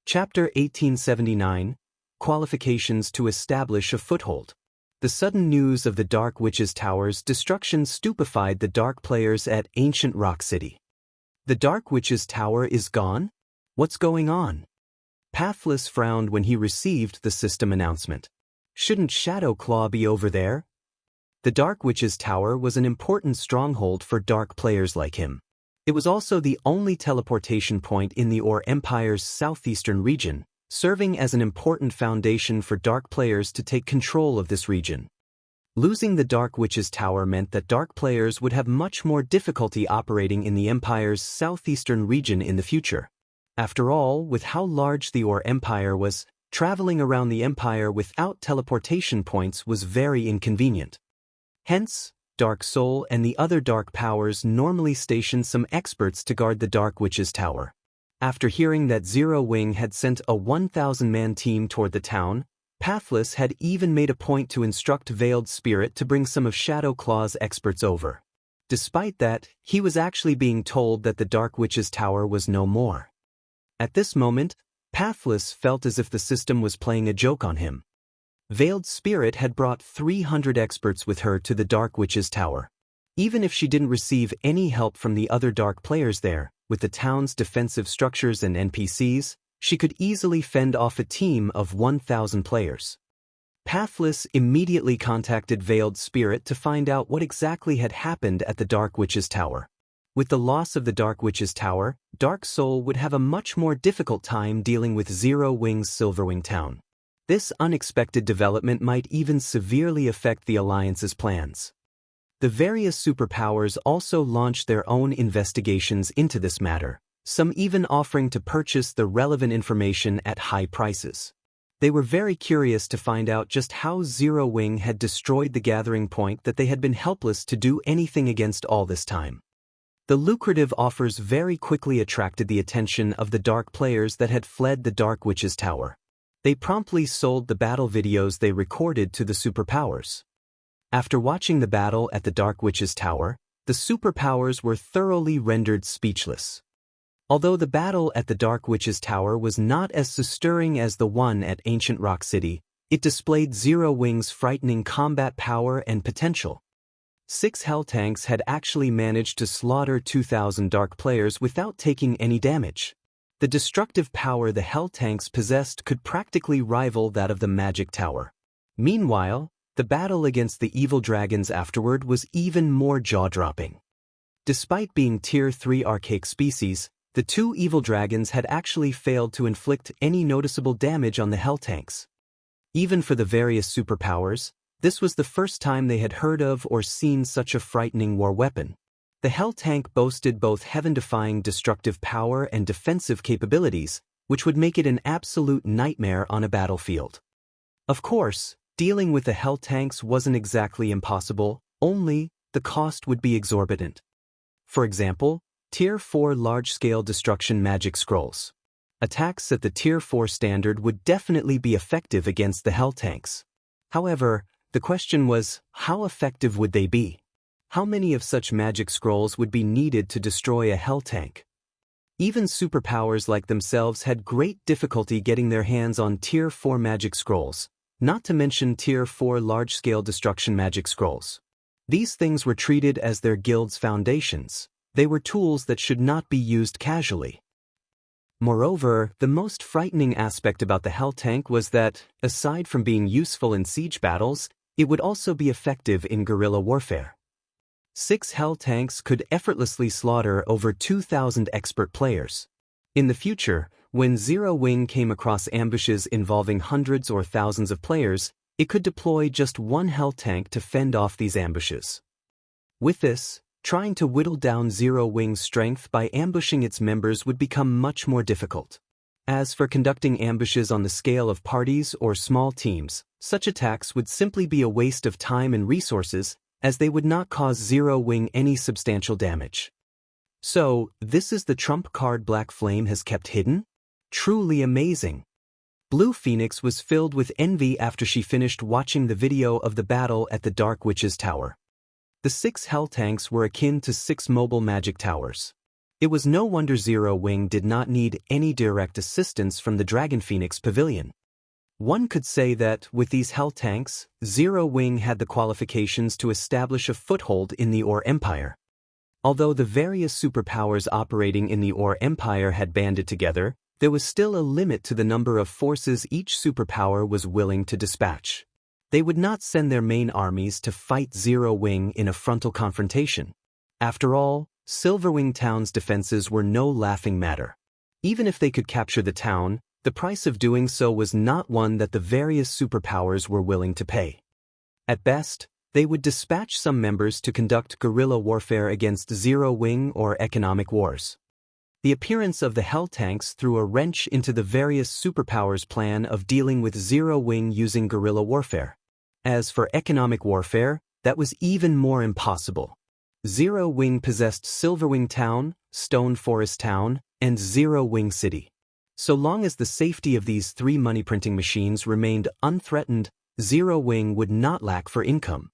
Chapter 1879, Qualifications to Establish a Foothold. The sudden news of the Dark Witch's Tower's destruction stupefied the Dark players at Ancient Rock City. The Dark Witch's Tower is gone? What's going on? Pathless frowned when he received the system announcement. Shouldn't Shadow Claw be over there? The Dark Witch's Tower was an important stronghold for Dark players like him. It was also the only teleportation point in the Or Empire's southeastern region, serving as an important foundation for Dark players to take control of this region. Losing the Dark Witch's Tower meant that Dark players would have much more difficulty operating in the Empire's southeastern region in the future. After all, with how large the Or Empire was, traveling around the Empire without teleportation points was very inconvenient. Hence, Dark Soul and the other Dark powers normally stationed some experts to guard the Dark Witch's Tower. After hearing that Zero Wing had sent a 1,000-man team toward the town, Pathless had even made a point to instruct Veiled Spirit to bring some of Shadow Claw's experts over. Despite that, he was actually being told that the Dark Witch's Tower was no more. At this moment, Pathless felt as if the system was playing a joke on him. Veiled Spirit had brought 300 experts with her to the Dark Witch's Tower. Even if she didn't receive any help from the other Dark players there, with the town's defensive structures and NPCs, she could easily fend off a team of 1,000 players. Pathless immediately contacted Veiled Spirit to find out what exactly had happened at the Dark Witch's Tower. With the loss of the Dark Witch's Tower, Dark Soul would have a much more difficult time dealing with Zero Wing's Silverwing Town. This unexpected development might even severely affect the Alliance's plans. The various superpowers also launched their own investigations into this matter, some even offering to purchase the relevant information at high prices. They were very curious to find out just how Zero Wing had destroyed the gathering point that they had been helpless to do anything against all this time. The lucrative offers very quickly attracted the attention of the Dark players that had fled the Dark Witch's Tower. They promptly sold the battle videos they recorded to the superpowers. After watching the battle at the Dark Witch's Tower, the superpowers were thoroughly rendered speechless. Although the battle at the Dark Witch's Tower was not as stirring as the one at Ancient Rock City, it displayed Zero Wing's frightening combat power and potential. 6 Hell Tanks had actually managed to slaughter 2,000 Dark players without taking any damage. The destructive power the Hell Tanks possessed could practically rival that of the Magic Tower. Meanwhile, the battle against the evil dragons afterward was even more jaw-dropping. Despite being Tier 3 archaic species, the 2 evil dragons had actually failed to inflict any noticeable damage on the Hell Tanks. Even for the various superpowers, this was the first time they had heard of or seen such a frightening war weapon. The Hell Tank boasted both heaven-defying destructive power and defensive capabilities, which would make it an absolute nightmare on a battlefield. Of course, dealing with the Hell Tanks wasn't exactly impossible, only the cost would be exorbitant. For example, Tier 4 large-scale destruction magic scrolls. Attacks at the Tier 4 standard would definitely be effective against the Hell Tanks. However, the question was, how effective would they be? How many of such magic scrolls would be needed to destroy a Hell Tank? Even superpowers like themselves had great difficulty getting their hands on Tier 4 magic scrolls, not to mention Tier 4 large-scale destruction magic scrolls. These things were treated as their guild's foundations. They were tools that should not be used casually. Moreover, the most frightening aspect about the Hell Tank was that, aside from being useful in siege battles, it would also be effective in guerrilla warfare. 6 Hell Tanks could effortlessly slaughter over 2,000 expert players. In the future, when Zero Wing came across ambushes involving hundreds or thousands of players, it could deploy just 1 Hell Tank to fend off these ambushes. With this, trying to whittle down Zero Wing's strength by ambushing its members would become much more difficult. As for conducting ambushes on the scale of parties or small teams, such attacks would simply be a waste of time and resources, as they would not cause Zero Wing any substantial damage. So, this is the trump card Black Flame has kept hidden? Truly amazing. Blue Phoenix was filled with envy after she finished watching the video of the battle at the Dark Witch's Tower. The 6 Hell Tanks were akin to 6 mobile magic towers. It was no wonder Zero Wing did not need any direct assistance from the Dragon Phoenix Pavilion. One could say that, with these hell tanks, Zero Wing had the qualifications to establish a foothold in the Ore Empire. Although the various superpowers operating in the Ore Empire had banded together, there was still a limit to the number of forces each superpower was willing to dispatch. They would not send their main armies to fight Zero Wing in a frontal confrontation. After all, Silverwing Town's defenses were no laughing matter. Even if they could capture the town, the price of doing so was not one that the various superpowers were willing to pay. At best, they would dispatch some members to conduct guerrilla warfare against Zero Wing or economic wars. The appearance of the Hell Tanks threw a wrench into the various superpowers' plan of dealing with Zero Wing using guerrilla warfare. As for economic warfare, that was even more impossible. Zero Wing possessed Silverwing Town, Stone Forest Town, and Zero Wing City. So long as the safety of these three money-printing machines remained unthreatened, Zero Wing would not lack for income.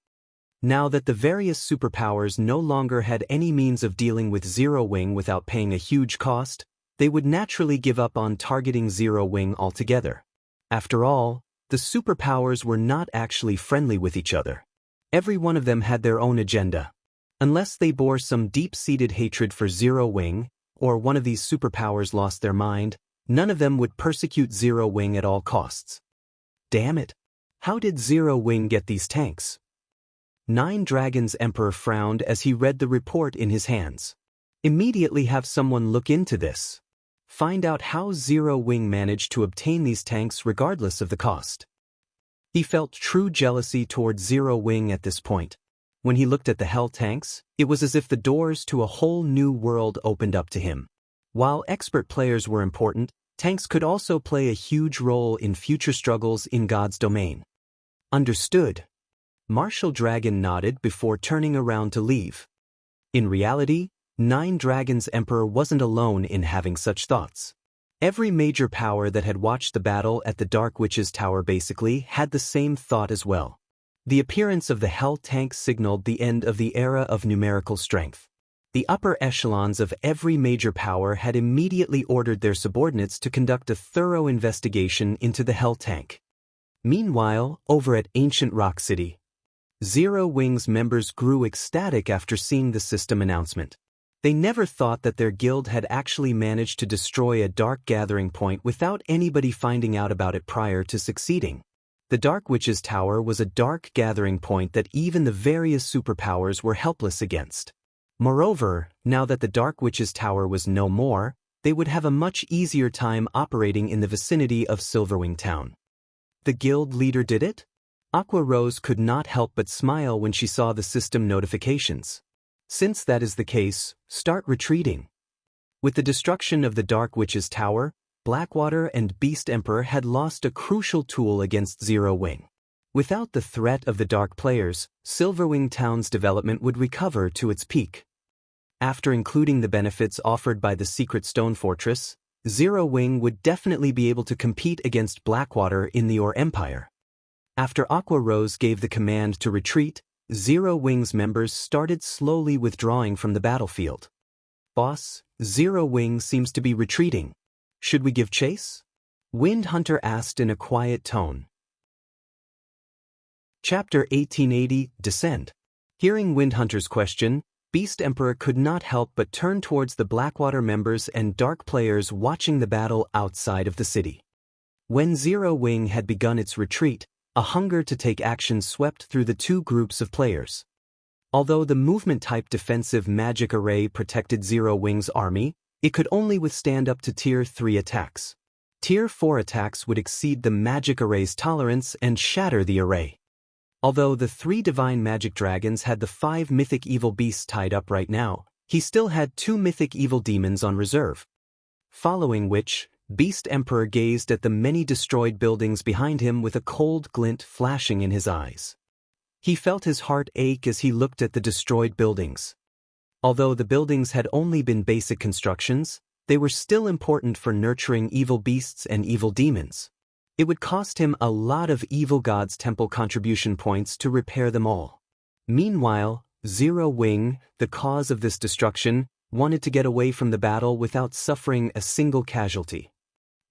Now that the various superpowers no longer had any means of dealing with Zero Wing without paying a huge cost, they would naturally give up on targeting Zero Wing altogether. After all, the superpowers were not actually friendly with each other. Every one of them had their own agenda. Unless they bore some deep-seated hatred for Zero Wing, or one of these superpowers lost their mind, none of them would persecute Zero Wing at all costs. Damn it! How did Zero Wing get these tanks? Nine Dragons Emperor frowned as he read the report in his hands. Immediately have someone look into this. Find out how Zero Wing managed to obtain these tanks regardless of the cost. He felt true jealousy toward Zero Wing at this point. When he looked at the Hell Tanks, it was as if the doors to a whole new world opened up to him. While expert players were important, tanks could also play a huge role in future struggles in God's domain. Understood. Martial Dragon nodded before turning around to leave. In reality, Nine Dragons Emperor wasn't alone in having such thoughts. Every major power that had watched the battle at the Dark Witch's Tower basically had the same thought as well. The appearance of the Hell Tanks signaled the end of the era of numerical strength. The upper echelons of every major power had immediately ordered their subordinates to conduct a thorough investigation into the Hell Tank. Meanwhile, over at Ancient Rock City, Zero Wing's members grew ecstatic after seeing the system announcement. They never thought that their guild had actually managed to destroy a dark gathering point without anybody finding out about it prior to succeeding. The Dark Witch's Tower was a dark gathering point that even the various superpowers were helpless against. Moreover, now that the Dark Witch's Tower was no more, they would have a much easier time operating in the vicinity of Silverwing Town. The guild leader did it? Aqua Rose could not help but smile when she saw the system notifications. Since that is the case, start retreating. With the destruction of the Dark Witch's Tower, Blackwater and Beast Emperor had lost a crucial tool against Zero Wing. Without the threat of the Dark players, Silverwing Town's development would recover to its peak. After including the benefits offered by the Secret Stone Fortress, Zero Wing would definitely be able to compete against Blackwater in the Ore Empire. After Aqua Rose gave the command to retreat, Zero Wing's members started slowly withdrawing from the battlefield. Boss, Zero Wing seems to be retreating. Should we give chase? Wind Hunter asked in a quiet tone. Chapter 1880, Descent. Hearing Wind Hunter's question, Beast Emperor could not help but turn towards the Blackwater members and Dark players watching the battle outside of the city. When Zero Wing had begun its retreat, a hunger to take action swept through the two groups of players. Although the movement-type defensive magic array protected Zero Wing's army, it could only withstand up to Tier 3 attacks. Tier 4 attacks would exceed the magic array's tolerance and shatter the array. Although the 3 divine magic dragons had the 5 mythic evil beasts tied up right now, he still had 2 mythic evil demons on reserve. Following which, Beast Emperor gazed at the many destroyed buildings behind him with a cold glint flashing in his eyes. He felt his heart ache as he looked at the destroyed buildings. Although the buildings had only been basic constructions, they were still important for nurturing evil beasts and evil demons. It would cost him a lot of Evil God's Temple contribution points to repair them all. Meanwhile, Zero Wing, the cause of this destruction, wanted to get away from the battle without suffering a single casualty.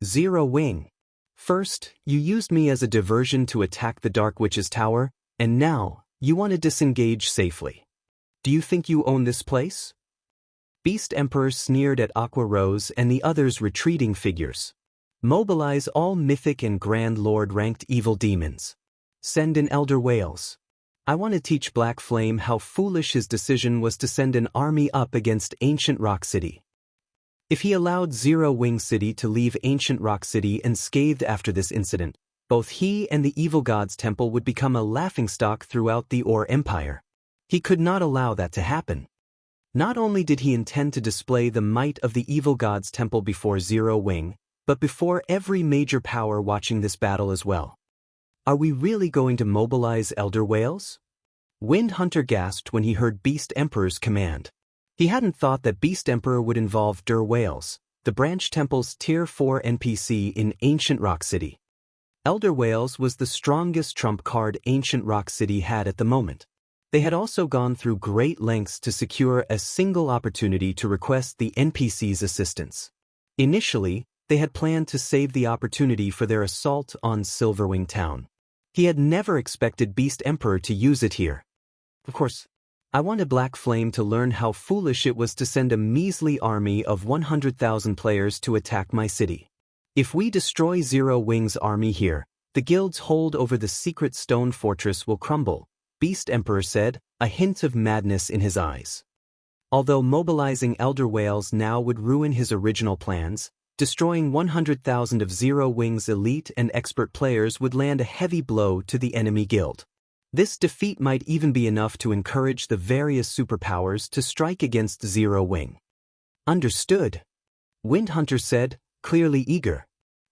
Zero Wing. First, you used me as a diversion to attack the Dark Witch's tower, and now, you want to disengage safely. Do you think you own this place? Beast Emperor sneered at Aqua Rose and the others' retreating figures. Mobilize all mythic and Grand Lord-ranked evil demons. Send in Elder Whales. I want to teach Black Flame how foolish his decision was to send an army up against Ancient Rock City. If he allowed Zero Wing City to leave Ancient Rock City unscathed after this incident, both he and the Evil God's Temple would become a laughingstock throughout the Ore Empire. He could not allow that to happen. Not only did he intend to display the might of the Evil God's Temple before Zero Wing, but before every major power watching this battle as well. Are we really going to mobilize Elder Whales? Wind Hunter gasped when he heard Beast Emperor's command. He hadn't thought that Beast Emperor would involve Der Whales, the Branch Temple's Tier 4 NPC in Ancient Rock City. Elder Whales was the strongest trump card Ancient Rock City had at the moment. They had also gone through great lengths to secure a single opportunity to request the NPC's assistance. Initially, they had planned to save the opportunity for their assault on Silverwing Town. He had never expected Beast Emperor to use it here. Of course, I wanted Black Flame to learn how foolish it was to send a measly army of 100,000 players to attack my city. If we destroy Zero Wing's army here, the guild's hold over the secret stone fortress will crumble, Beast Emperor said, a hint of madness in his eyes. Although mobilizing Elder Whales now would ruin his original plans, destroying 100,000 of Zero Wing's elite and expert players would land a heavy blow to the enemy guild. This defeat might even be enough to encourage the various superpowers to strike against Zero Wing. Understood, Wind Hunter said, clearly eager.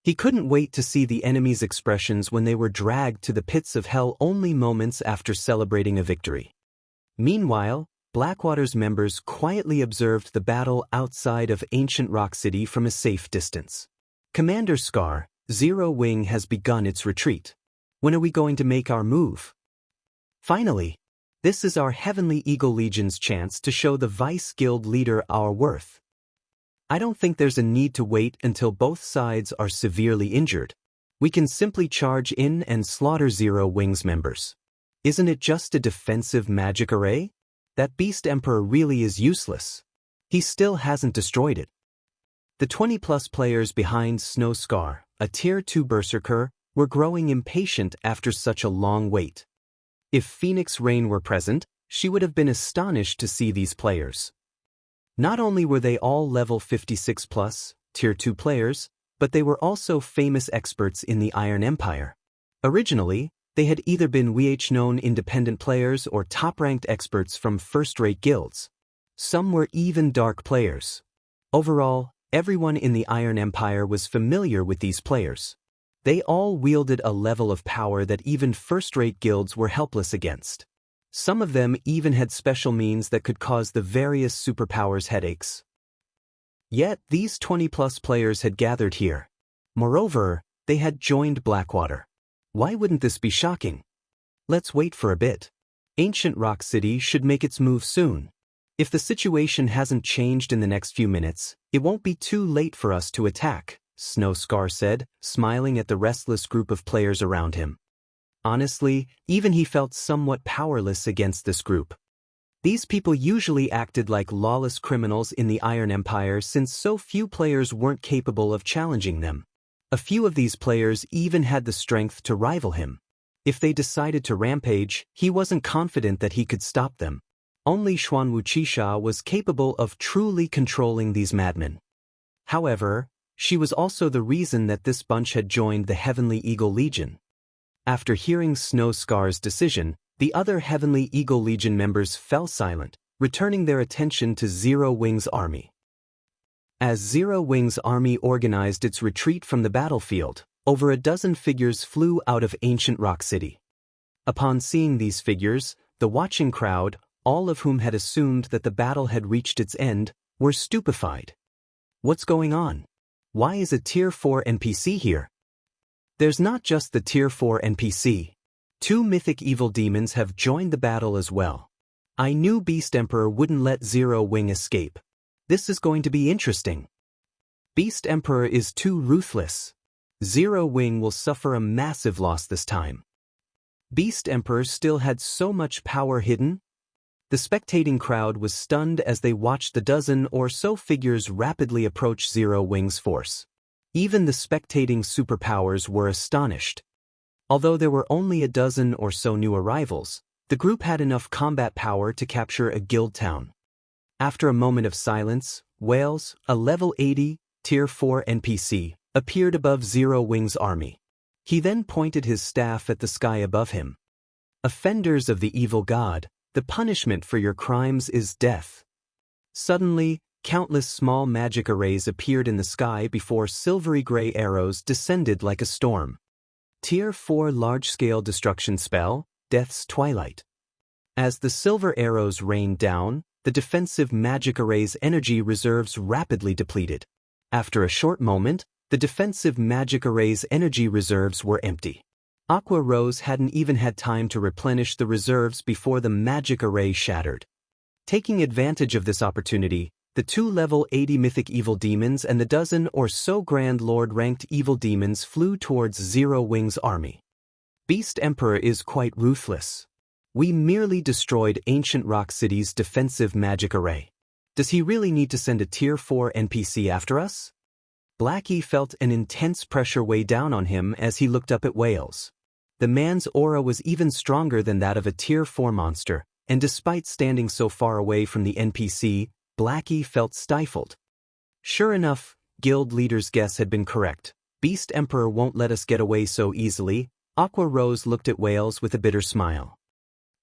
He couldn't wait to see the enemy's expressions when they were dragged to the pits of hell only moments after celebrating a victory. Meanwhile, Blackwater's members quietly observed the battle outside of Ancient Rock City from a safe distance. Commander Scar, Zero Wing has begun its retreat. When are we going to make our move? Finally, this is our Heavenly Eagle Legion's chance to show the Vice Guild leader our worth. I don't think there's a need to wait until both sides are severely injured. We can simply charge in and slaughter Zero Wing's members. Isn't it just a defensive magic array? That Beast Emperor really is useless. He still hasn't destroyed it. The 20-plus players behind Snow Scar, a Tier 2 Berserker, were growing impatient after such a long wait. If Phoenix Rain were present, she would have been astonished to see these players. Not only were they all level 56-plus, Tier 2 players, but they were also famous experts in the Iron Empire. Originally, they had either been known independent players or top-ranked experts from first-rate guilds. Some were even dark players. Overall, everyone in the Iron Empire was familiar with these players. They all wielded a level of power that even first-rate guilds were helpless against. Some of them even had special means that could cause the various superpowers headaches. Yet, these 20-plus players had gathered here. Moreover, they had joined Blackwater. Why wouldn't this be shocking? Let's wait for a bit. Ancient Rock City should make its move soon. If the situation hasn't changed in the next few minutes, it won't be too late for us to attack, Snow Scar said, smiling at the restless group of players around him. Honestly, even he felt somewhat powerless against this group. These people usually acted like lawless criminals in the Iron Empire since so few players weren't capable of challenging them. A few of these players even had the strength to rival him. If they decided to rampage, he wasn't confident that he could stop them. Only Xuan Wuxia was capable of truly controlling these madmen. However, she was also the reason that this bunch had joined the Heavenly Eagle Legion. After hearing Snow Scar's decision, the other Heavenly Eagle Legion members fell silent, returning their attention to Zero Wing's army. As Zero Wing's army organized its retreat from the battlefield, over a dozen figures flew out of Ancient Rock City. Upon seeing these figures, the watching crowd, all of whom had assumed that the battle had reached its end, were stupefied. What's going on? Why is a Tier 4 NPC here? There's not just the Tier 4 NPC. 2 mythic evil demons have joined the battle as well. I knew Beast Emperor wouldn't let Zero Wing escape. This is going to be interesting. Beast Emperor is too ruthless. Zero Wing will suffer a massive loss this time. Beast Emperor still had so much power hidden. The spectating crowd was stunned as they watched the dozen or so figures rapidly approach Zero Wing's force. Even the spectating superpowers were astonished. Although there were only a dozen or so new arrivals, the group had enough combat power to capture a guild town. After a moment of silence, Wales, a level 80, Tier 4 NPC, appeared above Zero Wing's army. He then pointed his staff at the sky above him. Offenders of the evil god, the punishment for your crimes is death. Suddenly, countless small magic arrays appeared in the sky before silvery gray arrows descended like a storm. Tier 4 large-scale destruction spell, Death's Twilight. As the silver arrows rained down, the defensive magic array's energy reserves rapidly depleted. After a short moment, the defensive magic array's energy reserves were empty. Aqua Rose hadn't even had time to replenish the reserves before the magic array shattered. Taking advantage of this opportunity, the 2 level 80 mythic evil demons and the dozen or so Grand Lord ranked evil demons flew towards Zero Wing's army. Beast Emperor is quite ruthless. We merely destroyed Ancient Rock City's defensive magic array. Does he really need to send a Tier 4 NPC after us? Blackie felt an intense pressure weigh down on him as he looked up at Wales. The man's aura was even stronger than that of a Tier 4 monster, and despite standing so far away from the NPC, Blackie felt stifled. Sure enough, guild leader's guess had been correct. Beast Emperor won't let us get away so easily. Aqua Rose looked at Wales with a bitter smile.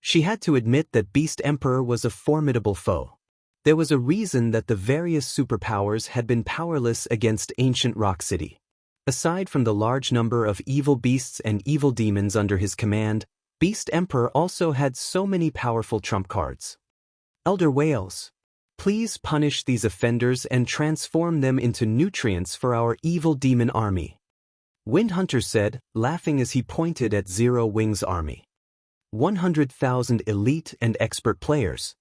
She had to admit that Beast Emperor was a formidable foe. There was a reason that the various superpowers had been powerless against Ancient Rock City. Aside from the large number of evil beasts and evil demons under his command, Beast Emperor also had so many powerful trump cards. Elder Wales, please punish these offenders and transform them into nutrients for our evil demon army. Windhunter said, laughing as he pointed at Zero Wing's army. 100,000 elite and expert players.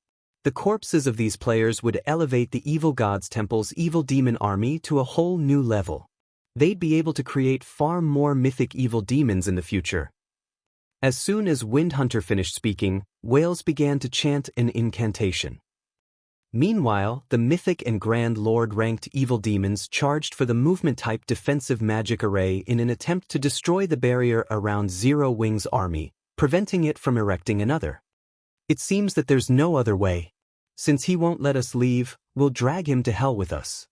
The corpses of these players would elevate the evil god's temple's evil demon army to a whole new level. They'd be able to create far more mythic evil demons in the future. As soon as Windhunter finished speaking, Wales began to chant an incantation. Meanwhile, the mythic and Grand Lord ranked evil demons charged for the movement-type defensive magic array in an attempt to destroy the barrier around Zero Wing's army, preventing it from erecting another. It seems that there's no other way. Since he won't let us leave, we'll drag him to hell with us.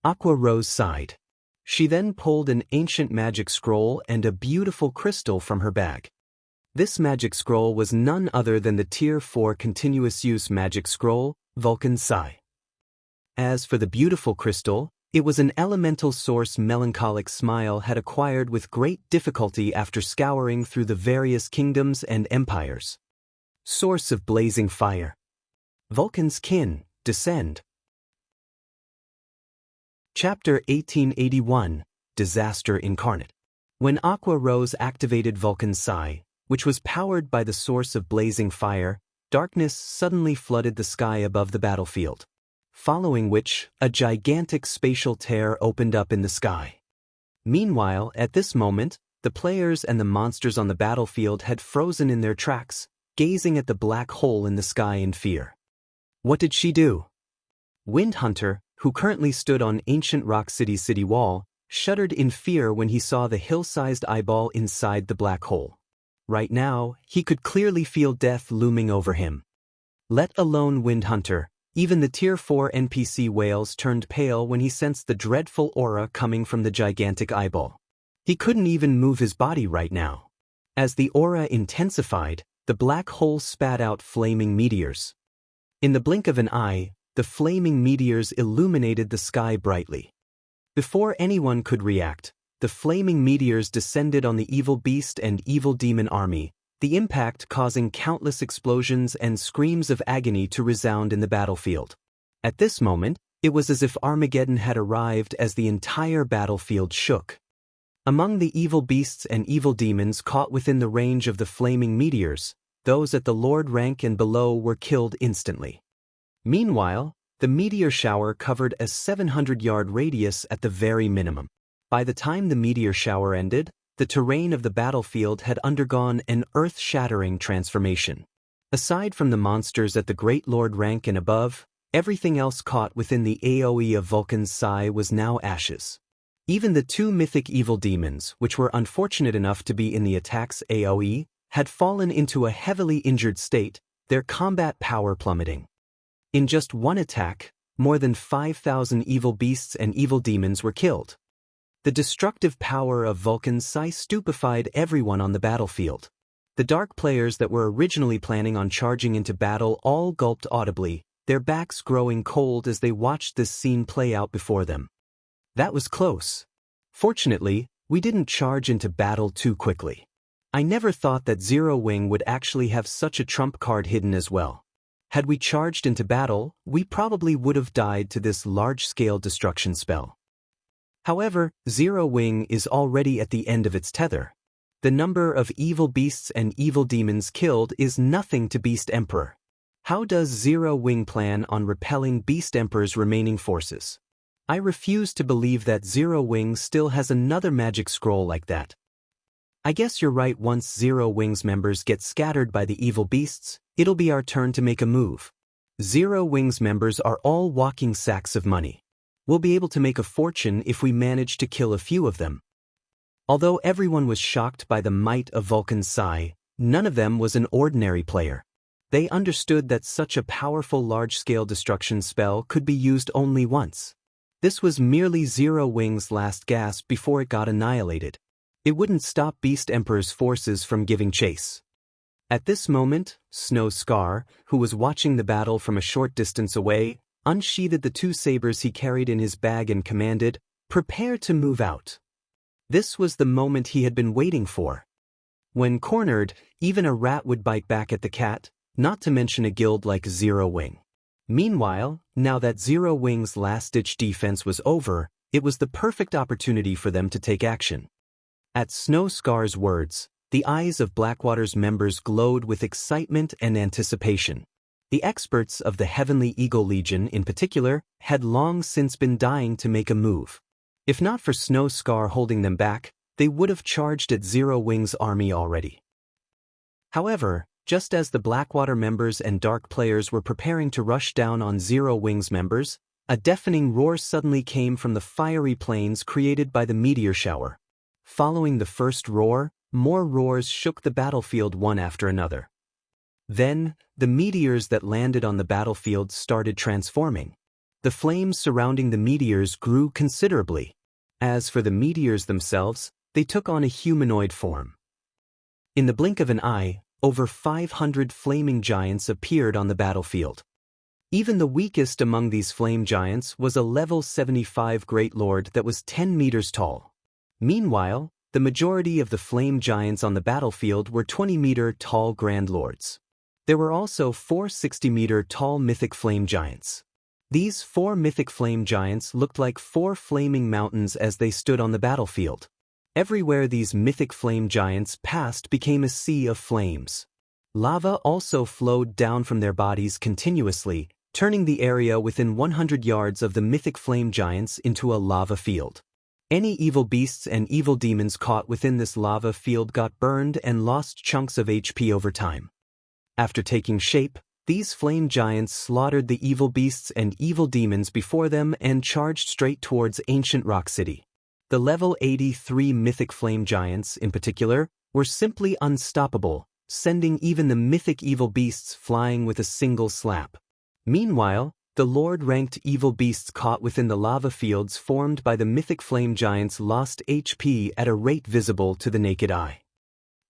Aqua Rose sighed. She then pulled an ancient magic scroll and a beautiful crystal from her bag. This magic scroll was none other than the Tier 4 continuous use magic scroll, Vulcan Psi. As for the beautiful crystal, it was an elemental source Melancholic Smile had acquired with great difficulty after scouring through the various kingdoms and empires. Source of blazing fire. Vulcan's kin, descend. Chapter 1881, Disaster Incarnate. When Aqua Rose activated Vulcan's Psi, which was powered by the source of blazing fire, darkness suddenly flooded the sky above the battlefield, following which, a gigantic spatial tear opened up in the sky. Meanwhile, at this moment, the players and the monsters on the battlefield had frozen in their tracks, gazing at the black hole in the sky in fear. What did she do? Windhunter, who currently stood on Ancient Rock City's city wall, shuddered in fear when he saw the hill-sized eyeball inside the black hole. Right now, he could clearly feel death looming over him. Let alone Windhunter, even the Tier 4 NPC Wales turned pale when he sensed the dreadful aura coming from the gigantic eyeball. He couldn't even move his body right now. As the aura intensified, the black hole spat out flaming meteors. In the blink of an eye, the flaming meteors illuminated the sky brightly. Before anyone could react, the flaming meteors descended on the evil beast and evil demon army, the impact causing countless explosions and screams of agony to resound in the battlefield. At this moment, it was as if Armageddon had arrived as the entire battlefield shook. Among the evil beasts and evil demons caught within the range of the flaming meteors, those at the Lord rank and below were killed instantly. Meanwhile, The meteor shower covered a 700-yard radius at the very minimum. By the time the meteor shower ended, the terrain of the battlefield had undergone an earth-shattering transformation. Aside from the monsters at the Great Lord rank and above, everything else caught within the AoE of Vulcan's Sai was now ashes. Even the two mythic evil demons, which were unfortunate enough to be in the attack's AoE, had fallen into a heavily injured state, their combat power plummeting. In just one attack, more than 5,000 evil beasts and evil demons were killed. The destructive power of Vulcan's Sai stupefied everyone on the battlefield. The dark players that were originally planning on charging into battle all gulped audibly, their backs growing cold as they watched this scene play out before them. That was close. Fortunately, we didn't charge into battle too quickly. I never thought that Zero Wing would actually have such a trump card hidden as well. Had we charged into battle, we probably would have died to this large-scale destruction spell. However, Zero Wing is already at the end of its tether. The number of evil beasts and evil demons killed is nothing to Beast Emperor. How does Zero Wing plan on repelling Beast Emperor's remaining forces? I refuse to believe that Zero Wing still has another magic scroll like that. I guess you're right. Once Zero Wing's members get scattered by the evil beasts, it'll be our turn to make a move. Zero Wing's members are all walking sacks of money. We'll be able to make a fortune if we manage to kill a few of them. Although everyone was shocked by the might of Vulcan's Sai, none of them was an ordinary player. They understood that such a powerful large-scale destruction spell could be used only once. This was merely Zero Wing's last gasp before it got annihilated. It wouldn't stop Beast Emperor's forces from giving chase. At this moment, Snow Scar, who was watching the battle from a short distance away, unsheathed the two sabers he carried in his bag and commanded, "Prepare to move out." This was the moment he had been waiting for. When cornered, even a rat would bite back at the cat, not to mention a guild like Zero Wing. Meanwhile, now that Zero Wing's last-ditch defense was over, it was the perfect opportunity for them to take action. At Snow Scar's words, the eyes of Blackwater's members glowed with excitement and anticipation. The experts of the Heavenly Eagle Legion in particular had long since been dying to make a move. If not for Snow Scar holding them back, they would have charged at Zero Wing's army already. However, just as the Blackwater members and Dark players were preparing to rush down on Zero Wing's members, a deafening roar suddenly came from the fiery plains created by the meteor shower. Following the first roar, more roars shook the battlefield one after another. Then, the meteors that landed on the battlefield started transforming. The flames surrounding the meteors grew considerably. As for the meteors themselves, they took on a humanoid form. In the blink of an eye, over 500 flaming giants appeared on the battlefield. Even the weakest among these flame giants was a level 75 Great Lord that was 10 meters tall. Meanwhile, the majority of the flame giants on the battlefield were 20-meter-tall Grand Lords. There were also 4 60-meter-tall mythic flame giants. These 4 mythic flame giants looked like 4 flaming mountains as they stood on the battlefield. Everywhere these mythic flame giants passed became a sea of flames. Lava also flowed down from their bodies continuously, turning the area within 100 yards of the mythic flame giants into a lava field. Any evil beasts and evil demons caught within this lava field got burned and lost chunks of HP over time. After taking shape, these flame giants slaughtered the evil beasts and evil demons before them and charged straight towards ancient Rock City. The level 83 mythic flame giants, in particular, were simply unstoppable, sending even the mythic evil beasts flying with a single slap. Meanwhile, the Lord-ranked evil beasts caught within the lava fields formed by the mythic flame giants lost HP at a rate visible to the naked eye.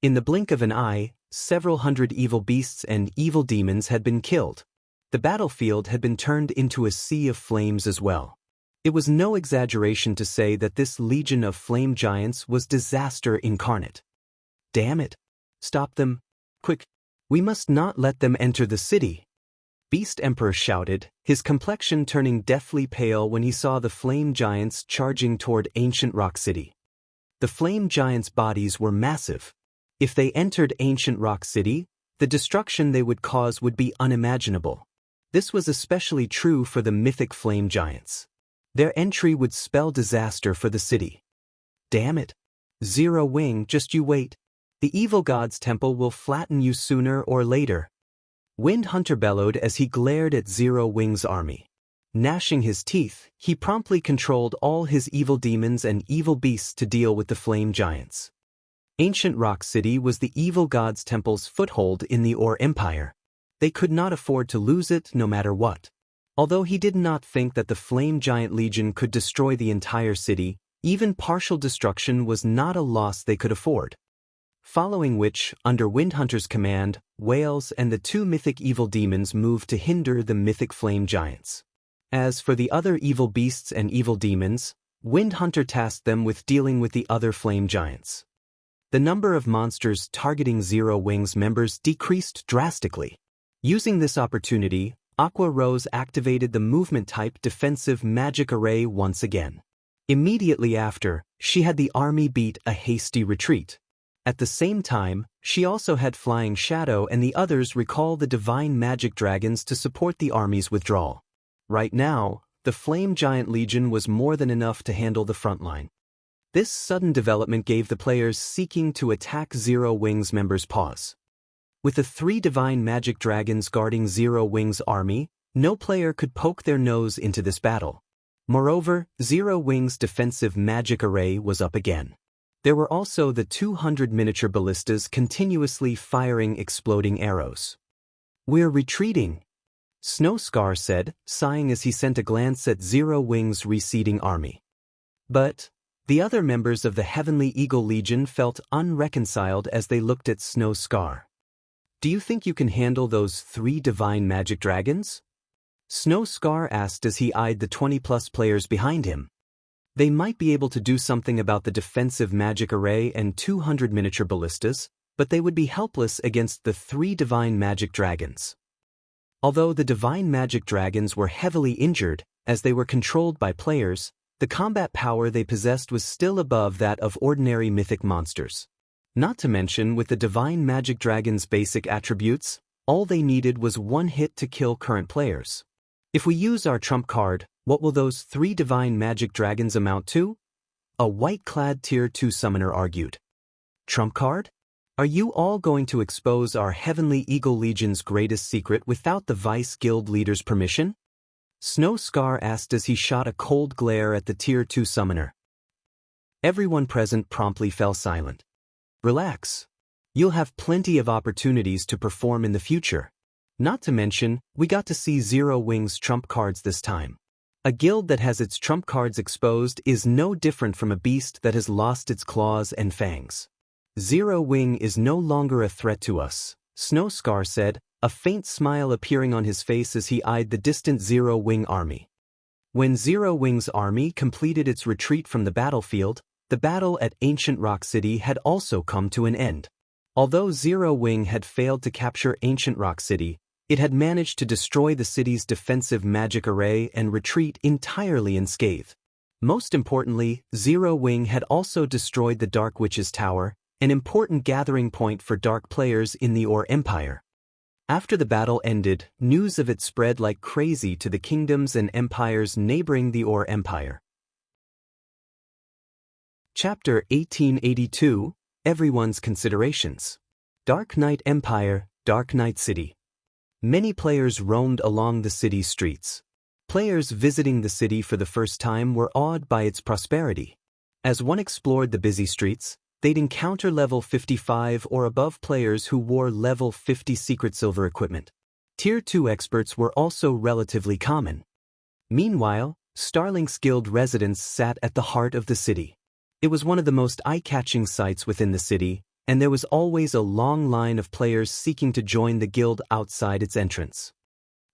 In the blink of an eye, several hundred evil beasts and evil demons had been killed. The battlefield had been turned into a sea of flames as well. It was no exaggeration to say that this legion of flame giants was disaster incarnate. Damn it! Stop them! Quick! We must not let them enter the city! Beast Emperor shouted, his complexion turning deathly pale when he saw the flame giants charging toward ancient Rock City. The flame giants' bodies were massive. If they entered ancient Rock City, the destruction they would cause would be unimaginable. This was especially true for the mythic flame giants. Their entry would spell disaster for the city. Damn it! Zero Wing, just you wait. The evil god's temple will flatten you sooner or later. Wind Hunter bellowed as he glared at Zero Wing's army. Gnashing his teeth, he promptly controlled all his evil demons and evil beasts to deal with the flame giants. Ancient Rock City was the evil god's temple's foothold in the Ore Empire. They could not afford to lose it no matter what. Although he did not think that the Flame Giant Legion could destroy the entire city, even partial destruction was not a loss they could afford. Following which, under Windhunter's command, whales and the two mythic evil demons moved to hinder the mythic flame giants. As for the other evil beasts and evil demons, Windhunter tasked them with dealing with the other flame giants. The number of monsters targeting Zero Wing's members decreased drastically. Using this opportunity, Aqua Rose activated the movement-type defensive magic array once again. Immediately after, she had the army beat a hasty retreat. At the same time, she also had Flying Shadow and the others recall the divine magic dragons to support the army's withdrawal. Right now, the Flame Giant Legion was more than enough to handle the front line. This sudden development gave the players seeking to attack Zero Wing's members pause. With the 3 divine magic dragons guarding Zero Wing's army, no player could poke their nose into this battle. Moreover, Zero Wing's defensive magic array was up again. There were also the 200 miniature ballistas continuously firing exploding arrows. "We're retreating," Snowscar said, sighing as he sent a glance at Zero Wing's receding army. But the other members of the Heavenly Eagle Legion felt unreconciled as they looked at Snowscar. "Do you think you can handle those 3 divine magic dragons?" Snowscar asked as he eyed the 20-plus players behind him. They might be able to do something about the defensive magic array and 200 miniature ballistas, but they would be helpless against the 3 divine magic dragons. Although the divine magic dragons were heavily injured, as they were controlled by players, the combat power they possessed was still above that of ordinary mythic monsters. Not to mention, with the divine magic dragon's basic attributes, all they needed was 1 hit to kill current players. If we use our trump card, what will those 3 divine magic dragons amount to? A white-clad Tier 2 summoner argued. Trump card? Are you all going to expose our Heavenly Eagle Legion's greatest secret without the Vice Guild leader's permission? Snowscar asked as he shot a cold glare at the Tier 2 summoner. Everyone present promptly fell silent. Relax. You'll have plenty of opportunities to perform in the future. Not to mention, we got to see Zero Wing's trump cards this time. A guild that has its trump cards exposed is no different from a beast that has lost its claws and fangs. Zero Wing is no longer a threat to us, Snowscar said, a faint smile appearing on his face as he eyed the distant Zero Wing army. When Zero Wing's army completed its retreat from the battlefield, the battle at Ancient Rock City had also come to an end. Although Zero Wing had failed to capture Ancient Rock City, it had managed to destroy the city's defensive magic array and retreat entirely unscathed. Most importantly, Zero Wing had also destroyed the Dark Witch's Tower, an important gathering point for dark players in the Ore Empire. After the battle ended, news of it spread like crazy to the kingdoms and empires neighboring the Ore Empire. Chapter 1882, Everyone's Considerations. Dark Knight Empire, Dark Knight City. Many players roamed along the city's streets. Players visiting the city for the first time were awed by its prosperity. As one explored the busy streets, they'd encounter level 55 or above players who wore level 50 secret silver equipment. Tier 2 experts were also relatively common. Meanwhile, Starlink's Guild residents sat at the heart of the city. It was one of the most eye-catching sights within the city, and there was always a long line of players seeking to join the guild outside its entrance.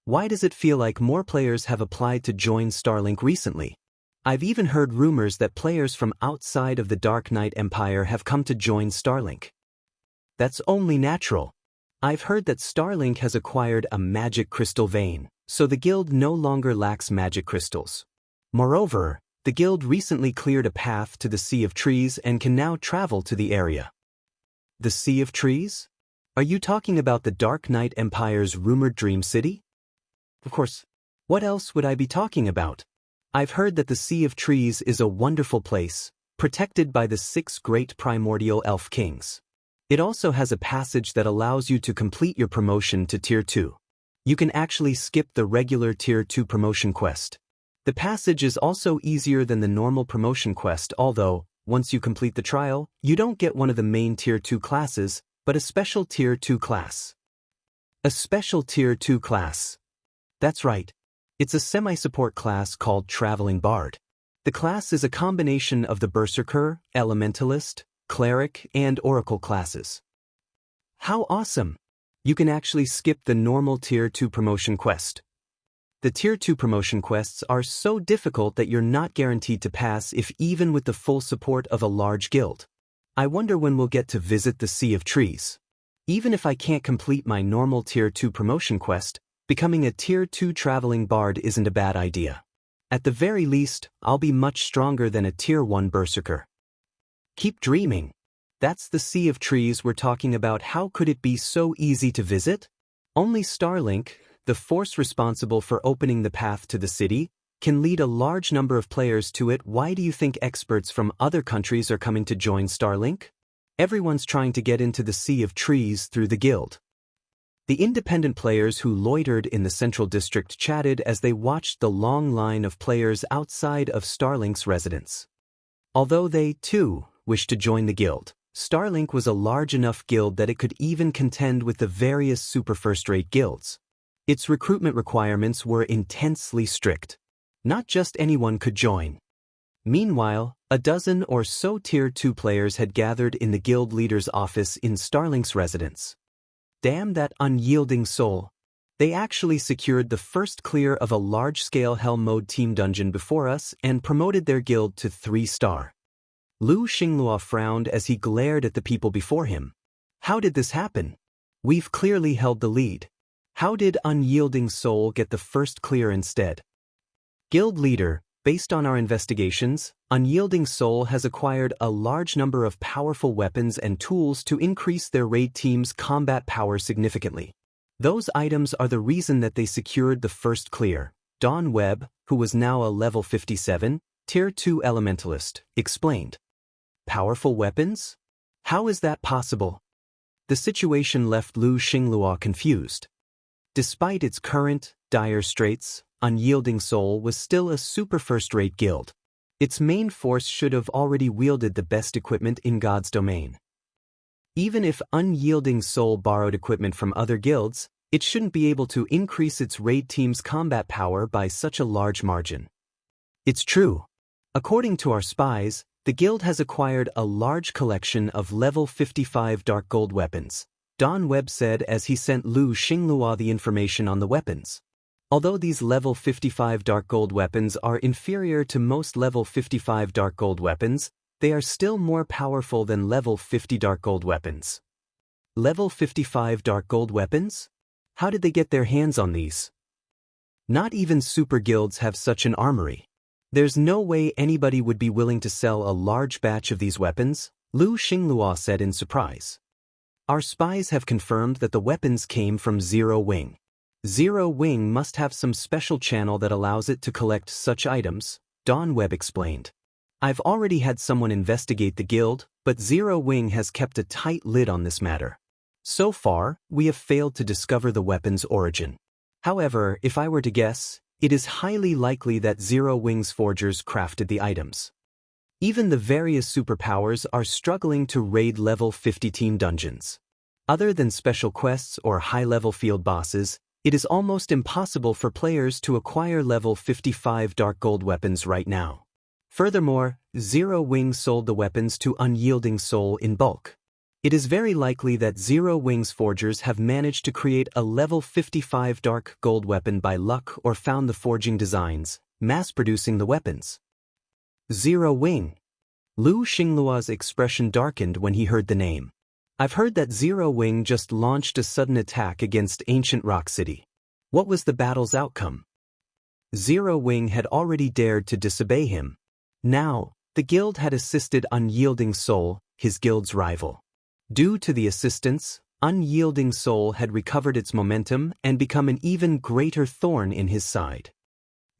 Why does it feel like more players have applied to join Starlink recently? I've even heard rumors that players from outside of the Dark Knight Empire have come to join Starlink. That's only natural. I've heard that Starlink has acquired a magic crystal vein, so the guild no longer lacks magic crystals. Moreover, the guild recently cleared a path to the Sea of Trees and can now travel to the area. The Sea of Trees? Are you talking about the Dark Knight Empire's rumored Dream City? Of course, what else would I be talking about? I've heard that the Sea of Trees is a wonderful place, protected by the 6 great primordial elf kings. It also has a passage that allows you to complete your promotion to Tier 2. You can actually skip the regular Tier 2 promotion quest. The passage is also easier than the normal promotion quest, although, once you complete the trial, you don't get one of the main Tier 2 classes, but a special Tier 2 class. A special Tier 2 class. That's right. It's a semi-support class called Traveling Bard. The class is a combination of the Berserker, Elementalist, Cleric, and Oracle classes. How awesome! You can actually skip the normal Tier 2 promotion quest. The Tier 2 promotion quests are so difficult that you're not guaranteed to pass if even with the full support of a large guild. I wonder when we'll get to visit the Sea of Trees. Even if I can't complete my normal Tier 2 promotion quest, becoming a Tier 2 traveling bard isn't a bad idea. At the very least, I'll be much stronger than a Tier 1 berserker. Keep dreaming. That's the Sea of Trees we're talking about. How could it be so easy to visit? Only Starlink, the force responsible for opening the path to the city, can lead a large number of players to it. Why do you think experts from other countries are coming to join Starlink? Everyone's trying to get into the Sea of Trees through the guild. The independent players who loitered in the central district chatted as they watched the long line of players outside of Starlink's residence. Although they, too, wished to join the guild, Starlink was a large enough guild that it could even contend with the various super first-rate guilds. Its recruitment requirements were intensely strict. Not just anyone could join. Meanwhile, a dozen or so Tier 2 players had gathered in the guild leader's office in Starlink's residence. Damn that unyielding soul. They actually secured the first clear of a large-scale Hell Mode team dungeon before us and promoted their guild to 3-star. Lu Xinglua frowned as he glared at the people before him. How did this happen? We've clearly held the lead. How did Unyielding Soul get the first clear instead? Guild leader, based on our investigations, Unyielding Soul has acquired a large number of powerful weapons and tools to increase their raid team's combat power significantly. Those items are the reason that they secured the first clear. Dawn Webb, who was now a level 57, Tier 2 Elementalist, explained. Powerful weapons? How is that possible? The situation left Lu Xinglua confused. Despite its current, dire straits, Unyielding Soul was still a super first-rate guild. Its main force should have already wielded the best equipment in God's domain. Even if Unyielding Soul borrowed equipment from other guilds, it shouldn't be able to increase its raid team's combat power by such a large margin. It's true. According to our spies, the guild has acquired a large collection of level 55 dark gold weapons, Dawn Webb said as he sent Lu Xinglua the information on the weapons. Although these level 55 dark gold weapons are inferior to most level 55 dark gold weapons, they are still more powerful than level 50 dark gold weapons. Level 55 dark gold weapons? How did they get their hands on these? Not even super guilds have such an armory. There's no way anybody would be willing to sell a large batch of these weapons, Lu Xinglua said in surprise. Our spies have confirmed that the weapons came from Zero Wing. Zero Wing must have some special channel that allows it to collect such items, Dawn Webb explained. I've already had someone investigate the guild, but Zero Wing has kept a tight lid on this matter. So far, we have failed to discover the weapon's origin. However, if I were to guess, it is highly likely that Zero Wing's forgers crafted the items. Even the various superpowers are struggling to raid level 50 team dungeons. Other than special quests or high-level field bosses, it is almost impossible for players to acquire level 55 dark gold weapons right now. Furthermore, Zero Wing sold the weapons to Unyielding Soul in bulk. It is very likely that Zero Wing's forgers have managed to create a level 55 dark gold weapon by luck or found the forging designs, mass-producing the weapons. Zero Wing. Lu Xinglua's expression darkened when he heard the name. I've heard that Zero Wing just launched a sudden attack against ancient Rock City. What was the battle's outcome? Zero Wing had already dared to disobey him. Now, the guild had assisted Unyielding Soul, his guild's rival. Due to the assistance, unyielding soul had recovered its momentum and become an even greater thorn in his side.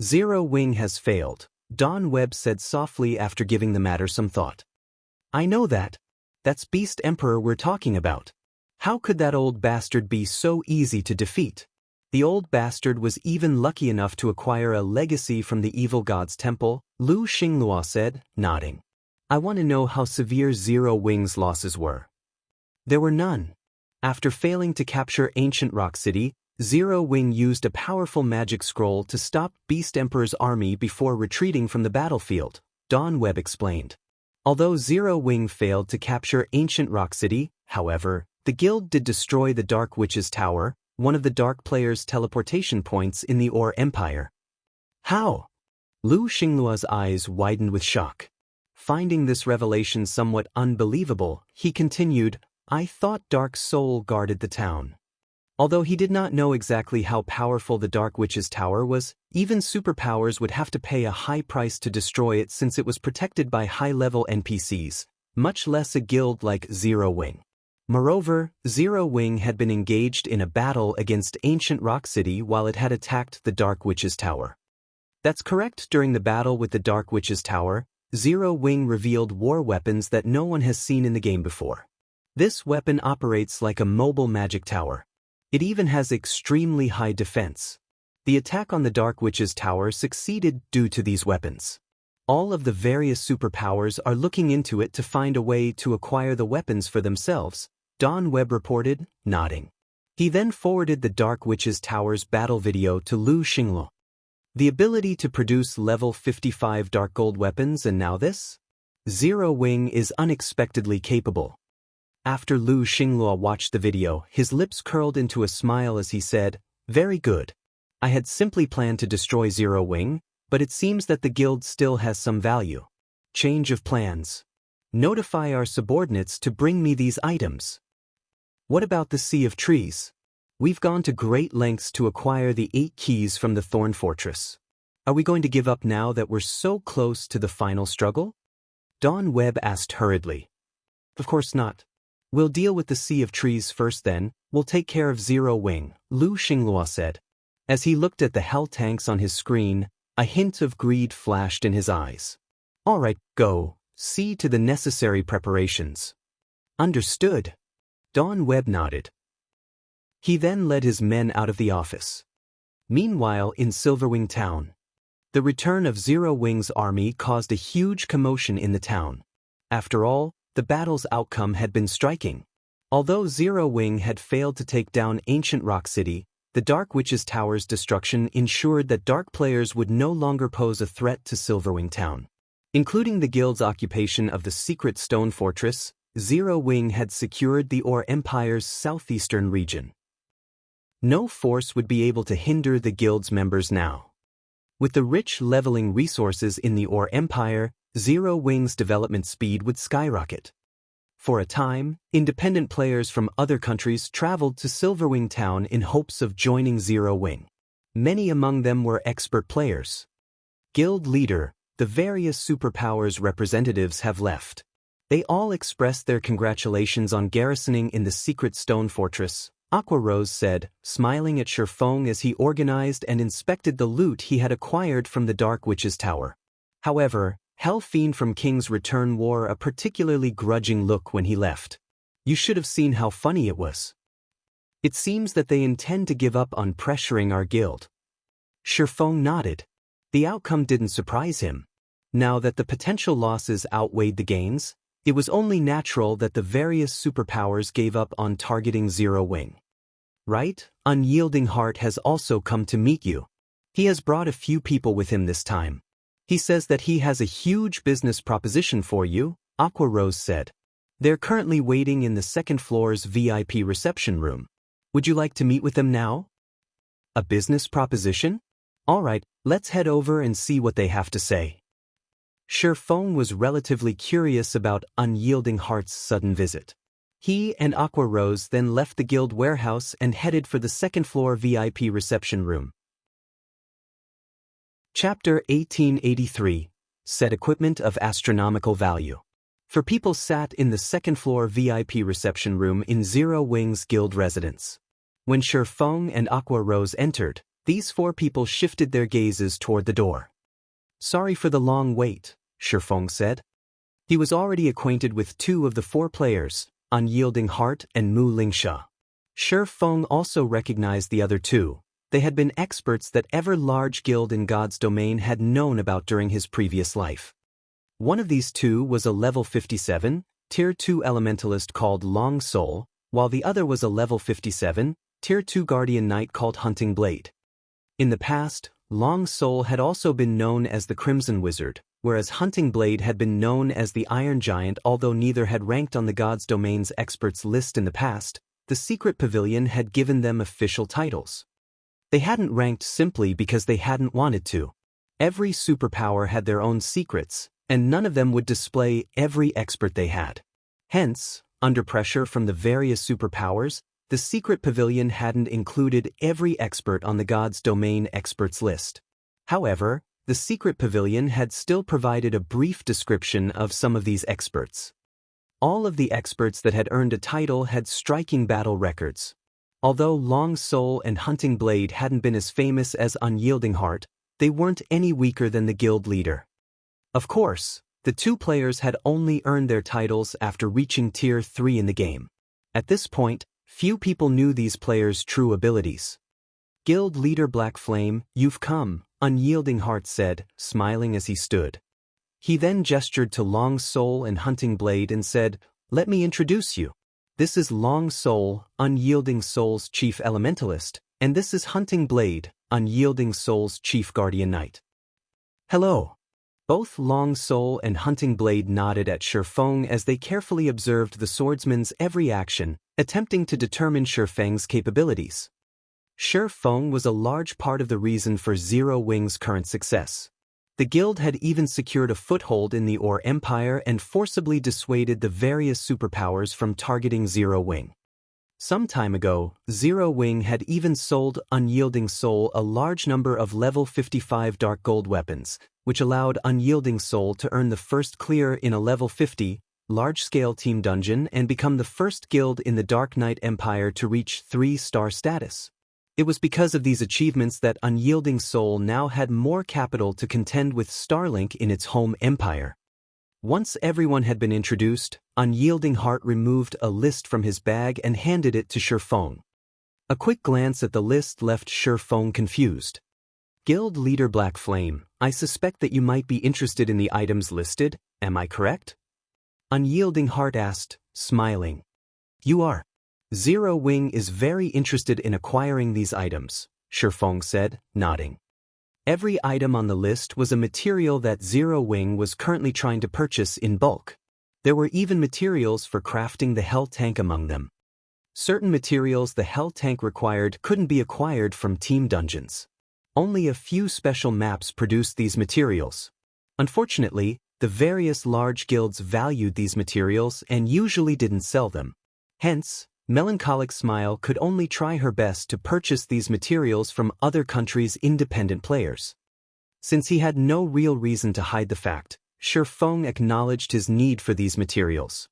Zero Wing has failed, Don Webb said softly after giving the matter some thought. I know that. That's Beast Emperor we're talking about. How could that old bastard be so easy to defeat? The old bastard was even lucky enough to acquire a legacy from the evil god's temple, Lu Xinglua said, nodding. I want to know how severe Zero Wing's losses were. There were none. After failing to capture ancient Rock City, Zero Wing used a powerful magic scroll to stop Beast Emperor's army before retreating from the battlefield, Don Webb explained. Although Zero Wing failed to capture ancient Rock City, however, the guild did destroy the Dark Witch's Tower, one of the Dark players' teleportation points in the Or Empire. How? Lu Xinglua's eyes widened with shock. Finding this revelation somewhat unbelievable, he continued, I thought Dark Soul guarded the town. Although he did not know exactly how powerful the Dark Witch's Tower was, even superpowers would have to pay a high price to destroy it since it was protected by high-level NPCs, much less a guild like Zero Wing. Moreover, Zero Wing had been engaged in a battle against ancient Rock City while it had attacked the Dark Witch's Tower. That's correct. During the battle with the Dark Witch's Tower, Zero Wing revealed war weapons that no one has seen in the game before. This weapon operates like a mobile magic tower. It even has extremely high defense. The attack on the Dark Witch's Tower succeeded due to these weapons. All of the various superpowers are looking into it to find a way to acquire the weapons for themselves, Don Webb reported, nodding. He then forwarded the Dark Witch's Tower's battle video to Lu Xinglua. The ability to produce level 55 Dark Gold weapons and now this? Zero Wing is unexpectedly capable. After Lu Xinglua watched the video, his lips curled into a smile as he said, Very good. I had simply planned to destroy Zero Wing, but it seems that the guild still has some value. Change of plans. Notify our subordinates to bring me these items. What about the Sea of Trees? We've gone to great lengths to acquire the 8 keys from the Thorn Fortress. Are we going to give up now that we're so close to the final struggle? Don Webb asked hurriedly. Of course not. We'll deal with the Sea of Trees first, then we'll take care of Zero Wing, Lu Xinglua said. As he looked at the hell tanks on his screen, a hint of greed flashed in his eyes. All right, go. See to the necessary preparations. Understood. Don Webb nodded. He then led his men out of the office. Meanwhile, in Silverwing Town, the return of Zero Wing's army caused a huge commotion in the town. After all, the battle's outcome had been striking. Although Zero Wing had failed to take down ancient Rock City, the Dark Witch's Tower's destruction ensured that Dark players would no longer pose a threat to Silverwing Town. Including the guild's occupation of the secret stone fortress, Zero Wing had secured the Or Empire's southeastern region. No force would be able to hinder the guild's members now. With the rich leveling resources in the Or Empire, Zero Wing's development speed would skyrocket. For a time, independent players from other countries traveled to Silverwing Town in hopes of joining Zero Wing. Many among them were expert players. Guild leader, the various superpowers representatives have left. They all expressed their congratulations on garrisoning in the secret stone fortress, Aqua Rose said, smiling at Shifeng as he organized and inspected the loot he had acquired from the Dark Witch's Tower. However, Hell Fiend from King's Return wore a particularly grudging look when he left. You should have seen how funny it was. It seems that they intend to give up on pressuring our guild. Shifeng nodded. The outcome didn't surprise him. Now that the potential losses outweighed the gains, it was only natural that the various superpowers gave up on targeting Zero Wing. Right? Unyielding Heart has also come to meet you. He has brought a few people with him this time. He says that he has a huge business proposition for you, Aqua Rose said. They're currently waiting in the second floor's VIP reception room. Would you like to meet with them now? A business proposition? All right, let's head over and see what they have to say. Shifeng was relatively curious about Unyielding Heart's sudden visit. He and Aqua Rose then left the guild warehouse and headed for the second floor VIP reception room. Chapter 1883, Set Equipment of Astronomical Value. for people sat in the second-floor VIP reception room in Zero Wing's guild residence. When Shi Feng and Aqua Rose entered, these 4 people shifted their gazes toward the door. "Sorry for the long wait," Shi Feng said. He was already acquainted with 2 of the 4 players, Unyielding Heart and Mu Lingsha. Shi Feng also recognized the other 2. They had been experts that every large guild in God's domain had known about during his previous life. One of these 2 was a level 57, Tier 2 elementalist called Long Soul, while the other was a level 57, Tier 2 guardian knight called Hunting Blade. In the past, Long Soul had also been known as the Crimson Wizard, whereas Hunting Blade had been known as the Iron Giant. Although neither had ranked on the God's Domain's experts list in the past, the Secret Pavilion had given them official titles. They hadn't ranked simply because they hadn't wanted to. Every superpower had their own secrets, and none of them would display every expert they had. Hence, under pressure from the various superpowers, the Secret Pavilion hadn't included every expert on the God's Domain experts list. However, the Secret Pavilion had still provided a brief description of some of these experts. All of the experts that had earned a title had striking battle records. Although Long Soul and Hunting Blade hadn't been as famous as Unyielding Heart, they weren't any weaker than the guild leader. Of course, the 2 players had only earned their titles after reaching Tier 3 in the game. At this point, few people knew these players' true abilities. Guild leader Black Flame, "You've come," Unyielding Heart said, smiling as he stood. He then gestured to Long Soul and Hunting Blade and said, "Let me introduce you. This is Long Soul, Unyielding Soul's chief elementalist, and this is Hunting Blade, Unyielding Soul's chief guardian knight." "Hello." Both Long Soul and Hunting Blade nodded at Shi Feng as they carefully observed the swordsman's every action, attempting to determine Shi Feng's capabilities. Shi Feng was a large part of the reason for Zero Wing's current success. The guild had even secured a foothold in the Ore Empire and forcibly dissuaded the various superpowers from targeting Zero Wing. Some time ago, Zero Wing had even sold Unyielding Soul a large number of level 55 dark gold weapons, which allowed Unyielding Soul to earn the first clear in a level 50, large-scale team dungeon and become the first guild in the Dark Knight Empire to reach 3-star status. It was because of these achievements that Unyielding Soul now had more capital to contend with Starlink in its home empire. Once everyone had been introduced, Unyielding Heart removed a list from his bag and handed it to Shi Feng. A quick glance at the list left Shi Feng confused. "Guild leader Black Flame, I suspect that you might be interested in the items listed, am I correct?" Unyielding Heart asked, smiling. "You are. Zero Wing is very interested in acquiring these items," Shi Feng said, nodding. Every item on the list was a material that Zero Wing was currently trying to purchase in bulk. There were even materials for crafting the Hell Tank among them. Certain materials the Hell Tank required couldn't be acquired from team dungeons. Only a few special maps produced these materials. Unfortunately, the various large guilds valued these materials and usually didn't sell them. Hence, Melancholic Smile could only try her best to purchase these materials from other countries' independent players. Since he had no real reason to hide the fact, Shi Feng acknowledged his need for these materials.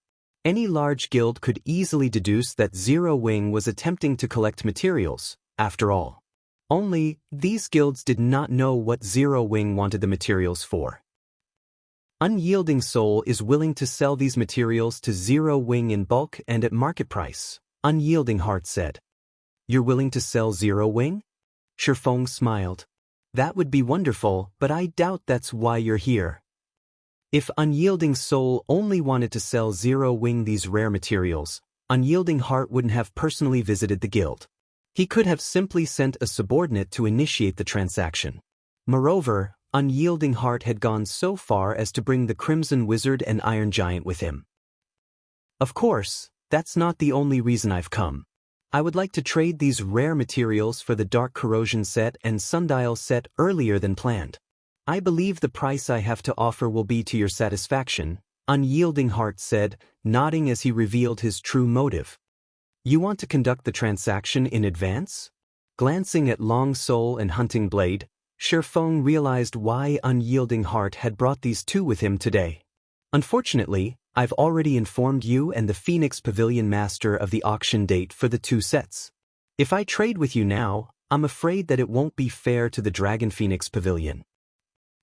Any large guild could easily deduce that Zero Wing was attempting to collect materials, after all. Only, these guilds did not know what Zero Wing wanted the materials for. Unyielding Soul is willing to sell these materials to Zero Wing in bulk and at market price, Unyielding Heart said. "You're willing to sell Zero Wing?" Shi Feng smiled. "That would be wonderful, but I doubt that's why you're here." If Unyielding Soul only wanted to sell Zero Wing these rare materials, Unyielding Heart wouldn't have personally visited the guild. He could have simply sent a subordinate to initiate the transaction. Moreover, Unyielding Heart had gone so far as to bring the Crimson Wizard and Iron Giant with him. "Of course, that's not the only reason I've come. I would like to trade these rare materials for the Dark Corrosion set and Sundial set earlier than planned. I believe the price I have to offer will be to your satisfaction," Unyielding Heart said, nodding as he revealed his true motive. "You want to conduct the transaction in advance?" Glancing at Long Soul and Hunting Blade, Shi Feng realized why Unyielding Heart had brought these two with him today. Unfortunately, I've already informed you and the Phoenix Pavilion Master of the auction date for the 2 sets. If I trade with you now, I'm afraid that it won't be fair to the Dragon Phoenix Pavilion.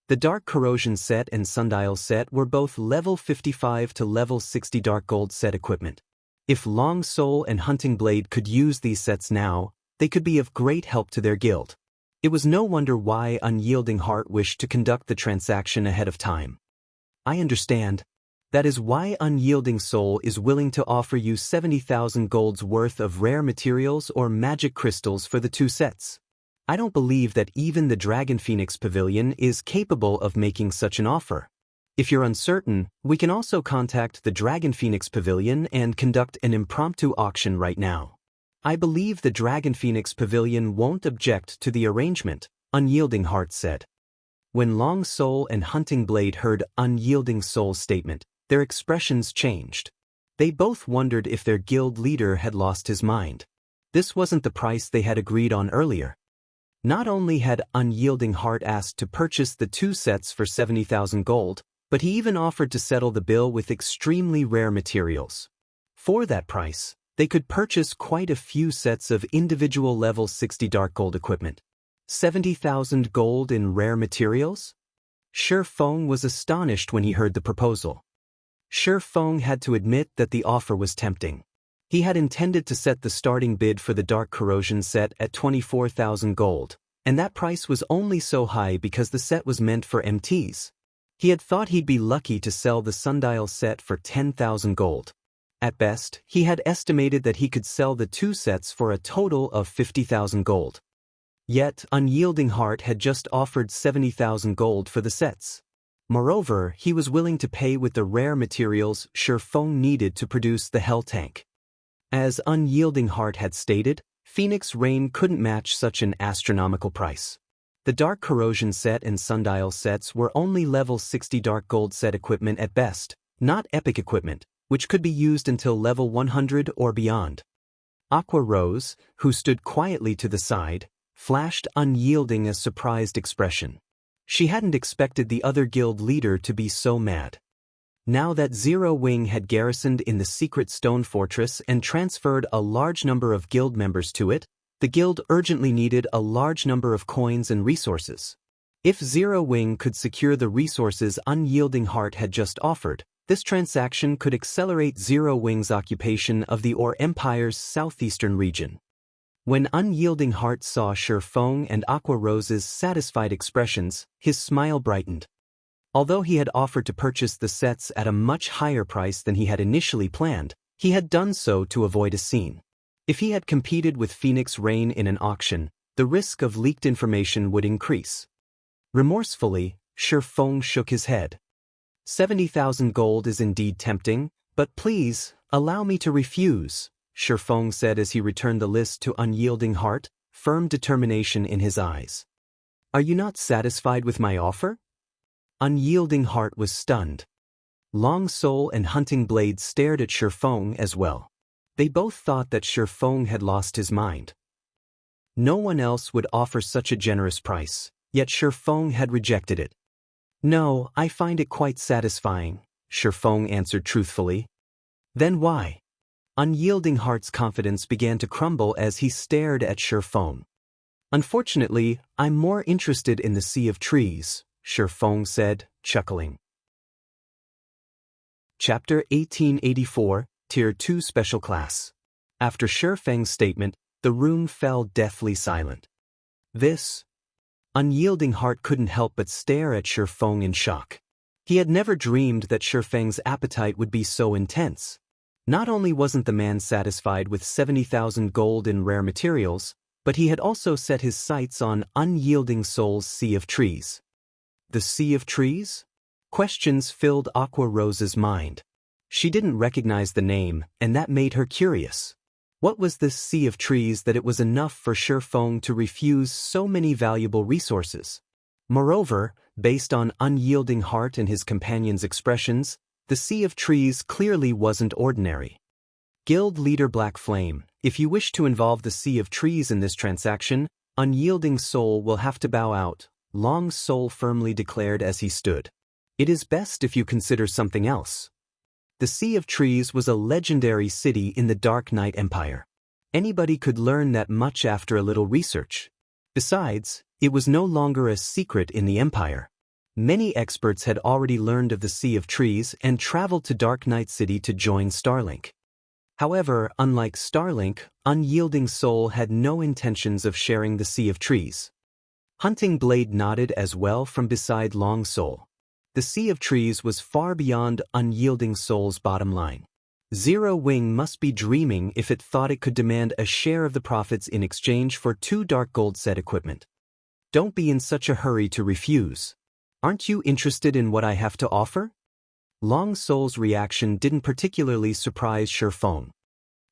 The Dark Corrosion set and Sundial set were both level 55 to level 60 Dark Gold set equipment. If Long Soul and Hunting Blade could use these sets now, they could be of great help to their guild. It was no wonder why Unyielding Heart wished to conduct the transaction ahead of time. I understand. That is why Unyielding Soul is willing to offer you 70,000 golds worth of rare materials or magic crystals for the 2 sets. I don't believe that even the Dragon Phoenix Pavilion is capable of making such an offer. If you're uncertain, we can also contact the Dragon Phoenix Pavilion and conduct an impromptu auction right now. I believe the Dragon Phoenix Pavilion won't object to the arrangement, Unyielding Heart said. When Long Soul and Hunting Blade heard Unyielding Soul's statement, their expressions changed. They both wondered if their guild leader had lost his mind. This wasn't the price they had agreed on earlier. Not only had Unyielding Heart asked to purchase the 2 sets for 70,000 gold, but he even offered to settle the bill with extremely rare materials. For that price, they could purchase quite a few sets of individual level 60 Dark Gold equipment. 70,000 gold in rare materials? Shi Feng was astonished when he heard the proposal. Shi Feng had to admit that the offer was tempting. He had intended to set the starting bid for the Dark Corrosion set at 24,000 gold, and that price was only so high because the set was meant for MTs. He had thought he'd be lucky to sell the Sundial set for 10,000 gold. At best, he had estimated that he could sell the 2 sets for a total of 50,000 gold. Yet, Unyielding Heart had just offered 70,000 gold for the sets. Moreover, he was willing to pay with the rare materials Shi Feng needed to produce the Hell Tank. As Unyielding Heart had stated, Phoenix Rain couldn't match such an astronomical price. The Dark Corrosion set and Sundial sets were only level 60 Dark Gold set equipment at best, not epic equipment, which could be used until level 100 or beyond. Aqua Rose, who stood quietly to the side, flashed Unyielding a surprised expression. She hadn't expected the other guild leader to be so mad. Now that Zero Wing had garrisoned in the secret stone fortress and transferred a large number of guild members to it, the guild urgently needed a large number of coins and resources. If Zero Wing could secure the resources Unyielding Heart had just offered, this transaction could accelerate Zero Wing's occupation of the Ore Empire's southeastern region. When Unyielding Heart saw Shi Feng and Aqua Rose's satisfied expressions, his smile brightened. Although he had offered to purchase the sets at a much higher price than he had initially planned, he had done so to avoid a scene. If he had competed with Phoenix Rain in an auction, the risk of leaked information would increase. Remorsefully, Shi Feng shook his head. 70,000 gold is indeed tempting, but please, allow me to refuse, Shi Feng said as he returned the list to Unyielding Heart, firm determination in his eyes. Are you not satisfied with my offer? Unyielding Heart was stunned. Long Soul and Hunting Blade stared at Shi Feng as well. They both thought that Shi Feng had lost his mind. No one else would offer such a generous price, yet Shi Feng had rejected it. No, I find it quite satisfying, Shi Feng answered truthfully. Then why? Unyielding Heart's confidence began to crumble as he stared at Shi Feng. Unfortunately, I'm more interested in the Sea of Trees, Shi Feng said, chuckling. Chapter 1884, Tier 2 Special Class. After Shi Feng's statement, the room fell deathly silent. This? Unyielding Heart couldn't help but stare at Shi Feng in shock. He had never dreamed that Shi Feng's appetite would be so intense. Not only wasn't the man satisfied with 70,000 gold in rare materials, but he had also set his sights on Unyielding Soul's Sea of Trees. The Sea of Trees? Questions filled Aqua Rose's mind. She didn't recognize the name, and that made her curious. What was this Sea of Trees that it was enough for Shi Feng to refuse so many valuable resources? Moreover, based on Unyielding Heart and his companion's expressions, the Sea of Trees clearly wasn't ordinary. Guild Leader Black Flame, if you wish to involve the Sea of Trees in this transaction, Unyielding Soul will have to bow out, Long Soul firmly declared as he stood. It is best if you consider something else. The Sea of Trees was a legendary city in the Dark Knight Empire. Anybody could learn that much after a little research. Besides, it was no longer a secret in the Empire. Many experts had already learned of the Sea of Trees and traveled to Dark Knight City to join Starlink. However, unlike Starlink, Unyielding Soul had no intentions of sharing the Sea of Trees. Hunting Blade nodded as well from beside Long Soul. The Sea of Trees was far beyond Unyielding Soul's bottom line. Zero Wing must be dreaming if it thought it could demand a share of the profits in exchange for 2 dark gold set equipment. Don't be in such a hurry to refuse. Aren't you interested in what I have to offer? Long Soul's reaction didn't particularly surprise Shifeng.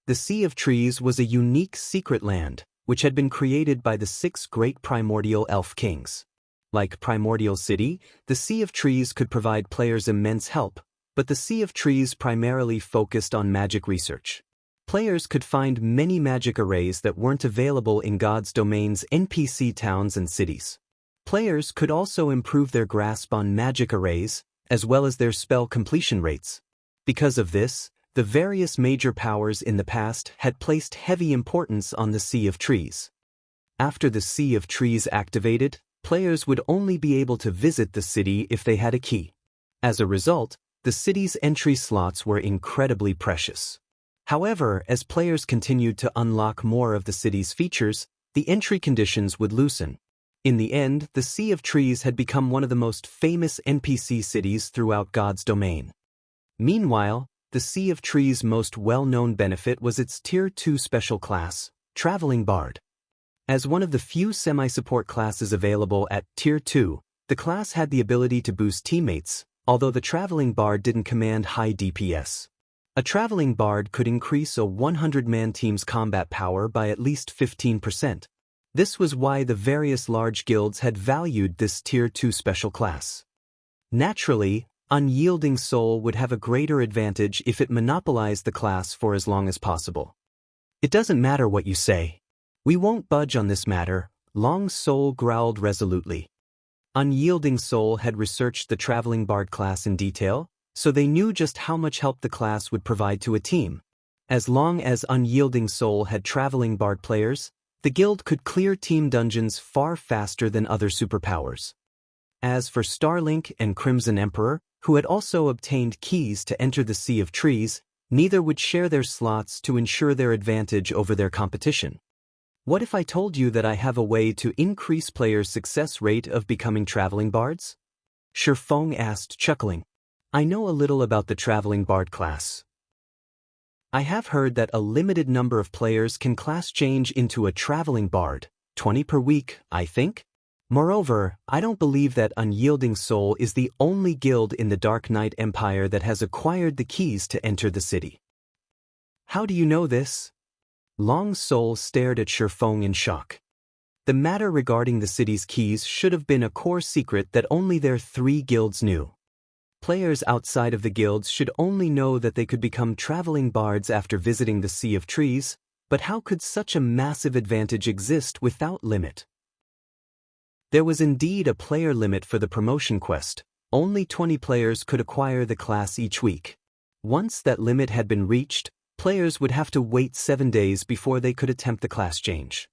The Sea of Trees was a unique secret land, which had been created by the 6 great primordial elf kings. Like Primordial City, the Sea of Trees could provide players immense help, but the Sea of Trees primarily focused on magic research. Players could find many magic arrays that weren't available in God's Domain's NPC towns and cities. Players could also improve their grasp on magic arrays, as well as their spell completion rates. Because of this, the various major powers in the past had placed heavy importance on the Sea of Trees. After the Sea of Trees activated, players would only be able to visit the city if they had a key. As a result, the city's entry slots were incredibly precious. However, as players continued to unlock more of the city's features, the entry conditions would loosen. In the end, the Sea of Trees had become one of the most famous NPC cities throughout God's Domain. Meanwhile, the Sea of Trees' most well-known benefit was its Tier 2 special class, Traveling Bard. As one of the few semi-support classes available at Tier 2, the class had the ability to boost teammates, although the Traveling Bard didn't command high DPS. A Traveling Bard could increase a 100-man team's combat power by at least 15%. This was why the various large guilds had valued this Tier 2 special class. Naturally, Unyielding Soul would have a greater advantage if it monopolized the class for as long as possible. It doesn't matter what you say. We won't budge on this matter, Long Soul growled resolutely. Unyielding Soul had researched the Traveling Bard class in detail, so they knew just how much help the class would provide to a team. As long as Unyielding Soul had Traveling Bard players, the guild could clear team dungeons far faster than other superpowers. As for Starlink and Crimson Emperor, who had also obtained keys to enter the Sea of Trees, neither would share their slots to ensure their advantage over their competition. What if I told you that I have a way to increase players' success rate of becoming Traveling Bards? Shifeng asked, chuckling. I know a little about the Traveling Bard class. I have heard that a limited number of players can class change into a Traveling Bard, 20 per week, I think? Moreover, I don't believe that Unyielding Soul is the only guild in the Dark Knight Empire that has acquired the keys to enter the city. How do you know this? Long Soul stared at Shifeng in shock. The matter regarding the city's keys should have been a core secret that only their 3 guilds knew. Players outside of the guilds should only know that they could become Traveling Bards after visiting the Sea of Trees, but how could such a massive advantage exist without limit? There was indeed a player limit for the promotion quest. Only 20 players could acquire the class each week. Once that limit had been reached, players would have to wait 7 days before they could attempt the class change.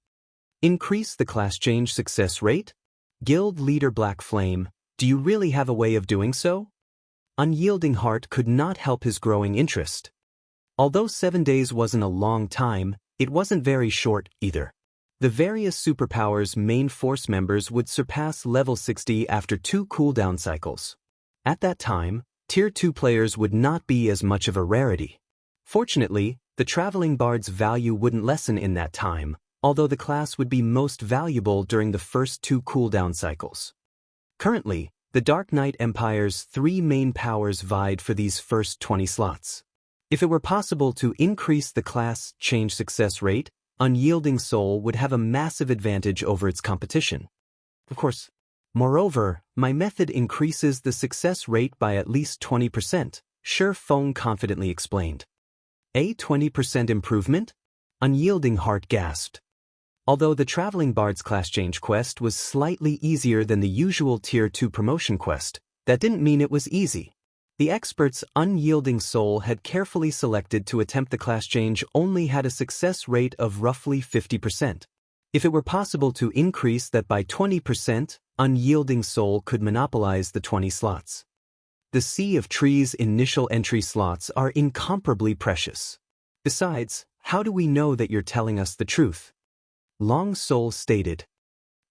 Increase the class change success rate? Guild leader Black Flame, do you really have a way of doing so? Unyielding Heart could not help his growing interest. Although 7 days wasn't a long time, it wasn't very short either. The various superpowers' main force members would surpass level 60 after 2 cooldown cycles. At that time, Tier 2 players would not be as much of a rarity. Fortunately, the Traveling Bard's value wouldn't lessen in that time, although the class would be most valuable during the first 2 cooldown cycles. Currently, the Dark Knight Empire's 3 main powers vied for these first 20 slots. If it were possible to increase the class change success rate, Unyielding Soul would have a massive advantage over its competition. Of course. Moreover, my method increases the success rate by at least 20%, Shifeng confidently explained. A 20% improvement? Unyielding Heart gasped. Although the Traveling Bard's class change quest was slightly easier than the usual Tier 2 promotion quest, that didn't mean it was easy. The expert's unyielding soul had carefully selected to attempt the class change only had a success rate of roughly 50%. If it were possible to increase that by 20%, unyielding soul could monopolize the 20 slots. The Sea of Trees initial entry slots are incomparably precious. Besides, how do we know that you're telling us the truth? Long Soul stated.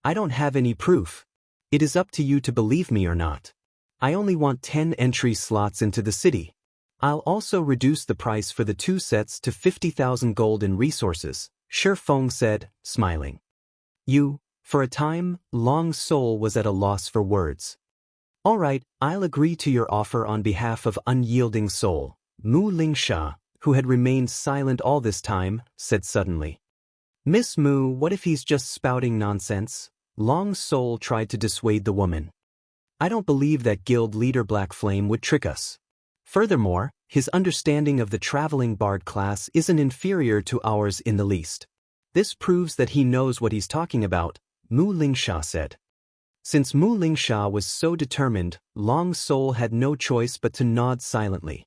I don't have any proof. It is up to you to believe me or not. I only want 10 entry slots into the city. I'll also reduce the price for the 2 sets to 50,000 gold in resources, Shi Feng said, smiling. For a time, Long Soul was at a loss for words. All right, I'll agree to your offer on behalf of Unyielding Soul, Mu Lingsha, who had remained silent all this time, said suddenly. Miss Mu, what if he's just spouting nonsense? Long Soul tried to dissuade the woman. I don't believe that guild leader Black Flame would trick us. Furthermore, his understanding of the traveling bard class isn't inferior to ours in the least. This proves that he knows what he's talking about, Mu Lingsha said. Since Mu Lingsha was so determined, Long Soul had no choice but to nod silently.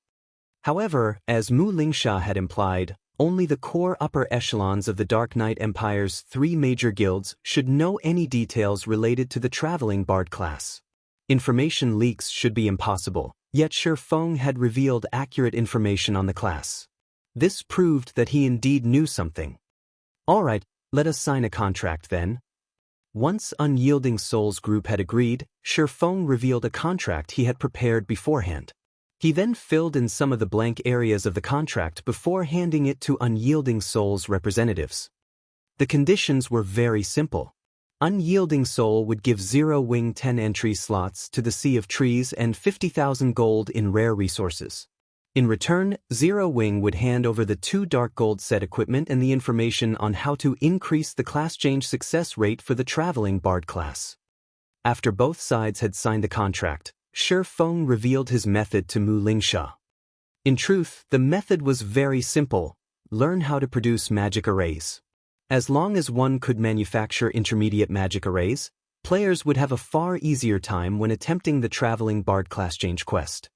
However, as Mu Lingsha had implied, only the core upper echelons of the Dark Knight Empire's 3 major guilds should know any details related to the traveling bard class. Information leaks should be impossible, yet Shi Feng had revealed accurate information on the class. This proved that he indeed knew something. All right, let us sign a contract then. Once Unyielding Soul's group had agreed, Shi Feng revealed a contract he had prepared beforehand. He then filled in some of the blank areas of the contract before handing it to Unyielding Soul's representatives. The conditions were very simple. Unyielding Soul would give Zero Wing 10 entry slots to the Sea of Trees and 50,000 gold in rare resources. In return, Zero Wing would hand over the 2 dark gold set equipment and the information on how to increase the class change success rate for the traveling bard class. After both sides had signed the contract, Shi Feng revealed his method to Mu Lingsha. In truth, the method was very simple. Learn how to produce magic arrays. As long as one could manufacture intermediate magic arrays, players would have a far easier time when attempting the traveling bard class change quest.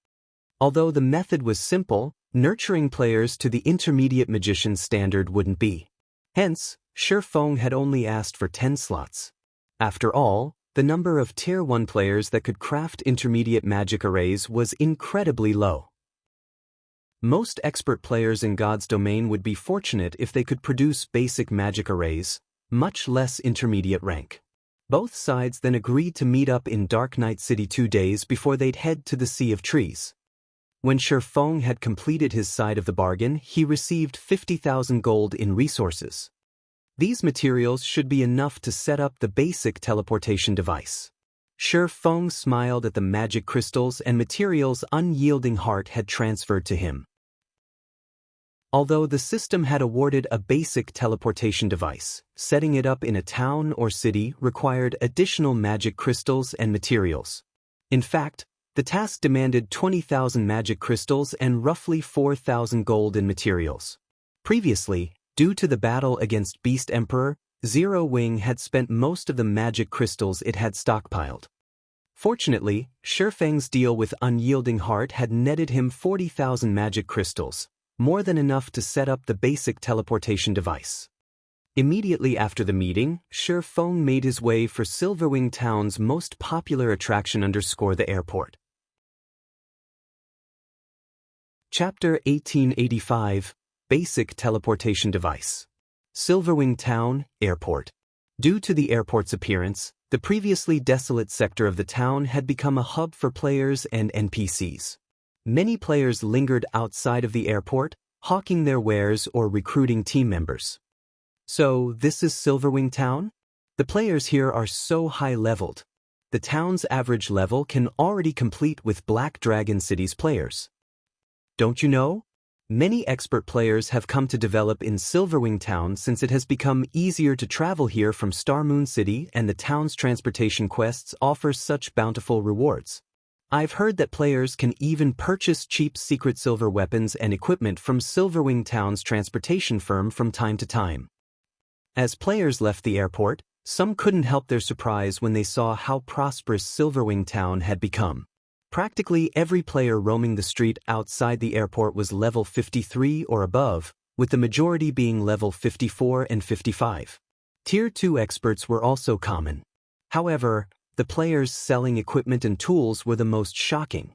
Although the method was simple, nurturing players to the intermediate magician standard wouldn't be. Hence, Shi Feng had only asked for 10 slots. After all, the number of Tier 1 players that could craft intermediate magic arrays was incredibly low. Most expert players in God's domain would be fortunate if they could produce basic magic arrays, much less intermediate rank. Both sides then agreed to meet up in Dark Knight City 2 days before they'd head to the Sea of Trees. When Shi Feng had completed his side of the bargain, he received 50,000 gold in resources. These materials should be enough to set up the basic teleportation device. Shi Feng smiled at the magic crystals and materials Unyielding Heart had transferred to him. Although the system had awarded a basic teleportation device, setting it up in a town or city required additional magic crystals and materials. In fact, the task demanded 20,000 magic crystals and roughly 4,000 gold in materials. Previously, due to the battle against Beast Emperor, Zero Wing had spent most of the magic crystals it had stockpiled. Fortunately, Shi Feng's deal with Unyielding Heart had netted him 40,000 magic crystals, more than enough to set up the basic teleportation device. Immediately after the meeting, Shi Feng made his way for Silverwing Town's most popular attraction _ the airport. Chapter 1885 Basic Teleportation Device. Silverwing Town, Airport. Due to the airport's appearance, the previously desolate sector of the town had become a hub for players and NPCs. Many players lingered outside of the airport, hawking their wares or recruiting team members. So, this is Silverwing Town? The players here are so high-leveled. The town's average level can already compete with Black Dragon City's players. Don't you know? Many expert players have come to develop in Silverwing Town since it has become easier to travel here from Star Moon City, and the town's transportation quests offer such bountiful rewards. I've heard that players can even purchase cheap secret silver weapons and equipment from Silverwing Town's transportation firm from time to time. As players left the airport, some couldn't help their surprise when they saw how prosperous Silverwing Town had become. Practically every player roaming the street outside the airport was level 53 or above, with the majority being level 54 and 55. Tier 2 experts were also common. However, the players selling equipment and tools were the most shocking.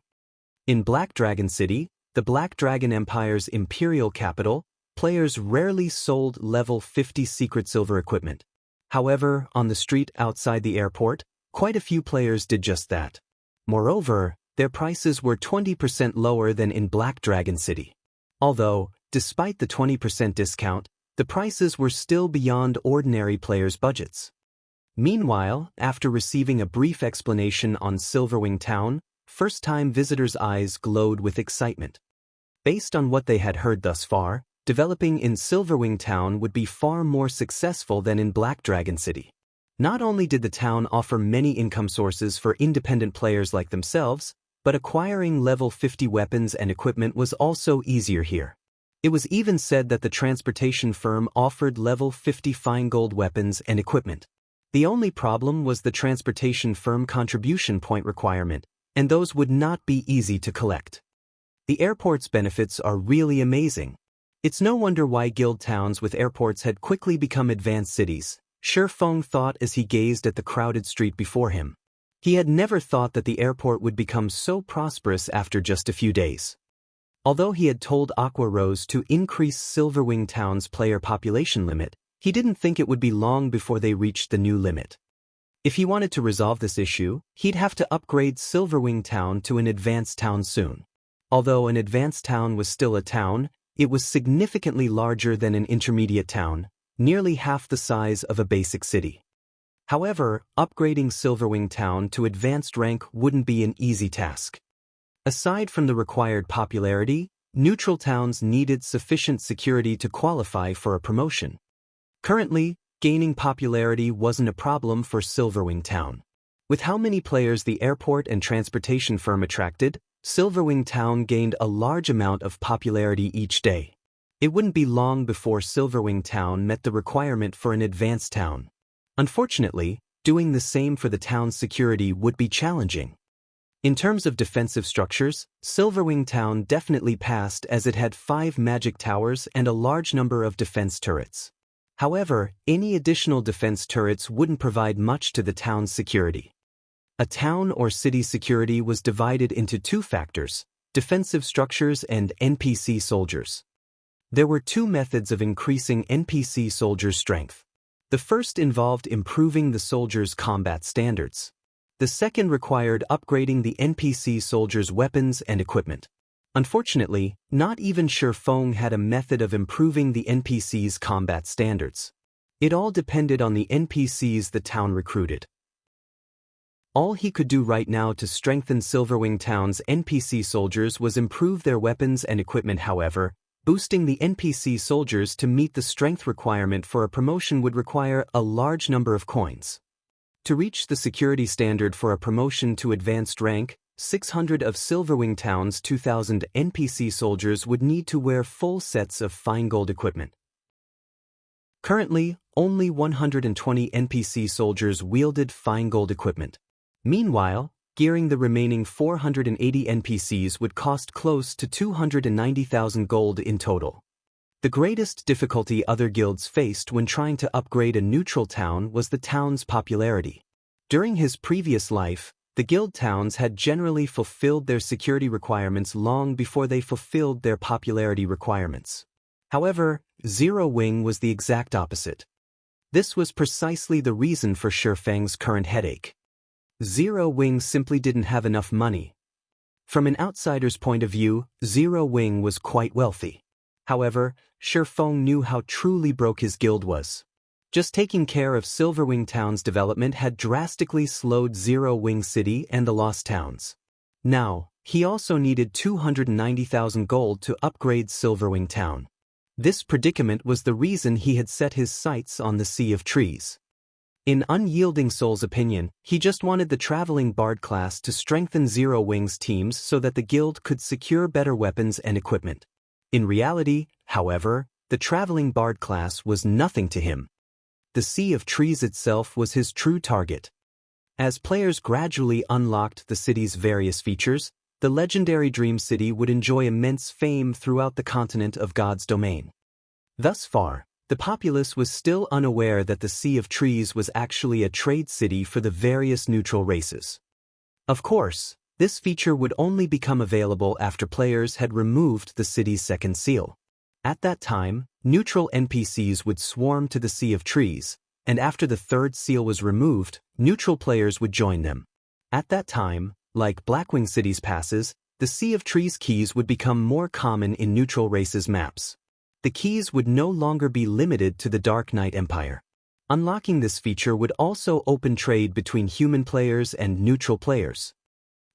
In Black Dragon City, the Black Dragon Empire's imperial capital, players rarely sold level 50 secret silver equipment. However, on the street outside the airport, quite a few players did just that. Moreover, their prices were 20% lower than in Black Dragon City. Although, despite the 20% discount, the prices were still beyond ordinary players' budgets. Meanwhile, after receiving a brief explanation on Silverwing Town, first-time visitors' eyes glowed with excitement. Based on what they had heard thus far, developing in Silverwing Town would be far more successful than in Black Dragon City. Not only did the town offer many income sources for independent players like themselves, but acquiring level 50 weapons and equipment was also easier here. It was even said that the transportation firm offered level 50 fine gold weapons and equipment. The only problem was the transportation firm contribution point requirement, and those would not be easy to collect. The airport's benefits are really amazing. It's no wonder why guild towns with airports had quickly become advanced cities, Shi Feng thought as he gazed at the crowded street before him. He had never thought that the airport would become so prosperous after just a few days. Although he had told Aqua Rose to increase Silverwing Town's player population limit, he didn't think it would be long before they reached the new limit. If he wanted to resolve this issue, he'd have to upgrade Silverwing Town to an advanced town soon. Although an advanced town was still a town, it was significantly larger than an intermediate town, nearly half the size of a basic city. However, upgrading Silverwing Town to advanced rank wouldn't be an easy task. Aside from the required popularity, neutral towns needed sufficient security to qualify for a promotion. Currently, gaining popularity wasn't a problem for Silverwing Town. With how many players the airport and transportation firm attracted, Silverwing Town gained a large amount of popularity each day. It wouldn't be long before Silverwing Town met the requirement for an advanced town. Unfortunately, doing the same for the town's security would be challenging. In terms of defensive structures, Silverwing Town definitely passed as it had 5 magic towers and a large number of defense turrets. However, any additional defense turrets wouldn't provide much to the town's security. A town or city security was divided into 2 factors: defensive structures and NPC soldiers. There were 2 methods of increasing NPC soldiers' strength. The first involved improving the soldiers' combat standards. The second required upgrading the NPC soldiers' weapons and equipment. Unfortunately, not even Shi Feng had a method of improving the NPCs' combat standards. It all depended on the NPCs the town recruited. All he could do right now to strengthen Silverwing Town's NPC soldiers was improve their weapons and equipment. However, boosting the NPC soldiers to meet the strength requirement for a promotion would require a large number of coins. To reach the security standard for a promotion to advanced rank, 600 of Silverwing Town's 2,000 NPC soldiers would need to wear full sets of fine gold equipment. Currently, only 120 NPC soldiers wielded fine gold equipment. Meanwhile, gearing the remaining 480 NPCs would cost close to 290,000 gold in total. The greatest difficulty other guilds faced when trying to upgrade a neutral town was the town's popularity. During his previous life, the guild towns had generally fulfilled their security requirements long before they fulfilled their popularity requirements. However, Zero Wing was the exact opposite. This was precisely the reason for Shi Feng's current headache. Zero Wing simply didn't have enough money. From an outsider's point of view, Zero Wing was quite wealthy. However, Shi Feng knew how truly broke his guild was. Just taking care of Silverwing Town's development had drastically slowed Zero Wing City and the Lost Towns. Now, he also needed 290,000 gold to upgrade Silverwing Town. This predicament was the reason he had set his sights on the Sea of Trees. In Unyielding Soul's opinion, he just wanted the Traveling Bard class to strengthen Zero Wing's teams so that the guild could secure better weapons and equipment. In reality, however, the Traveling Bard class was nothing to him. The Sea of Trees itself was his true target. As players gradually unlocked the city's various features, the legendary Dream City would enjoy immense fame throughout the continent of God's domain. Thus far, the populace was still unaware that the Sea of Trees was actually a trade city for the various neutral races. Of course, this feature would only become available after players had removed the city's second seal. At that time, neutral NPCs would swarm to the Sea of Trees, and after the third seal was removed, neutral players would join them. At that time, like Blackwing City's passes, the Sea of Trees keys would become more common in neutral races' maps. The keys would no longer be limited to the Dark Knight Empire. Unlocking this feature would also open trade between human players and neutral players.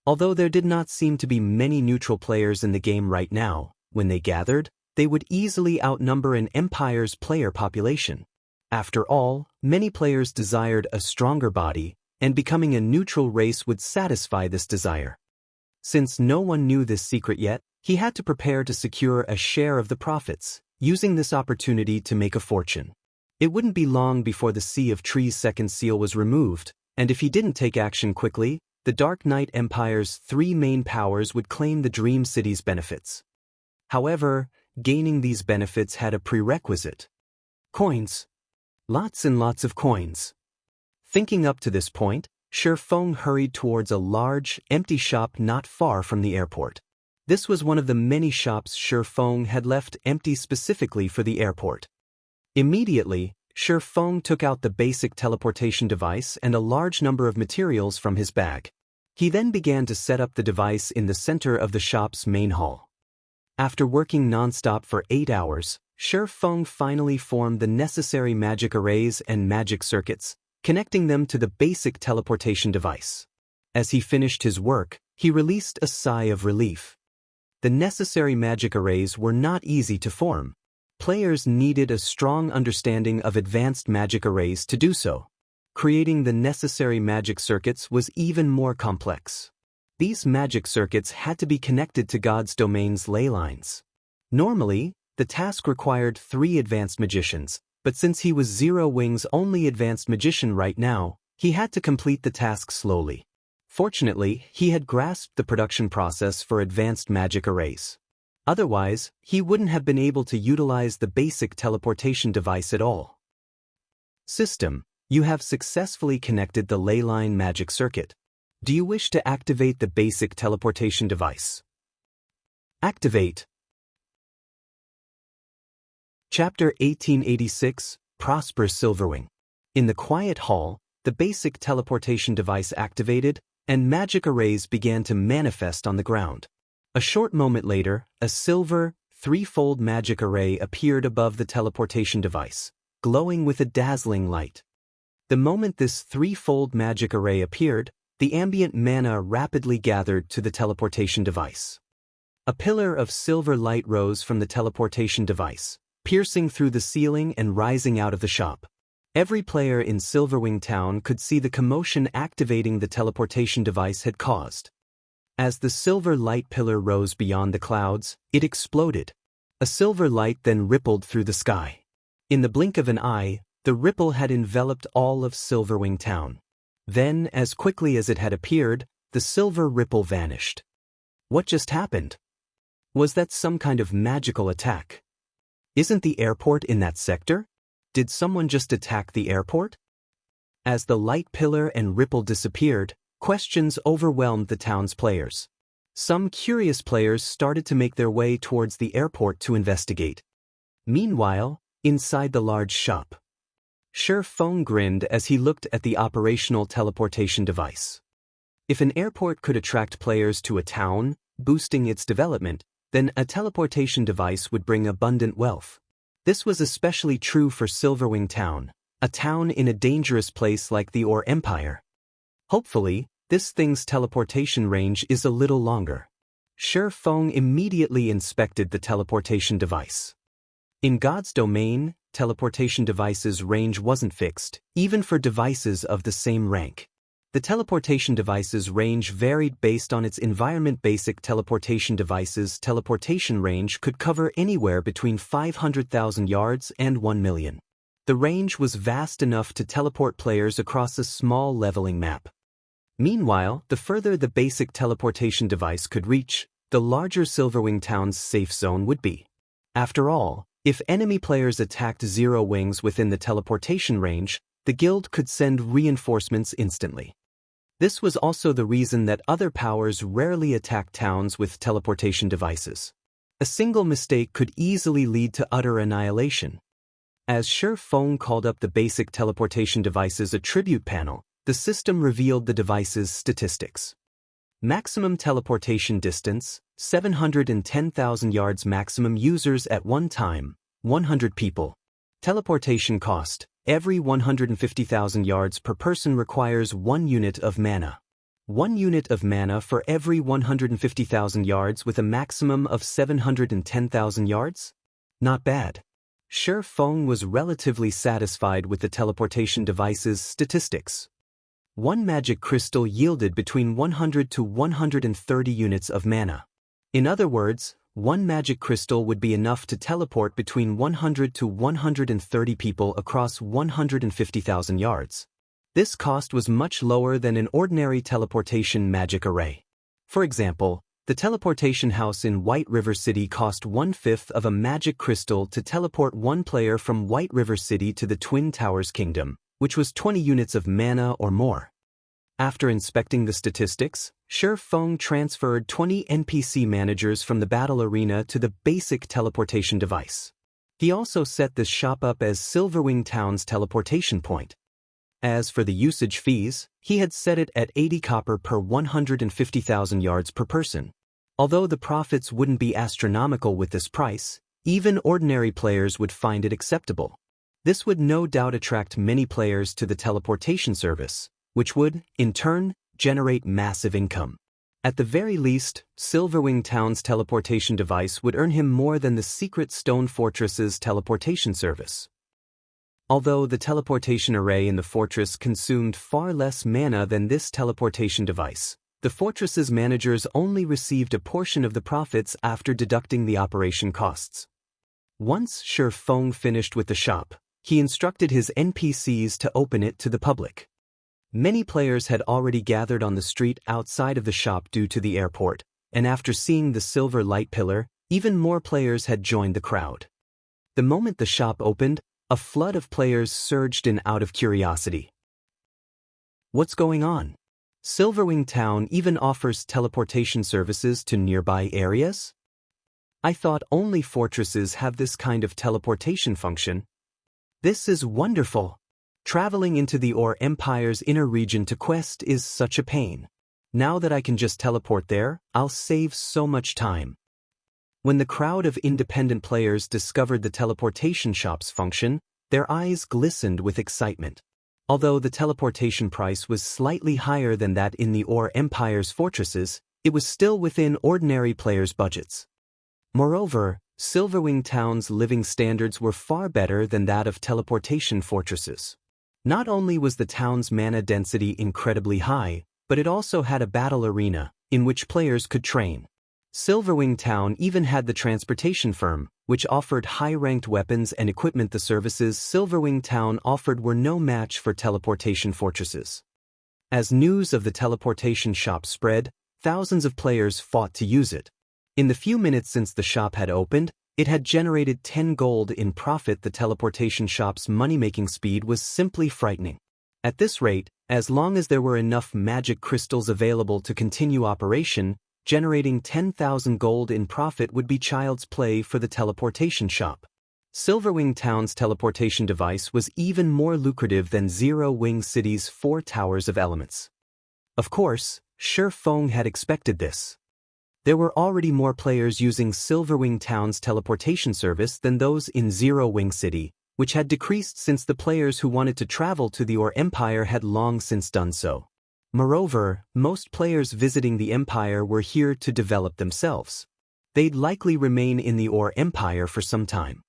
Although there did not seem to be many neutral players in the game right now, when they gathered, they would easily outnumber an empire's player population. After all, many players desired a stronger body, and becoming a neutral race would satisfy this desire. Since no one knew this secret yet, he had to prepare to secure a share of the profits, using this opportunity to make a fortune. It wouldn't be long before the Sea of Trees' second seal was removed, and if he didn't take action quickly, the Dark Knight Empire's three main powers would claim the Dream City's benefits. However, gaining these benefits had a prerequisite. Coins. Lots and lots of coins. Thinking up to this point, Shifeng hurried towards a large, empty shop not far from the airport. This was one of the many shops Shifeng had left empty specifically for the airport. Immediately, Shifeng took out the basic teleportation device and a large number of materials from his bag. He then began to set up the device in the center of the shop's main hall. After working non-stop for 8 hours, Shifeng finally formed the necessary magic arrays and magic circuits, connecting them to the basic teleportation device. As he finished his work, he released a sigh of relief. The necessary magic arrays were not easy to form. Players needed a strong understanding of advanced magic arrays to do so. Creating the necessary magic circuits was even more complex. These magic circuits had to be connected to God's domain's ley lines. Normally, the task required 3 advanced magicians, but since he was Zero Wing's only advanced magician right now, he had to complete the task slowly. Fortunately, he had grasped the production process for advanced magic arrays. Otherwise, he wouldn't have been able to utilize the basic teleportation device at all. System, you have successfully connected the ley line magic circuit. Do you wish to activate the basic teleportation device? Activate. Chapter 1886, Prosper Silverwing. In the quiet hall, the basic teleportation device activated, and magic arrays began to manifest on the ground. A short moment later, a silver, 3-fold magic array appeared above the teleportation device, glowing with a dazzling light. The moment this 3-fold magic array appeared, the ambient mana rapidly gathered to the teleportation device. A pillar of silver light rose from the teleportation device, piercing through the ceiling and rising out of the shop. Every player in Silverwing Town could see the commotion activating the teleportation device had caused. As the silver light pillar rose beyond the clouds, it exploded. A silver light then rippled through the sky. In the blink of an eye, the ripple had enveloped all of Silverwing Town. Then, as quickly as it had appeared, the silver ripple vanished. What just happened? Was that some kind of magical attack? Isn't the airport in that sector? Did someone just attack the airport? As the light pillar and ripple disappeared, questions overwhelmed the town's players. Some curious players started to make their way towards the airport to investigate. Meanwhile, inside the large shop, Shifeng grinned as he looked at the operational teleportation device. If an airport could attract players to a town, boosting its development, then a teleportation device would bring abundant wealth. This was especially true for Silverwing Town, a town in a dangerous place like the Ore Empire. Hopefully, this thing's teleportation range is a little longer. Shifeng immediately inspected the teleportation device. In God's domain, teleportation devices' range wasn't fixed, even for devices of the same rank. The teleportation device's range varied based on its environment. Basic teleportation devices' teleportation range could cover anywhere between 500,000 yards and 1 million. The range was vast enough to teleport players across a small leveling map. Meanwhile, the further the basic teleportation device could reach, the larger Silverwing Town's safe zone would be. After all, if enemy players attacked Zero Wings within the teleportation range, the guild could send reinforcements instantly. This was also the reason that other powers rarely attacked towns with teleportation devices. A single mistake could easily lead to utter annihilation. As Shi Feng called up the basic teleportation device's attribute panel, the system revealed the device's statistics. Maximum teleportation distance, 710,000 yards. Maximum users at one time, 100 people. Teleportation cost, every 150,000 yards per person requires 1 unit of mana. 1 unit of mana for every 150,000 yards with a maximum of 710,000 yards? Not bad. Shi Feng was relatively satisfied with the teleportation device's statistics. 1 magic crystal yielded between 100 to 130 units of mana. In other words, 1 magic crystal would be enough to teleport between 100 to 130 people across 150,000 yards. This cost was much lower than an ordinary teleportation magic array. For example, the teleportation house in White River City cost 1/5 of a magic crystal to teleport 1 player from White River City to the Twin Towers Kingdom, which was 20 units of mana or more. After inspecting the statistics, Shi Feng transferred 20 NPC managers from the battle arena to the basic teleportation device. He also set this shop up as Silverwing Town's teleportation point. As for the usage fees, he had set it at 80 copper per 150,000 yards per person. Although the profits wouldn't be astronomical with this price, even ordinary players would find it acceptable. This would no doubt attract many players to the teleportation service, which would, in turn, generate massive income. At the very least, Silverwing Town's teleportation device would earn him more than the secret stone fortress's teleportation service. Although the teleportation array in the fortress consumed far less mana than this teleportation device, the fortress's managers only received a portion of the profits after deducting the operation costs. Once Shi Feng finished with the shop, he instructed his NPCs to open it to the public. Many players had already gathered on the street outside of the shop due to the airport, and after seeing the silver light pillar, even more players had joined the crowd. The moment the shop opened, a flood of players surged in out of curiosity. What's going on? Silverwing Town even offers teleportation services to nearby areas? I thought only fortresses have this kind of teleportation function. This is wonderful. Traveling into the Ore Empire's inner region to quest is such a pain. Now that I can just teleport there, I'll save so much time. When the crowd of independent players discovered the teleportation shop's function, their eyes glistened with excitement. Although the teleportation price was slightly higher than that in the Ore Empire's fortresses, it was still within ordinary players' budgets. Moreover, Silverwing Town's living standards were far better than that of teleportation fortresses. Not only was the town's mana density incredibly high, but it also had a battle arena, in which players could train. Silverwing Town even had the transportation firm, which offered high-ranked weapons and equipment. The services Silverwing Town offered were no match for teleportation fortresses. As news of the teleportation shop spread, thousands of players fought to use it. In the few minutes since the shop had opened, it had generated 10 gold in profit. The teleportation shop's money-making speed was simply frightening. At this rate, as long as there were enough magic crystals available to continue operation, generating 10,000 gold in profit would be child's play for the teleportation shop. Silverwing Town's teleportation device was even more lucrative than Zero Wing City's 4 Towers of Elements. Of course, Shi Feng had expected this. There were already more players using Silverwing Town's teleportation service than those in Zero Wing City, which had decreased since the players who wanted to travel to the Ore Empire had long since done so. Moreover, most players visiting the Empire were here to develop themselves. They'd likely remain in the Ore Empire for some time.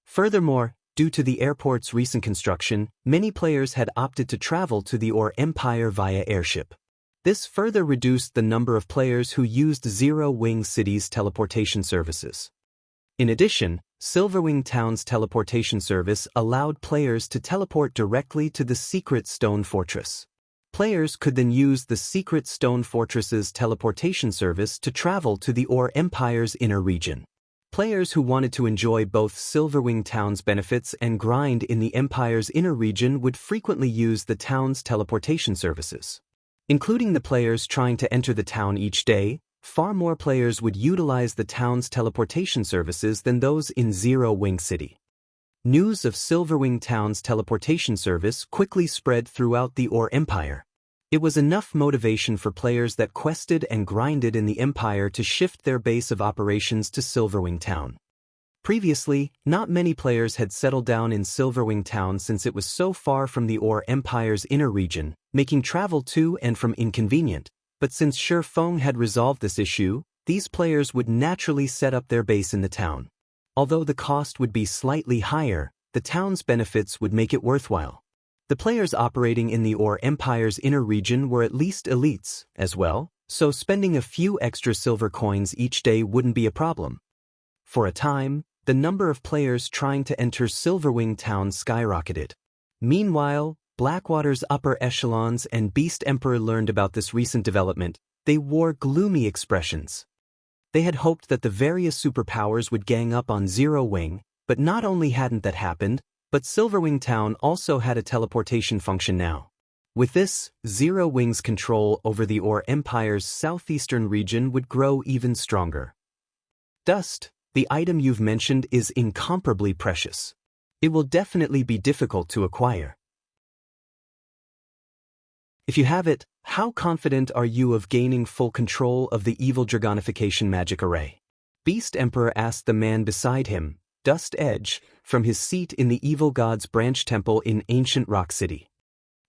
Furthermore, due to the airport's recent construction, many players had opted to travel to the Ore Empire via airship. This further reduced the number of players who used Zero Wing City's teleportation services. In addition, Silverwing Town's teleportation service allowed players to teleport directly to the secret stone fortress. Players could then use the secret stone fortress's teleportation service to travel to the Ore Empire's inner region. Players who wanted to enjoy both Silverwing Town's benefits and grind in the Empire's inner region would frequently use the town's teleportation services. Including the players trying to enter the town each day, far more players would utilize the town's teleportation services than those in Zero Wing City. News of Silverwing Town's teleportation service quickly spread throughout the Ore Empire. It was enough motivation for players that quested and grinded in the Empire to shift their base of operations to Silverwing Town. Previously, not many players had settled down in Silverwing Town since it was so far from the Ore Empire's inner region, making travel to and from inconvenient. But since Shi Feng had resolved this issue, these players would naturally set up their base in the town. Although the cost would be slightly higher, the town's benefits would make it worthwhile. The players operating in the Ore Empire's inner region were at least elites as well, so spending a few extra silver coins each day wouldn't be a problem. For a time, the number of players trying to enter Silverwing Town skyrocketed. Meanwhile, Blackwater's upper echelons and Beast Emperor learned about this recent development. They wore gloomy expressions. They had hoped that the various superpowers would gang up on Zero Wing, but not only hadn't that happened, but Silverwing Town also had a teleportation function now. With this, Zero Wing's control over the Ore Empire's southeastern region would grow even stronger. Dust, the item you've mentioned, is incomparably precious. It will definitely be difficult to acquire. If you have it, how confident are you of gaining full control of the evil dragonification magic array? Beast Emperor asked the man beside him, Dust Edge, from his seat in the Evil God's branch temple in ancient Rock City.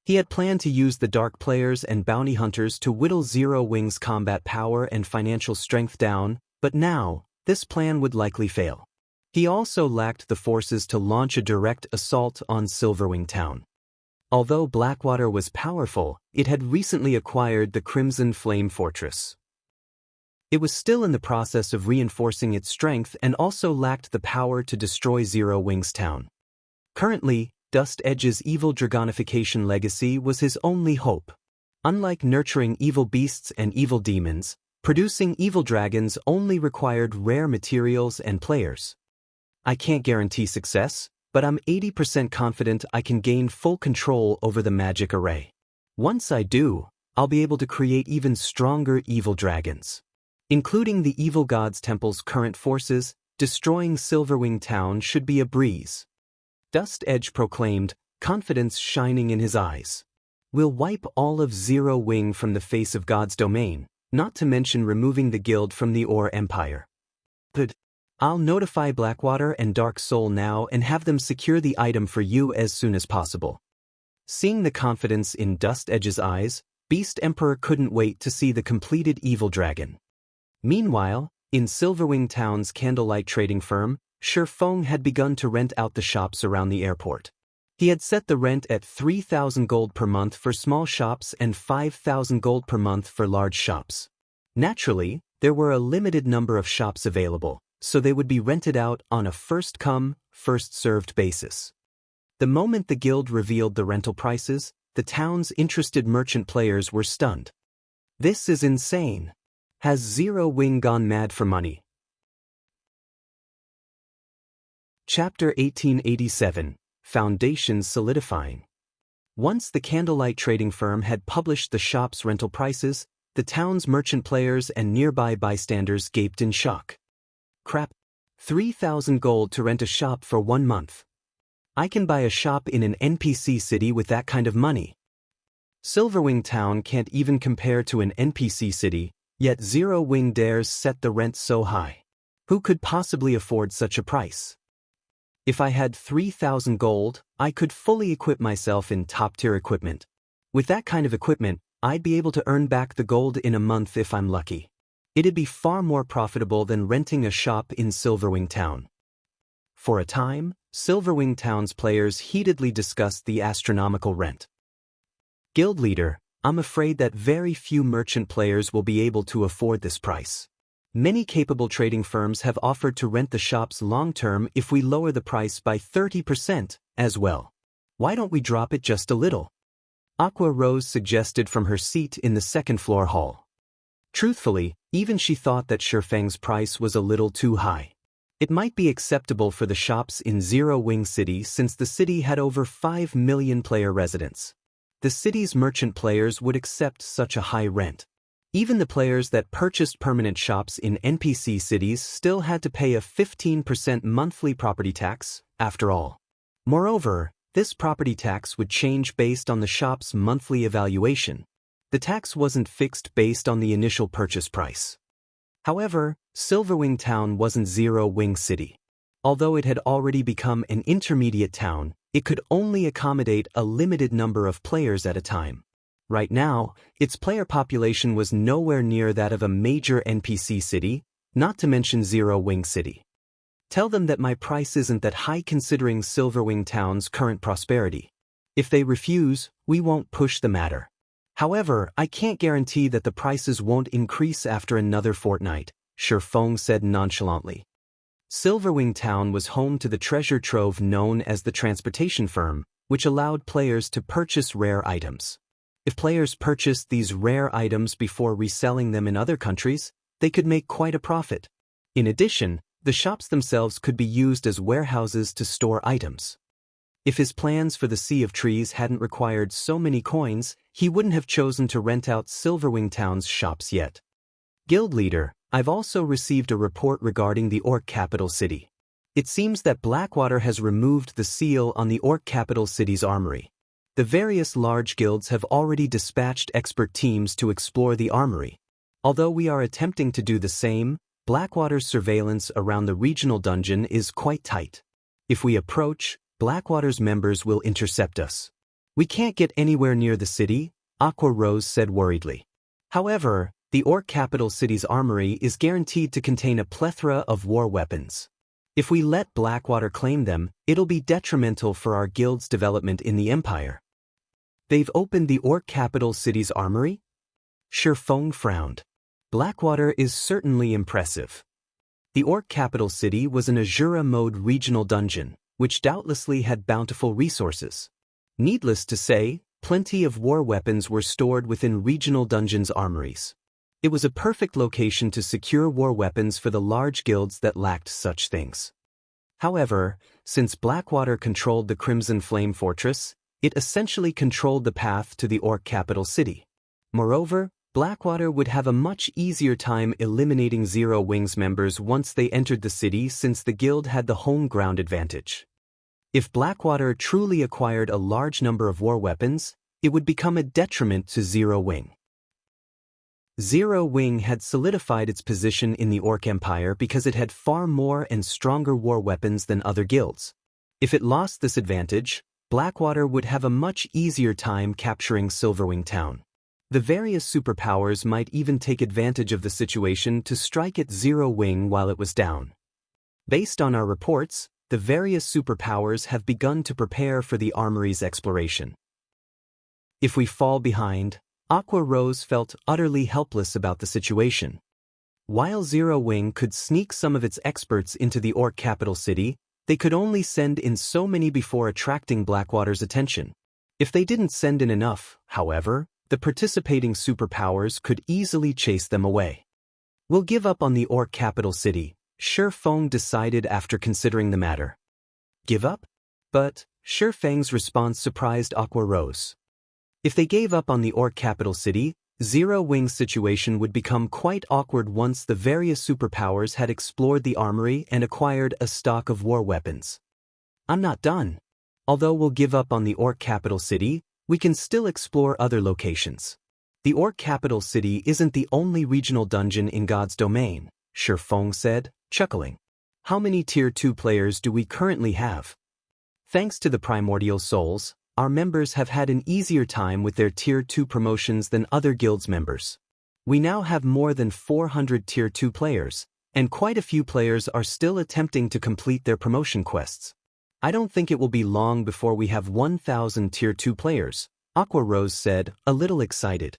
He had planned to use the dark players and bounty hunters to whittle Zero Wing's combat power and financial strength down, but now, this plan would likely fail. He also lacked the forces to launch a direct assault on Silverwing Town. Although Blackwater was powerful, it had recently acquired the Crimson Flame Fortress. It was still in the process of reinforcing its strength and also lacked the power to destroy Zero Wing's town. Currently, Dust Edge's evil dragonification legacy was his only hope. Unlike nurturing evil beasts and evil demons, producing evil dragons only required rare materials and players. I can't guarantee success, but I'm 80% confident I can gain full control over the magic array. Once I do, I'll be able to create even stronger evil dragons. Including the Evil God's Temple's current forces, destroying Silverwing Town should be a breeze. Dust Edge proclaimed, confidence shining in his eyes. We'll wipe all of Zero Wing from the face of God's domain, not to mention removing the guild from the Ore Empire. Good. I'll notify Blackwater and Dark Soul now and have them secure the item for you as soon as possible. Seeing the confidence in Dust Edge's eyes, Beast Emperor couldn't wait to see the completed evil dragon. Meanwhile, in Silverwing Town's candlelight trading firm, Shi Feng had begun to rent out the shops around the airport. He had set the rent at 3,000 gold per month for small shops and 5,000 gold per month for large shops. Naturally, there were a limited number of shops available, so they would be rented out on a first-come, first-served basis. The moment the guild revealed the rental prices, the town's interested merchant players were stunned. This is insane. Has Zero Wing gone mad for money? Chapter 1887, Foundations Solidifying. Once the candlelight trading firm had published the shop's rental prices, the town's merchant players and nearby bystanders gaped in shock. Crap. 3,000 gold to rent a shop for 1 month. I can buy a shop in an NPC city with that kind of money. Silverwing Town can't even compare to an NPC city, yet Zero Wing dares set the rent so high. Who could possibly afford such a price? If I had 3,000 gold, I could fully equip myself in top-tier equipment. With that kind of equipment, I'd be able to earn back the gold in a month if I'm lucky. It'd be far more profitable than renting a shop in Silverwing Town. For a time, Silverwing Town's players heatedly discussed the astronomical rent. Guild leader, I'm afraid that very few merchant players will be able to afford this price. Many capable trading firms have offered to rent the shops long-term if we lower the price by 30% as well. Why don't we drop it just a little? Aqua Rose suggested from her seat in the second-floor hall. Truthfully, even she thought that Shifeng's price was a little too high. It might be acceptable for the shops in Zero Wing City since the city had over 5 million player residents. The city's merchant players would accept such a high rent. Even the players that purchased permanent shops in NPC cities still had to pay a 15% monthly property tax, after all. Moreover, this property tax would change based on the shop's monthly evaluation. The tax wasn't fixed based on the initial purchase price. However, Silverwing Town wasn't Zero Wing City. Although it had already become an intermediate town, it could only accommodate a limited number of players at a time. Right now, its player population was nowhere near that of a major NPC city, not to mention Zero Wing City. Tell them that my price isn't that high considering Silverwing Town's current prosperity. If they refuse, we won't push the matter. However, I can't guarantee that the prices won't increase after another fortnight, Shifeng said nonchalantly. Silverwing Town was home to the treasure trove known as the transportation firm, which allowed players to purchase rare items. If players purchased these rare items before reselling them in other countries, they could make quite a profit. In addition, the shops themselves could be used as warehouses to store items. If his plans for the Sea of Trees hadn't required so many coins, he wouldn't have chosen to rent out Silverwing Town's shops yet. Guild leader, I've also received a report regarding the Orc capital city. It seems that Blackwater has removed the seal on the Orc capital city's armory. The various large guilds have already dispatched expert teams to explore the armory. Although we are attempting to do the same, Blackwater's surveillance around the regional dungeon is quite tight. If we approach, Blackwater's members will intercept us. We can't get anywhere near the city, Aqua Rose said worriedly. However, the Orc capital city's armory is guaranteed to contain a plethora of war weapons. If we let Blackwater claim them, it'll be detrimental for our guild's development in the Empire. They've opened the Orc capital city's armory? Shifeng frowned. Blackwater is certainly impressive. The Orc capital city was an Azura mode regional dungeon, which doubtlessly had bountiful resources. Needless to say, plenty of war weapons were stored within regional dungeons' armories. It was a perfect location to secure war weapons for the large guilds that lacked such things. However, since Blackwater controlled the Crimson Flame Fortress, it essentially controlled the path to the Orc capital city. Moreover, Blackwater would have a much easier time eliminating Zero Wing's members once they entered the city since the guild had the home ground advantage. If Blackwater truly acquired a large number of war weapons, it would become a detriment to Zero Wing. Zero Wing had solidified its position in the Orc Empire because it had far more and stronger war weapons than other guilds. If it lost this advantage, Blackwater would have a much easier time capturing Silverwing Town. The various superpowers might even take advantage of the situation to strike at Zero Wing while it was down. Based on our reports, the various superpowers have begun to prepare for the armory's exploration. If we fall behind, Aqua Rose felt utterly helpless about the situation. While Zero Wing could sneak some of its experts into the Orc capital city, they could only send in so many before attracting Blackwater's attention. If they didn't send in enough, however, the participating superpowers could easily chase them away. We'll give up on the Orc capital city, Shifeng decided after considering the matter. Give up? But Shifeng's response surprised Aqua Rose. If they gave up on the Orc capital city, Zero Wing's situation would become quite awkward once the various superpowers had explored the armory and acquired a stock of war weapons. I'm not done. Although we'll give up on the Orc capital city, we can still explore other locations. The Orc capital city isn't the only regional dungeon in God's domain, Shifeng said, chuckling. How many Tier 2 players do we currently have? Thanks to the Primordial Souls, our members have had an easier time with their Tier 2 promotions than other guilds members. We now have more than 400 Tier 2 players, and quite a few players are still attempting to complete their promotion quests. I don't think it will be long before we have 1,000 Tier 2 players, Aqua Rose said, a little excited.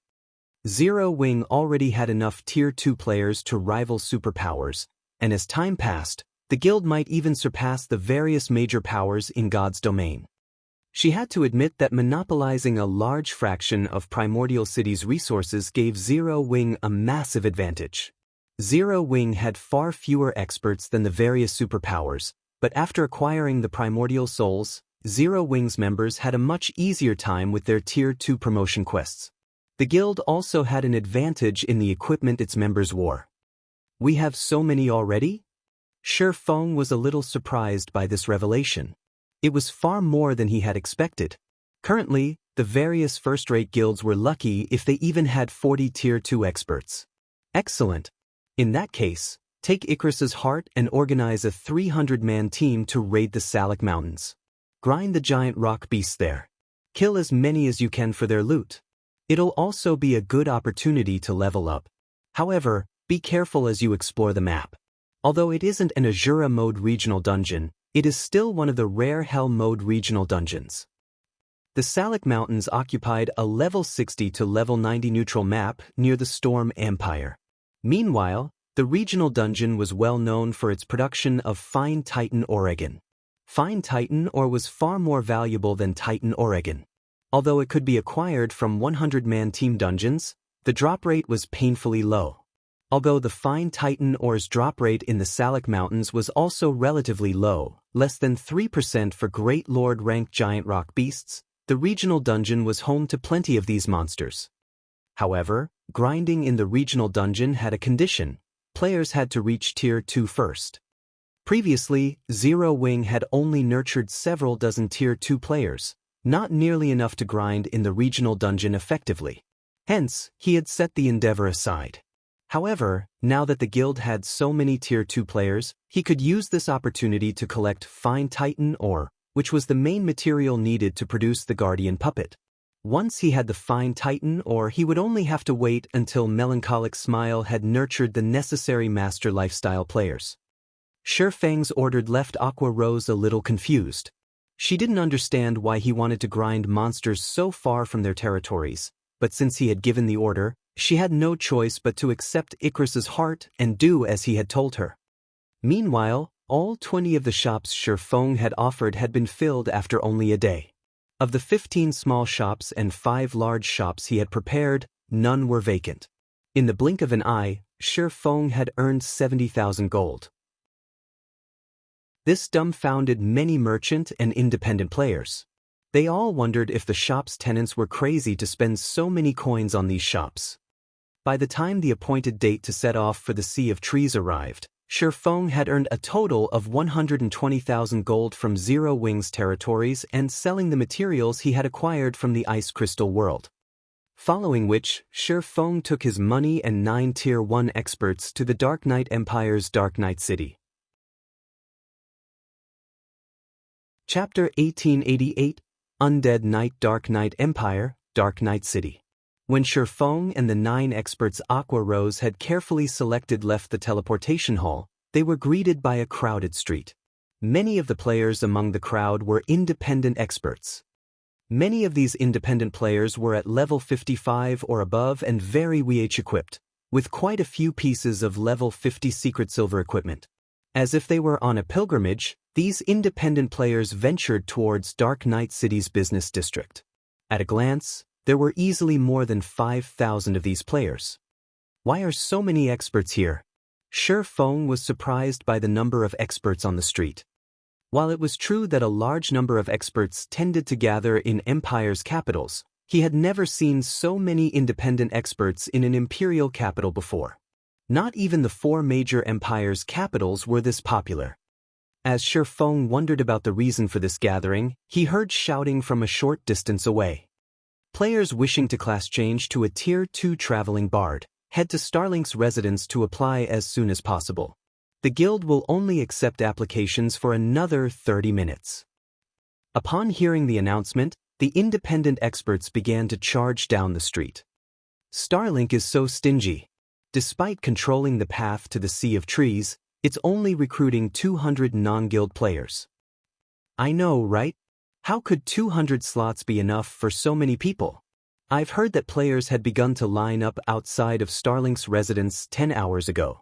Zero Wing already had enough Tier 2 players to rival superpowers, and as time passed, the guild might even surpass the various major powers in God's domain. She had to admit that monopolizing a large fraction of Primordial City's resources gave Zero Wing a massive advantage. Zero Wing had far fewer experts than the various superpowers, but after acquiring the Primordial Souls, Zero Wing's members had a much easier time with their Tier 2 promotion quests. The guild also had an advantage in the equipment its members wore. "We have so many already?" Shi Feng was a little surprised by this revelation. It was far more than he had expected. Currently, the various first-rate guilds were lucky if they even had 40 Tier 2 experts. Excellent. In that case, take Icarus's heart and organize a 300-man team to raid the Salic Mountains. Grind the giant rock beasts there. Kill as many as you can for their loot. It'll also be a good opportunity to level up. However, be careful as you explore the map. Although it isn't an Azura mode regional dungeon, it is still one of the rare Hell mode regional dungeons. The Salic Mountains occupied a level 60 to level 90 neutral map near the Storm Empire. Meanwhile, the regional dungeon was well known for its production of fine Titan Oregon. Fine Titan ore was far more valuable than Titan Oregon. Although it could be acquired from 100-man team dungeons, the drop rate was painfully low. Although the fine Titan ore's drop rate in the Salic Mountains was also relatively low, less than 3% for Great Lord ranked giant rock beasts, the regional dungeon was home to plenty of these monsters. However, grinding in the regional dungeon had a condition: players had to reach Tier 2 first. Previously, Zero Wing had only nurtured several dozen Tier 2 players, not nearly enough to grind in the regional dungeon effectively. Hence, he had set the endeavor aside. However, now that the guild had so many Tier 2 players, he could use this opportunity to collect fine Titan ore, which was the main material needed to produce the Guardian Puppet. Once he had the fine Titan ore, he would only have to wait until Melancholic Smile had nurtured the necessary Master Lifestyle players. Shi Feng's ordered left Aqua Rose a little confused. She didn't understand why he wanted to grind monsters so far from their territories, but since he had given the order, she had no choice but to accept Icarus's heart and do as he had told her. Meanwhile, all 20 of the shops Shi Feng had offered had been filled after only a day. Of the 15 small shops and 5 large shops he had prepared, none were vacant. In the blink of an eye, Shi Feng had earned 70,000 gold. This dumbfounded many merchant and independent players. They all wondered if the shop's tenants were crazy to spend so many coins on these shops. By the time the appointed date to set off for the Sea of Trees arrived, Shi Feng had earned a total of 120,000 gold from Zero Wing's territories and selling the materials he had acquired from the Ice Crystal world. Following which, Shi Feng took his money and 9 Tier 1 experts to the Dark Knight Empire's Dark Knight City. Chapter 1888, Undead Knight Dark Knight Empire, Dark Knight City. When Shi Feng and the 9 experts Aqua Rose had carefully selected left the teleportation hall, they were greeted by a crowded street. Many of the players among the crowd were independent experts. Many of these independent players were at level 55 or above and very WH equipped, with quite a few pieces of level 50 secret silver equipment. As if they were on a pilgrimage, these independent players ventured towards Dark Knight City's business district. At a glance, there were easily more than 5,000 of these players. Why are so many experts here? Shi Feng was surprised by the number of experts on the street. While it was true that a large number of experts tended to gather in Empire's capitals, he had never seen so many independent experts in an imperial capital before. Not even the 4 major empires' capitals were this popular. As Shi Feng wondered about the reason for this gathering, he heard shouting from a short distance away. Players wishing to class change to a Tier 2 traveling bard, head to Starlink's residence to apply as soon as possible. The guild will only accept applications for another 30 minutes. Upon hearing the announcement, the independent experts began to charge down the street. Starlink is so stingy. Despite controlling the path to the Sea of Trees, it's only recruiting 200 non-guild players. I know, right? How could 200 slots be enough for so many people? I've heard that players had begun to line up outside of Starlink's residence 10 hours ago.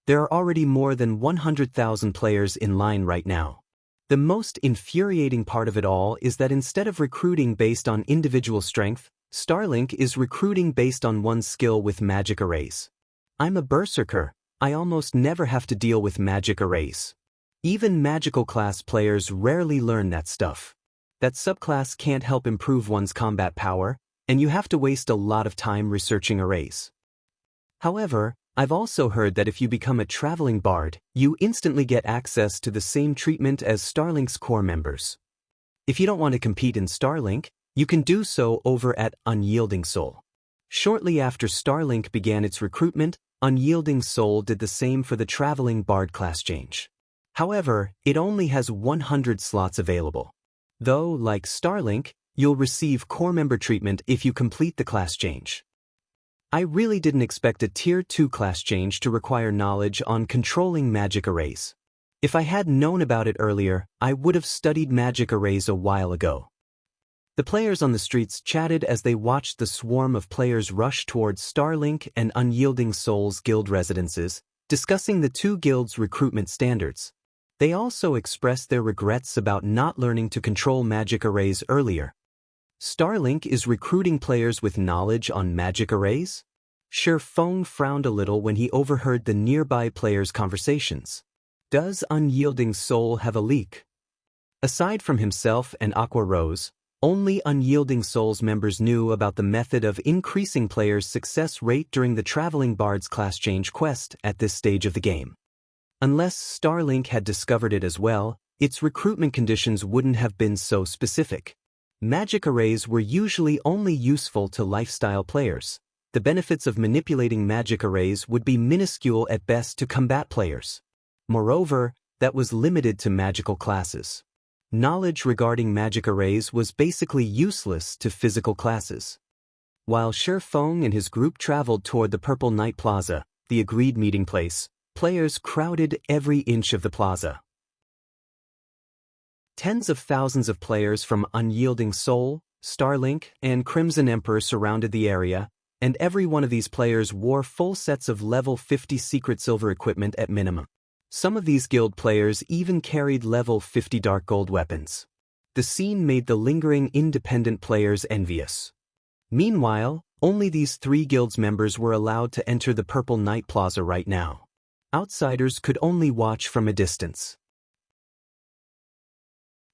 There are already more than 100,000 players in line right now. The most infuriating part of it all is that instead of recruiting based on individual strength, Starlink is recruiting based on one's skill with magic arrays. I'm a berserker. I almost never have to deal with magic arrays. Even magical class players rarely learn that stuff. That subclass can't help improve one's combat power, and you have to waste a lot of time researching arrays. However, I've also heard that if you become a traveling bard, you instantly get access to the same treatment as Starlink's core members. If you don't want to compete in Starlink, you can do so over at Unyielding Soul. Shortly after Starlink began its recruitment, Unyielding Soul did the same for the traveling bard class change. However, it only has 100 slots available. Though, like Starlink, you'll receive core member treatment if you complete the class change. I really didn't expect a Tier 2 class change to require knowledge on controlling magic arrays. If I had known about it earlier, I would have studied magic arrays a while ago. The players on the streets chatted as they watched the swarm of players rush towards Starlink and Unyielding Soul's guild residences, discussing the two guilds' recruitment standards. They also expressed their regrets about not learning to control magic arrays earlier. Starlink is recruiting players with knowledge on magic arrays? Feng frowned a little when he overheard the nearby players' conversations. Does Unyielding Soul have a leak? Aside from himself and Aqua Rose, only Unyielding Soul's members knew about the method of increasing players' success rate during the Traveling Bard's class change quest at this stage of the game. Unless Starlink had discovered it as well, its recruitment conditions wouldn't have been so specific. Magic arrays were usually only useful to lifestyle players. The benefits of manipulating magic arrays would be minuscule at best to combat players. Moreover, that was limited to magical classes. Knowledge regarding magic arrays was basically useless to physical classes. While Feng and his group traveled toward the Purple Night Plaza, the agreed meeting place, players crowded every inch of the plaza. Tens of thousands of players from Unyielding Soul, Starlink, and Crimson Emperor surrounded the area, and every one of these players wore full sets of level 50 secret silver equipment at minimum. Some of these guild players even carried level 50 dark gold weapons. The scene made the lingering independent players envious. Meanwhile, only these three guilds members were allowed to enter the Purple Night Plaza right now. Outsiders could only watch from a distance.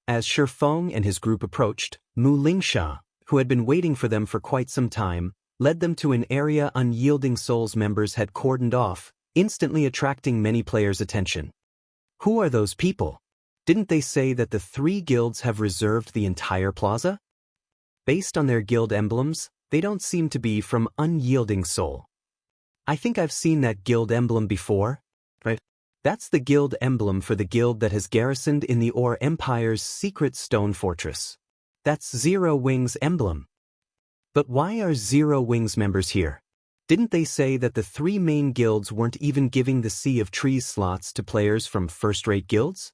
As Feng and his group approached, Mu Lingsha, who had been waiting for them for quite some time, led them to an area Unyielding Soul's members had cordoned off, instantly attracting many players' attention. Who are those people? Didn't they say that the three guilds have reserved the entire plaza? Based on their guild emblems, they don't seem to be from Unyielding Soul. I think I've seen that guild emblem before, right? That's the guild emblem for the guild that has garrisoned in the Ore Empire's secret stone fortress. That's Zero Wing's emblem. But why are Zero Wing's members here? Didn't they say that the three main guilds weren't even giving the Sea of Trees slots to players from first-rate guilds?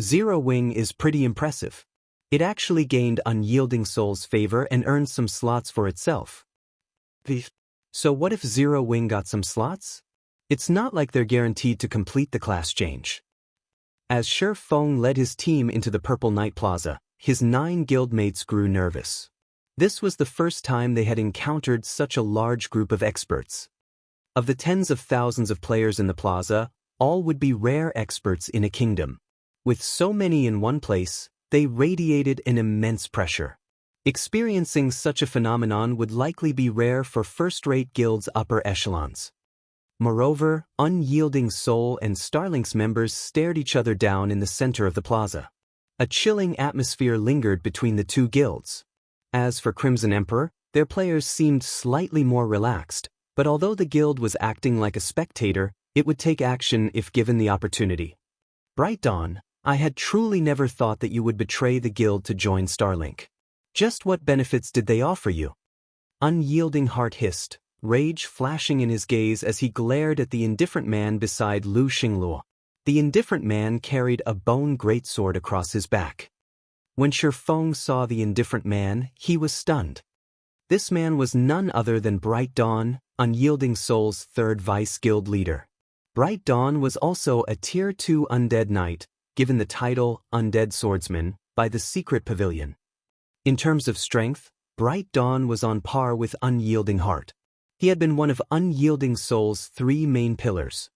Zero Wing is pretty impressive. It actually gained Unyielding Soul's favor and earned some slots for itself. So what if Zero Wing got some slots? It's not like they're guaranteed to complete the class change. As Feng led his team into the Purple Night Plaza, his 9 guildmates grew nervous. This was the first time they had encountered such a large group of experts. Of the tens of thousands of players in the plaza, all would be rare experts in a kingdom. With so many in one place, they radiated an immense pressure. Experiencing such a phenomenon would likely be rare for first-rate guilds' upper echelons. Moreover, Unyielding Soul and Starlink's members stared each other down in the center of the plaza. A chilling atmosphere lingered between the two guilds. As for Crimson Emperor, their players seemed slightly more relaxed, but although the guild was acting like a spectator, it would take action if given the opportunity. Bright Dawn, I had truly never thought that you would betray the guild to join Starlink. Just what benefits did they offer you? Unyielding Heart hissed, rage flashing in his gaze as he glared at the indifferent man beside Lu Xingluo. The indifferent man carried a bone greatsword across his back. When Feng saw the indifferent man, he was stunned. This man was none other than Bright Dawn, Unyielding Soul's third vice guild leader. Bright Dawn was also a Tier 2 undead knight, given the title Undead Swordsman by the Secret Pavilion. In terms of strength, Bright Dawn was on par with Unyielding Heart. He had been one of Unyielding Soul's 3 main pillars.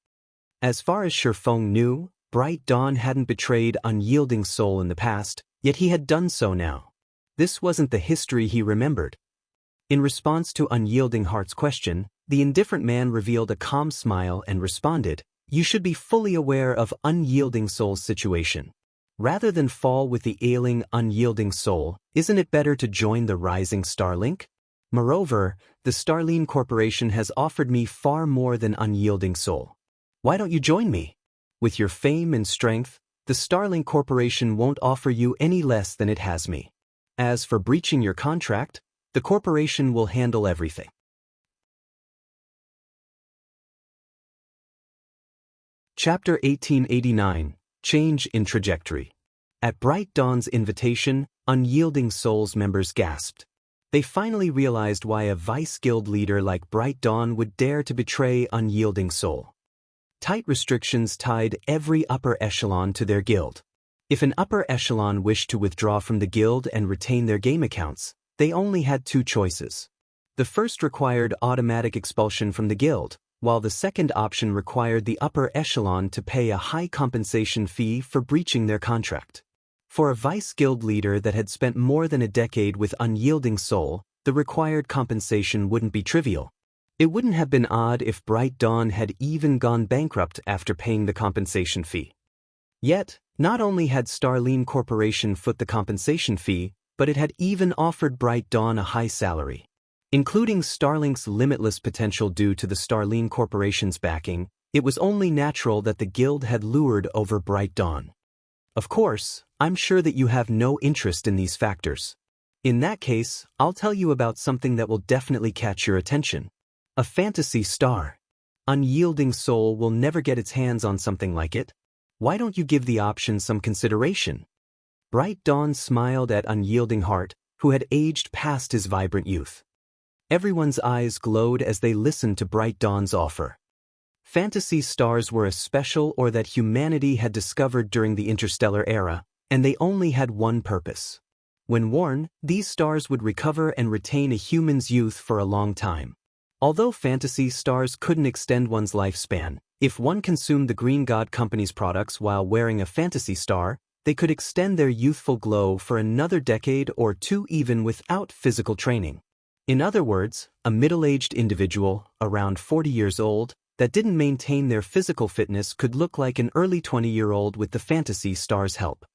As far as Shifeng knew, Bright Dawn hadn't betrayed Unyielding Soul in the past, yet he had done so now. This wasn't the history he remembered. In response to Unyielding Heart's question, the indifferent man revealed a calm smile and responded, "You should be fully aware of Unyielding Soul's situation. Rather than fall with the ailing Unyielding Soul, isn't it better to join the Rising Starlink? Moreover, the Starline Corporation has offered me far more than Unyielding Soul. Why don't you join me? With your fame and strength, the Starlink Corporation won't offer you any less than it has me. As for breaching your contract, the corporation will handle everything." Chapter 1889, Change in Trajectory. At Bright Dawn's invitation, Unyielding Soul's members gasped. They finally realized why a vice guild leader like Bright Dawn would dare to betray Unyielding Soul. Tight restrictions tied every upper echelon to their guild. If an upper echelon wished to withdraw from the guild and retain their game accounts, they only had 2 choices. The first required automatic expulsion from the guild, while the second option required the upper echelon to pay a high compensation fee for breaching their contract. For a vice guild leader that had spent more than a decade with Unyielding Soul, the required compensation wouldn't be trivial. It wouldn't have been odd if Bright Dawn had even gone bankrupt after paying the compensation fee. Yet, not only had Starline Corporation foot the compensation fee, but it had even offered Bright Dawn a high salary. Including Starlink's limitless potential due to the Starline Corporation's backing, it was only natural that the guild had lured over Bright Dawn. Of course, I'm sure that you have no interest in these factors. In that case, I'll tell you about something that will definitely catch your attention. A fantasy star. Unyielding Soul will never get its hands on something like it. Why don't you give the option some consideration? Bright Dawn smiled at Unyielding Heart, who had aged past his vibrant youth. Everyone's eyes glowed as they listened to Bright Dawn's offer. Fantasy stars were a special or that humanity had discovered during the interstellar era, and they only had one purpose. When worn, these stars would recover and retain a human's youth for a long time. Although fantasy stars couldn't extend one's lifespan, if one consumed the Green God Company's products while wearing a fantasy star, they could extend their youthful glow for another decade or 2 even without physical training. In other words, a middle-aged individual, around 40 years old, that didn't maintain their physical fitness could look like an early 20-year-old with the fantasy star's help.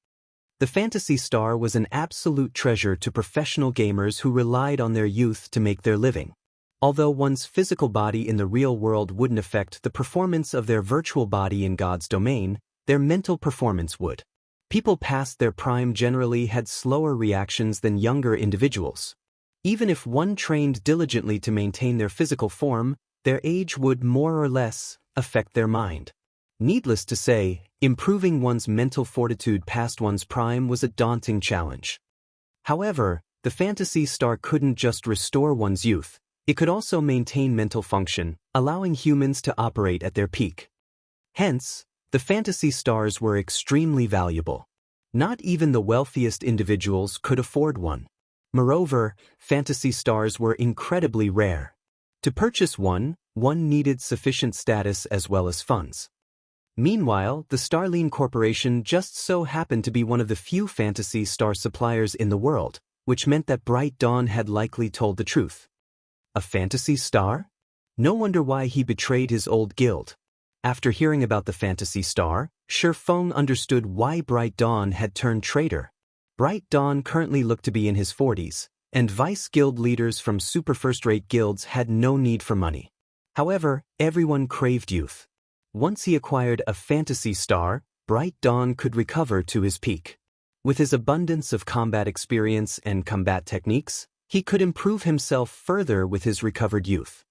The fantasy star was an absolute treasure to professional gamers who relied on their youth to make their living. Although one's physical body in the real world wouldn't affect the performance of their virtual body in God's domain, their mental performance would. People past their prime generally had slower reactions than younger individuals. Even if one trained diligently to maintain their physical form, their age would more or less affect their mind. Needless to say, improving one's mental fortitude past one's prime was a daunting challenge. However, the fantasy star couldn't just restore one's youth, it could also maintain mental function, allowing humans to operate at their peak. Hence, the fantasy stars were extremely valuable. Not even the wealthiest individuals could afford one. Moreover, fantasy stars were incredibly rare. To purchase one needed sufficient status as well as funds. Meanwhile, the Starline Corporation just so happened to be one of the few fantasy star suppliers in the world, which meant that Bright Dawn had likely told the truth. A fantasy star? No wonder why he betrayed his old guild. After hearing about the fantasy star, Shifeng understood why Bright Dawn had turned traitor. Bright Dawn currently looked to be in his 40s, and vice guild leaders from super first-rate guilds had no need for money. However, everyone craved youth. Once he acquired a fantasy star, Bright Dawn could recover to his peak. With his abundance of combat experience and combat techniques, he could improve himself further with his recovered youth.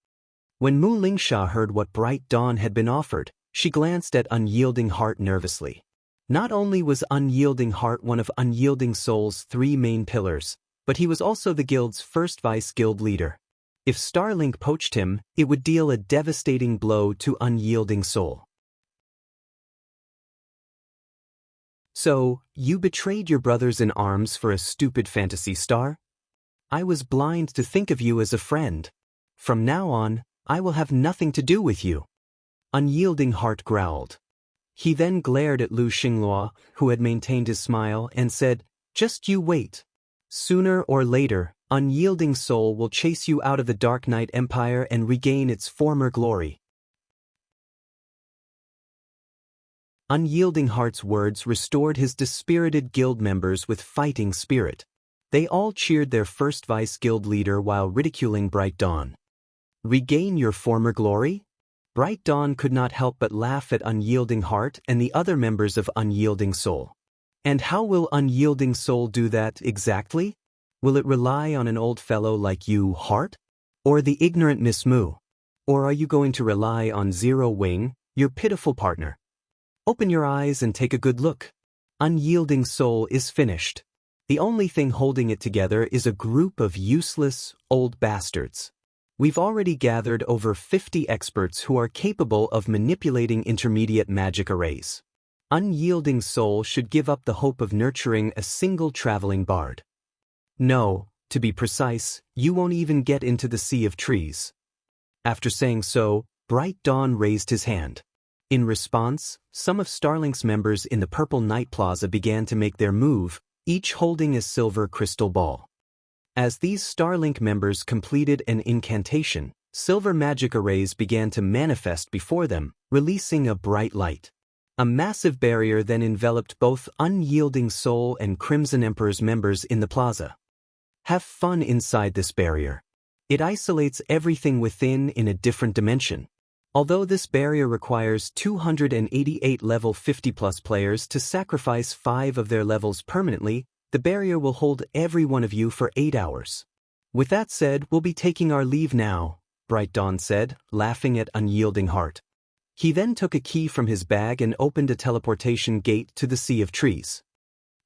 When Mu Lingsha heard what Bright Dawn had been offered, she glanced at Unyielding Heart nervously. Not only was Unyielding Heart one of Unyielding Soul's 3 main pillars, but he was also the guild's first vice-guild leader. If Starlink poached him, it would deal a devastating blow to Unyielding Soul. So, you betrayed your brothers in arms for a stupid fantasy star? I was blind to think of you as a friend. From now on, I will have nothing to do with you. Unyielding Heart growled. He then glared at Lu Xinglua, who had maintained his smile, and said, "Just you wait. Sooner or later, Unyielding Soul will chase you out of the Dark Knight Empire and regain its former glory." Unyielding Heart's words restored his dispirited guild members with fighting spirit. They all cheered their first vice guild leader while ridiculing Bright Dawn. Regain your former glory? Bright Dawn could not help but laugh at Unyielding Heart and the other members of Unyielding Soul. And how will Unyielding Soul do that exactly? Will it rely on an old fellow like you, Heart? Or the ignorant Miss Moo? Or are you going to rely on Zero Wing, your pitiful partner? Open your eyes and take a good look. Unyielding Soul is finished. The only thing holding it together is a group of useless, old bastards. We've already gathered over 50 experts who are capable of manipulating intermediate magic arrays. Unyielding Soul should give up the hope of nurturing a single traveling bard. No, to be precise, you won't even get into the Sea of Trees. After saying so, Bright Dawn raised his hand. In response, some of Starlink's members in the Purple Night Plaza began to make their move, each holding a silver crystal ball. As these Starlink members completed an incantation, silver magic arrays began to manifest before them, releasing a bright light. A massive barrier then enveloped both Unyielding Soul and Crimson Emperor's members in the plaza. Have fun inside this barrier. It isolates everything within in a different dimension. Although this barrier requires 288 level 50+ players to sacrifice 5 of their levels permanently, the barrier will hold every one of you for 8 hours. With that said, we'll be taking our leave now, Bright Dawn said, laughing at Unyielding Heart. He then took a key from his bag and opened a teleportation gate to the Sea of Trees.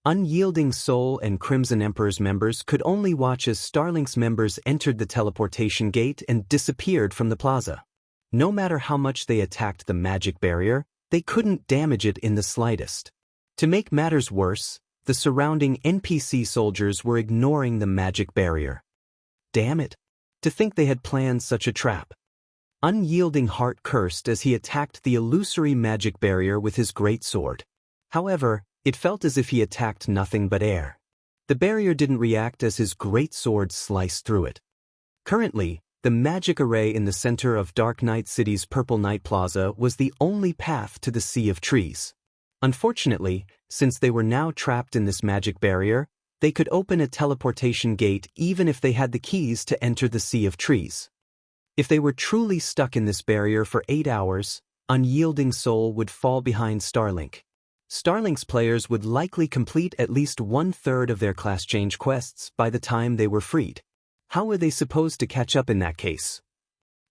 Unyielding Soul and Crimson Emperor's members could only watch as Starlink's members entered the teleportation gate and disappeared from the plaza. No matter how much they attacked the magic barrier, they couldn't damage it in the slightest. To make matters worse, the surrounding NPC soldiers were ignoring the magic barrier. Damn it! To think they had planned such a trap. Unyielding Heart cursed as he attacked the illusory magic barrier with his great sword. However, it felt as if he attacked nothing but air. The barrier didn't react as his great sword sliced through it. Currently, the magic array in the center of Dark Knight City's Purple Night Plaza was the only path to the Sea of Trees. Unfortunately, since they were now trapped in this magic barrier, they could open a teleportation gate even if they had the keys to enter the Sea of Trees. If they were truly stuck in this barrier for 8 hours, Unyielding Soul would fall behind Starlink. Starlink's players would likely complete at least 1/3 of their class change quests by the time they were freed. How were they supposed to catch up in that case?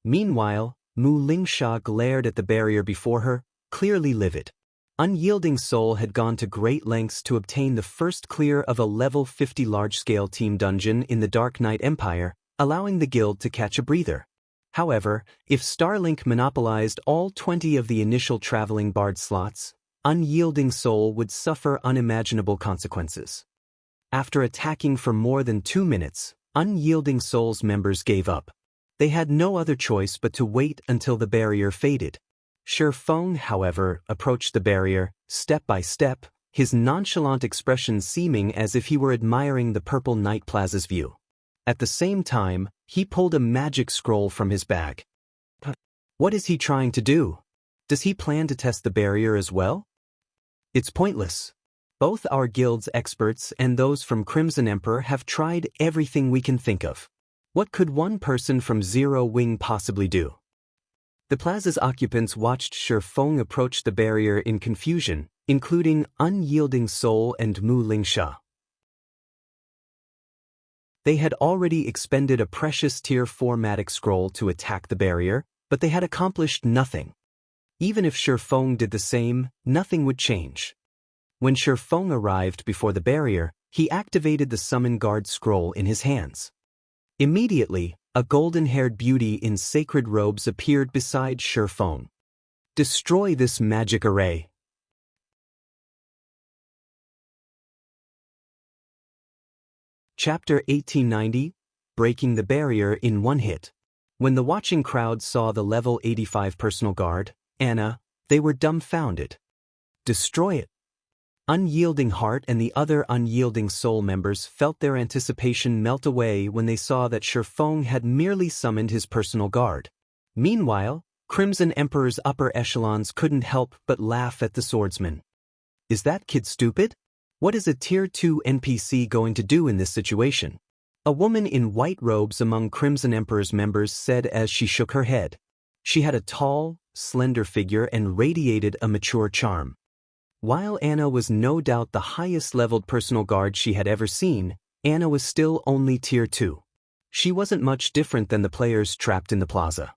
Meanwhile, Mu Lingsha glared at the barrier before her, clearly livid. Unyielding Soul had gone to great lengths to obtain the first clear of a level 50 large-scale team dungeon in the Dark Knight Empire, allowing the guild to catch a breather. However, if Starlink monopolized all 20 of the initial traveling bard slots, Unyielding Soul would suffer unimaginable consequences. After attacking for more than 2 minutes, Unyielding Soul's members gave up. They had no other choice but to wait until the barrier faded. Shifeng, however, approached the barrier, step by step, his nonchalant expression seeming as if he were admiring the Purple Night Plaza's view. At the same time, he pulled a magic scroll from his bag. What is he trying to do? Does he plan to test the barrier as well? It's pointless. Both our guild's experts and those from Crimson Emperor have tried everything we can think of. What could one person from Zero Wing possibly do? The plaza's occupants watched Shifeng approach the barrier in confusion, including Unyielding Soul and Mu Lingsha. They had already expended a precious Tier 4 magic scroll to attack the barrier, but they had accomplished nothing. Even if Shifeng did the same, nothing would change. When Shifeng arrived before the barrier, he activated the Summon Guard scroll in his hands. Immediately, a golden-haired beauty in sacred robes appeared beside Shifeng. Destroy this magic array. Chapter 1890, Breaking the Barrier in One Hit. When the watching crowd saw the level 85 personal guard, Anna, they were dumbfounded. Destroy it. Unyielding Heart and the other Unyielding Soul members felt their anticipation melt away when they saw that Shifeng had merely summoned his personal guard. Meanwhile, Crimson Emperor's upper echelons couldn't help but laugh at the swordsman. Is that kid stupid? What is a Tier 2 NPC going to do in this situation? A woman in white robes among Crimson Emperor's members said as she shook her head. She had a tall, slender figure and radiated a mature charm. While Anna was no doubt the highest-leveled personal guard she had ever seen, Anna was still only Tier 2. She wasn't much different than the players trapped in the plaza.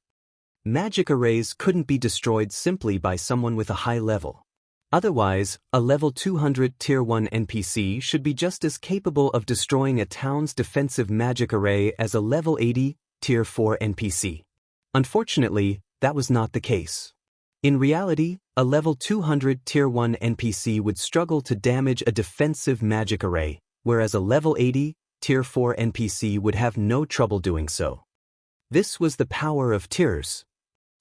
Magic arrays couldn't be destroyed simply by someone with a high level. Otherwise, a level 200 Tier 1 NPC should be just as capable of destroying a town's defensive magic array as a level 80 Tier 4 NPC. Unfortunately, that was not the case. In reality, a level 200 Tier 1 NPC would struggle to damage a defensive magic array, whereas a level 80 Tier 4 NPC would have no trouble doing so. This was the power of tiers.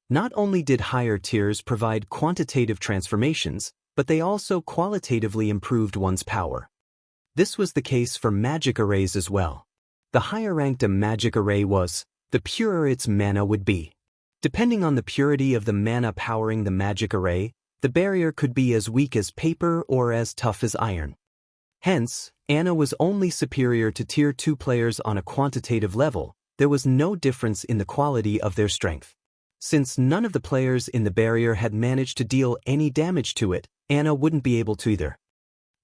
Not only did higher tiers provide quantitative transformations, but they also qualitatively improved one's power. This was the case for magic arrays as well. The higher ranked a magic array was, the purer its mana would be. Depending on the purity of the mana powering the magic array, the barrier could be as weak as paper or as tough as iron. Hence, Anna was only superior to Tier 2 players on a quantitative level. There was no difference in the quality of their strength. Since none of the players in the barrier had managed to deal any damage to it, Anna wouldn't be able to either.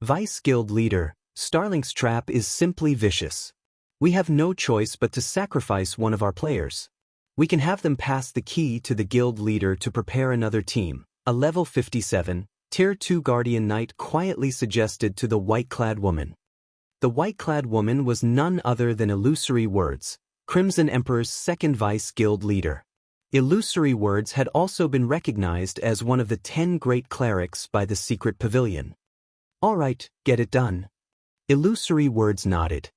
Vice Guild Leader, Starlink's trap is simply vicious. We have no choice but to sacrifice one of our players. We can have them pass the key to the guild leader to prepare another team, a level 57, Tier 2 Guardian Knight quietly suggested to the white-clad woman. The white-clad woman was none other than Illusory Words, Crimson Emperor's second Vice Guild Leader. Illusory Words had also been recognized as one of the 10 great clerics by the Secret Pavilion. All right, get it done. Illusory Words nodded.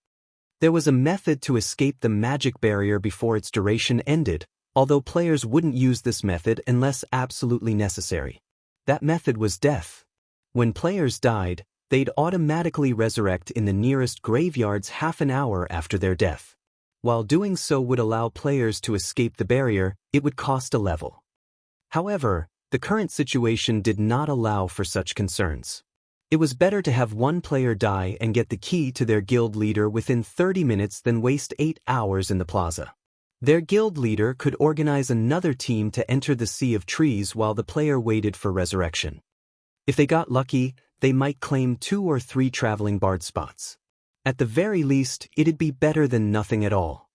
There was a method to escape the magic barrier before its duration ended, although players wouldn't use this method unless absolutely necessary. That method was death. When players died, they'd automatically resurrect in the nearest graveyards half an hour after their death. While doing so would allow players to escape the barrier, it would cost a level. However, the current situation did not allow for such concerns. It was better to have one player die and get the key to their guild leader within 30 minutes than waste 8 hours in the plaza. Their guild leader could organize another team to enter the Sea of Trees while the player waited for resurrection. If they got lucky, they might claim 2 or 3 traveling bard spots. At the very least, it'd be better than nothing at all.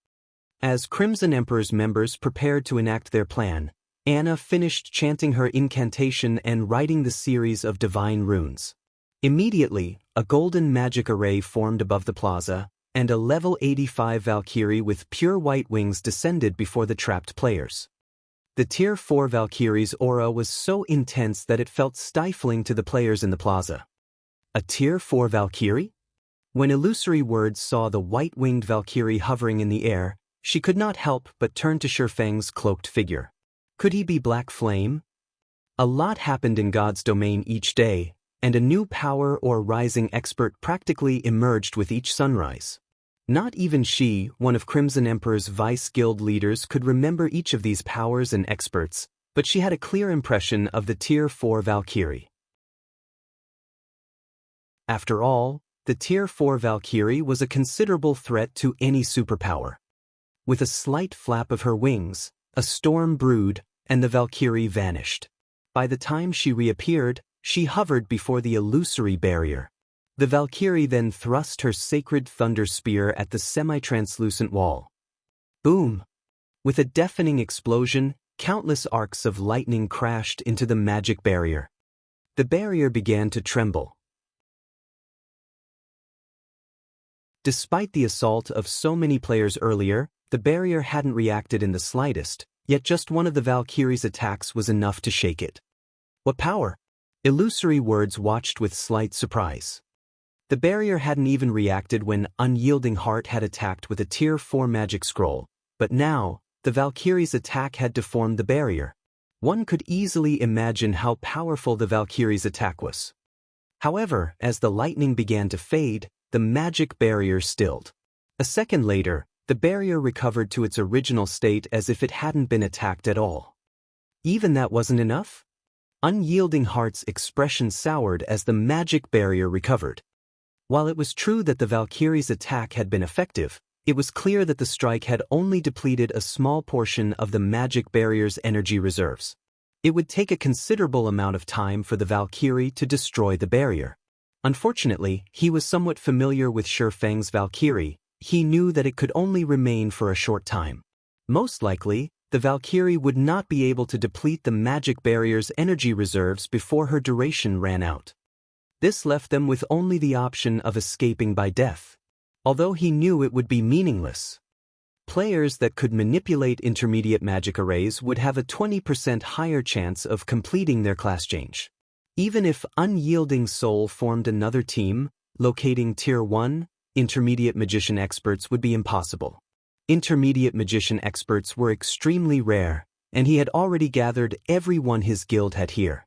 As Crimson Emperor's members prepared to enact their plan, Anna finished chanting her incantation and writing the series of divine runes. Immediately, a golden magic array formed above the plaza, and a level 85 Valkyrie with pure white wings descended before the trapped players. The Tier 4 Valkyrie's aura was so intense that it felt stifling to the players in the plaza. A Tier 4 Valkyrie? When Illusory Words saw the white-winged Valkyrie hovering in the air, she could not help but turn to Shifeng's cloaked figure. Could he be Black Flame? A lot happened in God's domain each day, and a new power or rising expert practically emerged with each sunrise. Not even she, one of Crimson Emperor's Vice Guild leaders, could remember each of these powers and experts, but she had a clear impression of the Tier 4 Valkyrie. After all, the Tier 4 Valkyrie was a considerable threat to any superpower. With a slight flap of her wings, a storm brewed, and the Valkyrie vanished. By the time she reappeared, she hovered before the illusory barrier. The Valkyrie then thrust her sacred thunder spear at the semi-translucent wall. Boom! With a deafening explosion, countless arcs of lightning crashed into the magic barrier. The barrier began to tremble. Despite the assault of so many players earlier, the barrier hadn't reacted in the slightest, yet just one of the Valkyrie's attacks was enough to shake it. What power? Illusory Words watched with slight surprise. The barrier hadn't even reacted when Unyielding Heart had attacked with a Tier 4 magic scroll, but now, the Valkyrie's attack had deformed the barrier. One could easily imagine how powerful the Valkyrie's attack was. However, as the lightning began to fade, the magic barrier stilled. A second later, the barrier recovered to its original state as if it hadn't been attacked at all. Even that wasn't enough? Unyielding Heart's expression soured as the magic barrier recovered. While it was true that the Valkyrie's attack had been effective, it was clear that the strike had only depleted a small portion of the magic barrier's energy reserves. It would take a considerable amount of time for the Valkyrie to destroy the barrier. Unfortunately, he was somewhat familiar with Shifeng's Valkyrie. He knew that it could only remain for a short time. Most likely, the Valkyrie would not be able to deplete the magic barrier's energy reserves before her duration ran out. This left them with only the option of escaping by death. Although he knew it would be meaningless. Players that could manipulate intermediate magic arrays would have a 20% higher chance of completing their class change. Even if Unyielding Soul formed another team, locating Tier 1, intermediate magician experts would be impossible. Intermediate magician experts were extremely rare, and he had already gathered everyone his guild had here.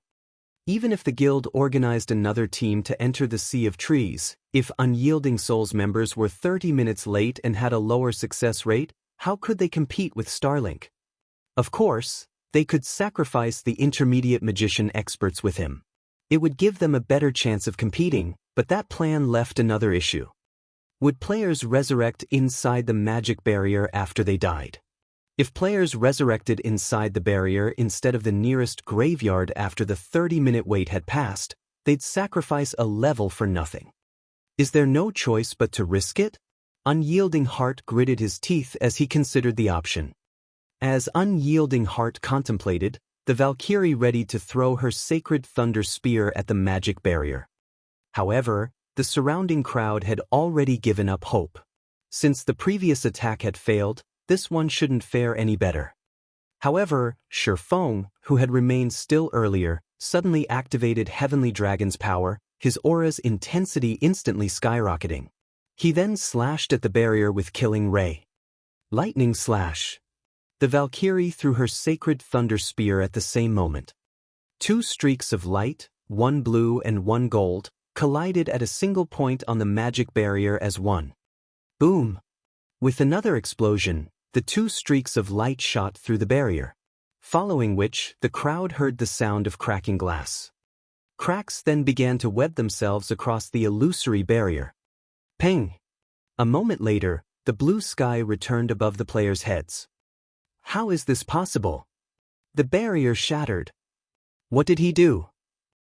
Even if the guild organized another team to enter the Sea of Trees, if Unyielding Soul's members were 30 minutes late and had a lower success rate, how could they compete with Starlink? Of course, they could sacrifice the intermediate magician experts with him. It would give them a better chance of competing, but that plan left another issue. Would players resurrect inside the magic barrier after they died? If players resurrected inside the barrier instead of the nearest graveyard after the 30-minute wait had passed, they'd sacrifice a level for nothing. Is there no choice but to risk it? Unyielding Heart gritted his teeth as he considered the option. As Unyielding Heart contemplated, the Valkyrie readied to throw her sacred thunder spear at the magic barrier. However, the surrounding crowd had already given up hope. Since the previous attack had failed, this one shouldn't fare any better. However, Shifeng, who had remained still earlier, suddenly activated Heavenly Dragon's power, his aura's intensity instantly skyrocketing. He then slashed at the barrier with Killing Ray. Lightning Slash. The Valkyrie threw her sacred thunder spear at the same moment. Two streaks of light, one blue and one gold, collided at a single point on the magic barrier as one. Boom! With another explosion, the two streaks of light shot through the barrier, following which the crowd heard the sound of cracking glass. Cracks then began to web themselves across the illusory barrier. Ping! A moment later, the blue sky returned above the players' heads. How is this possible? The barrier shattered. What did he do?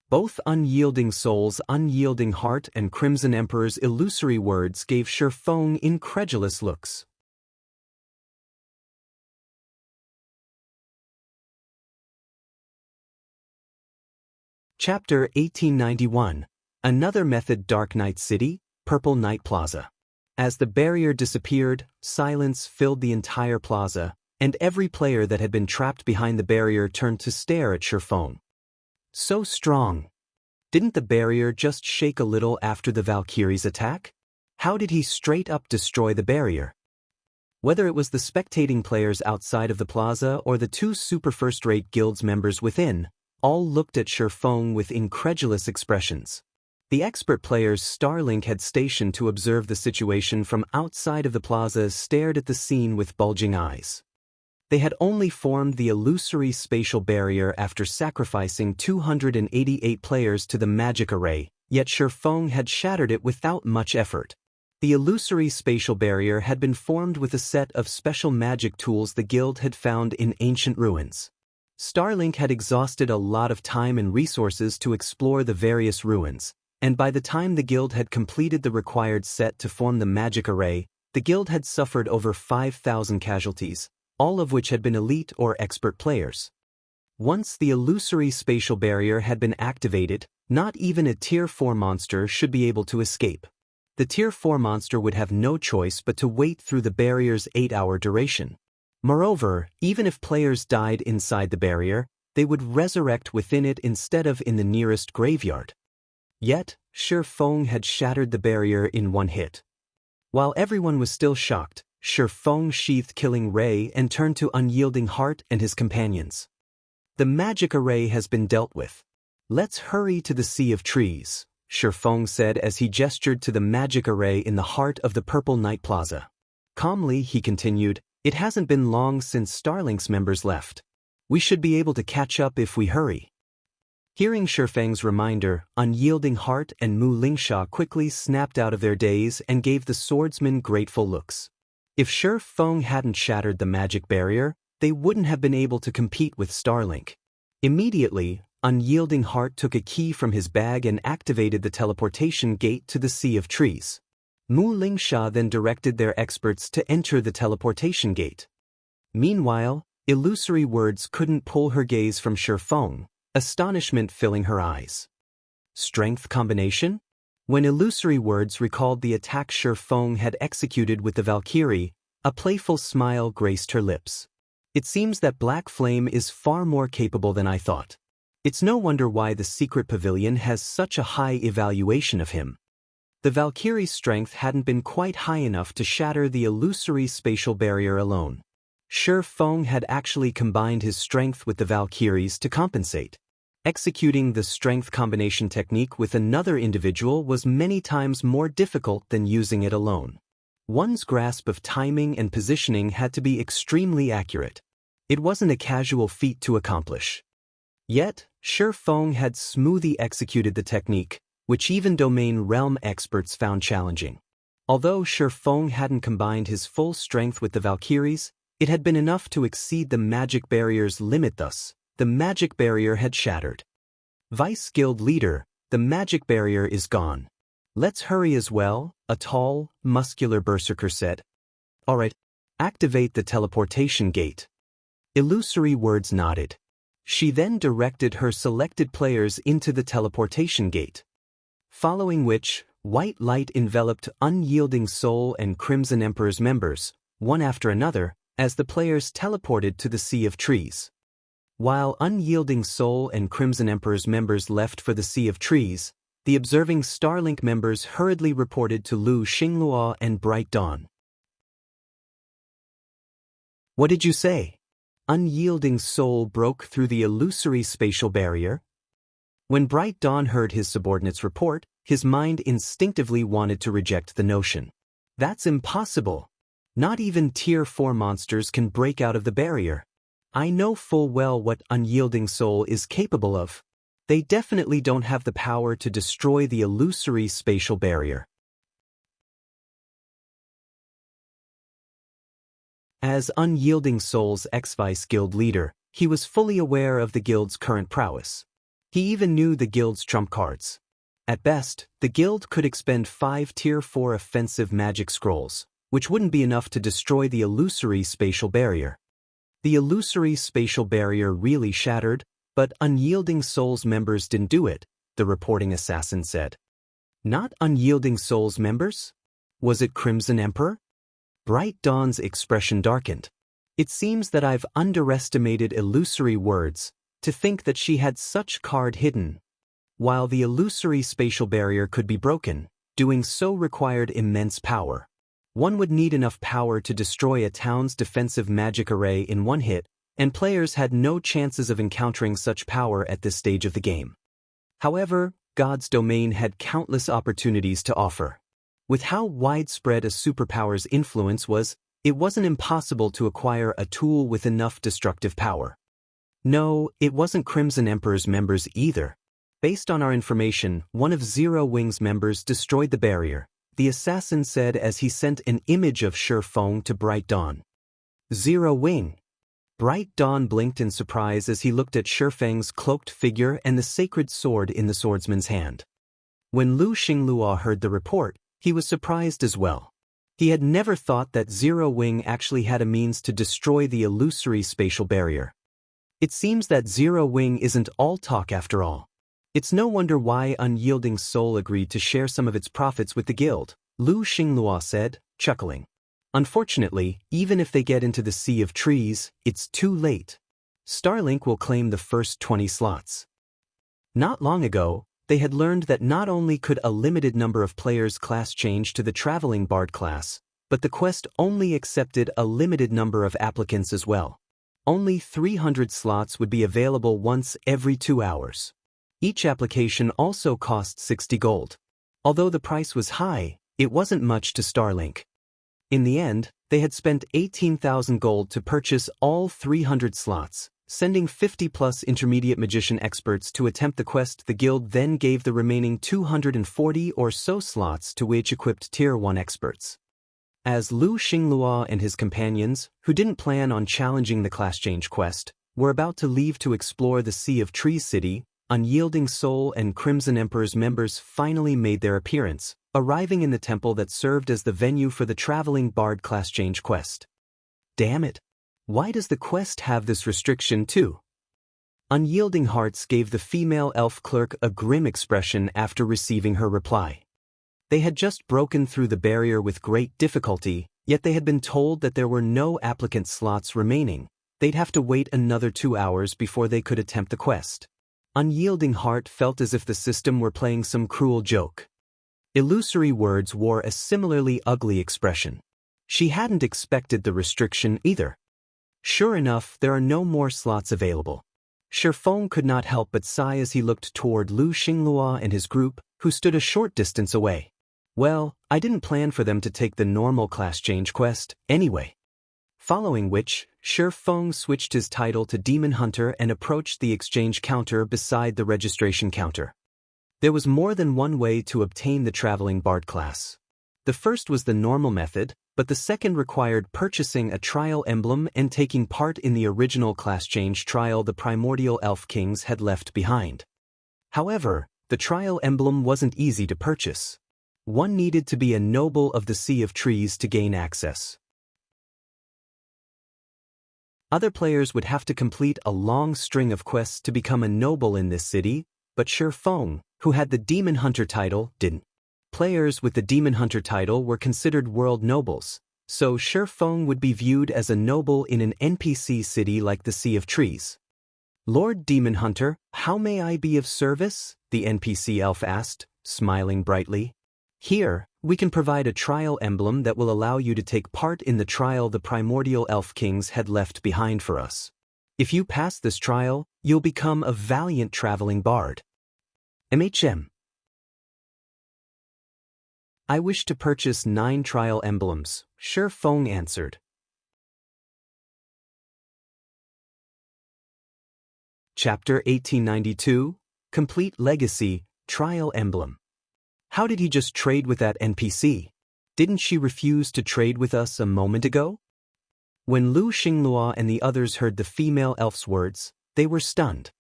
Both Unyielding Soul's Unyielding Heart and Crimson Emperor's illusory words gave Shifeng incredulous looks. Chapter 1891. Another Method. Dark Night City, Purple Night Plaza. As the barrier disappeared, silence filled the entire plaza, and every player that had been trapped behind the barrier turned to stare at Shifeng. So strong. Didn't the barrier just shake a little after the Valkyrie's attack? How did he straight up destroy the barrier? Whether it was the spectating players outside of the plaza or the two super first-rate guilds members within, all looked at Shifeng with incredulous expressions. The expert players Starlink had stationed to observe the situation from outside of the plaza stared at the scene with bulging eyes. They had only formed the illusory spatial barrier after sacrificing 288 players to the magic array, yet Shifeng had shattered it without much effort. The illusory spatial barrier had been formed with a set of special magic tools the guild had found in ancient ruins. Starlink had exhausted a lot of time and resources to explore the various ruins, and by the time the guild had completed the required set to form the magic array, the guild had suffered over 5,000 casualties, all of which had been elite or expert players. Once the illusory spatial barrier had been activated, not even a Tier 4 monster should be able to escape. The Tier 4 monster would have no choice but to wait through the barrier's 8-hour duration. Moreover, even if players died inside the barrier, they would resurrect within it instead of in the nearest graveyard. Yet, Shi Feng had shattered the barrier in one hit. While everyone was still shocked, Shi Feng sheathed Killing Ray and turned to Unyielding Heart and his companions. The magic array has been dealt with. Let's hurry to the Sea of Trees, Shi Feng said as he gestured to the magic array in the heart of the Purple Night Plaza. Calmly, he continued, it hasn't been long since Starlink's members left. We should be able to catch up if we hurry. Hearing Shi Feng's reminder, Unyielding Heart and Mu Lingsha quickly snapped out of their daze and gave the swordsman grateful looks. If Shi Feng hadn't shattered the magic barrier, they wouldn't have been able to compete with Starlink. Immediately, Unyielding Heart took a key from his bag and activated the teleportation gate to the Sea of Trees. Mu Lingsha then directed their experts to enter the teleportation gate. Meanwhile, Illusory Words couldn't pull her gaze from Shi Feng, astonishment filling her eyes. Strength combination? When Illusory Words recalled the attack Shi Feng had executed with the Valkyrie, a playful smile graced her lips. It seems that Black Flame is far more capable than I thought. It's no wonder why the secret pavilion has such a high evaluation of him. The Valkyrie's strength hadn't been quite high enough to shatter the illusory spatial barrier alone. Shi Feng had actually combined his strength with the Valkyrie's to compensate. Executing the strength combination technique with another individual was many times more difficult than using it alone. One's grasp of timing and positioning had to be extremely accurate. It wasn't a casual feat to accomplish. Yet, Shi Feng had smoothly executed the technique, which even domain realm experts found challenging. Although Shi Feng hadn't combined his full strength with the Valkyries, it had been enough to exceed the magic barrier's limit. Thus, the magic barrier had shattered. Vice Guild Leader, the magic barrier is gone. Let's hurry as well, a tall, muscular berserker said. Alright, activate the teleportation gate. Illusory Words nodded. She then directed her selected players into the teleportation gate. Following which, white light enveloped Unyielding Soul and Crimson Emperor's members, one after another, as the players teleported to the Sea of Trees. While Unyielding Soul and Crimson Emperor's members left for the Sea of Trees, the observing Starlink members hurriedly reported to Lu Xinglua and Bright Dawn. What did you say? Unyielding Soul broke through the illusory spatial barrier. When Bright Dawn heard his subordinate's report, his mind instinctively wanted to reject the notion. That's impossible. Not even Tier 4 monsters can break out of the barrier. I know full well what Unyielding Soul is capable of. They definitely don't have the power to destroy the illusory spatial barrier. As Unyielding Soul's ex-Vice Guild leader, he was fully aware of the guild's current prowess. He even knew the guild's trump cards. At best, the guild could expend 5 Tier 4 offensive magic scrolls, which wouldn't be enough to destroy the illusory spatial barrier. The illusory spatial barrier really shattered, but Unyielding Soul's members didn't do it, the reporting assassin said. Not Unyielding Soul's members? Was it Crimson Emperor? Bright Dawn's expression darkened. It seems that I've underestimated Illusory Words, to think that she had such card hidden. While the illusory spatial barrier could be broken, doing so required immense power. One would need enough power to destroy a town's defensive magic array in one hit, and players had no chances of encountering such power at this stage of the game. However, God's domain had countless opportunities to offer. With how widespread a superpower's influence was, it wasn't impossible to acquire a tool with enough destructive power. No, it wasn't Crimson Emperor's members either. Based on our information, one of Zero Wing's members destroyed the barrier, the assassin said as he sent an image of Shi Feng to Bright Dawn. Zero Wing. Bright Dawn blinked in surprise as he looked at Shi Feng's cloaked figure and the sacred sword in the swordsman's hand. When Lu Xinglua heard the report, he was surprised as well. He had never thought that Zero Wing actually had a means to destroy the illusory spatial barrier. It seems that Zero Wing isn't all talk after all. It's no wonder why Unyielding Soul agreed to share some of its profits with the guild, Lu Xinglua said, chuckling. Unfortunately, even if they get into the Sea of Trees, it's too late. Starlink will claim the first 20 slots. Not long ago, they had learned that not only could a limited number of players class change to the traveling bard class, but the quest only accepted a limited number of applicants as well. Only 300 slots would be available once every 2 hours. Each application also cost 60 gold. Although the price was high, it wasn't much to Starlink. In the end, they had spent 18,000 gold to purchase all 300 slots, sending 50-plus intermediate magician experts to attempt the quest. The guild then gave the remaining 240 or so slots to wage-equipped Tier 1 experts. As Lu Xinglua and his companions, who didn't plan on challenging the class change quest, were about to leave to explore the Sea of Trees city, Unyielding Soul and Crimson Emperor's members finally made their appearance, arriving in the temple that served as the venue for the traveling bard class change quest. Damn it! Why does the quest have this restriction too? Unyielding Hearts gave the female elf clerk a grim expression after receiving her reply. They had just broken through the barrier with great difficulty, yet they had been told that there were no applicant slots remaining. They'd have to wait another 2 hours before they could attempt the quest. Unyielding Heart felt as if the system were playing some cruel joke. Illusory Words wore a similarly ugly expression. She hadn't expected the restriction either. Sure enough, there are no more slots available. Shifeng could not help but sigh as he looked toward Lu Xinglua and his group, who stood a short distance away. Well, I didn't plan for them to take the normal class change quest, anyway. Following which, Shifeng switched his title to Demon Hunter and approached the exchange counter beside the registration counter. There was more than one way to obtain the traveling bard class. The first was the normal method, but the second required purchasing a trial emblem and taking part in the original class change trial the primordial elf kings had left behind. However, the trial emblem wasn't easy to purchase. One needed to be a noble of the Sea of Trees to gain access. Other players would have to complete a long string of quests to become a noble in this city, but Shifeng, who had the Demon Hunter title, didn't. Players with the Demon Hunter title were considered world nobles, so Shifeng would be viewed as a noble in an NPC city like the Sea of Trees. Lord Demon Hunter, how may I be of service? The NPC elf asked, smiling brightly. Here, we can provide a trial emblem that will allow you to take part in the trial the primordial elf kings had left behind for us. If you pass this trial, you'll become a valiant traveling bard. MHM. I wish to purchase 9 trial emblems, Shifeng answered. Chapter 1892, Complete Legacy, Trial Emblem. How did he just trade with that NPC? Didn't she refuse to trade with us a moment ago? When Lu Xinglua and the others heard the female elf's words, they were stunned.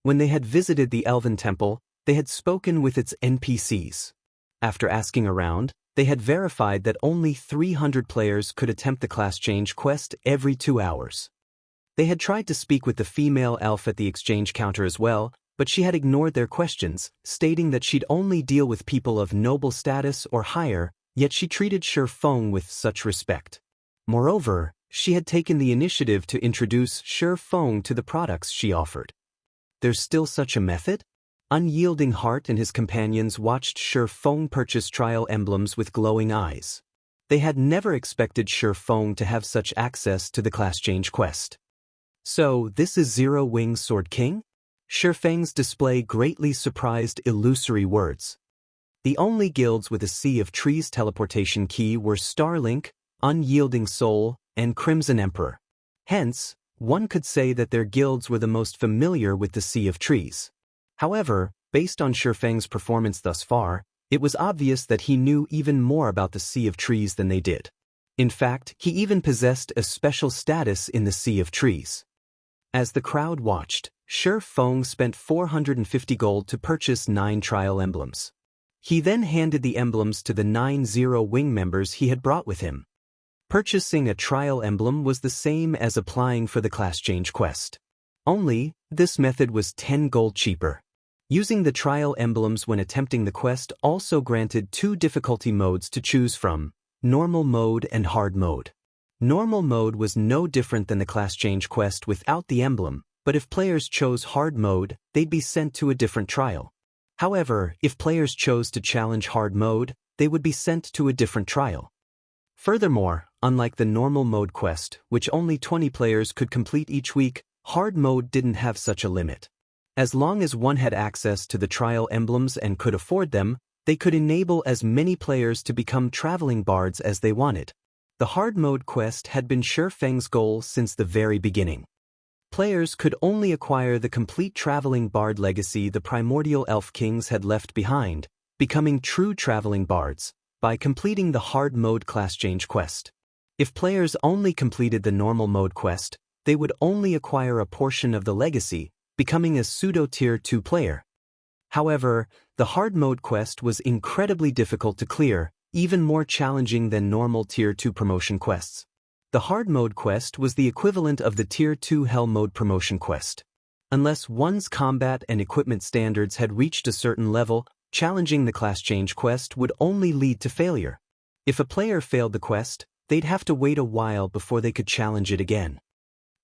When they had visited the Elven Temple, they had spoken with its NPCs. After asking around, they had verified that only 300 players could attempt the class change quest every 2 hours. They had tried to speak with the female elf at the exchange counter as well, but she had ignored their questions, stating that she'd only deal with people of noble status or higher, yet she treated Shifeng with such respect. Moreover, she had taken the initiative to introduce Shifeng to the products she offered. There's still such a method? Unyielding Heart and his companions watched Shifeng purchase trial emblems with glowing eyes. They had never expected Shifeng to have such access to the class change quest. So, this is Zero Wings Sword King? Shifeng's display greatly surprised Illusory Words. The only guilds with a Sea of Trees teleportation key were Starlink, Unyielding Soul, and Crimson Emperor. Hence, one could say that their guilds were the most familiar with the Sea of Trees. However, based on Shifeng's performance thus far, it was obvious that he knew even more about the Sea of Trees than they did. In fact, he even possessed a special status in the Sea of Trees. As the crowd watched, Shifeng spent 450 gold to purchase 9 trial emblems. He then handed the emblems to the 9 Zero Wing members he had brought with him. Purchasing a trial emblem was the same as applying for the class change quest. Only, this method was 10 gold cheaper. Using the trial emblems when attempting the quest also granted 2 difficulty modes to choose from, normal mode and hard mode. Normal mode was no different than the class change quest without the emblem, but if players chose hard mode, they'd be sent to a different trial. However, if players chose to challenge hard mode, they would be sent to a different trial. Furthermore, unlike the normal mode quest, which only 20 players could complete each week, hard mode didn't have such a limit. As long as one had access to the trial emblems and could afford them, they could enable as many players to become traveling bards as they wanted. The hard mode quest had been Shifeng's goal since the very beginning. Players could only acquire the complete traveling bard legacy the primordial elf kings had left behind, becoming true traveling bards, by completing the hard mode class change quest. If players only completed the normal mode quest, they would only acquire a portion of the legacy, becoming a pseudo-tier 2 player. However, the hard mode quest was incredibly difficult to clear, even more challenging than normal tier 2 promotion quests. The hard mode quest was the equivalent of the tier 2 hell mode promotion quest. Unless one's combat and equipment standards had reached a certain level, challenging the class change quest would only lead to failure. If a player failed the quest, they'd have to wait a while before they could challenge it again.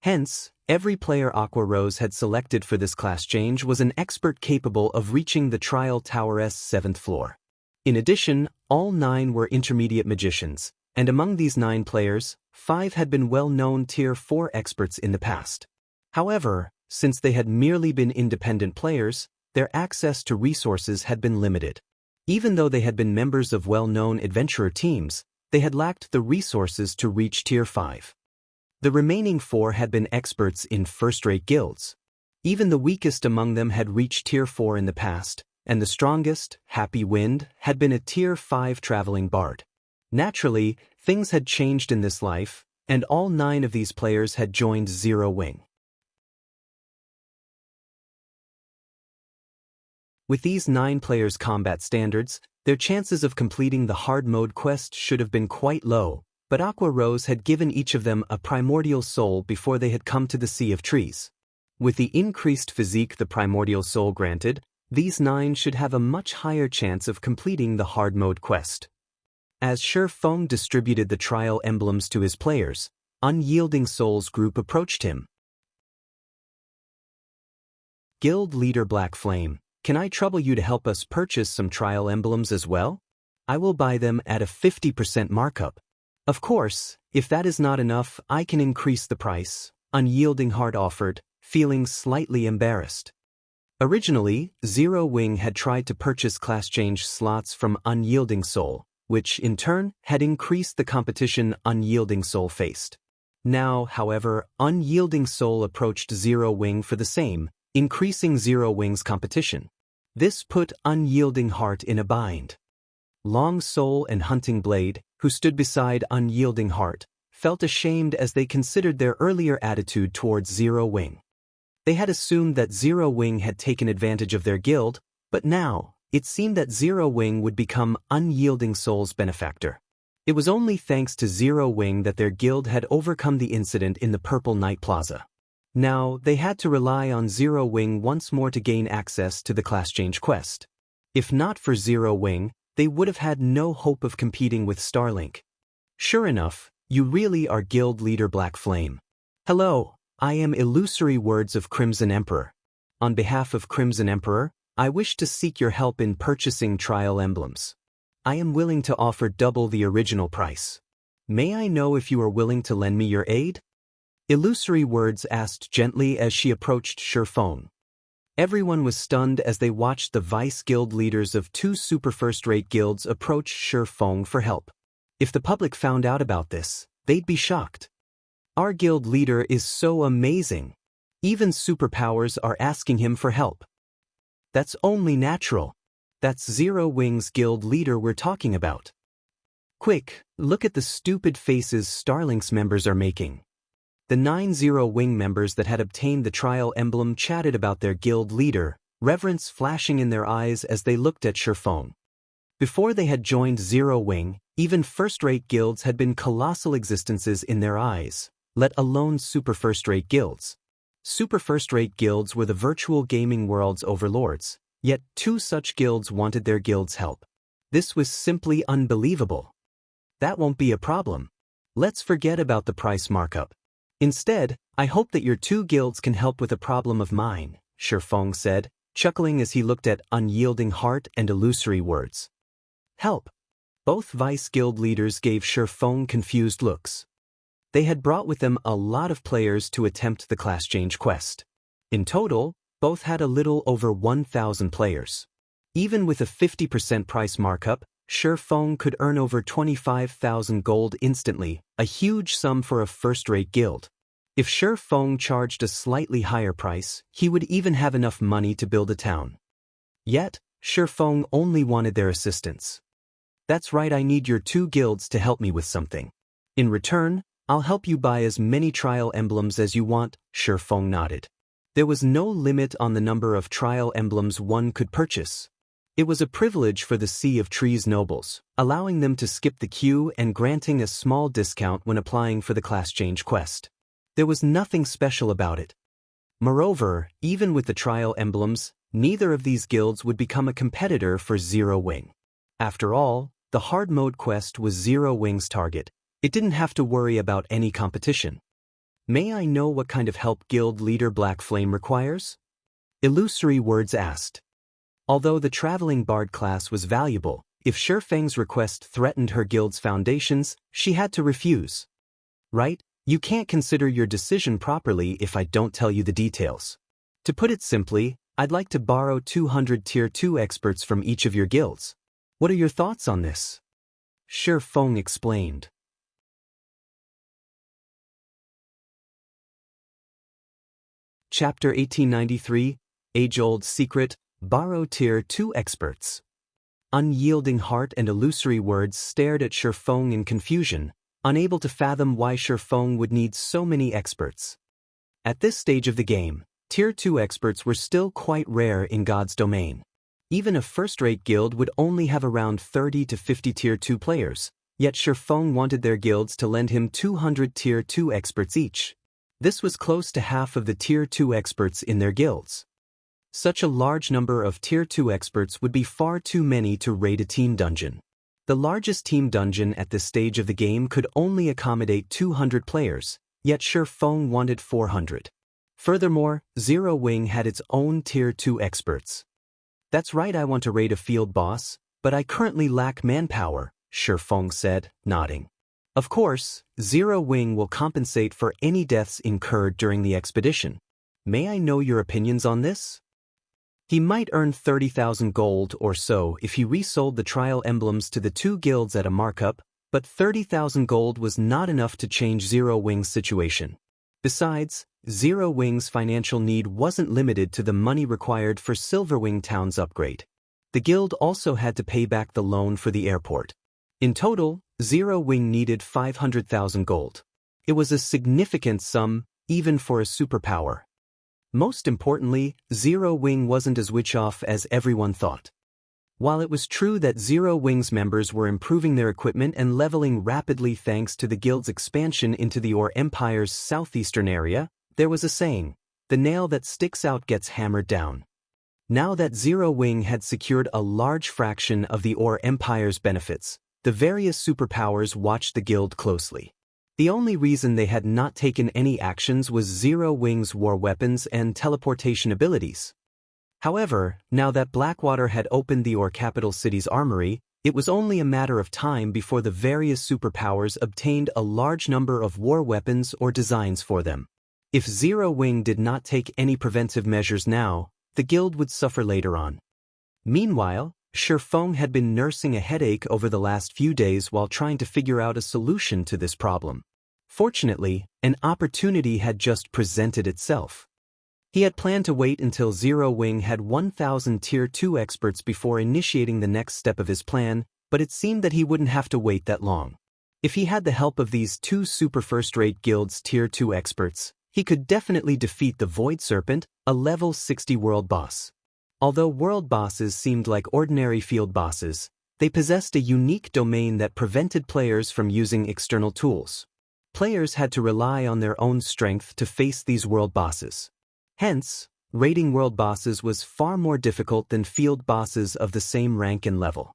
Hence, every player Aqua Rose had selected for this class change was an expert capable of reaching the Trial Tower's 7th floor. In addition, all 9 were intermediate magicians, and among these 9 players, 5 had been well-known tier 4 experts in the past. However, since they had merely been independent players, their access to resources had been limited. Even though they had been members of well-known adventurer teams, they had lacked the resources to reach tier 5. The remaining 4 had been experts in first-rate guilds. Even the weakest among them had reached tier 4 in the past, and the strongest, Happy Wind, had been a tier 5 traveling bard. Naturally, things had changed in this life, and all 9 of these players had joined Zero Wing. With these 9 players' combat standards, their chances of completing the hard mode quest should have been quite low, but Aqua Rose had given each of them a primordial soul before they had come to the Sea of Trees. With the increased physique the primordial soul granted, these 9 should have a much higher chance of completing the hard mode quest. As Shifeng distributed the trial emblems to his players, Unyielding Souls group approached him. Guild Leader Black Flame, can I trouble you to help us purchase some trial emblems as well? I will buy them at a 50% markup. Of course, if that is not enough, I can increase the price, Unyielding Heart offered, feeling slightly embarrassed. Originally, Zero Wing had tried to purchase class change slots from Unyielding Soul, which in turn had increased the competition Unyielding Soul faced. Now, however, Unyielding Soul approached Zero Wing for the same, increasing Zero Wing's competition. This put Unyielding Heart in a bind. Long Soul and Hunting Blade, who stood beside Unyielding Heart, felt ashamed as they considered their earlier attitude towards Zero Wing. They had assumed that Zero Wing had taken advantage of their guild, but now, it seemed that Zero Wing would become Unyielding Soul's benefactor. It was only thanks to Zero Wing that their guild had overcome the incident in the Purple Night Plaza. Now, they had to rely on Zero Wing once more to gain access to the class change quest. If not for Zero Wing, they would have had no hope of competing with Starlink. Sure enough, you really are Guild Leader Black Flame. Hello, I am Illusory Words of Crimson Emperor. On behalf of Crimson Emperor, I wish to seek your help in purchasing trial emblems. I am willing to offer double the original price. May I know if you are willing to lend me your aid? Illusory Words asked gently as she approached Shifeng. Everyone was stunned as they watched the vice guild leaders of 2 super first-rate guilds approach Shifeng for help. If the public found out about this, they'd be shocked. Our guild leader is so amazing. Even superpowers are asking him for help. That's only natural. That's Zero Wing's guild leader we're talking about. Quick, look at the stupid faces Starlink's members are making. The 9 Zero Wing members that had obtained the trial emblem chatted about their guild leader, reverence flashing in their eyes as they looked at Shifeng. Before they had joined Zero Wing, even first-rate guilds had been colossal existences in their eyes, let alone super first-rate guilds. Super first-rate guilds were the virtual gaming world's overlords, yet 2 such guilds wanted their guild's help. This was simply unbelievable. That won't be a problem. Let's forget about the price markup. Instead, I hope that your 2 guilds can help with a problem of mine, Shifeng said, chuckling as he looked at unyielding heart and illusory words. Help! Both vice guild leaders gave Shifeng confused looks. They had brought with them a lot of players to attempt the class change quest. In total, both had a little over 1,000 players. Even with a 50% price markup, Shifeng could earn over 25,000 gold instantly, a huge sum for a first-rate guild. If Shifeng charged a slightly higher price, he would even have enough money to build a town. Yet, Shifeng only wanted their assistance. That's right, I need your 2 guilds to help me with something. In return, I'll help you buy as many trial emblems as you want, Shifeng nodded. There was no limit on the number of trial emblems one could purchase. It was a privilege for the Sea of Trees nobles, allowing them to skip the queue and granting a small discount when applying for the class change quest. There was nothing special about it. Moreover, even with the trial emblems, neither of these guilds would become a competitor for Zero Wing. After all, the hard mode quest was Zero Wing's target. It didn't have to worry about any competition. May I know what kind of help guild leader Black Flame requires? Illusory Words asked. Although the traveling bard class was valuable, if Shifeng's request threatened her guild's foundations, she had to refuse. Right? You can't consider your decision properly if I don't tell you the details. To put it simply, I'd like to borrow 200 Tier 2 experts from each of your guilds. What are your thoughts on this? Shifeng explained. Chapter 1893, Age-Old Secret, Borrow Tier 2 Experts. Unyielding heart and illusory words stared at Shifeng in confusion, unable to fathom why Shifeng would need so many experts. At this stage of the game, Tier 2 experts were still quite rare in God's domain. Even a first-rate guild would only have around 30 to 50 Tier 2 players, yet Shifeng wanted their guilds to lend him 200 Tier 2 experts each. This was close to half of the Tier 2 experts in their guilds. Such a large number of Tier 2 experts would be far too many to raid a team dungeon. The largest team dungeon at this stage of the game could only accommodate 200 players, yet Shifeng wanted 400. Furthermore, Zero Wing had its own Tier 2 experts. That's right, I want to raid a field boss, but I currently lack manpower, Shifeng said, nodding. Of course, Zero Wing will compensate for any deaths incurred during the expedition. May I know your opinions on this? He might earn 30,000 gold or so if he resold the trial emblems to the 2 guilds at a markup, but 30,000 gold was not enough to change Zero Wing's situation. Besides, Zero Wing's financial need wasn't limited to the money required for Silverwing Town's upgrade. The guild also had to pay back the loan for the airport. In total, Zero Wing needed 500,000 gold. It was a significant sum, even for a superpower. Most importantly, Zero Wing wasn't as witch-off as everyone thought. While it was true that Zero Wing's members were improving their equipment and leveling rapidly thanks to the guild's expansion into the Ore Empire's southeastern area, there was a saying, the nail that sticks out gets hammered down. Now that Zero Wing had secured a large fraction of the Ore Empire's benefits, the various superpowers watched the guild closely. The only reason they had not taken any actions was Zero Wing's war weapons and teleportation abilities. However, now that Blackwater had opened the Ore Capital City's armory, it was only a matter of time before the various superpowers obtained a large number of war weapons or designs for them. If Zero Wing did not take any preventive measures now, the guild would suffer later on. Meanwhile, Shifeng had been nursing a headache over the last few days while trying to figure out a solution to this problem. Fortunately, an opportunity had just presented itself. He had planned to wait until Zero Wing had 1,000 Tier 2 experts before initiating the next step of his plan, but it seemed that he wouldn't have to wait that long. If he had the help of these 2 super first-rate guilds Tier 2 experts, he could definitely defeat the Void Serpent, a level 60 world boss. Although world bosses seemed like ordinary field bosses, they possessed a unique domain that prevented players from using external tools. Players had to rely on their own strength to face these world bosses. Hence, raiding world bosses was far more difficult than field bosses of the same rank and level.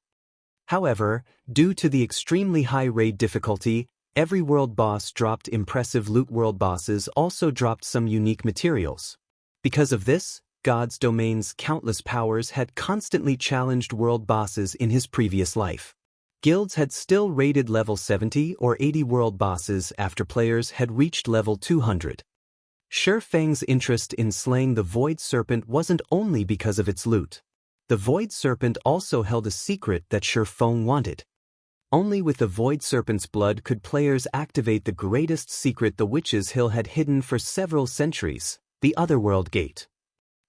However, due to the extremely high raid difficulty, every world boss dropped impressive loot. World bosses also dropped some unique materials. Because of this, God's domain's countless powers had constantly challenged world bosses in his previous life. Guilds had still raided level 70 or 80 world bosses after players had reached level 200. Shi Feng's interest in slaying the Void Serpent wasn't only because of its loot. The Void Serpent also held a secret that Shi Feng wanted. Only with the Void Serpent's blood could players activate the greatest secret the Witch's Hill had hidden for several centuries, the Otherworld Gate.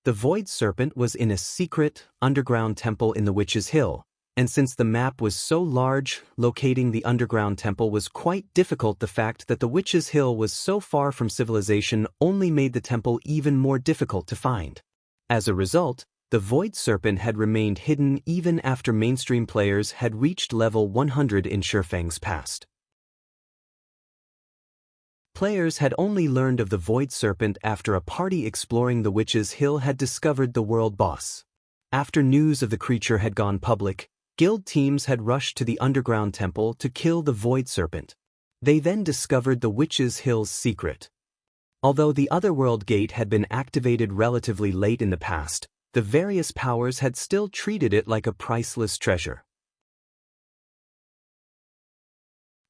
The Void Serpent was in a secret, underground temple in the Witch's Hill, and since the map was so large, locating the underground temple was quite difficult. The fact that the Witch's Hill was so far from civilization only made the temple even more difficult to find. As a result, the Void Serpent had remained hidden even after mainstream players had reached level 100 in Shi Feng's past. Players had only learned of the Void Serpent after a party exploring the Witch's Hill had discovered the world boss. After news of the creature had gone public, guild teams had rushed to the underground temple to kill the Void Serpent. They then discovered the Witch's Hill's secret. Although the Otherworld Gate had been activated relatively late in the past, the various powers had still treated it like a priceless treasure.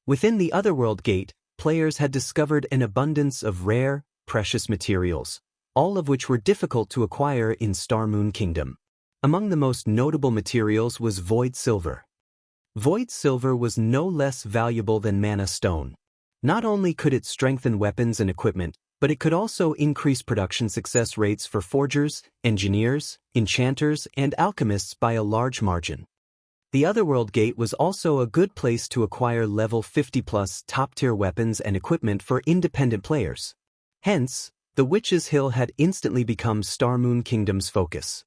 Within the Otherworld Gate, players had discovered an abundance of rare, precious materials, all of which were difficult to acquire in Star Moon Kingdom. Among the most notable materials was Void Silver. Void Silver was no less valuable than Mana Stone. Not only could it strengthen weapons and equipment, but it could also increase production success rates for forgers, engineers, enchanters, and alchemists by a large margin. The Otherworld Gate was also a good place to acquire level 50+ top-tier weapons and equipment for independent players. Hence, the Witch's Hill had instantly become Star Moon Kingdom's focus.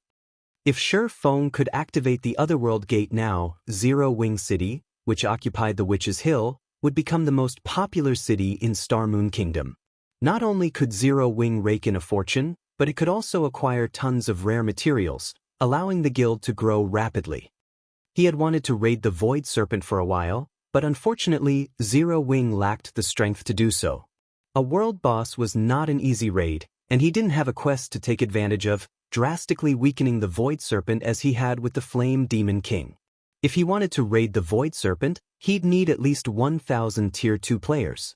If Shi Feng could activate the Otherworld Gate now, Zero Wing City, which occupied the Witch's Hill, would become the most popular city in Star Moon Kingdom. Not only could Zero Wing rake in a fortune, but it could also acquire tons of rare materials, allowing the guild to grow rapidly. He had wanted to raid the Void Serpent for a while, but unfortunately, Zero Wing lacked the strength to do so. A world boss was not an easy raid, and he didn't have a quest to take advantage of, drastically weakening the Void Serpent as he had with the Flame Demon King. If he wanted to raid the Void Serpent, he'd need at least 1,000 Tier 2 players.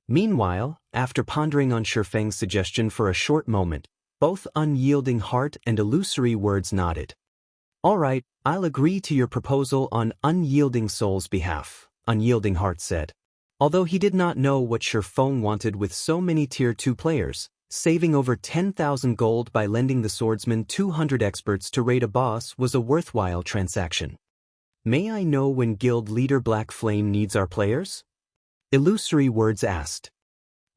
Meanwhile, after pondering on Shi Feng's suggestion for a short moment, both Unyielding Heart and Illusory Words nodded. "All right, I'll agree to your proposal on Unyielding Soul's behalf," Unyielding Heart said. Although he did not know what Shi Feng wanted with so many Tier 2 players, saving over 10,000 gold by lending the swordsman 200 experts to raid a boss was a worthwhile transaction. "May I know when Guild Leader Black Flame needs our players?" Illusory Words asked.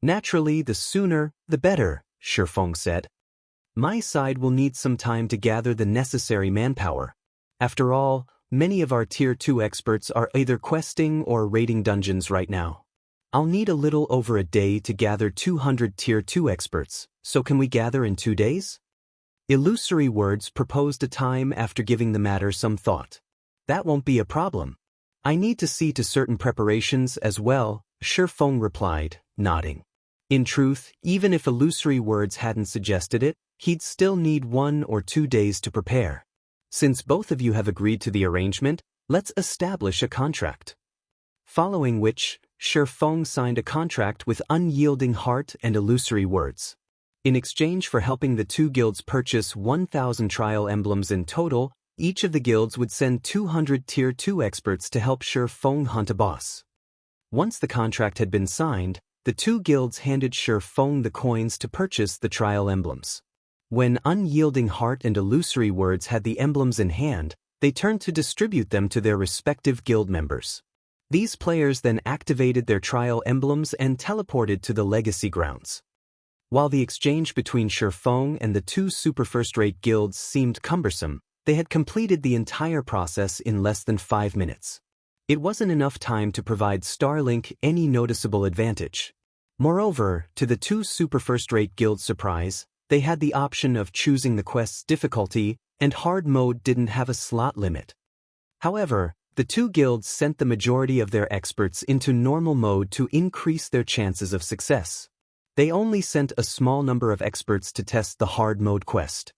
"Naturally, the sooner, the better," Shi Feng said. "My side will need some time to gather the necessary manpower. After all, many of our Tier 2 experts are either questing or raiding dungeons right now. I'll need a little over a day to gather 200 Tier 2 experts, so can we gather in 2 days?" Illusory Words proposed a time after giving the matter some thought. "That won't be a problem. I need to see to certain preparations as well," Shi Feng replied, nodding. In truth, even if Illusory Words hadn't suggested it, he'd still need 1 or 2 days to prepare. "Since both of you have agreed to the arrangement, let's establish a contract." Following which, Shi Feng signed a contract with Unyielding Heart and Illusory Words. In exchange for helping the two guilds purchase 1,000 trial emblems in total, each of the guilds would send 200 Tier 2 experts to help Shi Feng hunt a boss. Once the contract had been signed, the two guilds handed Shi Feng the coins to purchase the trial emblems. When Unyielding Heart and Illusory Words had the emblems in hand, they turned to distribute them to their respective guild members. These players then activated their trial emblems and teleported to the legacy grounds. While the exchange between Shi Feng and the two super first-rate guilds seemed cumbersome, they had completed the entire process in less than 5 minutes. It wasn't enough time to provide Starlink any noticeable advantage. Moreover, to the two super first-rate guilds' surprise, they had the option of choosing the quest's difficulty, and hard mode didn't have a slot limit. However, the two guilds sent the majority of their experts into normal mode to increase their chances of success. They only sent a small number of experts to test the hard mode quest.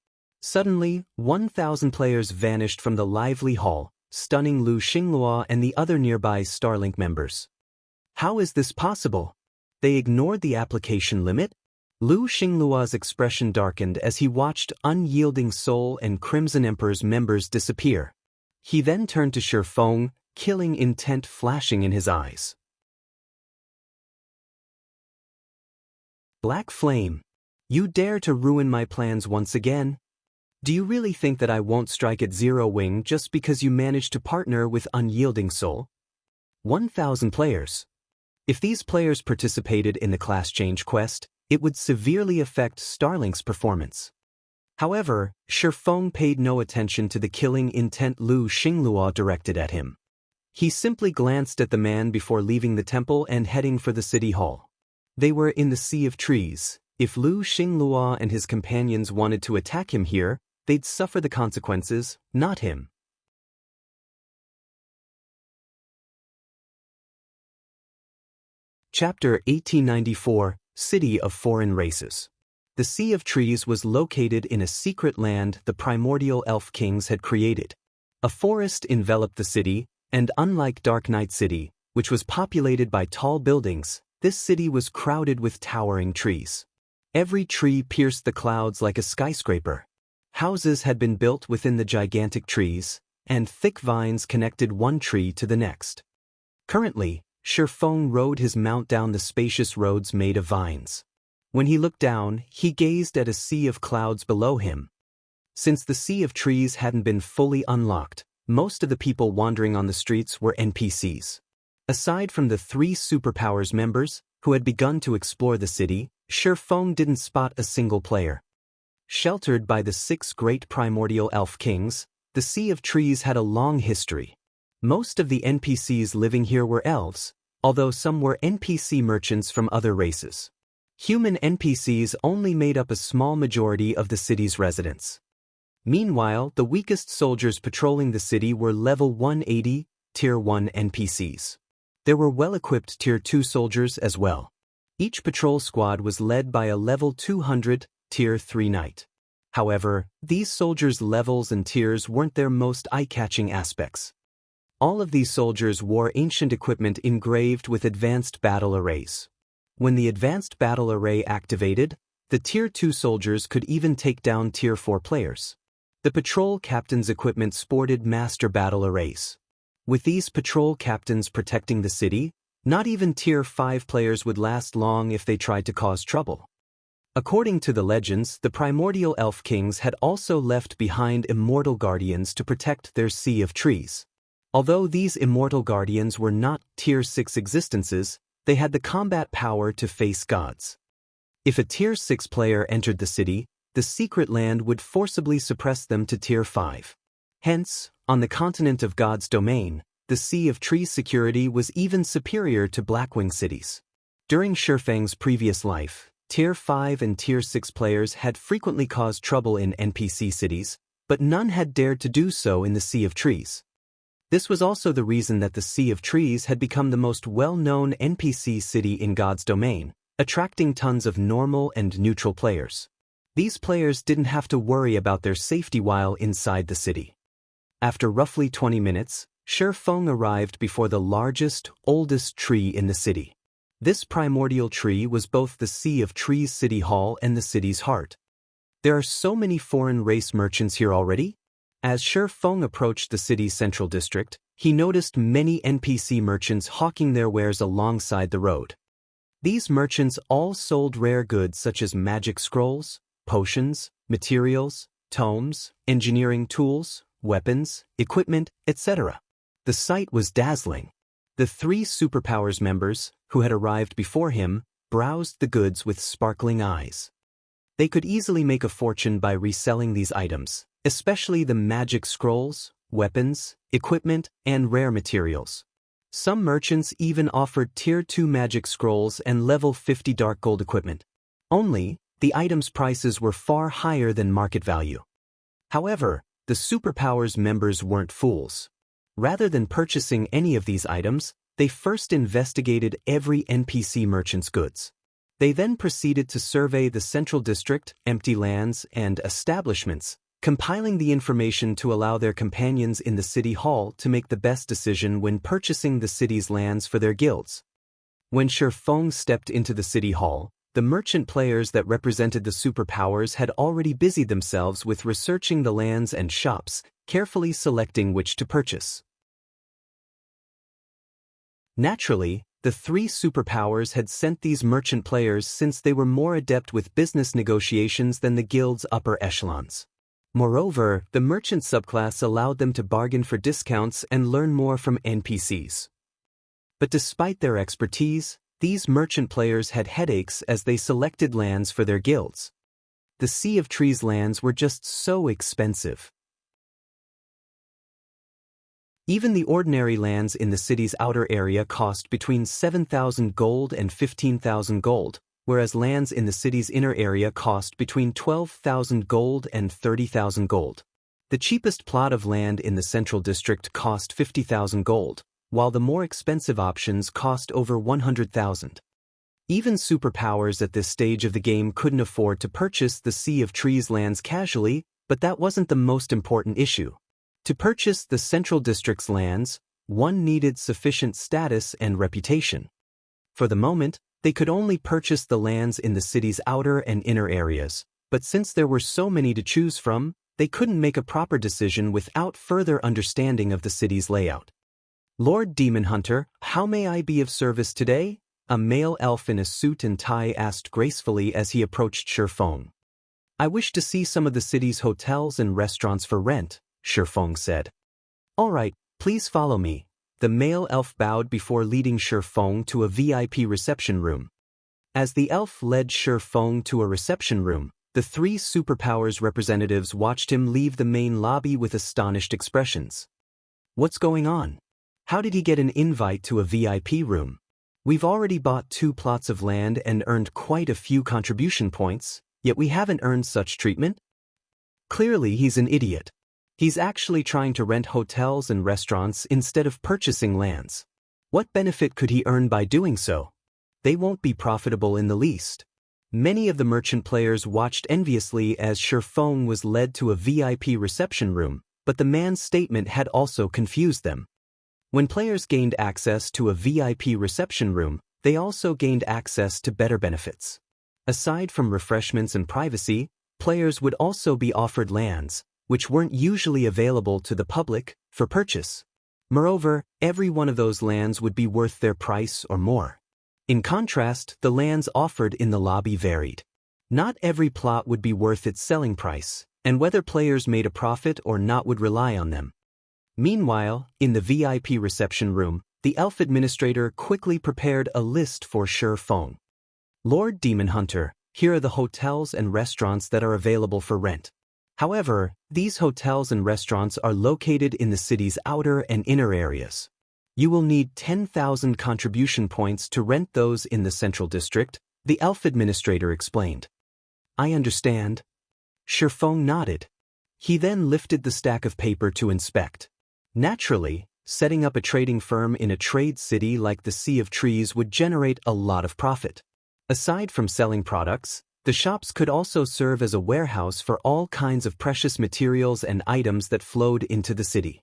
Suddenly, 1,000 players vanished from the lively hall, stunning Lu Xinglua and the other nearby Starlink members. How is this possible? They ignored the application limit? Lu Xinglua's expression darkened as he watched Unyielding Soul and Crimson Emperor's members disappear. He then turned to Shi Feng, killing intent flashing in his eyes. Black Flame. You dare to ruin my plans once again? Do you really think that I won't strike at Zero Wing just because you managed to partner with Unyielding Soul? 1,000 players. If these players participated in the class change quest, it would severely affect Starlink's performance. However, Shi Feng paid no attention to the killing intent Lu Xinglua directed at him. He simply glanced at the man before leaving the temple and heading for the city hall. They were in the Sea of Trees. If Lu Xinglua and his companions wanted to attack him here, they'd suffer the consequences, not him. Chapter 1894, City of Foreign Races. The Sea of Trees was located in a secret land the primordial elf kings had created. A forest enveloped the city, and unlike Dark Knight City, which was populated by tall buildings, this city was crowded with towering trees. Every tree pierced the clouds like a skyscraper. Houses had been built within the gigantic trees, and thick vines connected one tree to the next. Currently, Shi Feng rode his mount down the spacious roads made of vines. When he looked down, he gazed at a sea of clouds below him. Since the Sea of Trees hadn't been fully unlocked, most of the people wandering on the streets were NPCs. Aside from the 3 Superpowers members, who had begun to explore the city, Shi Feng didn't spot a single player. Sheltered by the 6 great primordial elf kings, the Sea of Trees had a long history. Most of the NPCs living here were elves, although some were NPC merchants from other races. Human NPCs only made up a small majority of the city's residents. Meanwhile, the weakest soldiers patrolling the city were level 180, Tier 1 NPCs. There were well-equipped Tier 2 soldiers as well. Each patrol squad was led by a level 200, Tier 3 knight. However, these soldiers' levels and tiers weren't their most eye-catching aspects. All of these soldiers wore ancient equipment engraved with advanced battle arrays. When the advanced battle array activated, the Tier 2 soldiers could even take down Tier 4 players. The patrol captain's equipment sported master battle arrays. With these patrol captains protecting the city, not even Tier 5 players would last long if they tried to cause trouble. According to the legends, the primordial elf kings had also left behind immortal guardians to protect their Sea of Trees. Although these immortal guardians were not Tier 6 existences, they had the combat power to face gods. If a Tier 6 player entered the city, the secret land would forcibly suppress them to Tier 5. Hence, on the continent of God's domain, the Sea of Trees security was even superior to Blackwing cities. During Shi Feng's previous life, Tier 5 and Tier 6 players had frequently caused trouble in NPC cities, but none had dared to do so in the Sea of Trees. This was also the reason that the Sea of Trees had become the most well-known NPC city in God's domain, attracting tons of normal and neutral players. These players didn't have to worry about their safety while inside the city. After roughly 20 minutes, Shi Feng arrived before the largest, oldest tree in the city. This primordial tree was both the Sea of Trees City Hall and the city's heart. There are so many foreign race merchants here already? As Shi Feng approached the city's central district, he noticed many NPC merchants hawking their wares alongside the road. These merchants all sold rare goods such as magic scrolls, potions, materials, tomes, engineering tools, weapons, equipment, etc. The sight was dazzling. The 3 Superpowers members, who had arrived before him, browsed the goods with sparkling eyes. They could easily make a fortune by reselling these items, especially the magic scrolls, weapons, equipment, and rare materials. Some merchants even offered Tier 2 magic scrolls and level 50 dark gold equipment. Only, the items' prices were far higher than market value. However, the Superpowers members weren't fools. Rather than purchasing any of these items, they first investigated every NPC merchant's goods. They then proceeded to survey the central district, empty lands, and establishments, compiling the information to allow their companions in the city hall to make the best decision when purchasing the city's lands for their guilds. When Shifeng stepped into the city hall, the merchant players that represented the superpowers had already busied themselves with researching the lands and shops, carefully selecting which to purchase. Naturally, the three superpowers had sent these merchant players since they were more adept with business negotiations than the guild's upper echelons. Moreover, the merchant subclass allowed them to bargain for discounts and learn more from NPCs. But despite their expertise, these merchant players had headaches as they selected lands for their guilds. The Sea of Trees lands were just so expensive. Even the ordinary lands in the city's outer area cost between 7,000 gold and 15,000 gold, whereas lands in the city's inner area cost between 12,000 gold and 30,000 gold. The cheapest plot of land in the central district cost 50,000 gold, while the more expensive options cost over 100,000. Even superpowers at this stage of the game couldn't afford to purchase the Sea of Trees lands casually, but that wasn't the most important issue. To purchase the Central District's lands, one needed sufficient status and reputation. For the moment, they could only purchase the lands in the city's outer and inner areas, but since there were so many to choose from, they couldn't make a proper decision without further understanding of the city's layout. Lord Demon Hunter, how may I be of service today? A male elf in a suit and tie asked gracefully as he approached Shifeng. I wish to see some of the city's hotels and restaurants for rent, Shifeng said. All right, please follow me. The male elf bowed before leading Shifeng to a VIP reception room. As the elf led Shifeng to a reception room, the three superpowers representatives watched him leave the main lobby with astonished expressions. What's going on? How did he get an invite to a VIP room? We've already bought 2 plots of land and earned quite a few contribution points, yet we haven't earned such treatment? Clearly he's an idiot. He's actually trying to rent hotels and restaurants instead of purchasing lands. What benefit could he earn by doing so? They won't be profitable in the least. Many of the merchant players watched enviously as Shifeng was led to a VIP reception room, but the man's statement had also confused them. When players gained access to a VIP reception room, they also gained access to better benefits. Aside from refreshments and privacy, players would also be offered lands, which weren't usually available to the public, for purchase. Moreover, every one of those lands would be worth their price or more. In contrast, the lands offered in the lobby varied. Not every plot would be worth its selling price, and whether players made a profit or not would rely on them. Meanwhile, in the VIP reception room, the elf administrator quickly prepared a list for Shifeng. Lord Demon Hunter, here are the hotels and restaurants that are available for rent. However, these hotels and restaurants are located in the city's outer and inner areas. You will need 10,000 contribution points to rent those in the central district, the elf administrator explained. I understand. Shifeng nodded. He then lifted the stack of paper to inspect. Naturally, setting up a trading firm in a trade city like the Sea of Trees would generate a lot of profit. Aside from selling products, the shops could also serve as a warehouse for all kinds of precious materials and items that flowed into the city.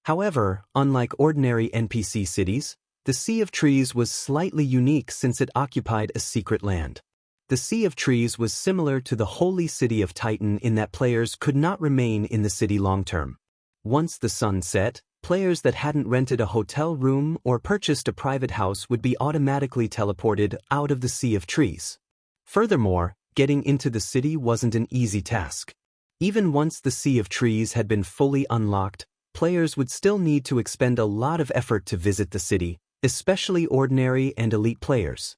However, unlike ordinary NPC cities, the Sea of Trees was slightly unique since it occupied a secret land. The Sea of Trees was similar to the holy city of Titan in that players could not remain in the city long-term. Once the sun set, players that hadn't rented a hotel room or purchased a private house would be automatically teleported out of the Sea of Trees. Furthermore, getting into the city wasn't an easy task. Even once the Sea of Trees had been fully unlocked, players would still need to expend a lot of effort to visit the city, especially ordinary and elite players.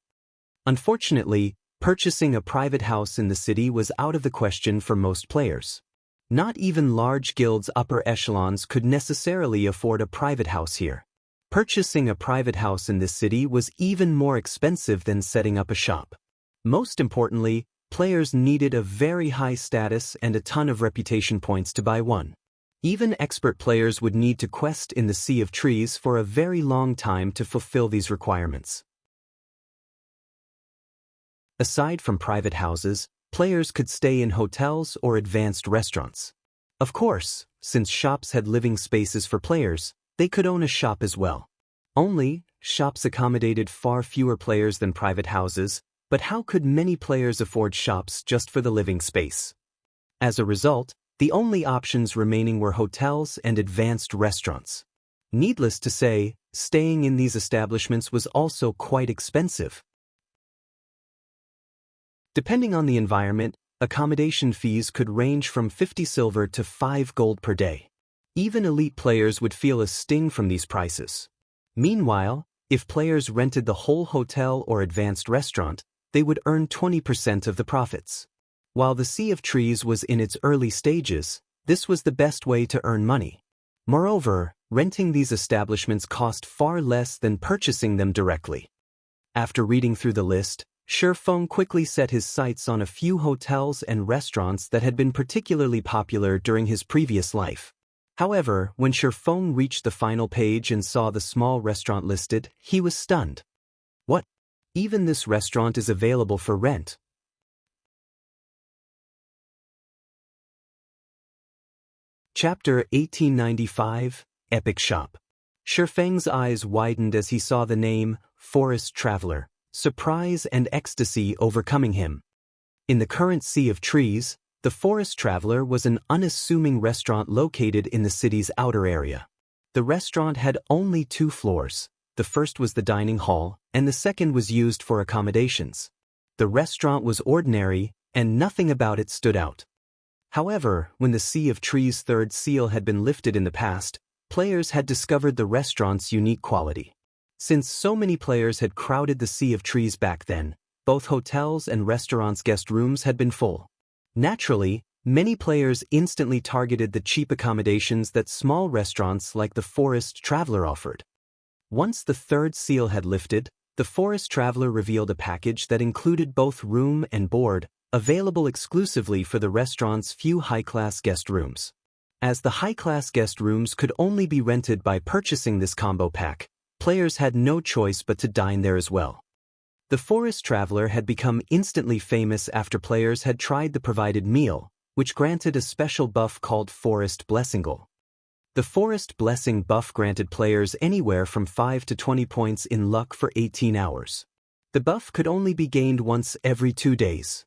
Unfortunately, purchasing a private house in the city was out of the question for most players. Not even large guilds' upper echelons could necessarily afford a private house here. Purchasing a private house in this city was even more expensive than setting up a shop. Most importantly, players needed a very high status and a ton of reputation points to buy one. Even expert players would need to quest in the Sea of Trees for a very long time to fulfill these requirements. Aside from private houses, players could stay in hotels or advanced restaurants. Of course, since shops had living spaces for players, they could own a shop as well. Only, shops accommodated far fewer players than private houses, but how could many players afford shops just for the living space? As a result, the only options remaining were hotels and advanced restaurants. Needless to say, staying in these establishments was also quite expensive. Depending on the environment, accommodation fees could range from 50 silver to 5 gold per day. Even elite players would feel a sting from these prices. Meanwhile, if players rented the whole hotel or advanced restaurant, they would earn 20% of the profits. While the Sea of Trees was in its early stages, this was the best way to earn money. Moreover, renting these establishments cost far less than purchasing them directly. After reading through the list, Shifeng quickly set his sights on a few hotels and restaurants that had been particularly popular during his previous life. However, when Shifeng reached the final page and saw the small restaurant listed, he was stunned. What? Even this restaurant is available for rent. Chapter 1895, Epic Shop. Shifeng's eyes widened as he saw the name, Forest Traveler, surprise and ecstasy overcoming him. In the current Sea of Trees, the Forest Traveler was an unassuming restaurant located in the city's outer area. The restaurant had only 2 floors. The first was the dining hall, and the second was used for accommodations. The restaurant was ordinary, and nothing about it stood out. However, when the Sea of Trees' third seal had been lifted in the past, players had discovered the restaurant's unique quality. Since so many players had crowded the Sea of Trees back then, both hotels and restaurants' guest rooms had been full. Naturally, many players instantly targeted the cheap accommodations that small restaurants like the Forest Traveler offered. Once the third seal had lifted, the Forest Traveler revealed a package that included both room and board, available exclusively for the restaurant's few high-class guest rooms. As the high-class guest rooms could only be rented by purchasing this combo pack, players had no choice but to dine there as well. The Forest Traveler had become instantly famous after players had tried the provided meal, which granted a special buff called Forest Blessingle. The Forest Blessing buff granted players anywhere from 5 to 20 points in luck for 18 hours. The buff could only be gained once every 2 days.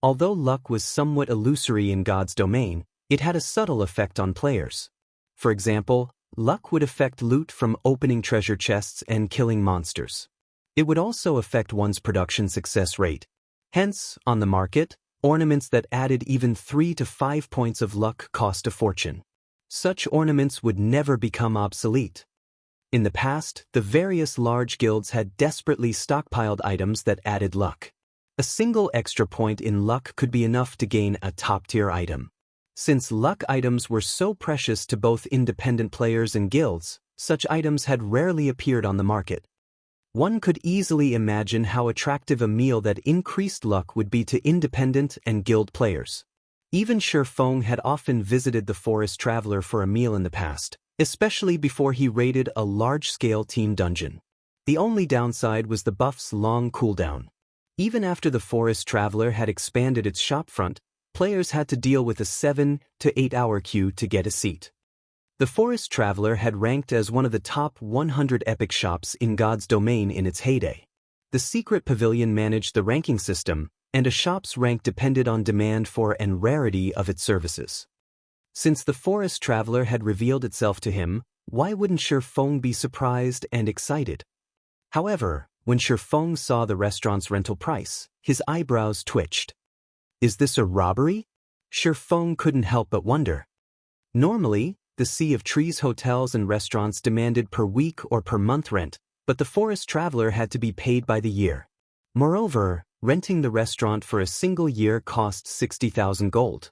Although luck was somewhat illusory in God's domain, it had a subtle effect on players. For example, luck would affect loot from opening treasure chests and killing monsters. It would also affect one's production success rate. Hence, on the market, ornaments that added even 3 to 5 points of luck cost a fortune. Such ornaments would never become obsolete. In the past, the various large guilds had desperately stockpiled items that added luck. A single extra point in luck could be enough to gain a top-tier item. Since luck items were so precious to both independent players and guilds, such items had rarely appeared on the market. One could easily imagine how attractive a meal that increased luck would be to independent and guild players. Even Shifeng had often visited the Forest Traveler for a meal in the past, especially before he raided a large-scale team dungeon. The only downside was the buff's long cooldown. Even after the Forest Traveler had expanded its shopfront, players had to deal with a 7 to 8 hour queue to get a seat. The Forest Traveler had ranked as one of the top 100 epic shops in God's domain in its heyday. The secret pavilion managed the ranking system, and a shop's rank depended on demand for and rarity of its services. Since the Forest Traveler had revealed itself to him, why wouldn't Shifeng be surprised and excited? However, when Shifeng saw the restaurant's rental price, his eyebrows twitched. Is this a robbery? Shifeng couldn't help but wonder. Normally, the Sea of Trees hotels and restaurants demanded per week or per month rent, but the Forest Traveler had to be paid by the year. Moreover, renting the restaurant for a single year cost 60,000 gold.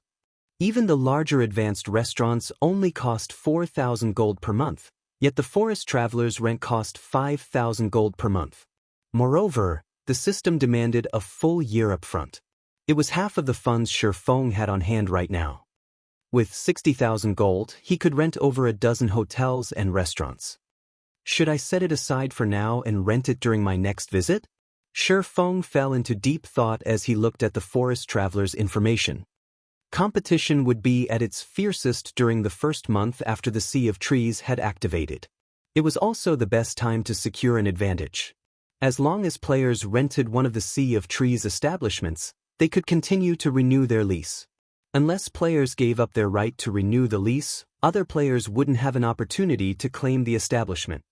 Even the larger advanced restaurants only cost 4,000 gold per month, yet the Forest Traveler's rent cost 5,000 gold per month. Moreover, the system demanded a full year up front. It was half of the funds Shifeng had on hand right now. With 60,000 gold, he could rent over a dozen hotels and restaurants. Should I set it aside for now and rent it during my next visit? Shifeng fell into deep thought as he looked at the Forest Traveler's information. Competition would be at its fiercest during the first month after the Sea of Trees had activated. It was also the best time to secure an advantage. As long as players rented one of the Sea of Trees establishments, they could continue to renew their lease. Unless players gave up their right to renew the lease, other players wouldn't have an opportunity to claim the establishment.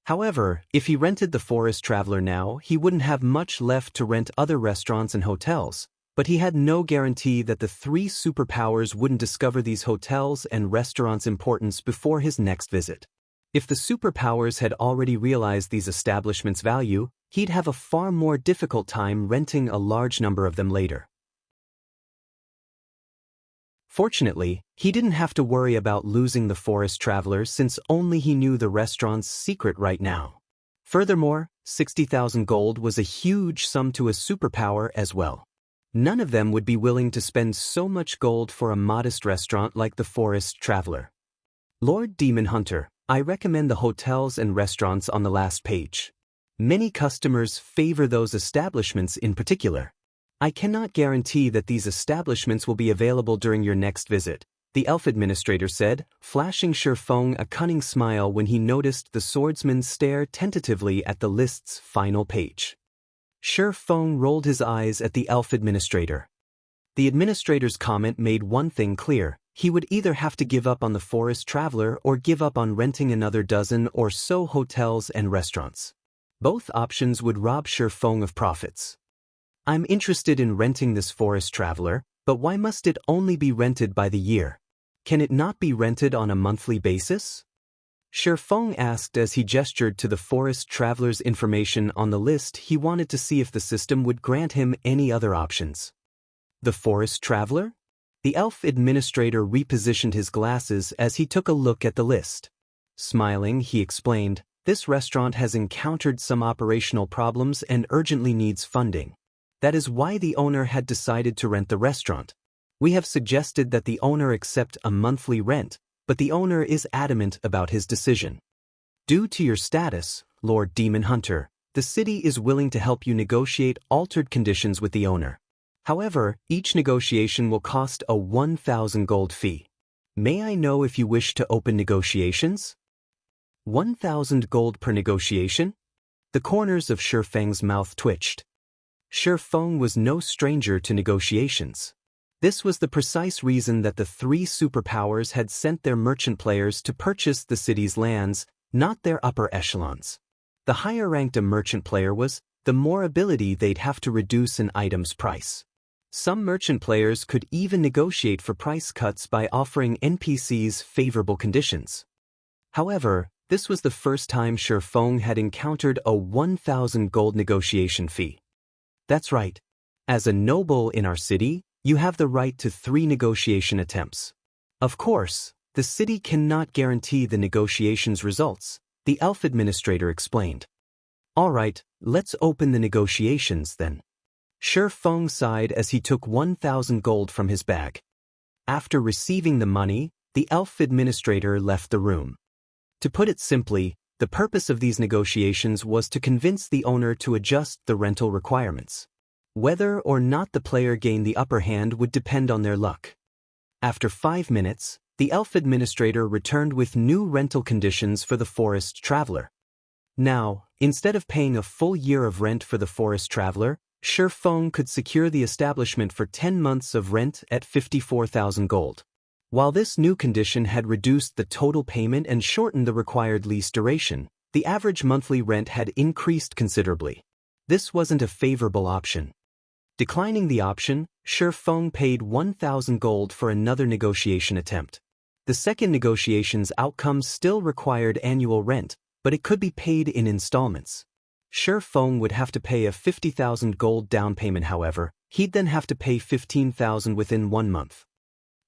However, if he rented the Forest Traveler now, he wouldn't have much left to rent other restaurants and hotels, but he had no guarantee that the three superpowers wouldn't discover these hotels and restaurants' importance before his next visit. If the superpowers had already realized these establishments' value, he'd have a far more difficult time renting a large number of them later. Fortunately, he didn't have to worry about losing the Forest Traveler since only he knew the restaurant's secret right now. Furthermore, 60,000 gold was a huge sum to a superpower as well. None of them would be willing to spend so much gold for a modest restaurant like the Forest Traveler. Lord Demon Hunter, I recommend the hotels and restaurants on the last page. Many customers favor those establishments in particular. I cannot guarantee that these establishments will be available during your next visit, the elf administrator said, flashing Shifeng a cunning smile when he noticed the swordsman stare tentatively at the list's final page. Shifeng rolled his eyes at the elf administrator. The administrator's comment made one thing clear: he would either have to give up on the Forest Traveler or give up on renting another dozen or so hotels and restaurants. Both options would rob Shifeng of profits. I'm interested in renting this Forest Traveler, but why must it only be rented by the year? Can it not be rented on a monthly basis? Shifeng asked as he gestured to the Forest Traveler's information on the list. He wanted to see if the system would grant him any other options. The Forest Traveler? The elf administrator repositioned his glasses as he took a look at the list. Smiling, he explained, this restaurant has encountered some operational problems and urgently needs funding. That is why the owner had decided to rent the restaurant. We have suggested that the owner accept a monthly rent, but the owner is adamant about his decision. Due to your status, Lord Demon Hunter, the city is willing to help you negotiate altered conditions with the owner. However, each negotiation will cost a 1,000 gold fee. May I know if you wish to open negotiations? 1,000 gold per negotiation? The corners of Shifeng's mouth twitched. Shifeng was no stranger to negotiations. This was the precise reason that the three superpowers had sent their merchant players to purchase the city's lands, not their upper echelons. The higher ranked a merchant player was, the more ability they'd have to reduce an item's price. Some merchant players could even negotiate for price cuts by offering NPCs favorable conditions. However, this was the first time Shifeng had encountered a 1,000 gold negotiation fee. That's right. As a noble in our city, you have the right to 3 negotiation attempts. Of course, the city cannot guarantee the negotiation's results, the elf administrator explained. All right, let's open the negotiations then. Shifeng sighed as he took 1,000 gold from his bag. After receiving the money, the elf administrator left the room. To put it simply, the purpose of these negotiations was to convince the owner to adjust the rental requirements. Whether or not the player gained the upper hand would depend on their luck. After 5 minutes, the elf administrator returned with new rental conditions for the Forest Traveler. Now, instead of paying a full year of rent for the Forest Traveler, Shifeng could secure the establishment for 10 months of rent at 54,000 gold. While this new condition had reduced the total payment and shortened the required lease duration, the average monthly rent had increased considerably. This wasn't a favorable option. Declining the option, Shifeng paid 1,000 gold for another negotiation attempt. The second negotiation's outcome still required annual rent, but it could be paid in installments. Shifeng would have to pay a 50,000 gold down payment. However, he'd then have to pay 15,000 within 1 month.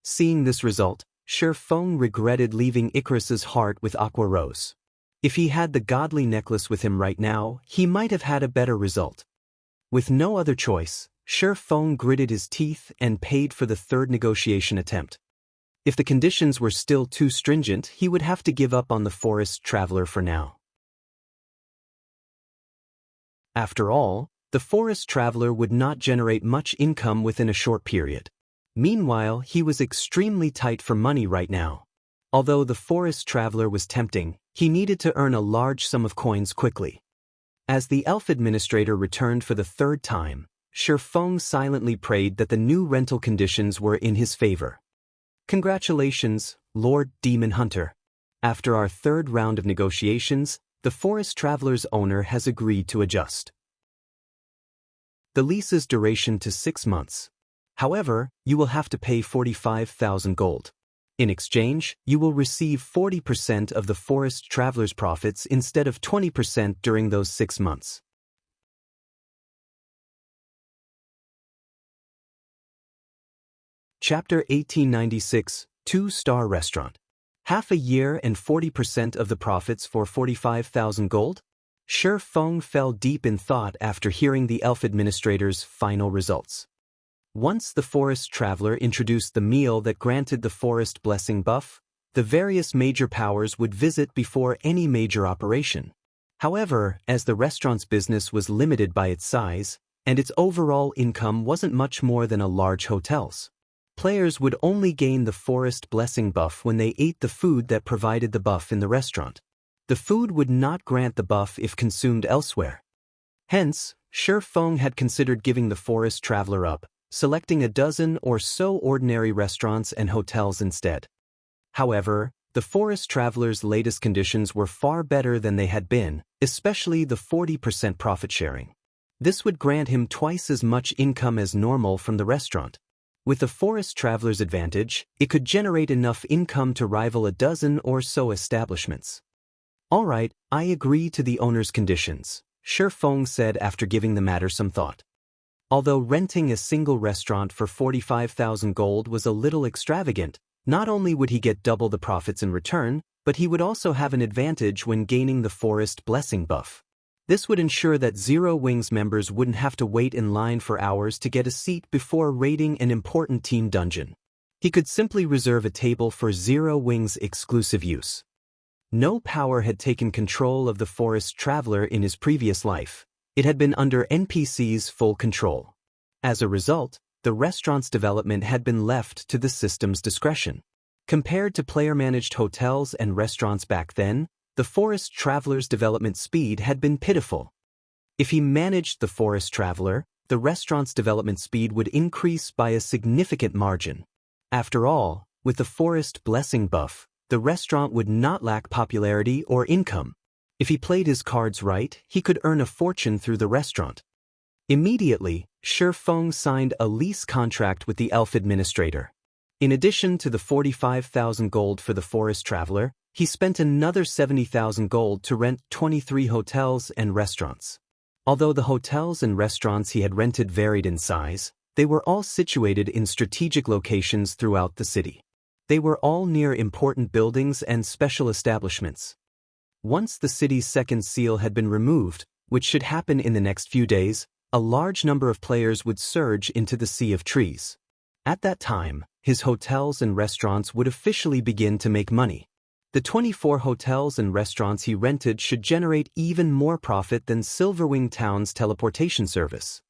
Seeing this result, Shifeng regretted leaving Icarus's heart with Aqua Rose. If he had the godly necklace with him right now, he might have had a better result. With no other choice, Shifeng gritted his teeth and paid for the third negotiation attempt. If the conditions were still too stringent, he would have to give up on the Forest Traveler for now. After all, The forest traveler would not generate much income within a short period. Meanwhile, he was extremely tight for money right now. Although the forest traveler was tempting, he needed to earn a large sum of coins quickly. As the elf administrator returned for the third time, Shi Feng silently prayed that the new rental conditions were in his favor. Congratulations, Lord Demon Hunter. After our third round of negotiations, the forest traveler's owner has agreed to adjust the lease's duration to 6 months. However, you will have to pay 45,000 gold. In exchange, you will receive 40% of the forest traveler's profits instead of 20% during those 6 months. Chapter 1896, 2-Star Restaurant. Half a year and 40% of the profits for 45,000 gold? Shi Feng fell deep in thought after hearing the elf administrator's final results. Once the forest traveler introduced the meal that granted the forest blessing buff, the various major powers would visit before any major operation. However, as the restaurant's business was limited by its size, and its overall income wasn't much more than a large hotel's, players would only gain the forest blessing buff when they ate the food that provided the buff in the restaurant. The food would not grant the buff if consumed elsewhere. Hence, Shi Feng had considered giving the forest traveler up, selecting a dozen or so ordinary restaurants and hotels instead. However, the forest traveler's latest conditions were far better than they had been, especially the 40% profit sharing. This would grant him twice as much income as normal from the restaurant. With the forest traveler's advantage, it could generate enough income to rival a dozen or so establishments. All right, I agree to the owner's conditions, Shi Feng said after giving the matter some thought. Although renting a single restaurant for 45,000 gold was a little extravagant, not only would he get double the profits in return, but he would also have an advantage when gaining the forest blessing buff. This would ensure that Zero Wings members wouldn't have to wait in line for hours to get a seat before raiding an important team dungeon. He could simply reserve a table for Zero Wings' exclusive use. No power had taken control of the forest traveler in his previous life. It had been under NPC's full control. As a result, the restaurant's development had been left to the system's discretion. Compared to player-managed hotels and restaurants back then, the forest traveler's development speed had been pitiful. If he managed the forest traveler, the restaurant's development speed would increase by a significant margin. After all, with the forest blessing buff, the restaurant would not lack popularity or income. If he played his cards right, he could earn a fortune through the restaurant. Immediately, Shi Feng signed a lease contract with the elf administrator. In addition to the 45,000 gold for the forest traveler, he spent another 70,000 gold to rent 23 hotels and restaurants. Although the hotels and restaurants he had rented varied in size, they were all situated in strategic locations throughout the city. They were all near important buildings and special establishments. Once the city's second seal had been removed, which should happen in the next few days, a large number of players would surge into the Sea of Trees. At that time, his hotels and restaurants would officially begin to make money. The 24 hotels and restaurants he rented should generate even more profit than Silverwing Town's teleportation service.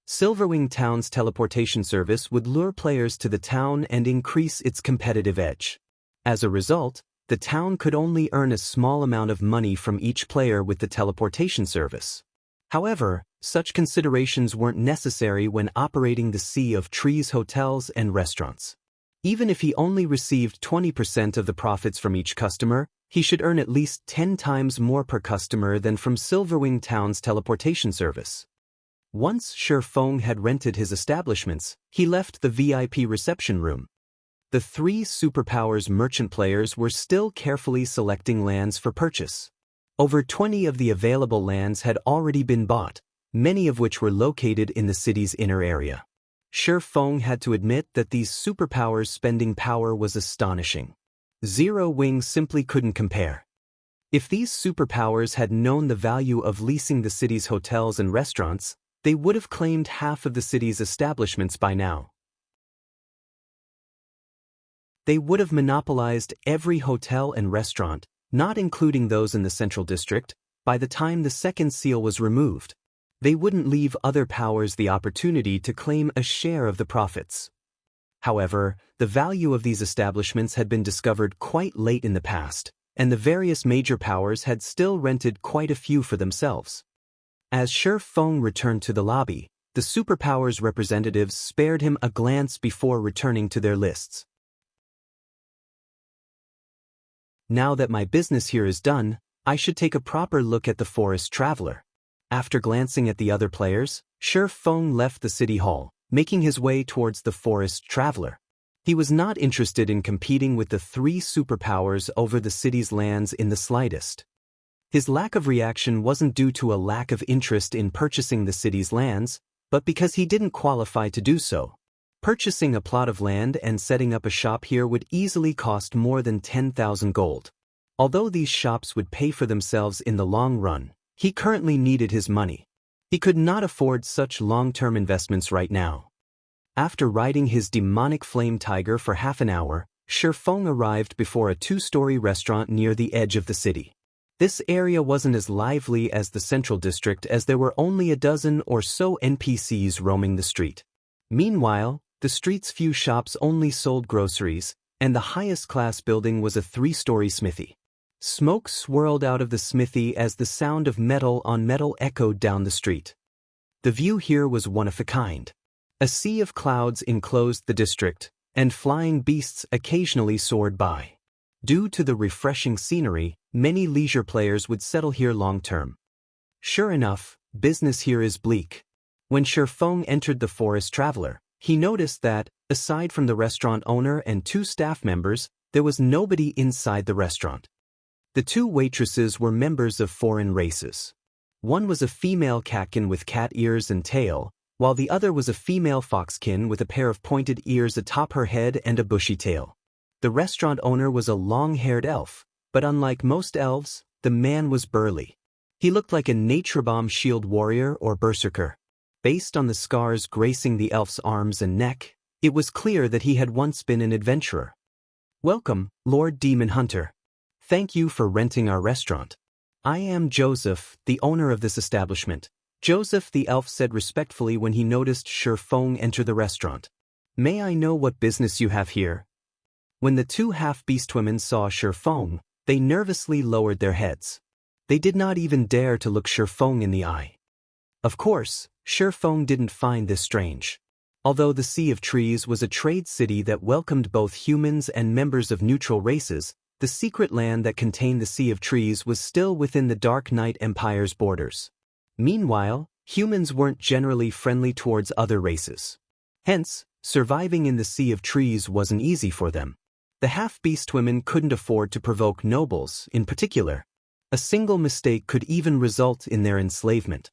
Silverwing Town's teleportation service would lure players to the town and increase its competitive edge. As a result, the town could only earn a small amount of money from each player with the teleportation service. However, such considerations weren't necessary when operating the Sea of Trees hotels and restaurants. Even if he only received 20% of the profits from each customer, he should earn at least 10 times more per customer than from Silverwing Town's teleportation service. Once Shi Feng had rented his establishments, he left the VIP reception room. The 3 superpowers merchant players were still carefully selecting lands for purchase. Over 20 of the available lands had already been bought, many of which were located in the city's inner area. Shi Feng had to admit that these superpowers' spending power was astonishing. Zero Wings simply couldn't compare. If these superpowers had known the value of leasing the city's hotels and restaurants, they would have claimed half of the city's establishments by now. They would have monopolized every hotel and restaurant, not including those in the central district, by the time the second seal was removed. They wouldn't leave other powers the opportunity to claim a share of the profits. However, the value of these establishments had been discovered quite late in the past, and the various major powers had still rented quite a few for themselves. As Shi Feng returned to the lobby, the superpowers representatives spared him a glance before returning to their lists. Now that my business here is done, I should take a proper look at the forest traveler. After glancing at the other players, Shi Feng left the city hall, making his way towards the forest traveler. He was not interested in competing with the three superpowers over the city's lands in the slightest. His lack of reaction wasn't due to a lack of interest in purchasing the city's lands, but because he didn't qualify to do so. Purchasing a plot of land and setting up a shop here would easily cost more than 10,000 gold. Although these shops would pay for themselves in the long run, he currently needed his money. He could not afford such long-term investments right now. After riding his demonic flame tiger for half an hour, Shi Feng arrived before a two-story restaurant near the edge of the city. This area wasn't as lively as the central district as there were only a dozen or so NPCs roaming the street. Meanwhile, the street's few shops only sold groceries, and the highest-class building was a three-story smithy. Smoke swirled out of the smithy as the sound of metal on metal echoed down the street. The view here was one of a kind. A sea of clouds enclosed the district, and flying beasts occasionally soared by. Due to the refreshing scenery, many leisure players would settle here long-term. Sure enough, business here is bleak. When Shi Feng entered the forest traveler, he noticed that, aside from the restaurant owner and two staff members, there was nobody inside the restaurant. The two waitresses were members of foreign races. One was a female catkin with cat ears and tail, while the other was a female foxkin with a pair of pointed ears atop her head and a bushy tail. The restaurant owner was a long-haired elf, but unlike most elves, the man was burly. He looked like a Naturebomb shield warrior or berserker. Based on the scars gracing the elf's arms and neck, it was clear that he had once been an adventurer. "Welcome, Lord Demon Hunter. Thank you for renting our restaurant. I am Joseph, the owner of this establishment." Joseph the elf said respectfully when he noticed Shi Feng enter the restaurant. "May I know what business you have here?" When the two half-beast women saw Shi Feng, they nervously lowered their heads. They did not even dare to look Shi Feng in the eye. Of course, Shi Feng didn't find this strange. Although the Sea of Trees was a trade city that welcomed both humans and members of neutral races, the secret land that contained the Sea of Trees was still within the Dark Knight Empire's borders. Meanwhile, humans weren't generally friendly towards other races. Hence, surviving in the Sea of Trees wasn't easy for them. The half-beast women couldn't afford to provoke nobles, in particular. A single mistake could even result in their enslavement.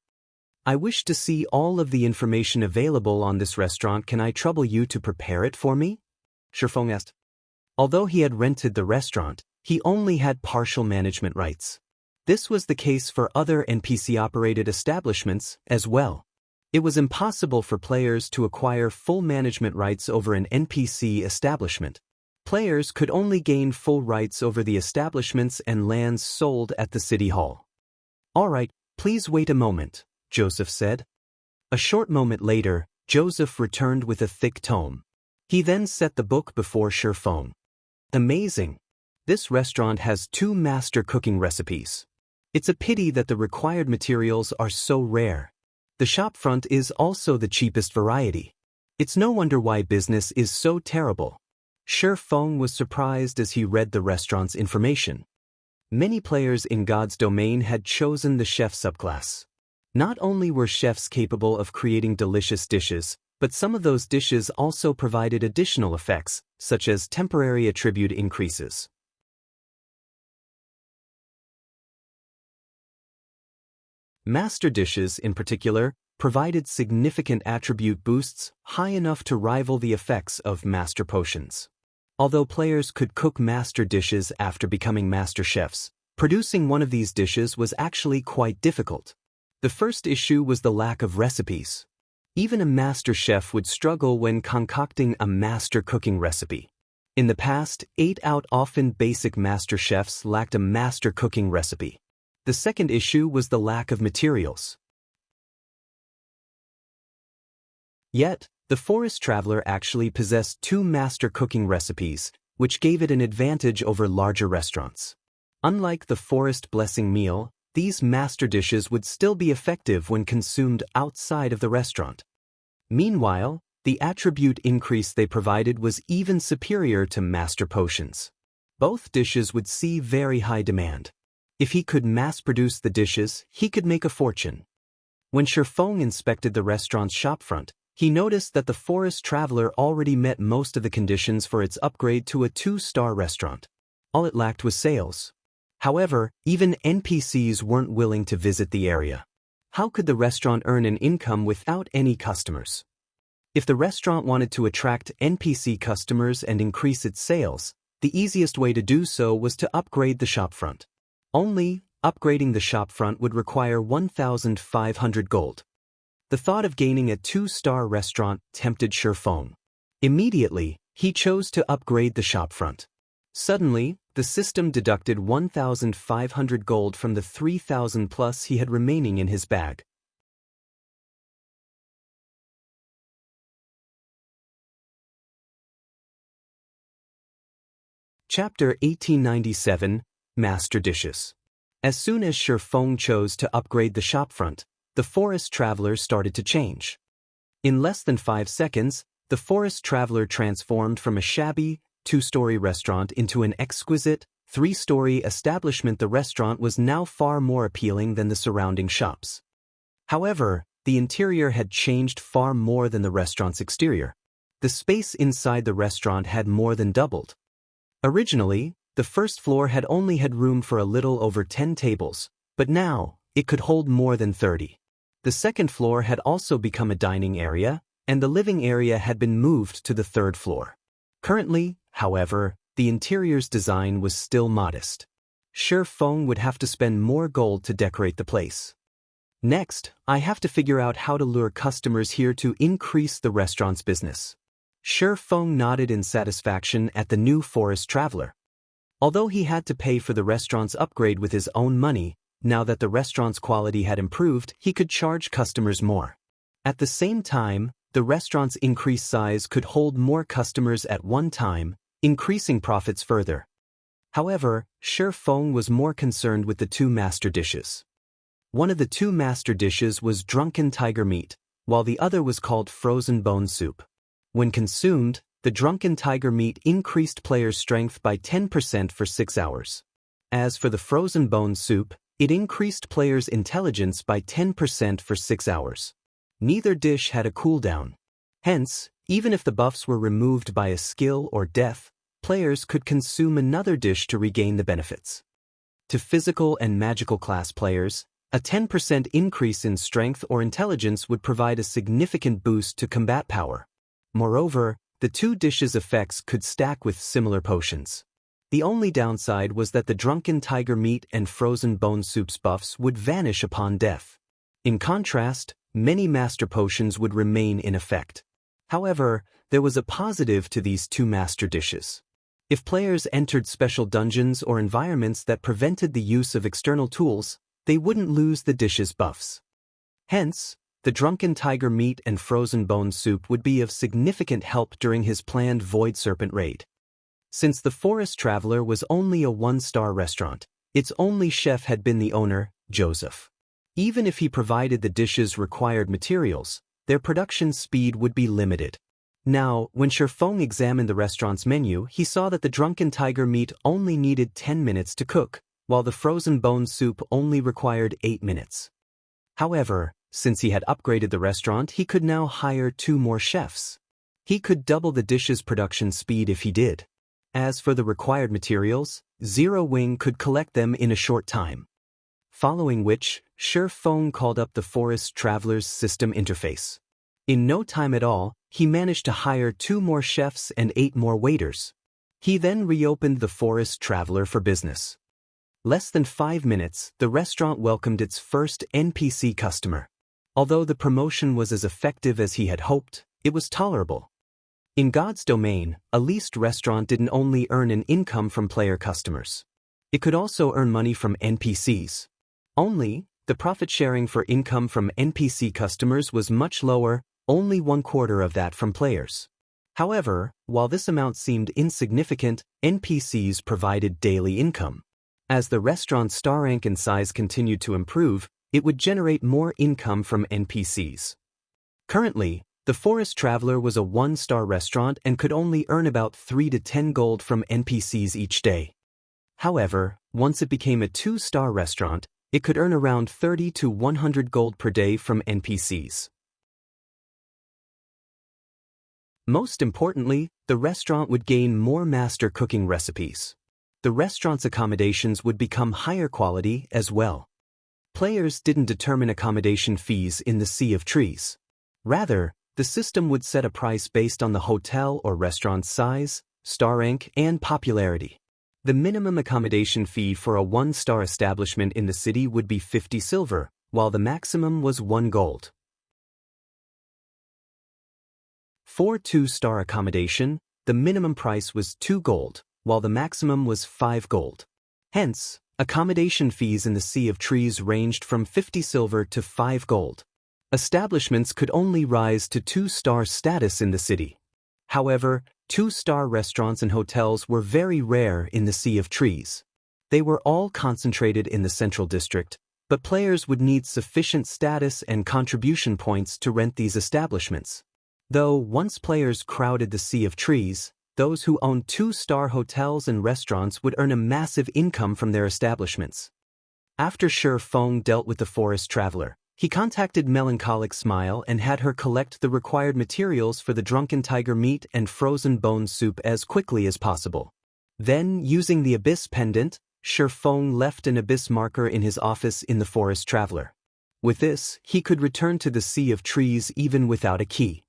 "I wish to see all of the information available on this restaurant. Can I trouble you to prepare it for me?" Shi Feng asked. Although he had rented the restaurant, he only had partial management rights. This was the case for other NPC-operated establishments as well. It was impossible for players to acquire full management rights over an NPC establishment. Players could only gain full rights over the establishments and lands sold at the city hall. "All right, please wait a moment," Joseph said. A short moment later, Joseph returned with a thick tome. He then set the book before Shi Feng. "Amazing! This restaurant has 2 master cooking recipes. It's a pity that the required materials are so rare. The shopfront is also the cheapest variety. It's no wonder why business is so terrible." Shi Feng was surprised as he read the restaurant's information. Many players in God's Domain had chosen the chef subclass. Not only were chefs capable of creating delicious dishes, but some of those dishes also provided additional effects, such as temporary attribute increases. Master dishes, in particular, provided significant attribute boosts high enough to rival the effects of master potions. Although players could cook master dishes after becoming master chefs, producing one of these dishes was actually quite difficult. The first issue was the lack of recipes. Even a master chef would struggle when concocting a master cooking recipe. In the past, 8 out often basic master chefs lacked a master cooking recipe. The second issue was the lack of materials. Yet, the forest traveler actually possessed two master cooking recipes, which gave it an advantage over larger restaurants. Unlike the forest blessing meal, these master dishes would still be effective when consumed outside of the restaurant. Meanwhile, the attribute increase they provided was even superior to master potions. Both dishes would see very high demand. If he could mass-produce the dishes, he could make a fortune. When Shifeng inspected the restaurant's shopfront, he noticed that the forest traveler already met most of the conditions for its upgrade to a 2-star restaurant. All it lacked was sales. However, even NPCs weren't willing to visit the area. How could the restaurant earn an income without any customers? If the restaurant wanted to attract NPC customers and increase its sales, the easiest way to do so was to upgrade the shopfront. Only, upgrading the shopfront would require 1,500 gold. The thought of gaining a 2-star restaurant tempted Shifeng. Immediately, he chose to upgrade the shopfront. Suddenly, the system deducted 1,500 gold from the 3,000 plus he had remaining in his bag. Chapter 1897, Master Dishes. As soon as Shifeng chose to upgrade the shopfront, the forest traveler started to change. In less than 5 seconds, the forest traveler transformed from a shabby, 2-story restaurant into an exquisite, 3-story establishment. The restaurant was now far more appealing than the surrounding shops. However, the interior had changed far more than the restaurant's exterior. The space inside the restaurant had more than doubled. Originally, the first floor had only had room for a little over 10 tables, but now, it could hold more than 30. The second floor had also become a dining area, and the living area had been moved to the 3rd floor. Currently, however, the interior's design was still modest. Shifeng would have to spend more gold to decorate the place. Next, I have to figure out how to lure customers here to increase the restaurant's business. Shifeng nodded in satisfaction at the new forest traveler. Although he had to pay for the restaurant's upgrade with his own money, now that the restaurant's quality had improved, he could charge customers more. At the same time, the restaurant's increased size could hold more customers at one time, increasing profits further. However, Shifeng was more concerned with the 2 master dishes. One of the 2 master dishes was drunken tiger meat, while the other was called frozen bone soup. When consumed, the drunken tiger meat increased players' strength by 10% for 6 hours. As for the frozen bone soup, it increased players' intelligence by 10% for 6 hours. Neither dish had a cooldown. Hence, even if the buffs were removed by a skill or death, players could consume another dish to regain the benefits. To physical and magical class players, a 10% increase in strength or intelligence would provide a significant boost to combat power. Moreover, the 2 dishes' effects could stack with similar potions. The only downside was that the drunken tiger meat and frozen bone soup's buffs would vanish upon death. In contrast, many master potions would remain in effect. However, there was a positive to these 2 master dishes. If players entered special dungeons or environments that prevented the use of external tools, they wouldn't lose the dish's buffs. Hence, the drunken tiger meat and frozen bone soup would be of significant help during his planned Void Serpent raid. Since the forest traveler was only a 1-star restaurant, its only chef had been the owner, Joseph. Even if he provided the dishes' required materials, their production speed would be limited. Now, when Shifeng examined the restaurant's menu, he saw that the drunken tiger meat only needed 10 minutes to cook, while the frozen bone soup only required 8 minutes. However, since he had upgraded the restaurant, he could now hire 2 more chefs. He could double the dish's production speed if he did. As for the required materials, Zero Wing could collect them in a short time. Following which, Shifeng called up the forest traveler's system interface. In no time at all, he managed to hire 2 more chefs and 8 more waiters. He then reopened the forest traveler for business. Less than 5 minutes, the restaurant welcomed its first NPC customer. Although the promotion was as effective as he had hoped, it was tolerable. In God's domain, a leased restaurant didn't only earn an income from player customers. It could also earn money from NPCs. Only, the profit sharing for income from NPC customers was much lower, only 1/4 of that from players. However, while this amount seemed insignificant, NPCs provided daily income. As the restaurant's star rank and size continued to improve, it would generate more income from NPCs. Currently, the Forest Traveler was a 1-star restaurant and could only earn about 3 to 10 gold from NPCs each day. However, once it became a 2-star restaurant, it could earn around 30 to 100 gold per day from NPCs. Most importantly, the restaurant would gain more master cooking recipes. The restaurant's accommodations would become higher quality as well. Players didn't determine accommodation fees in the Sea of Trees. Rather, the system would set a price based on the hotel or restaurant's size, star rank, and popularity. The minimum accommodation fee for a 1-star establishment in the city would be 50 silver, while the maximum was 1 gold. For 2-star accommodation, the minimum price was 2 gold, while the maximum was 5 gold. Hence, accommodation fees in the Sea of Trees ranged from 50 silver to 5 gold. Establishments could only rise to 2-star status in the city. However, 2-star restaurants and hotels were very rare in the Sea of Trees. They were all concentrated in the central district, but players would need sufficient status and contribution points to rent these establishments. Though once players crowded the Sea of Trees, those who owned 2-star hotels and restaurants would earn a massive income from their establishments. After Shi Feng dealt with the Forest Traveler, he contacted Melancholic Smile and had her collect the required materials for the drunken tiger meat and frozen bone soup as quickly as possible. Then, using the Abyss Pendant, Shi Feng left an Abyss marker in his office in the Forest Traveler. With this, he could return to the Sea of Trees even without a key.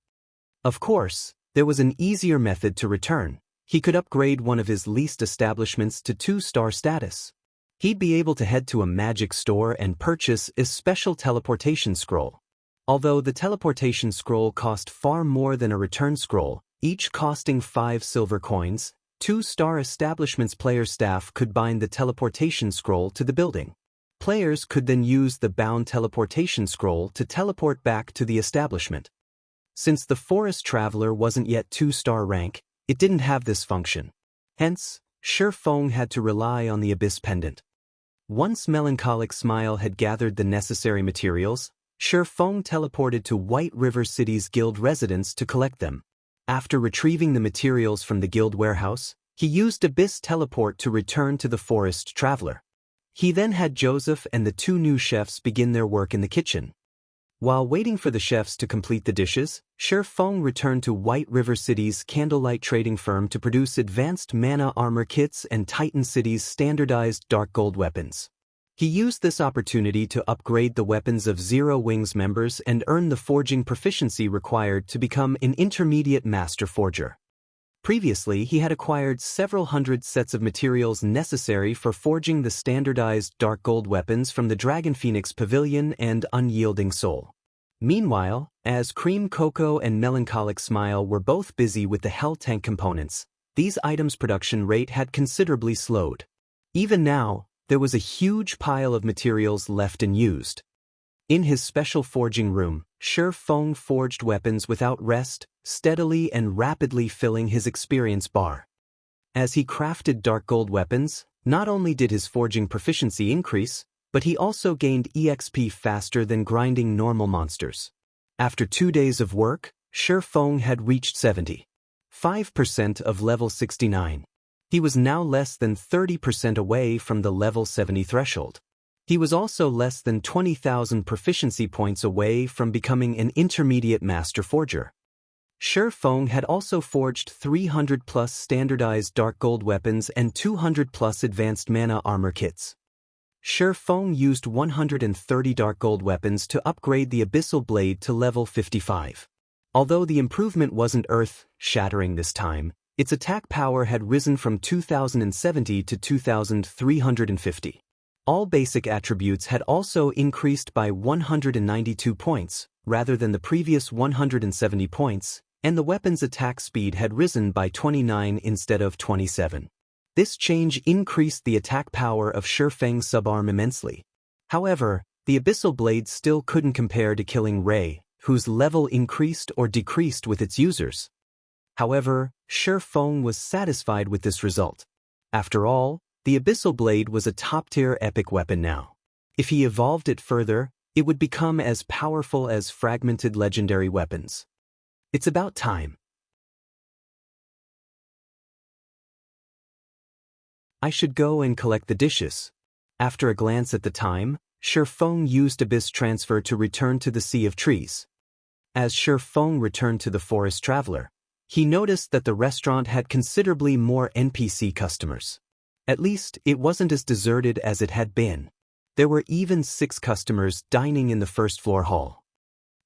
Of course, there was an easier method to return. He could upgrade one of his leased establishments to 2-star status. He'd be able to head to a magic store and purchase a special teleportation scroll. Although the teleportation scroll cost far more than a return scroll, each costing 5 silver coins, 2-star establishments' player staff could bind the teleportation scroll to the building. Players could then use the bound teleportation scroll to teleport back to the establishment. Since the Forest Traveler wasn't yet 2-star rank, it didn't have this function. Hence, Shi Feng had to rely on the Abyss Pendant. Once Melancholic Smile had gathered the necessary materials, Shi Feng teleported to White River City's guild residence to collect them. After retrieving the materials from the guild warehouse, he used Abyss Teleport to return to the Forest Traveler. He then had Joseph and the 2 new chefs begin their work in the kitchen. While waiting for the chefs to complete the dishes, Shi Feng returned to White River City's Candlelight Trading Firm to produce advanced mana armor kits and Titan City's standardized dark gold weapons. He used this opportunity to upgrade the weapons of Zero Wings members and earn the forging proficiency required to become an intermediate master forger. Previously, he had acquired several hundred sets of materials necessary for forging the standardized dark gold weapons from the Dragon Phoenix Pavilion and Unyielding Soul. Meanwhile, as Cream Cocoa and Melancholic Smile were both busy with the Hell Tank components, these items' production rate had considerably slowed. Even now, there was a huge pile of materials left unused. In his special forging room, Shi Feng forged weapons without rest, steadily and rapidly filling his experience bar. As he crafted dark gold weapons, not only did his forging proficiency increase, but he also gained EXP faster than grinding normal monsters. After 2 days of work, Shi Feng had reached 75% of level 69. He was now less than 30% away from the level 70 threshold. He was also less than 20,000 proficiency points away from becoming an intermediate master forger. Shi Feng had also forged 300+ standardized dark gold weapons and 200+ advanced mana armor kits. Shi Feng used 130 dark gold weapons to upgrade the Abyssal Blade to level 55. Although the improvement wasn't earth-shattering this time, its attack power had risen from 2,070 to 2,350. All basic attributes had also increased by 192 points, rather than the previous 170 points, and the weapon's attack speed had risen by 29 instead of 27. This change increased the attack power of Shi Feng's subarm immensely. However, the Abyssal Blade still couldn't compare to killing Ray, whose level increased or decreased with its users. However, Shi Feng was satisfied with this result. After all, the Abyssal Blade was a top-tier epic weapon now. If he evolved it further, it would become as powerful as fragmented legendary weapons. It's about time. I should go and collect the dishes. After a glance at the time, Shi Feng used Abyss Transfer to return to the Sea of Trees. As Shi Feng returned to the Forest Traveler, he noticed that the restaurant had considerably more NPC customers. At least, it wasn't as deserted as it had been. There were even 6 customers dining in the first-floor hall.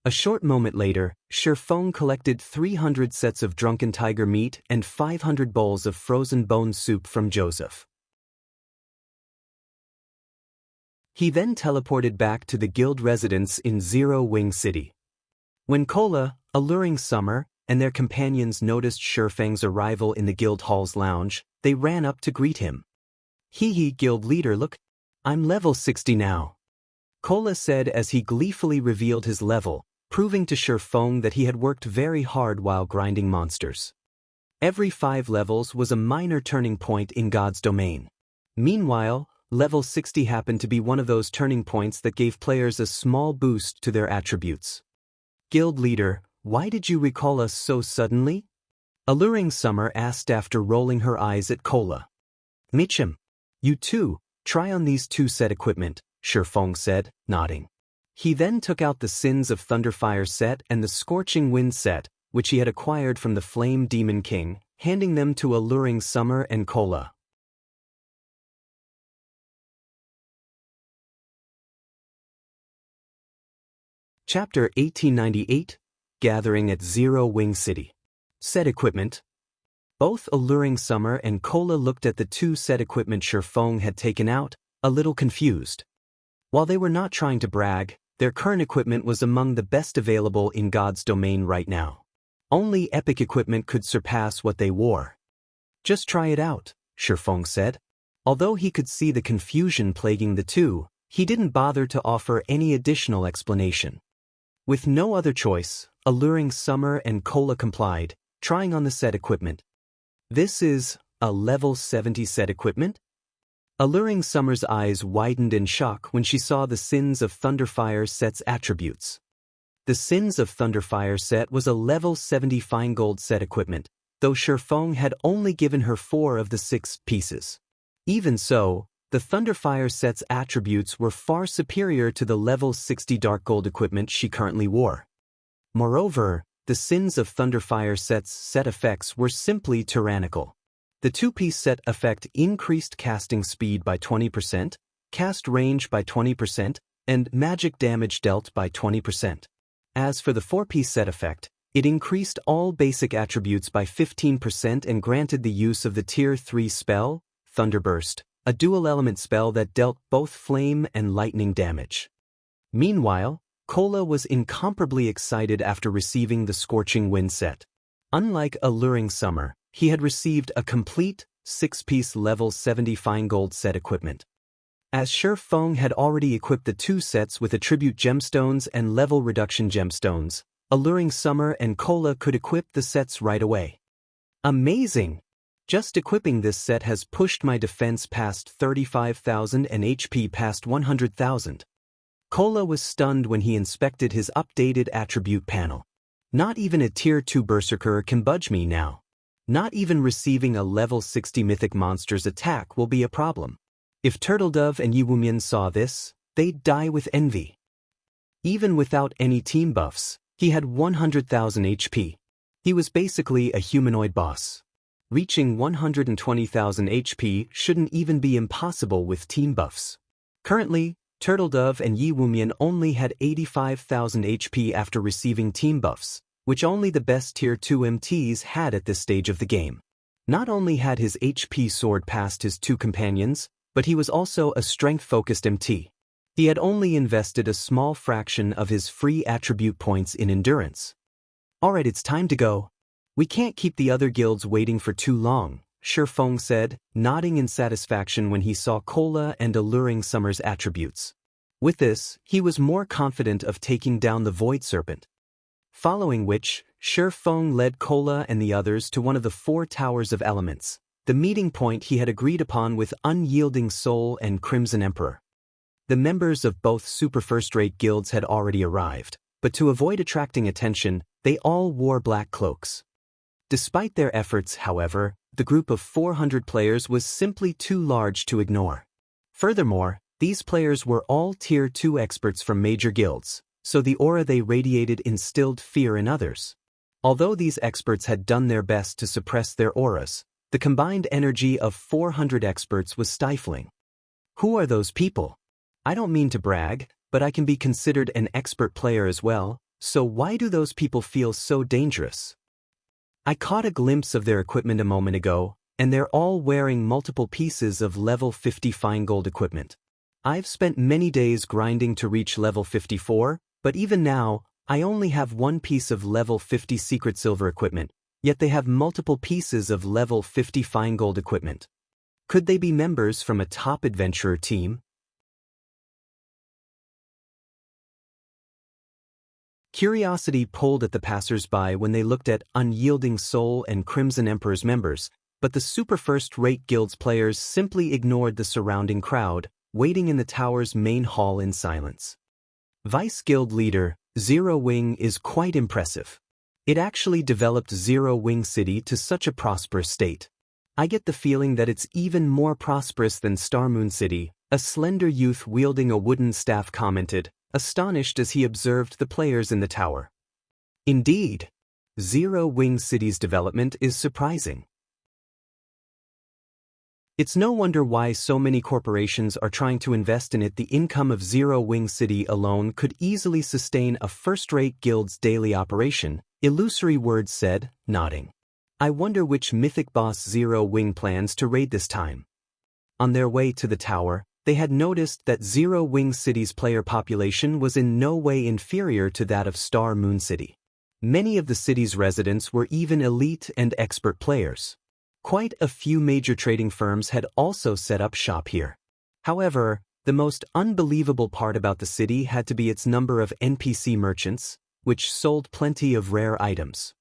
A short moment later, Shi Feng collected 300 sets of drunken tiger meat and 500 bowls of frozen bone soup from Joseph. He then teleported back to the guild residence in Zero Wing City. When Cola, Alluring Summer, and their companions noticed Shi Feng's arrival in the guild hall's lounge, they ran up to greet him. Hee, guild leader, look, I'm level 60 now. Cola said as he gleefully revealed his level, proving to Shi Feng that he had worked very hard while grinding monsters. Every 5 levels was a minor turning point in God's domain. Meanwhile, level 60 happened to be one of those turning points that gave players a small boost to their attributes. Guild leader, why did you recall us so suddenly? Alluring Summer asked after rolling her eyes at Cola. Mitchum, you too, try on these 2 set equipment, Shi Feng said, nodding. He then took out the Sins of Thunderfire set and the Scorching Wind set, which he had acquired from the Flame Demon King, handing them to Alluring Summer and Cola. Chapter 1898, Gathering at Zero Wing City. Set equipment. Both Alluring Summer and Cola looked at the 2 set equipment Shi Feng had taken out, a little confused. While they were not trying to brag, their current equipment was among the best available in God's domain right now. Only epic equipment could surpass what they wore. Just try it out, Shi Feng said. Although he could see the confusion plaguing the 2, he didn't bother to offer any additional explanation. With no other choice, Alluring Summer and Cola complied, trying on the set equipment. This is a level 70 set equipment? Alluring Summer's eyes widened in shock when she saw the Sins of Thunderfire set's attributes. The Sins of Thunderfire set was a level 70 fine gold set equipment, though Shi Feng had only given her 4 of the 6 pieces. Even so, the Thunderfire set's attributes were far superior to the level 60 dark gold equipment she currently wore. Moreover, the Sins of Thunderfire set's set effects were simply tyrannical. The 2-piece set effect increased casting speed by 20%, cast range by 20%, and magic damage dealt by 20%. As for the 4-piece set effect, it increased all basic attributes by 15% and granted the use of the Tier 3 spell, Thunderburst, a dual-element spell that dealt both flame and lightning damage. Meanwhile, Cola was incomparably excited after receiving the Scorching Wind set. Unlike Alluring Summer, he had received a complete, 6-piece level 70 fine gold set equipment. As Shi Feng had already equipped the 2 sets with attribute gemstones and level reduction gemstones, Alluring Summer and Cola could equip the sets right away. Amazing! Just equipping this set has pushed my defense past 35,000 and HP past 100,000. Cola was stunned when he inspected his updated attribute panel. Not even a Tier 2 Berserker can budge me now. Not even receiving a level 60 mythic monster's attack will be a problem. If Turtledove and Yiwumian saw this, they'd die with envy. Even without any team buffs, he had 100,000 HP. He was basically a humanoid boss. Reaching 120,000 HP shouldn't even be impossible with team buffs. Currently, Turtledove and Yiwumian only had 85,000 HP after receiving team buffs, which only the best Tier 2 MTs had at this stage of the game. Not only had his HP soared past his 2 companions, but he was also a strength-focused MT. He had only invested a small fraction of his free attribute points in endurance. Alright, it's time to go. We can't keep the other guilds waiting for too long, Shi Feng said, nodding in satisfaction when he saw Cola and Alluring Summer's attributes. With this, he was more confident of taking down the Void Serpent. Following which, Shi Feng led Kola and the others to one of the 4 towers of elements, the meeting point he had agreed upon with Unyielding Soul and Crimson Emperor. The members of both super first-rate guilds had already arrived, but to avoid attracting attention, they all wore black cloaks. Despite their efforts, however, the group of 400 players was simply too large to ignore. Furthermore, these players were all Tier 2 experts from major guilds, so the aura they radiated instilled fear in others. Although these experts had done their best to suppress their auras, the combined energy of 400 experts was stifling. Who are those people? I don't mean to brag, but I can be considered an expert player as well, so why do those people feel so dangerous? I caught a glimpse of their equipment a moment ago, and they're all wearing multiple pieces of level 50 fine gold equipment. I've spent many days grinding to reach level 54, but even now, I only have one piece of level 50 secret silver equipment, yet they have multiple pieces of level 50 fine gold equipment. Could they be members from a top adventurer team? Curiosity pulled at the passers-by when they looked at Unyielding Soul and Crimson Emperor's members, but the super first-rate guild's players simply ignored the surrounding crowd, waiting in the tower's main hall in silence. Vice Guild Leader, Zero Wing is quite impressive. It actually developed Zero Wing City to such a prosperous state. I get the feeling that it's even more prosperous than Star Moon City, a slender youth wielding a wooden staff commented, astonished as he observed the players in the tower. Indeed, Zero Wing City's development is surprising. It's no wonder why so many corporations are trying to invest in it. The income of Zero Wing City alone could easily sustain a first-rate guild's daily operation, Illusory Words said, nodding. I wonder which mythic boss Zero Wing plans to raid this time. On their way to the tower, they had noticed that Zero Wing City's player population was in no way inferior to that of Star Moon City. Many of the city's residents were even elite and expert players. Quite a few major trading firms had also set up shop here. However, the most unbelievable part about the city had to be its number of NPC merchants, which sold plenty of rare items.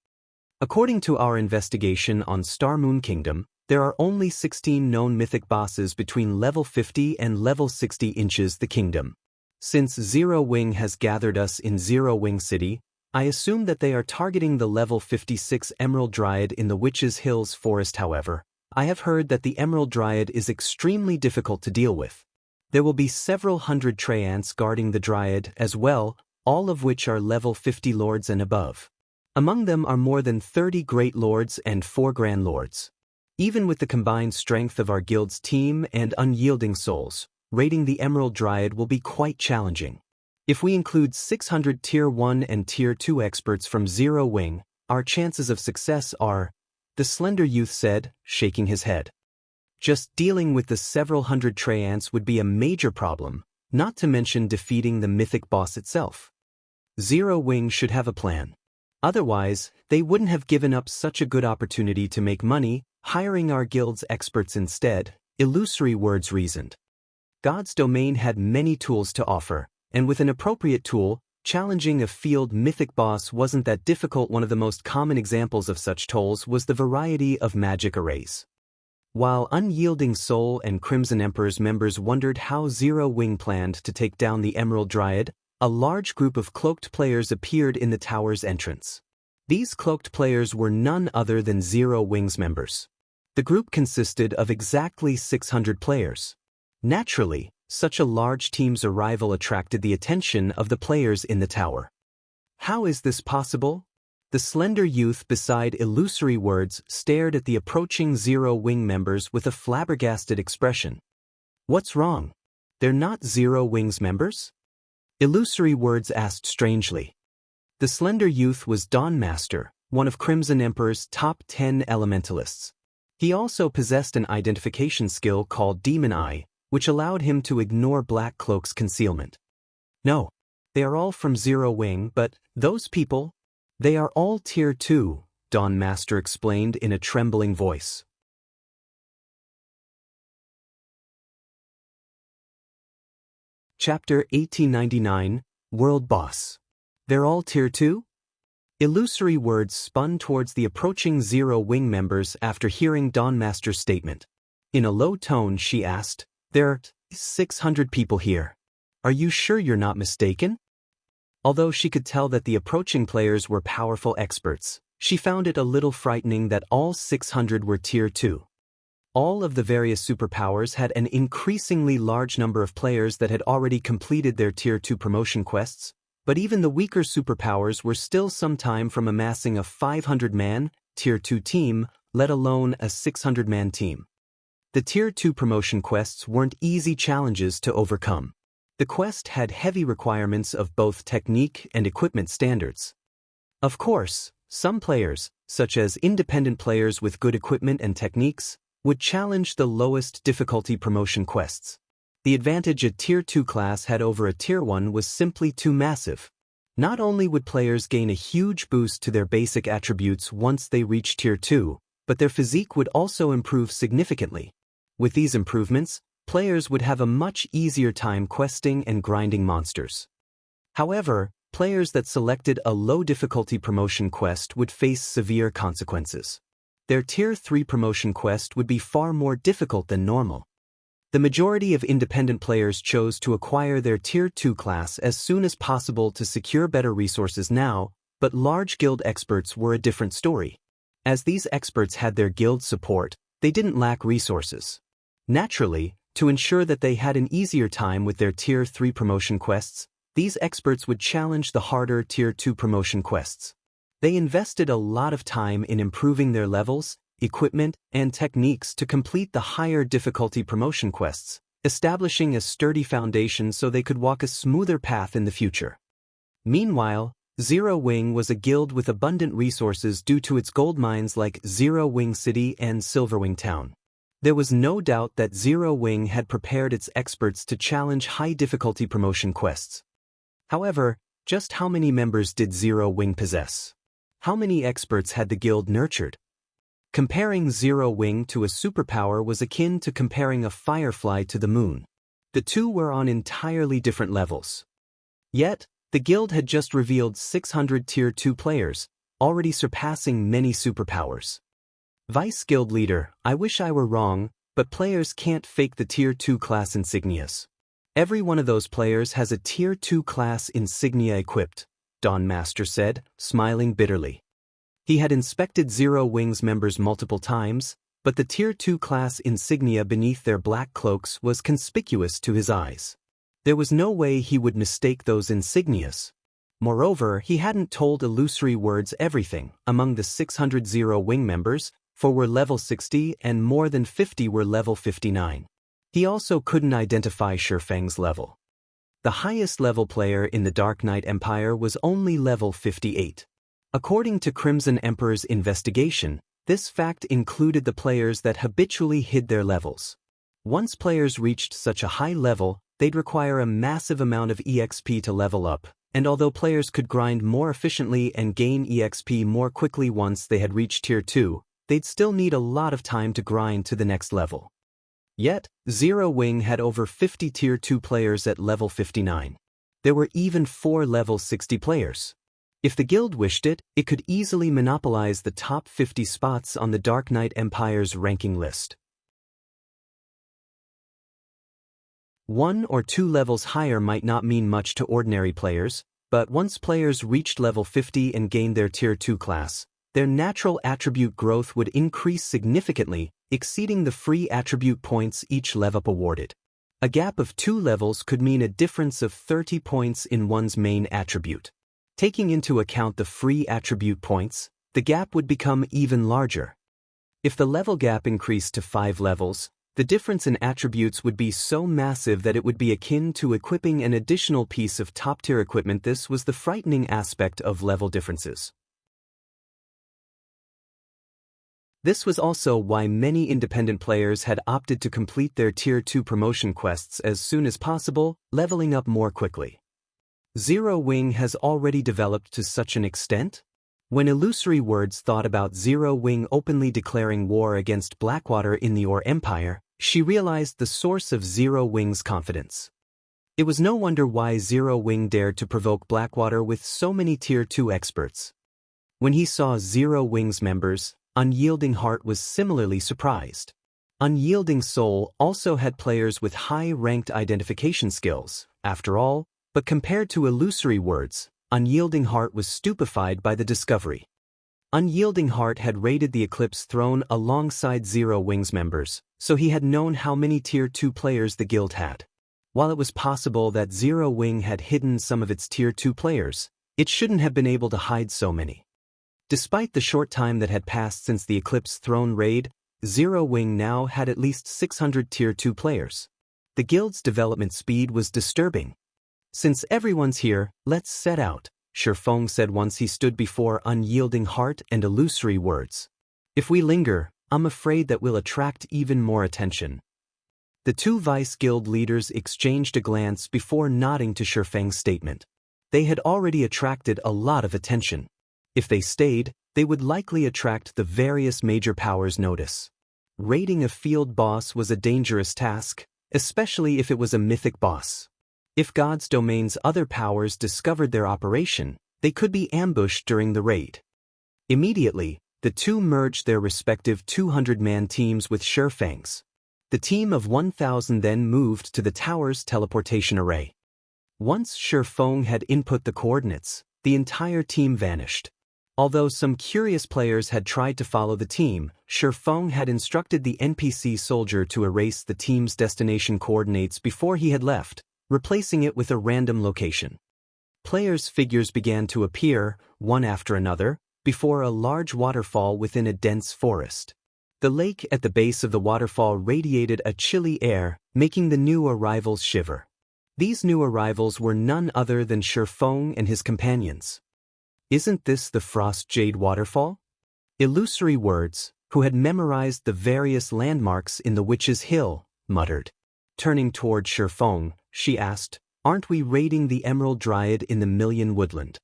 According to our investigation on Star Moon Kingdom, there are only 16 known mythic bosses between level 50 and level 60 inches the kingdom. Since Zero Wing has gathered us in Zero Wing City, I assume that they are targeting the level 56 Emerald Dryad in the Witches' Hills Forest. However, I have heard that the Emerald Dryad is extremely difficult to deal with. There will be several hundred Treants guarding the Dryad as well, all of which are level 50 lords and above. Among them are more than 30 Great Lords and 4 Grand Lords. Even with the combined strength of our guild's team and Unyielding Souls, raiding the Emerald Dryad will be quite challenging. If we include 600 Tier 1 and Tier 2 experts from Zero Wing, our chances of success are, the slender youth said, shaking his head. Just dealing with the several hundred Treants would be a major problem, not to mention defeating the mythic boss itself. Zero Wing should have a plan. Otherwise, they wouldn't have given up such a good opportunity to make money, hiring our guild's experts instead, Illusory Words reasoned. God's domain had many tools to offer, and with an appropriate tool, challenging a field mythic boss wasn't that difficult. One of the most common examples of such tools was the variety of magic arrays. While Unyielding Soul and Crimson Emperor's members wondered how Zero Wing planned to take down the Emerald Dryad, a large group of cloaked players appeared in the tower's entrance. These cloaked players were none other than Zero Wing's members. The group consisted of exactly 600 players. Naturally, such a large team's arrival attracted the attention of the players in the tower. How is this possible? The slender youth beside Illusory Words stared at the approaching Zero Wing members with a flabbergasted expression. What's wrong? They're not Zero Wing's members? Illusory Words asked strangely. The slender youth was Dawnmaster, one of Crimson Emperor's top 10 elementalists. He also possessed an identification skill called Demon Eye, which allowed him to ignore Black Cloak's concealment. No, they are all from Zero Wing, but those people, they are all Tier 2, Dawnmaster explained in a trembling voice. Chapter 1899, World Boss. They're all Tier 2? Illusory words spun towards the approaching Zero Wing members after hearing Dawnmaster's statement. In a low tone, she asked, "There are 600 people here. Are you sure you're not mistaken?" Although she could tell that the approaching players were powerful experts, she found it a little frightening that all 600 were Tier 2. All of the various superpowers had an increasingly large number of players that had already completed their Tier 2 promotion quests, but even the weaker superpowers were still some time from amassing a 500-man, Tier 2 team, let alone a 600-man team. The Tier 2 promotion quests weren't easy challenges to overcome. The quest had heavy requirements of both technique and equipment standards. Of course, some players, such as independent players with good equipment and techniques, would challenge the lowest difficulty promotion quests. The advantage a Tier 2 class had over a Tier 1 was simply too massive. Not only would players gain a huge boost to their basic attributes once they reached Tier 2, but their physique would also improve significantly. With these improvements, players would have a much easier time questing and grinding monsters. However, players that selected a low-difficulty promotion quest would face severe consequences. Their Tier 3 promotion quest would be far more difficult than normal. The majority of independent players chose to acquire their Tier 2 class as soon as possible to secure better resources now, but large guild experts were a different story. As these experts had their guild support, they didn't lack resources. Naturally, to ensure that they had an easier time with their Tier 3 promotion quests, these experts would challenge the harder Tier 2 promotion quests. They invested a lot of time in improving their levels, equipment, and techniques to complete the higher difficulty promotion quests, establishing a sturdy foundation so they could walk a smoother path in the future. Meanwhile, Zero Wing was a guild with abundant resources due to its gold mines like Zero Wing City and Silverwing Town. There was no doubt that Zero Wing had prepared its experts to challenge high-difficulty promotion quests. However, just how many members did Zero Wing possess? How many experts had the guild nurtured? Comparing Zero Wing to a superpower was akin to comparing a firefly to the moon. The two were on entirely different levels. Yet, the guild had just revealed 600 Tier 2 players, already surpassing many superpowers. Vice Guild Leader, I wish I were wrong, but players can't fake the Tier 2 class insignias. Every one of those players has a Tier 2 class insignia equipped, Dawnmaster said, smiling bitterly. He had inspected Zero Wing's members multiple times, but the Tier 2 class insignia beneath their black cloaks was conspicuous to his eyes. There was no way he would mistake those insignias. Moreover, he hadn't told Illusory Words everything among the 600 Zero Wing members, for were level 60 and more than 50 were level 59. He also couldn't identify Shifeng's level. The highest level player in the Dark Knight Empire was only level 58. According to Crimson Emperor's investigation, this fact included the players that habitually hid their levels. Once players reached such a high level, they'd require a massive amount of EXP to level up, and although players could grind more efficiently and gain EXP more quickly once they had reached Tier 2, they'd still need a lot of time to grind to the next level. Yet, Zero Wing had over 50 Tier 2 players at level 59. There were even 4 level 60 players. If the guild wished it, it could easily monopolize the top 50 spots on the Dark Knight Empire's ranking list. 1 or 2 levels higher might not mean much to ordinary players, but once players reached level 50 and gained their Tier 2 class, their natural attribute growth would increase significantly, exceeding the free attribute points each level up awarded. A gap of 2 levels could mean a difference of 30 points in one's main attribute. Taking into account the free attribute points, the gap would become even larger. If the level gap increased to 5 levels, the difference in attributes would be so massive that it would be akin to equipping an additional piece of top-tier equipment. This was the frightening aspect of level differences. This was also why many independent players had opted to complete their Tier 2 promotion quests as soon as possible, leveling up more quickly. Zero Wing has already developed to such an extent? When Illusory Words thought about Zero Wing openly declaring war against Blackwater in the Ore Empire, she realized the source of Zero Wing's confidence. It was no wonder why Zero Wing dared to provoke Blackwater with so many Tier 2 experts. When he saw Zero Wing's members, Unyielding Heart was similarly surprised. Unyielding Soul also had players with high-ranked identification skills, after all, but compared to Illusory Words, Unyielding Heart was stupefied by the discovery. Unyielding Heart had raided the Eclipse Throne alongside Zero Wing's members, so he had known how many Tier 2 players the guild had. While it was possible that Zero Wing had hidden some of its Tier 2 players, it shouldn't have been able to hide so many. Despite the short time that had passed since the Eclipse Throne raid, Zero Wing now had at least 600 Tier 2 players. The guild's development speed was disturbing. "Since everyone's here, let's set out," Shifeng said once he stood before Unyielding Heart and Illusory Words. "If we linger, I'm afraid that we'll attract even more attention." The two vice guild leaders exchanged a glance before nodding to Shifeng's statement. They had already attracted a lot of attention. If they stayed, they would likely attract the various major powers' notice. Raiding a field boss was a dangerous task, especially if it was a mythic boss. If God's Domain's other powers discovered their operation, they could be ambushed during the raid. Immediately, the two merged their respective 200-man teams with Shifeng's. The team of 1,000 then moved to the tower's teleportation array. Once Shifeng had input the coordinates, the entire team vanished. Although some curious players had tried to follow the team, Shifeng had instructed the NPC soldier to erase the team's destination coordinates before he had left, replacing it with a random location. Players' figures began to appear, one after another, before a large waterfall within a dense forest. The lake at the base of the waterfall radiated a chilly air, making the new arrivals shiver. These new arrivals were none other than Shifeng and his companions. "Isn't this the Frost Jade Waterfall?" Illusory Words, who had memorized the various landmarks in the Witch's Hill, muttered. Turning toward Shifeng, she asked, "Aren't we raiding the Emerald Dryad in the Million Woodland?"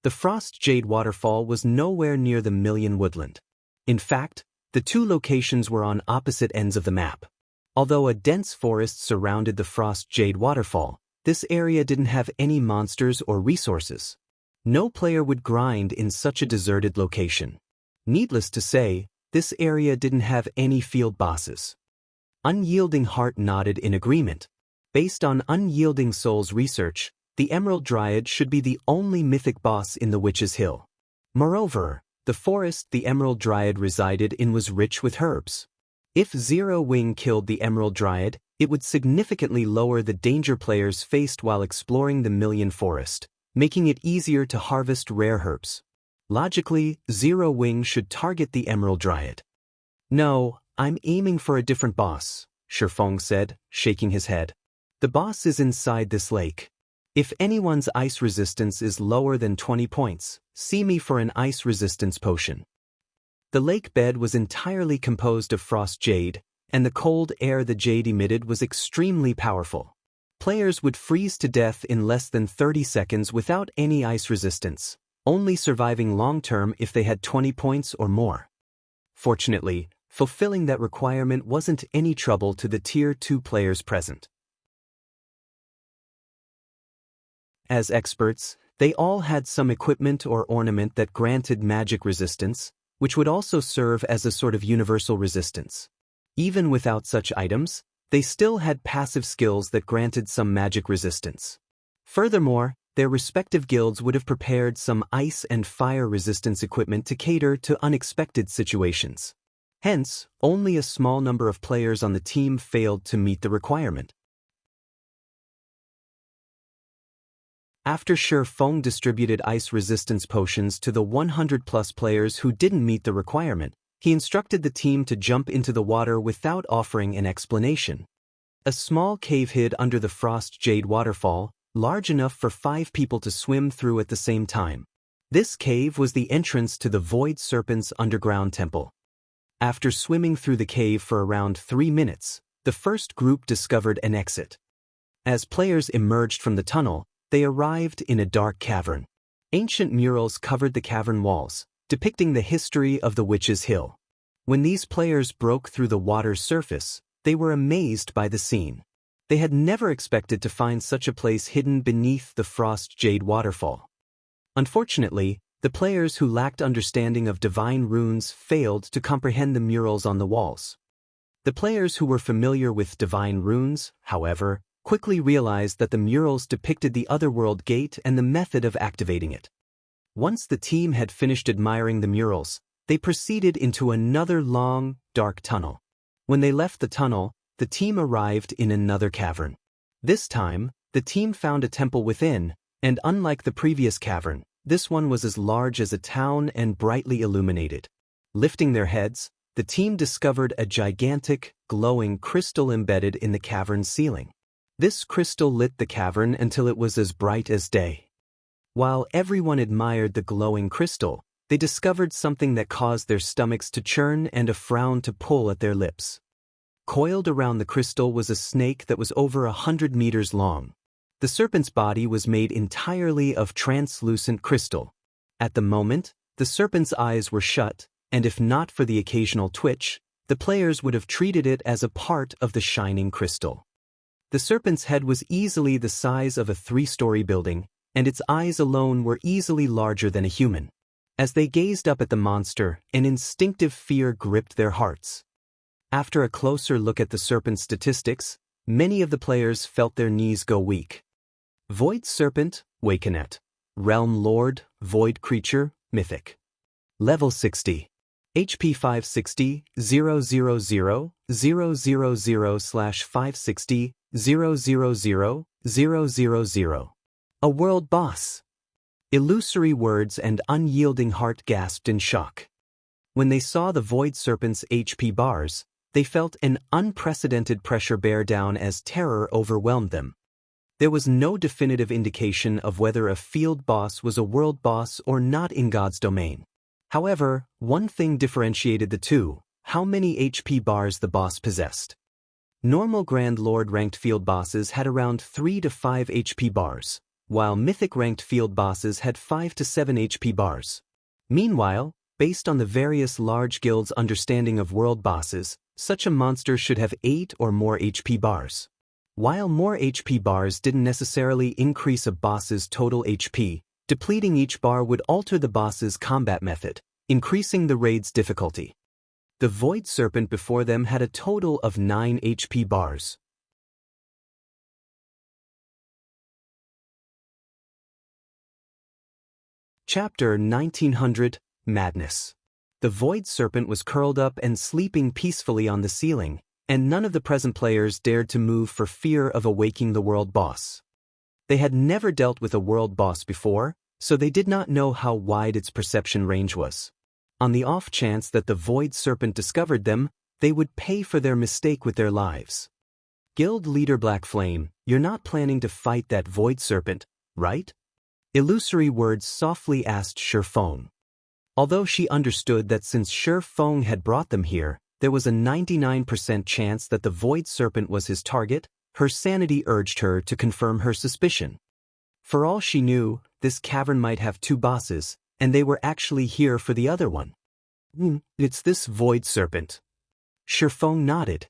The Frost Jade Waterfall was nowhere near the Million Woodland. In fact, the two locations were on opposite ends of the map. Although a dense forest surrounded the Frost Jade Waterfall, this area didn't have any monsters or resources. No player would grind in such a deserted location. Needless to say, this area didn't have any field bosses. Unyielding Heart nodded in agreement. Based on Unyielding Soul's research, the Emerald Dryad should be the only mythic boss in the Witch's Hill. Moreover, the forest the Emerald Dryad resided in was rich with herbs. If Zero Wing killed the Emerald Dryad, it would significantly lower the danger players faced while exploring the Million Forest, making it easier to harvest rare herbs. Logically, Zero Wing should target the Emerald Dryad. "No, I'm aiming for a different boss," Shifeng said, shaking his head. "The boss is inside this lake. If anyone's ice resistance is lower than 20 points, see me for an ice resistance potion." The lake bed was entirely composed of frost jade, and the cold air the jade emitted was extremely powerful. Players would freeze to death in less than 30 seconds without any ice resistance, only surviving long-term if they had 20 points or more. Fortunately, fulfilling that requirement wasn't any trouble to the Tier 2 players present. As experts, they all had some equipment or ornament that granted magic resistance, which would also serve as a sort of universal resistance. Even without such items, they still had passive skills that granted some magic resistance. Furthermore, their respective guilds would have prepared some ice and fire resistance equipment to cater to unexpected situations. Hence, only a small number of players on the team failed to meet the requirement. After Shifeng distributed ice resistance potions to the 100-plus players who didn't meet the requirement, he instructed the team to jump into the water without offering an explanation. A small cave hid under the Frost Jade Waterfall, large enough for 5 people to swim through at the same time. This cave was the entrance to the Void Serpent's underground temple. After swimming through the cave for around 3 minutes, the first group discovered an exit. As players emerged from the tunnel, they arrived in a dark cavern. Ancient murals covered the cavern walls, depicting the history of the Witch's Hill. When these players broke through the water's surface, they were amazed by the scene. They had never expected to find such a place hidden beneath the Frost Jade Waterfall. Unfortunately, The players who lacked understanding of divine runes failed to comprehend the murals on the walls. The players who were familiar with divine runes, however, quickly realized that the murals depicted the otherworld gate and the method of activating it. Once the team had finished admiring the murals, they proceeded into another long, dark tunnel. When they left the tunnel, the team arrived in another cavern. This time, the team found a temple within, and unlike the previous cavern, this one was as large as a town and brightly illuminated. Lifting their heads, the team discovered a gigantic, glowing crystal embedded in the cavern's ceiling. This crystal lit the cavern until it was as bright as day. While everyone admired the glowing crystal, they discovered something that caused their stomachs to churn and a frown to pull at their lips. Coiled around the crystal was a snake that was over 100 meters long. The serpent's body was made entirely of translucent crystal. At the moment, the serpent's eyes were shut, and if not for the occasional twitch, the players would have treated it as a part of the shining crystal. The serpent's head was easily the size of a 3-story building, and its eyes alone were easily larger than a human. As they gazed up at the monster, an instinctive fear gripped their hearts. After a closer look at the serpent's statistics, many of the players felt their knees go weak. Void Serpent, Wakenet. Realm Lord, Void Creature, Mythic. Level 60. HP 560, 000, 000/560, 000, 000. A world boss. Illusory words and unyielding heart gasped in shock. When they saw the Void Serpent's HP bars, they felt an unprecedented pressure bear down as terror overwhelmed them. There was no definitive indication of whether a field boss was a world boss or not in God's domain. However, one thing differentiated the two: how many HP bars the boss possessed. Normal Grand Lord ranked field bosses had around 3 to 5 HP bars, while Mythic ranked field bosses had 5 to 7 HP bars. Meanwhile, based on the various large guilds' understanding of world bosses, such a monster should have 8 or more HP bars. While more HP bars didn't necessarily increase a boss's total HP, depleting each bar would alter the boss's combat method, increasing the raid's difficulty. The Void Serpent before them had a total of 9 HP bars. Chapter 1900, Madness. The Void Serpent was curled up and sleeping peacefully on the ceiling, and none of the present players dared to move for fear of awaking the world boss. They had never dealt with a world boss before, so they did not know how wide its perception range was. On the off chance that the Void Serpent discovered them, they would pay for their mistake with their lives. Guild leader Black Flame, you're not planning to fight that Void Serpent, right? Illusory words softly asked Shifeng. Although she understood that since Shifeng had brought them here, there was a 99% chance that the Void Serpent was his target, her sanity urged her to confirm her suspicion. For all she knew, this cavern might have 2 bosses, and they were actually here for the other one. It's this Void Serpent. Shifeng nodded.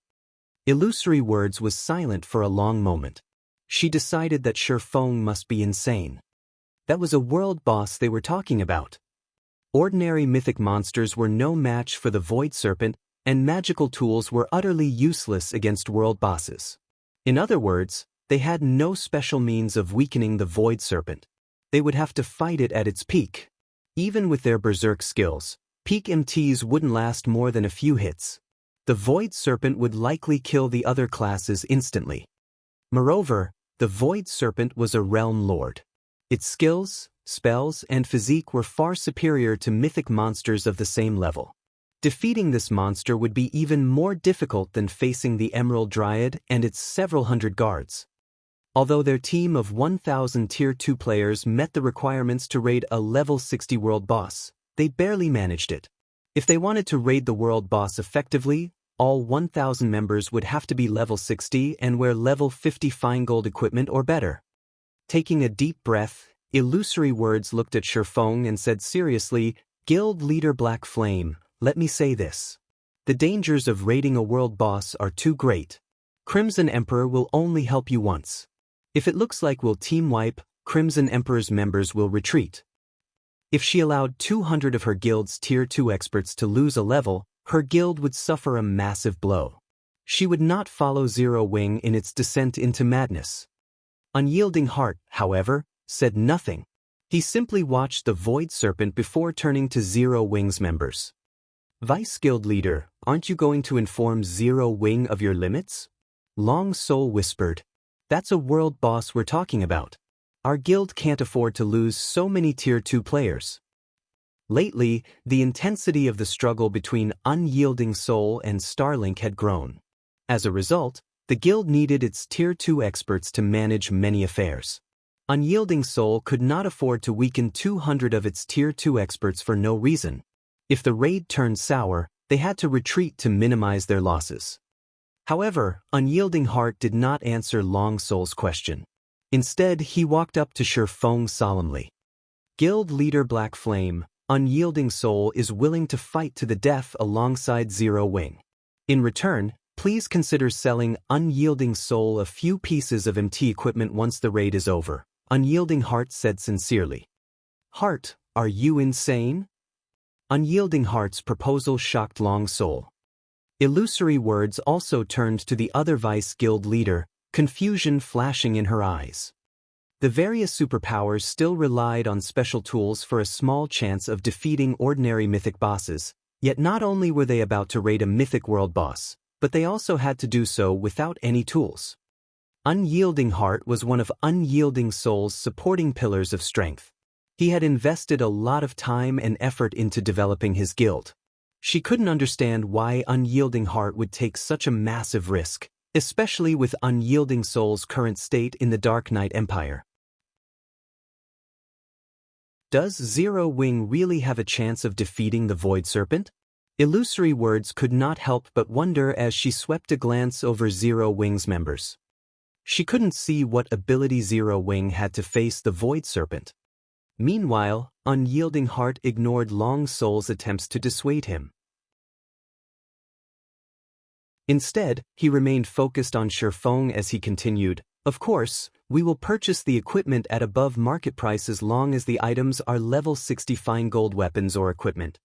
Illusory Words was silent for a long moment. She decided that Shifeng must be insane. That was a world boss they were talking about. Ordinary mythic monsters were no match for the Void Serpent, and magical tools were utterly useless against world bosses. In other words, they had no special means of weakening the Void Serpent. They would have to fight it at its peak. Even with their berserk skills, peak MTs wouldn't last more than a few hits. The Void Serpent would likely kill the other classes instantly. Moreover, the Void Serpent was a realm lord. Its skills, spells, and physique were far superior to mythic monsters of the same level. Defeating this monster would be even more difficult than facing the Emerald Dryad and its several hundred guards. Although their team of 1,000 Tier 2 players met the requirements to raid a level 60 world boss, they barely managed it. If they wanted to raid the world boss effectively, all 1,000 members would have to be level 60 and wear level 50 fine gold equipment or better. Taking a deep breath, Illusory Words looked at Shifeng and said seriously, "Guild leader Black Flame, let me say this. The dangers of raiding a world boss are too great. Crimson Emperor will only help you once. If it looks like we'll team wipe, Crimson Emperor's members will retreat. If she allowed 200 of her guild's Tier 2 experts to lose a level, her guild would suffer a massive blow. She would not follow Zero Wing in its descent into madness. Unyielding Heart, however, said nothing. He simply watched the Void Serpent before turning to Zero Wing's members. Vice Guild Leader, aren't you going to inform Zero Wing of your limits? Long Soul whispered. That's a world boss we're talking about. Our guild can't afford to lose so many Tier 2 players. Lately, the intensity of the struggle between Unyielding Soul and Starlink had grown. As a result, the guild needed its Tier 2 experts to manage many affairs. Unyielding Soul could not afford to weaken 200 of its Tier 2 experts for no reason. If the raid turned sour, they had to retreat to minimize their losses. However, Unyielding Heart did not answer Long Soul's question. Instead, he walked up to Shifeng solemnly. Guild Leader Black Flame, Unyielding Soul is willing to fight to the death alongside Zero Wing. In return, please consider selling Unyielding Soul a few pieces of MT equipment once the raid is over, Unyielding Heart said sincerely. Heart, are you insane? Unyielding Heart's proposal shocked Long Soul. Illusory words also turned to the other Vice Guild leader, confusion flashing in her eyes. The various superpowers still relied on special tools for a small chance of defeating ordinary mythic bosses, yet not only were they about to raid a mythic world boss, but they also had to do so without any tools. Unyielding Heart was one of Unyielding Soul's supporting pillars of strength. He had invested a lot of time and effort into developing his guild. She couldn't understand why Unyielding Heart would take such a massive risk, especially with Unyielding Soul's current state in the Dark Knight Empire. Does Zero Wing really have a chance of defeating the Void Serpent? Illusory words could not help but wonder as she swept a glance over Zero Wing's members. She couldn't see what ability Zero Wing had to face the Void Serpent. Meanwhile, Unyielding Heart ignored Long Soul's attempts to dissuade him. Instead, he remained focused on Shifeng as he continued, "Of course, we will purchase the equipment at above market price as long as the items are level 60 fine gold weapons or equipment."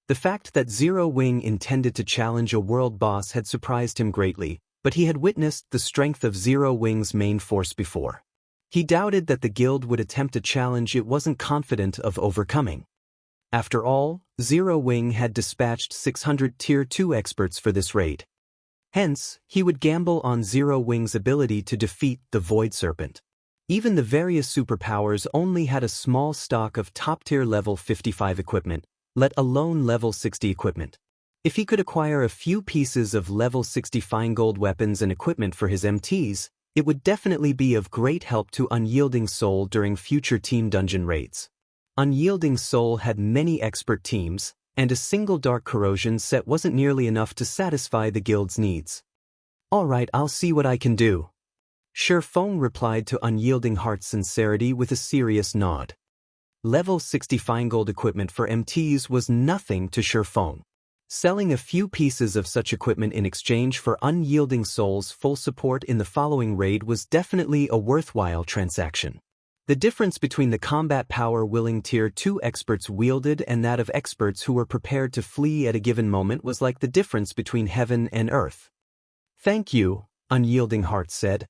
The fact that Zero Wing intended to challenge a world boss had surprised him greatly, but he had witnessed the strength of Zero Wing's main force before. He doubted that the guild would attempt a challenge it wasn't confident of overcoming. After all, Zero Wing had dispatched 600 Tier 2 experts for this raid. Hence, he would gamble on Zero Wing's ability to defeat the Void Serpent. Even the various superpowers only had a small stock of top-tier level 55 equipment, let alone level 60 equipment. If he could acquire a few pieces of level 60 fine gold weapons and equipment for his MTs, it would definitely be of great help to Unyielding Soul during future team dungeon raids. Unyielding Soul had many expert teams, and a single Dark Corrosion set wasn't nearly enough to satisfy the guild's needs. "Alright, I'll see what I can do." Shifeng replied to Unyielding Heart's sincerity with a serious nod. Level 60 fine gold equipment for MTs was nothing to Shifeng. Selling a few pieces of such equipment in exchange for Unyielding Soul's full support in the following raid was definitely a worthwhile transaction. The difference between the combat power willing Tier 2 experts wielded and that of experts who were prepared to flee at a given moment was like the difference between heaven and earth. "Thank you," Unyielding Heart said.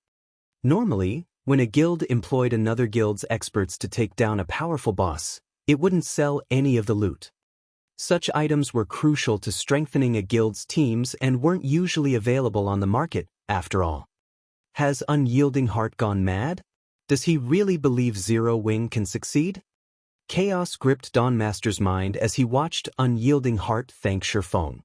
Normally, when a guild employed another guild's experts to take down a powerful boss, it wouldn't sell any of the loot. Such items were crucial to strengthening a guild's teams and weren't usually available on the market, after all. Has Unyielding Heart gone mad? Does he really believe Zero Wing can succeed? Chaos gripped Dawnmaster's mind as he watched Unyielding Heart thank Shifeng.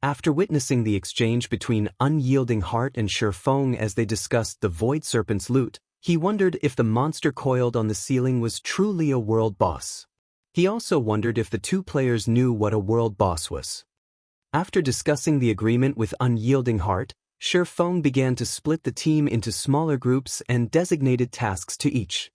After witnessing the exchange between Unyielding Heart and Shifeng as they discussed the Void Serpent's loot, he wondered if the monster coiled on the ceiling was truly a world boss. He also wondered if the two players knew what a world boss was. After discussing the agreement with Unyielding Heart, Shifeng began to split the team into smaller groups and designated tasks to each.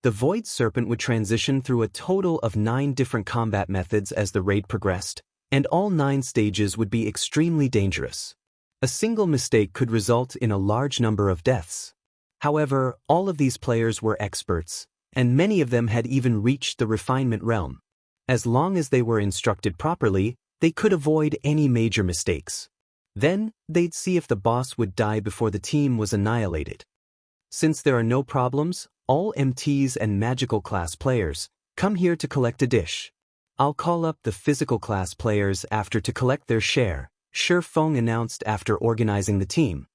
The Void Serpent would transition through a total of 9 different combat methods as the raid progressed, and all 9 stages would be extremely dangerous. A single mistake could result in a large number of deaths. However, all of these players were experts, and many of them had even reached the refinement realm. As long as they were instructed properly, they could avoid any major mistakes. Then, they'd see if the boss would die before the team was annihilated. Since there are no problems, all MTs and magical class players, come here to collect a dish. I'll call up the physical class players after to collect their share, Shi Feng announced after organizing the team.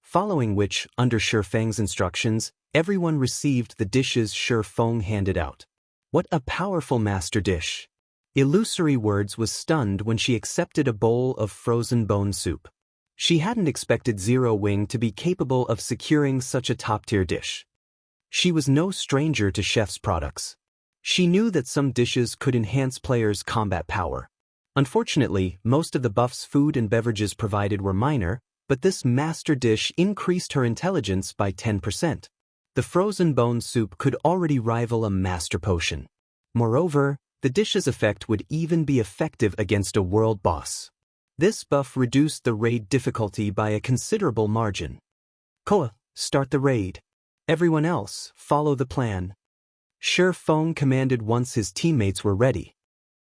Following which, under Shi Feng's instructions, everyone received the dishes Shi Feng handed out. What a powerful master dish! Illusory Words was stunned when she accepted a bowl of frozen bone soup. She hadn't expected Zero Wing to be capable of securing such a top-tier dish. She was no stranger to chef's products. She knew that some dishes could enhance players' combat power. Unfortunately, most of the buff's food and beverages provided were minor, but this master dish increased her intelligence by 10%. The frozen bone soup could already rival a master potion. Moreover, the dish's effect would even be effective against a world boss. This buff reduced the raid difficulty by a considerable margin. Koa, start the raid. Everyone else, follow the plan. Shi Feng commanded once his teammates were ready.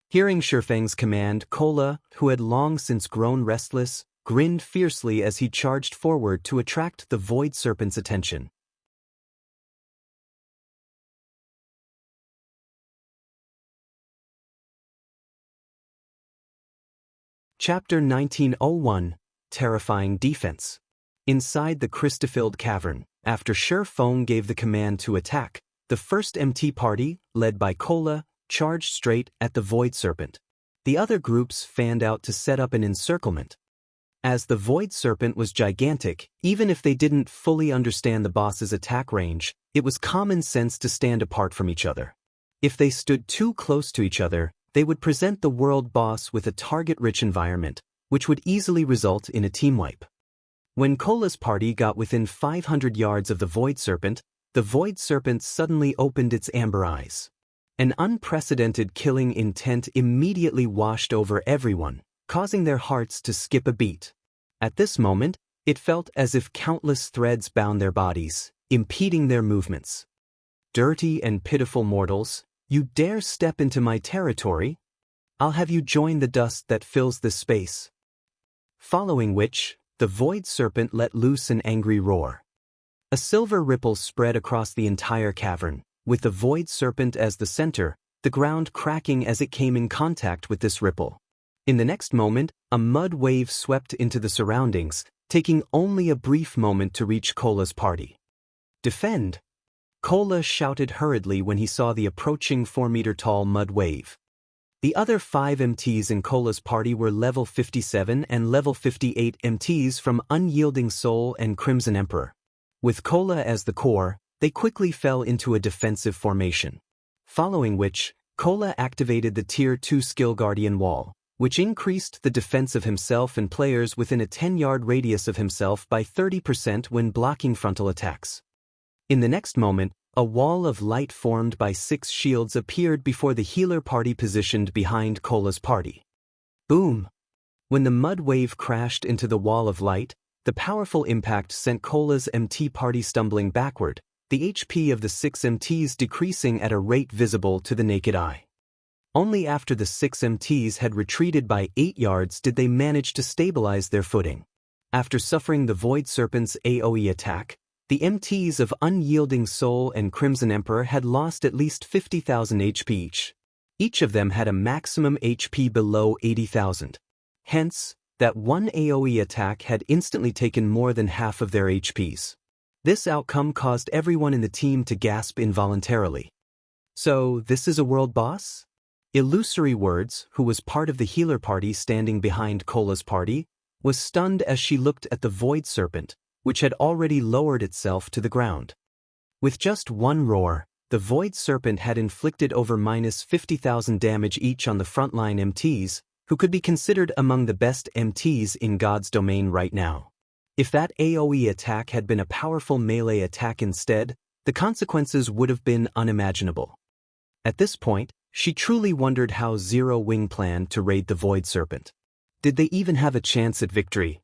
Hearing Shi Feng's command, Kola, who had long since grown restless, grinned fiercely as he charged forward to attract the Void Serpent's attention. Chapter 1901, Terrifying Defense. Inside the crystal-filled cavern, after Shi Feng gave the command to attack, the first MT party, led by Kola, charged straight at the Void Serpent. The other groups fanned out to set up an encirclement. As the Void Serpent was gigantic, even if they didn't fully understand the boss's attack range, it was common sense to stand apart from each other. If they stood too close to each other, they would present the world boss with a target-rich environment, which would easily result in a team wipe. When Kola's party got within 500 yards of the Void Serpent, the Void Serpent suddenly opened its amber eyes. An unprecedented killing intent immediately washed over everyone, causing their hearts to skip a beat. At this moment, it felt as if countless threads bound their bodies, impeding their movements. Dirty and pitiful mortals, you dare step into my territory? I'll have you join the dust that fills this space. Following which, the Void Serpent let loose an angry roar. A silver ripple spread across the entire cavern, with the Void Serpent as the center, the ground cracking as it came in contact with this ripple. In the next moment, a mud wave swept into the surroundings, taking only a brief moment to reach Kola's party. Defend! Kola shouted hurriedly when he saw the approaching 4-meter-tall mud wave. The other 5 MTs in Kola's party were level 57 and level 58 MTs from Unyielding Soul and Crimson Emperor. With Kola as the core, they quickly fell into a defensive formation. Following which, Kola activated the Tier 2 Skill Guardian Wall, which increased the defense of himself and players within a 10-yard radius of himself by 30% when blocking frontal attacks. In the next moment, a wall of light formed by 6 shields appeared before the healer party positioned behind Kola's party. Boom! When the mud wave crashed into the wall of light, the powerful impact sent Kola's MT party stumbling backward, the HP of the 6 MTs decreasing at a rate visible to the naked eye. Only after the 6 MTs had retreated by 8 yards did they manage to stabilize their footing. After suffering the Void Serpent's AoE attack, the MTs of Unyielding Soul and Crimson Emperor had lost at least 50,000 HP each. Each of them had a maximum HP below 80,000. Hence, that one AoE attack had instantly taken more than half of their HPs. This outcome caused everyone in the team to gasp involuntarily. So, this is a world boss? Illusory Words, who was part of the healer party standing behind Kola's party, was stunned as she looked at the Void Serpent, which had already lowered itself to the ground. With just one roar, the Void Serpent had inflicted over -50,000 damage each on the frontline MTs, who could be considered among the best MTs in God's domain right now. If that AoE attack had been a powerful melee attack instead, the consequences would have been unimaginable. At this point, she truly wondered how Zero Wing planned to raid the Void Serpent. Did they even have a chance at victory?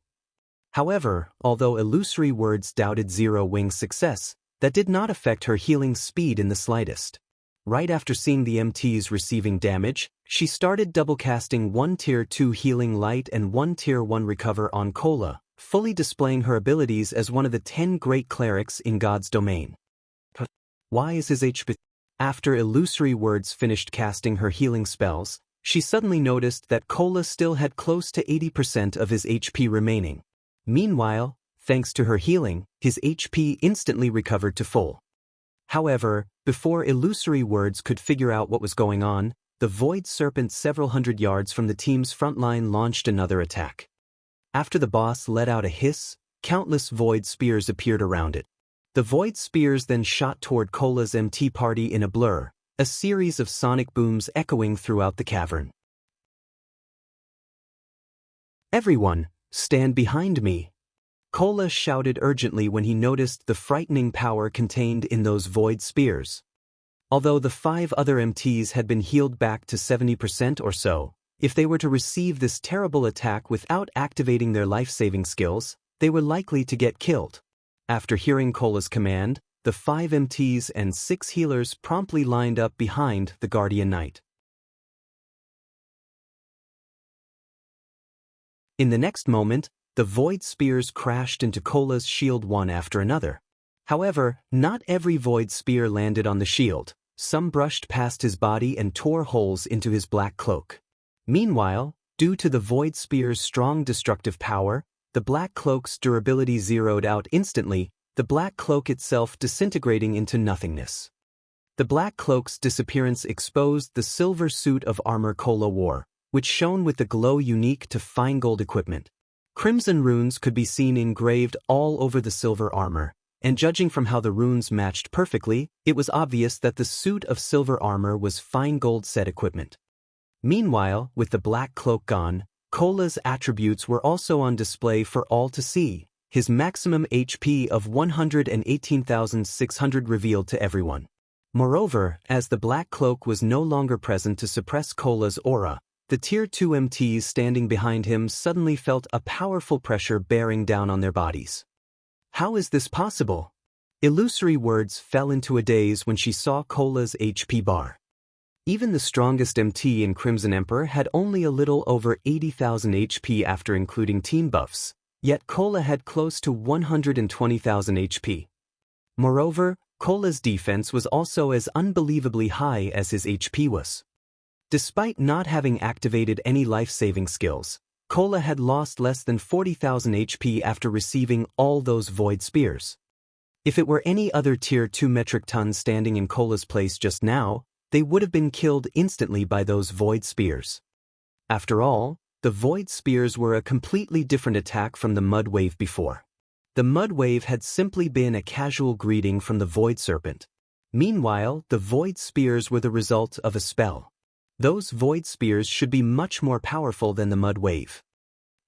However, although Illusory Words doubted Zero Wing's success, that did not affect her healing speed in the slightest. Right after seeing the MTs receiving damage, she started double casting one Tier 2 healing light and one Tier 1 recover on Cola, fully displaying her abilities as one of the 10 great clerics in God's domain. Why is his HP? After Illusory Words finished casting her healing spells, she suddenly noticed that Cola still had close to 80% of his HP remaining. Meanwhile, thanks to her healing, his HP instantly recovered to full. However, before Illusory Words could figure out what was going on, the Void Serpent several hundred yards from the team's front line launched another attack. After the boss let out a hiss, countless Void Spears appeared around it. The Void Spears then shot toward Cola's MT party in a blur, a series of sonic booms echoing throughout the cavern. "Everyone, stand behind me!" Cola shouted urgently when he noticed the frightening power contained in those Void Spears. Although the 5 other MTs had been healed back to 70% or so, if they were to receive this terrible attack without activating their life-saving skills, they were likely to get killed. After hearing Cola's command, the 5 MTs and 6 healers promptly lined up behind the Guardian Knight. In the next moment, the Void Spears crashed into Cola's shield one after another. However, not every Void Spear landed on the shield. Some brushed past his body and tore holes into his black cloak. Meanwhile, due to the Void Spear's strong destructive power, the black cloak's durability zeroed out instantly, the black cloak itself disintegrating into nothingness. The black cloak's disappearance exposed the silver suit of armor Cola wore, which shone with the glow unique to fine gold equipment. Crimson runes could be seen engraved all over the silver armor, and judging from how the runes matched perfectly, it was obvious that the suit of silver armor was fine gold set equipment. Meanwhile, with the black cloak gone, Cola's attributes were also on display for all to see, his maximum HP of 118,600 revealed to everyone. Moreover, as the black cloak was no longer present to suppress Cola's aura, the Tier 2 MTs standing behind him suddenly felt a powerful pressure bearing down on their bodies. How is this possible? Illusory Words fell into a daze when she saw Cola's HP bar. Even the strongest MT in Crimson Emperor had only a little over 80,000 HP after including team buffs, yet Cola had close to 120,000 HP. Moreover, Cola's defense was also as unbelievably high as his HP was. Despite not having activated any life-saving skills, Cola had lost less than 40,000 HP after receiving all those Void Spears. If it were any other Tier 2 metric ton standing in Cola's place just now, they would have been killed instantly by those Void Spears. After all, the Void Spears were a completely different attack from the Mud Wave before. The Mud Wave had simply been a casual greeting from the Void Serpent. Meanwhile, the Void Spears were the result of a spell. Those Void Spears should be much more powerful than the Mud Wave.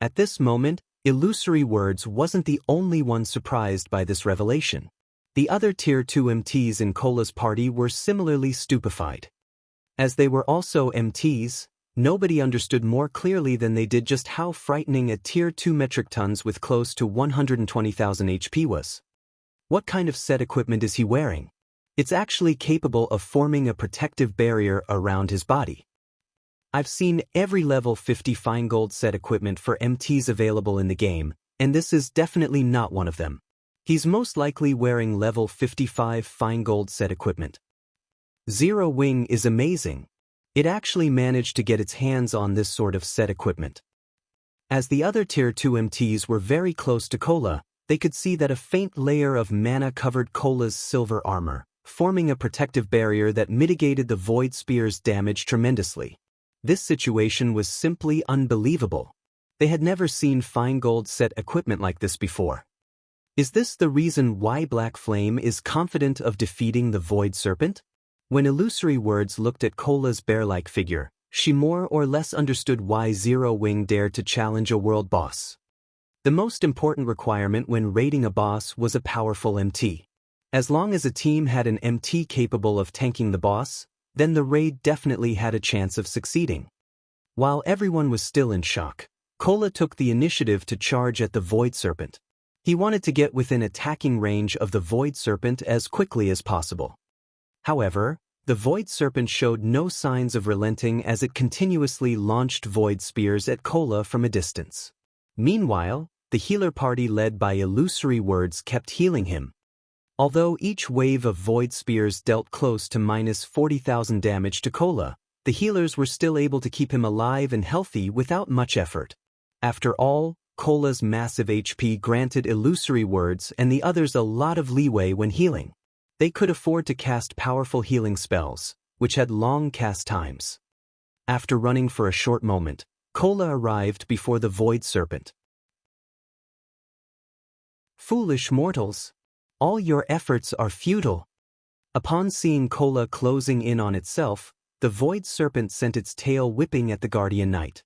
At this moment, Illusory Words wasn't the only one surprised by this revelation. The other Tier 2 MTs in Cola's party were similarly stupefied. As they were also MTs, nobody understood more clearly than they did just how frightening a Tier 2 metric tons with close to 120,000 HP was. What kind of set equipment is he wearing? It's actually capable of forming a protective barrier around his body. I've seen every level 50 fine gold set equipment for MTs available in the game, and this is definitely not one of them. He's most likely wearing level 55 fine gold set equipment. Zero Wing is amazing. It actually managed to get its hands on this sort of set equipment. As the other Tier 2 MTs were very close to Cola, they could see that a faint layer of mana covered Cola's silver armor, forming a protective barrier that mitigated the Void Spear's damage tremendously. This situation was simply unbelievable. They had never seen fine gold set equipment like this before. Is this the reason why Black Flame is confident of defeating the Void Serpent? When Illusory Words looked at Cola's bear-like figure, she more or less understood why Zero Wing dared to challenge a world boss. The most important requirement when raiding a boss was a powerful MT. As long as a team had an MT capable of tanking the boss, then the raid definitely had a chance of succeeding. While everyone was still in shock, Cola took the initiative to charge at the Void Serpent. He wanted to get within attacking range of the Void Serpent as quickly as possible. However, the Void Serpent showed no signs of relenting as it continuously launched Void Spears at Cola from a distance. Meanwhile, the healer party led by Illusory Words kept healing him. Although each wave of Void Spears dealt close to minus 40,000 damage to Cola, the healers were still able to keep him alive and healthy without much effort. After all, Cola's massive HP granted Illusory Words and the others a lot of leeway when healing. They could afford to cast powerful healing spells, which had long cast times. After running for a short moment, Cola arrived before the Void Serpent. Foolish mortals! All your efforts are futile. Upon seeing Cola closing in on itself, the Void Serpent sent its tail whipping at the Guardian Knight.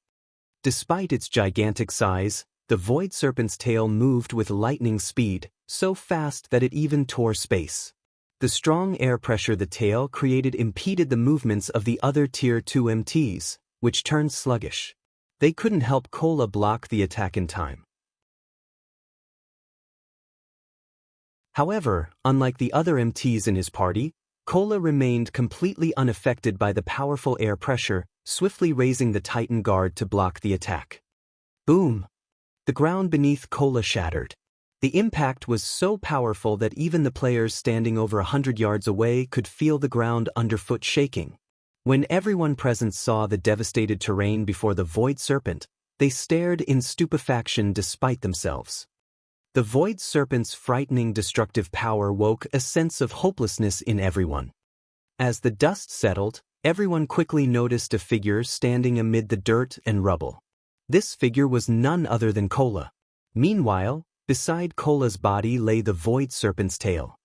Despite its gigantic size, the Void Serpent's tail moved with lightning speed, so fast that it even tore space. The strong air pressure the tail created impeded the movements of the other Tier 2 MTs, which turned sluggish. They couldn't help Cola block the attack in time. However, unlike the other MTs in his party, Cola remained completely unaffected by the powerful air pressure, swiftly raising the Titan Guard to block the attack. Boom! The ground beneath Cola shattered. The impact was so powerful that even the players standing over 100 yards away could feel the ground underfoot shaking. When everyone present saw the devastated terrain before the Void Serpent, they stared in stupefaction despite themselves. The Void Serpent's frightening destructive power woke a sense of hopelessness in everyone. As the dust settled, everyone quickly noticed a figure standing amid the dirt and rubble. This figure was none other than Cola. Meanwhile, beside Cola's body lay the Void Serpent's tail.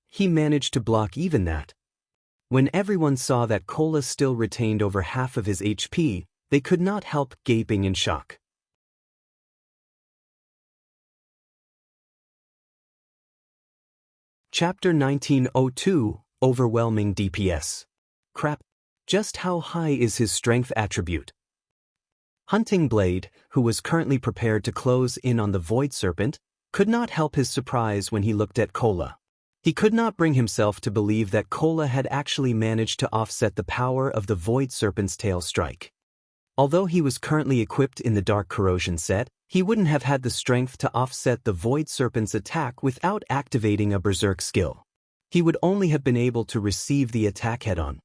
He managed to block even that. When everyone saw that Cola still retained over half of his HP, they could not help gaping in shock. Chapter 1902, Overwhelming DPS. Crap. Just how high is his strength attribute? Hunting Blade, who was currently prepared to close in on the Void Serpent, could not help his surprise when he looked at Cola. He could not bring himself to believe that Cola had actually managed to offset the power of the Void Serpent's tail strike. Although he was currently equipped in the Dark Corrosion set, he wouldn't have had the strength to offset the Void Serpent's attack without activating a Berserk skill. He would only have been able to receive the attack head-on.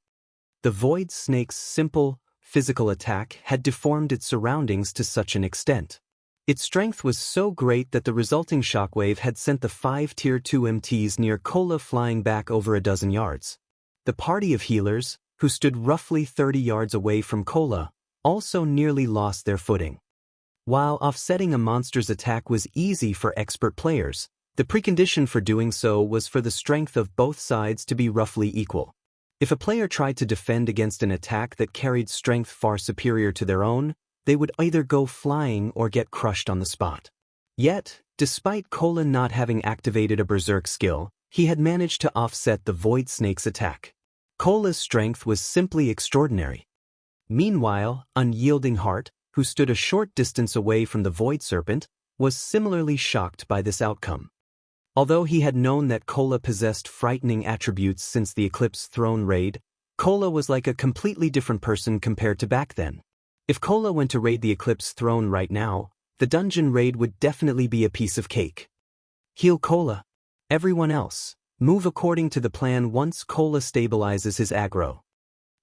The Void Snake's simple, physical attack had deformed its surroundings to such an extent. Its strength was so great that the resulting shockwave had sent the 5 Tier 2 MTs near Cola flying back over a dozen yards. The party of healers, who stood roughly 30 yards away from Cola, also nearly lost their footing. While offsetting a monster's attack was easy for expert players, the precondition for doing so was for the strength of both sides to be roughly equal. If a player tried to defend against an attack that carried strength far superior to their own, they would either go flying or get crushed on the spot. Yet, despite Cola not having activated a Berserk skill, he had managed to offset the Void Snake's attack. Cola's strength was simply extraordinary. Meanwhile, Unyielding Heart, who stood a short distance away from the Void Serpent, was similarly shocked by this outcome. Although he had known that Cola possessed frightening attributes since the Eclipse Throne raid, Cola was like a completely different person compared to back then. If Cola went to raid the Eclipse Throne right now, the dungeon raid would definitely be a piece of cake. Heal Cola. Everyone else, move according to the plan once Cola stabilizes his aggro.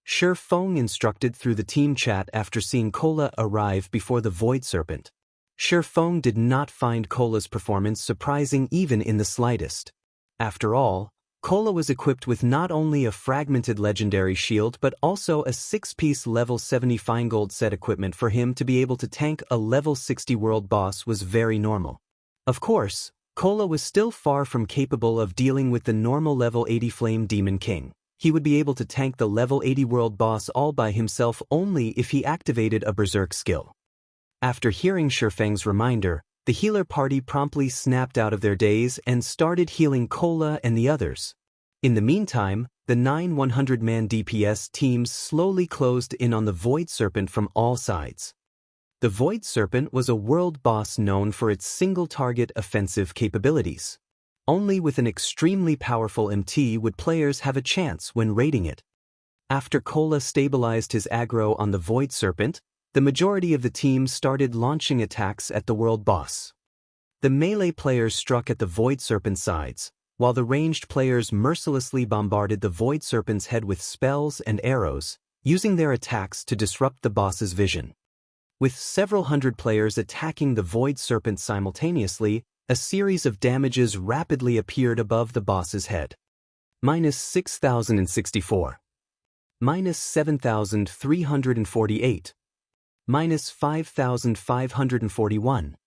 Shi Feng instructed through the team chat after seeing Cola arrive before the Void Serpent. Shi Feng did not find Cola's performance surprising even in the slightest. After all, Cola was equipped with not only a fragmented legendary shield but also a 6-piece level 70 Feingold set equipment. For him to be able to tank a level 60 world boss was very normal. Of course, Cola was still far from capable of dealing with the normal level 80 Flame Demon King. He would be able to tank the level 80 world boss all by himself only if he activated a Berserk skill. After hearing Shi Feng's reminder, the healer party promptly snapped out of their daze and started healing Cola and the others. In the meantime, the 9 100-man DPS teams slowly closed in on the Void Serpent from all sides. The Void Serpent was a world boss known for its single-target offensive capabilities. Only with an extremely powerful MT would players have a chance when raiding it. After Cola stabilized his aggro on the Void Serpent, the majority of the team started launching attacks at the world boss. The melee players struck at the Void Serpent's sides, while the ranged players mercilessly bombarded the Void Serpent's head with spells and arrows, using their attacks to disrupt the boss's vision. With several hundred players attacking the Void Serpent simultaneously, a series of damages rapidly appeared above the boss's head. Minus 6,064. Minus 7,348. Minus 5,541.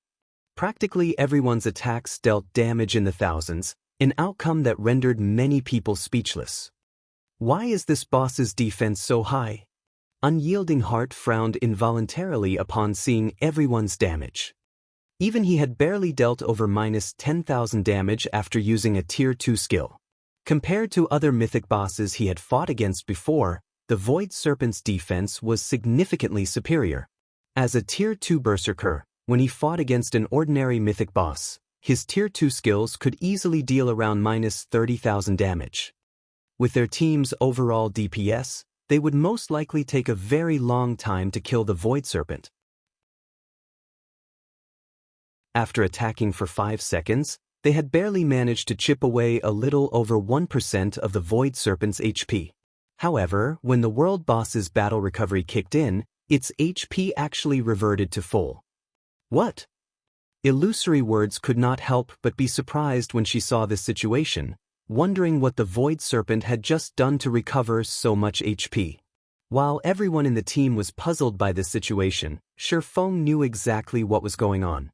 Practically everyone's attacks dealt damage in the thousands, an outcome that rendered many people speechless. Why is this boss's defense so high? Unyielding Heart frowned involuntarily upon seeing everyone's damage. Even he had barely dealt over minus 10,000 damage after using a Tier 2 skill. Compared to other mythic bosses he had fought against before, the Void Serpent's defense was significantly superior. As a Tier 2 berserker, when he fought against an ordinary mythic boss, his Tier 2 skills could easily deal around minus 30,000 damage. With their team's overall DPS, they would most likely take a very long time to kill the Void Serpent. After attacking for 5 seconds, they had barely managed to chip away a little over 1% of the Void Serpent's HP. However, when the world boss's battle recovery kicked in, its HP actually reverted to full. What? Illusory Words could not help but be surprised when she saw this situation, wondering what the Void Serpent had just done to recover so much HP. While everyone in the team was puzzled by this situation, Shifeng knew exactly what was going on.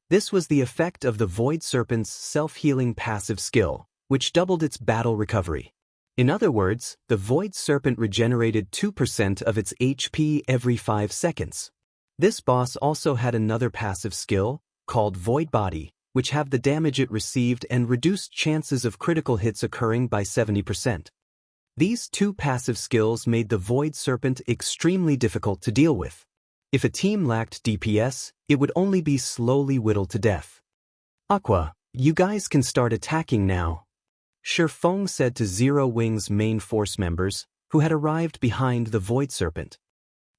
This was the effect of the Void Serpent's self-healing passive skill, which doubled its battle recovery. In other words, the Void Serpent regenerated 2% of its HP every 5 seconds. This boss also had another passive skill, called Void Body, which halved the damage it received and reduced chances of critical hits occurring by 70%. These two passive skills made the Void Serpent extremely difficult to deal with. If a team lacked DPS, it would only be slowly whittled to death. Aqua, you guys can start attacking now, Shifeng said to Zero Wing's main force members, who had arrived behind the Void Serpent.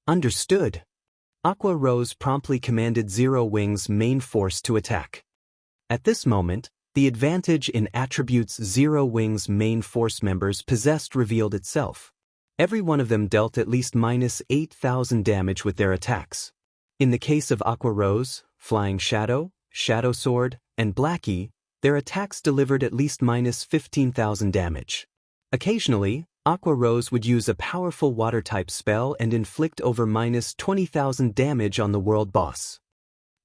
Understood. Aqua Rose promptly commanded Zero Wing's main force to attack. At this moment, the advantage in attributes Zero Wing's main force members possessed revealed itself. Every one of them dealt at least minus 8,000 damage with their attacks. In the case of Aqua Rose, Flying Shadow, Shadow Sword, and Blackie, their attacks delivered at least minus 15,000 damage. Occasionally, Aqua Rose would use a powerful water-type spell and inflict over minus 20,000 damage on the world boss.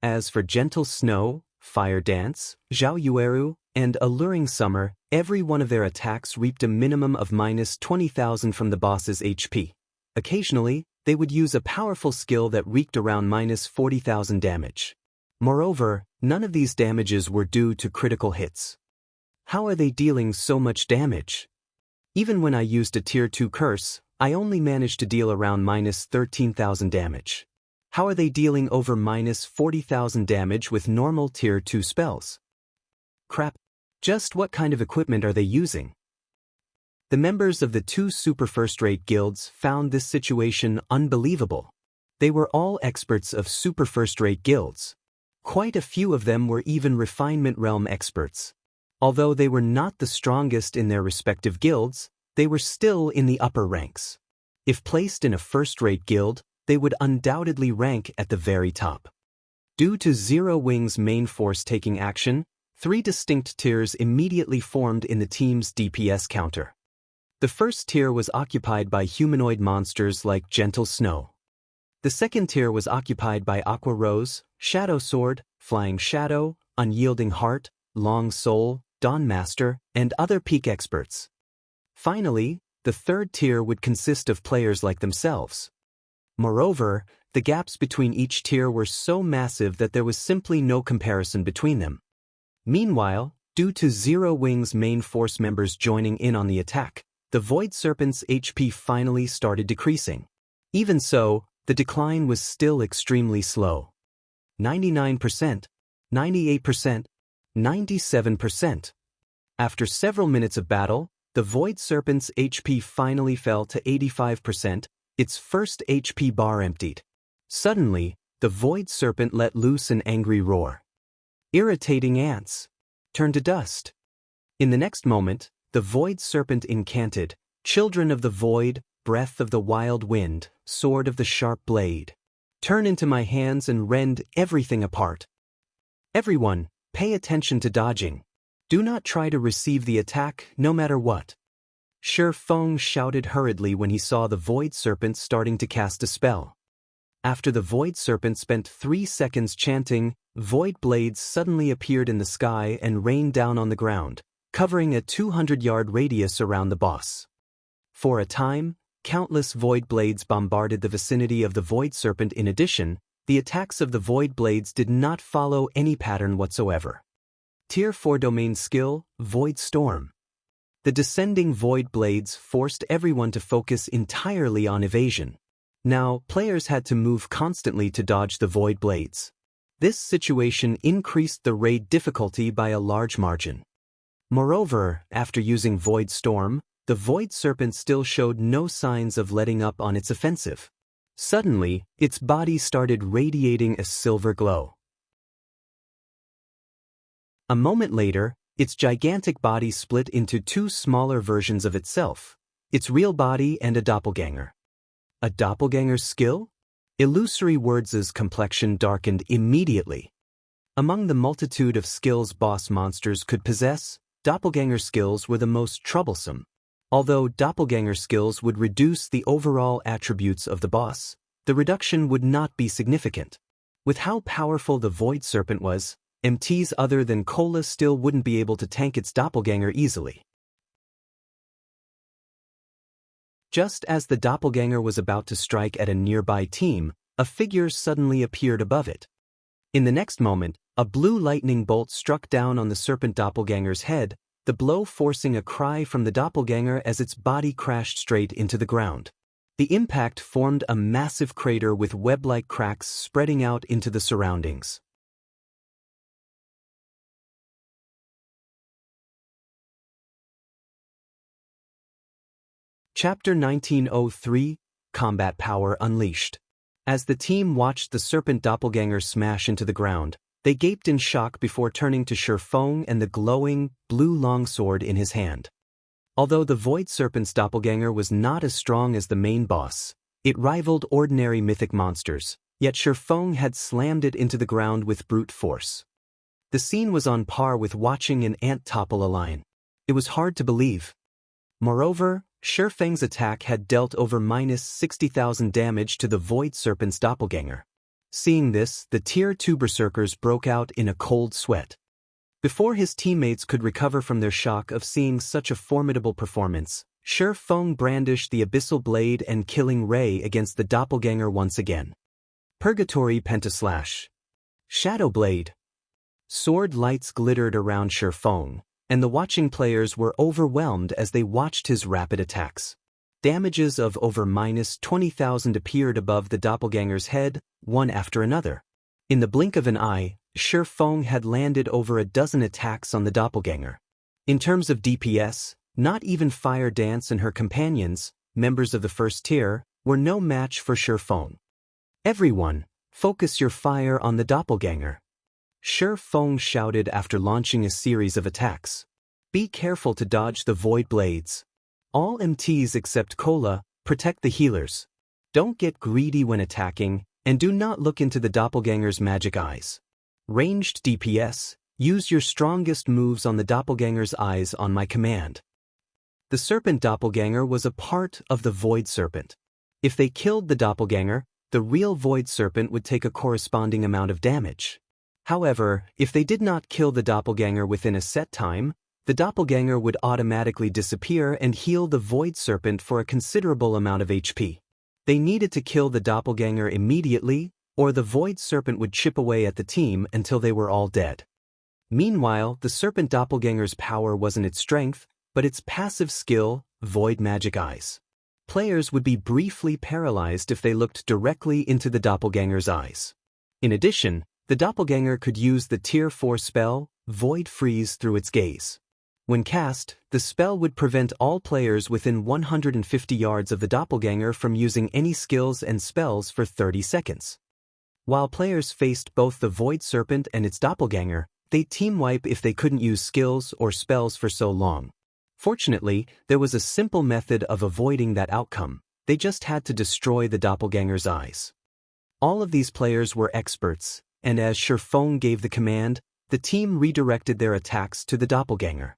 As for Gentle Snow, Fire Dance, Zhao Yueru, and Alluring Summer, every one of their attacks reaped a minimum of minus 20,000 from the boss's HP. Occasionally, they would use a powerful skill that wreaked around minus 40,000 damage. Moreover, none of these damages were due to critical hits. How are they dealing so much damage? Even when I used a Tier 2 curse, I only managed to deal around minus 13,000 damage. How are they dealing over minus 40,000 damage with normal Tier 2 spells? Crap. Just what kind of equipment are they using? The members of the two super first-rate guilds found this situation unbelievable. They were all experts of super first-rate guilds. Quite a few of them were even refinement realm experts. Although they were not the strongest in their respective guilds, they were still in the upper ranks. If placed in a first-rate guild, they would undoubtedly rank at the very top. Due to Zero Wing's main force taking action, 3 distinct tiers immediately formed in the team's DPS counter. The first tier was occupied by humanoid monsters like Gentle Snow. The second tier was occupied by Aqua Rose, Shadow Sword, Flying Shadow, Unyielding Heart, Long Soul, Dawn Master, and other peak experts. Finally, the third tier would consist of players like themselves. Moreover, the gaps between each tier were so massive that there was simply no comparison between them. Meanwhile, due to Zero Wing's main force members joining in on the attack, the Void Serpent's HP finally started decreasing. Even so, the decline was still extremely slow. 99%, 98%, 97%. After several minutes of battle, the Void Serpent's HP finally fell to 85%, its first HP bar emptied. Suddenly, the Void Serpent let loose an angry roar. Irritating ants. Turn to dust. In the next moment, the Void Serpent incanted, Children of the Void, Breath of the Wild Wind, Sword of the Sharp Blade. Turn into my hands and rend everything apart. Everyone, pay attention to dodging. Do not try to receive the attack, no matter what. Shi Feng shouted hurriedly when he saw the Void Serpent starting to cast a spell. After the Void Serpent spent 3 seconds chanting, void blades suddenly appeared in the sky and rained down on the ground, covering a 200-yard radius around the boss. For a time, countless void blades bombarded the vicinity of the Void Serpent. In addition, the attacks of the void blades did not follow any pattern whatsoever. Tier 4 Domain Skill, Void Storm. The descending void blades forced everyone to focus entirely on evasion. Now, players had to move constantly to dodge the void blades. This situation increased the raid difficulty by a large margin. Moreover, after using Void Storm, the Void Serpent still showed no signs of letting up on its offensive. Suddenly, its body started radiating a silver glow. A moment later, its gigantic body split into 2 smaller versions of itself, its real body and a doppelganger. A doppelganger's skill? Illusory Words' complexion darkened immediately. Among the multitude of skills boss monsters could possess, doppelganger skills were the most troublesome. Although doppelganger skills would reduce the overall attributes of the boss, the reduction would not be significant. With how powerful the Void Serpent was, MTs other than Cola still wouldn't be able to tank its doppelganger easily. Just as the doppelganger was about to strike at a nearby team, a figure suddenly appeared above it. In the next moment, a blue lightning bolt struck down on the serpent doppelganger's head, the blow forcing a cry from the doppelganger as its body crashed straight into the ground. The impact formed a massive crater with web-like cracks spreading out into the surroundings. Chapter 1903, Combat Power Unleashed. As the team watched the serpent doppelganger smash into the ground, they gaped in shock before turning to Shi Feng and the glowing, blue longsword in his hand. Although the Void Serpent's doppelganger was not as strong as the main boss, it rivaled ordinary mythic monsters, yet Shi Feng had slammed it into the ground with brute force. The scene was on par with watching an ant topple a lion. It was hard to believe. Moreover, Shi Feng's attack had dealt over -60,000 damage to the Void Serpent's doppelganger. Seeing this, the Tier 2 berserkers broke out in a cold sweat. Before his teammates could recover from their shock of seeing such a formidable performance, Shi Feng brandished the abyssal blade and killing ray against the doppelganger once again. Purgatory Pentaslash. Shadow Blade. Sword lights glittered around Shi Feng, and the watching players were overwhelmed as they watched his rapid attacks. Damages of over -20,000 appeared above the doppelganger's head, one after another. In the blink of an eye, Shi Feng had landed over a dozen attacks on the doppelganger. In terms of DPS, not even Fire Dance and her companions, members of the first tier, were no match for Shi Feng. Everyone, focus your fire on the doppelganger. Shi Feng shouted after launching a series of attacks. Be careful to dodge the void blades. All MTs except Cola, protect the healers. Don't get greedy when attacking, and do not look into the doppelganger's magic eyes. Ranged DPS, use your strongest moves on the doppelganger's eyes on my command. The serpent doppelganger was a part of the Void Serpent. If they killed the doppelganger, the real Void Serpent would take a corresponding amount of damage. However, if they did not kill the doppelganger within a set time, the doppelganger would automatically disappear and heal the Void Serpent for a considerable amount of HP. They needed to kill the doppelganger immediately, or the Void Serpent would chip away at the team until they were all dead. Meanwhile, the serpent doppelganger's power wasn't its strength, but its passive skill, Void Magic Eyes. players would be briefly paralyzed if they looked directly into the doppelganger's eyes. In addition, the doppelganger could use the Tier 4 spell, Void Freeze, through its gaze. When cast, the spell would prevent all players within 150 yards of the doppelganger from using any skills and spells for 30 seconds. While players faced both the Void Serpent and its doppelganger, they'd team wipe if they couldn't use skills or spells for so long. Fortunately, there was a simple method of avoiding that outcome. They just had to destroy the doppelganger's eyes. All of these players were experts, and as Xianxia gave the command, the team redirected their attacks to the doppelganger.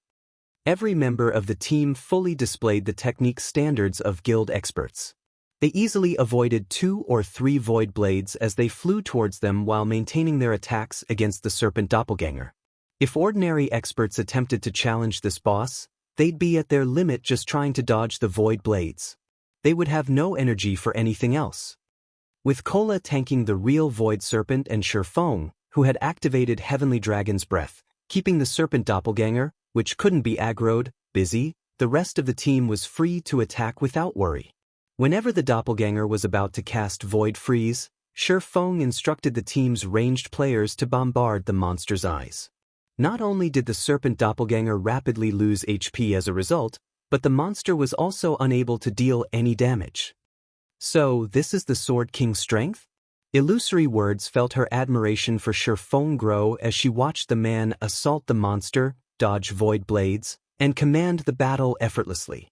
Every member of the team fully displayed the technique standards of guild experts. They easily avoided 2 or 3 void blades as they flew towards them while maintaining their attacks against the serpent doppelganger. If ordinary experts attempted to challenge this boss, they'd be at their limit just trying to dodge the void blades. They would have no energy for anything else. With Cola tanking the real void serpent and Xianxia, who had activated Heavenly Dragon's Breath, keeping the serpent doppelganger, which couldn't be aggroed, busy, the rest of the team was free to attack without worry. Whenever the doppelganger was about to cast Void Freeze, Xianxia instructed the team's ranged players to bombard the monster's eyes. Not only did the serpent doppelganger rapidly lose HP as a result, but the monster was also unable to deal any damage. So, this is the Sword King's strength? Illusory Words felt her admiration for Xianxia grow as she watched the man assault the monster, dodge void blades, and command the battle effortlessly.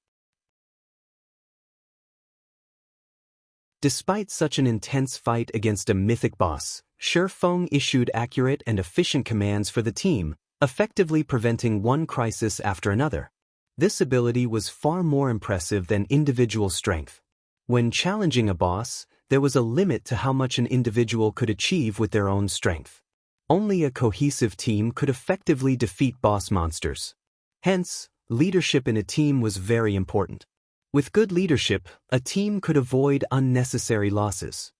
Despite such an intense fight against a mythic boss, Xianxia issued accurate and efficient commands for the team, effectively preventing one crisis after another. This ability was far more impressive than individual strength. When challenging a boss, there was a limit to how much an individual could achieve with their own strength. Only a cohesive team could effectively defeat boss monsters. Hence, leadership in a team was very important. With good leadership, a team could avoid unnecessary losses.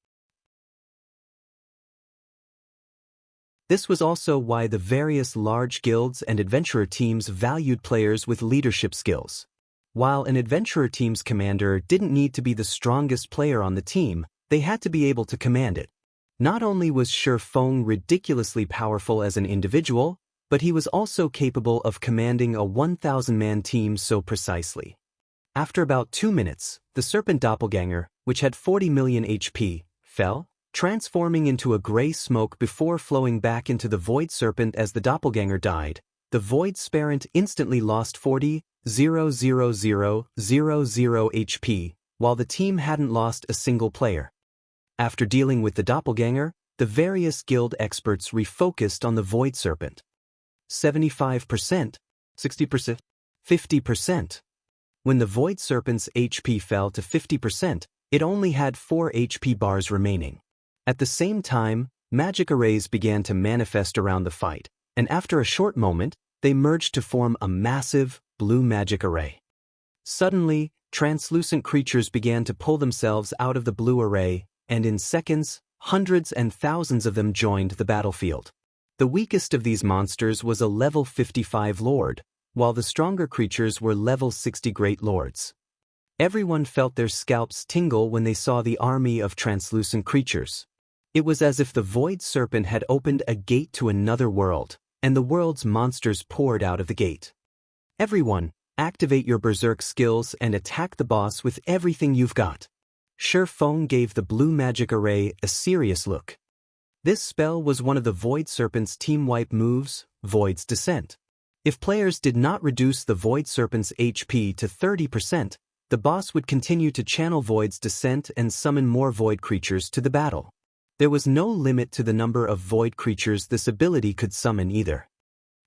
This was also why the various large guilds and adventurer teams valued players with leadership skills. While an adventurer team's commander didn't need to be the strongest player on the team, they had to be able to command it. Not only was Xianxia ridiculously powerful as an individual, but he was also capable of commanding a 1,000-man team so precisely. After about 2 minutes, the serpent doppelganger, which had 40 million HP, fell, transforming into a gray smoke before flowing back into the void serpent as the doppelganger died. The void sparent instantly lost 40,000 HP, while the team hadn't lost a single player. After dealing with the doppelganger, the various guild experts refocused on the void serpent. 75%, 60%, 50%. When the void serpent's HP fell to 50%, it only had 4 HP bars remaining. At the same time, magic arrays began to manifest around the fight, and after a short moment, they merged to form a massive, blue magic array. Suddenly, translucent creatures began to pull themselves out of the blue array, and in seconds, hundreds and thousands of them joined the battlefield. The weakest of these monsters was a level 55 lord, while the stronger creatures were level 60 great lords. Everyone felt their scalps tingle when they saw the army of translucent creatures. It was as if the void serpent had opened a gate to another world, and the world's monsters poured out of the gate. Everyone, activate your berserk skills and attack the boss with everything you've got. Xianxia gave the blue magic array a serious look. This spell was one of the void serpent's team wipe moves, Void's Descent. If players did not reduce the void serpent's HP to 30%, the boss would continue to channel Void's Descent and summon more void creatures to the battle. There was no limit to the number of void creatures this ability could summon either.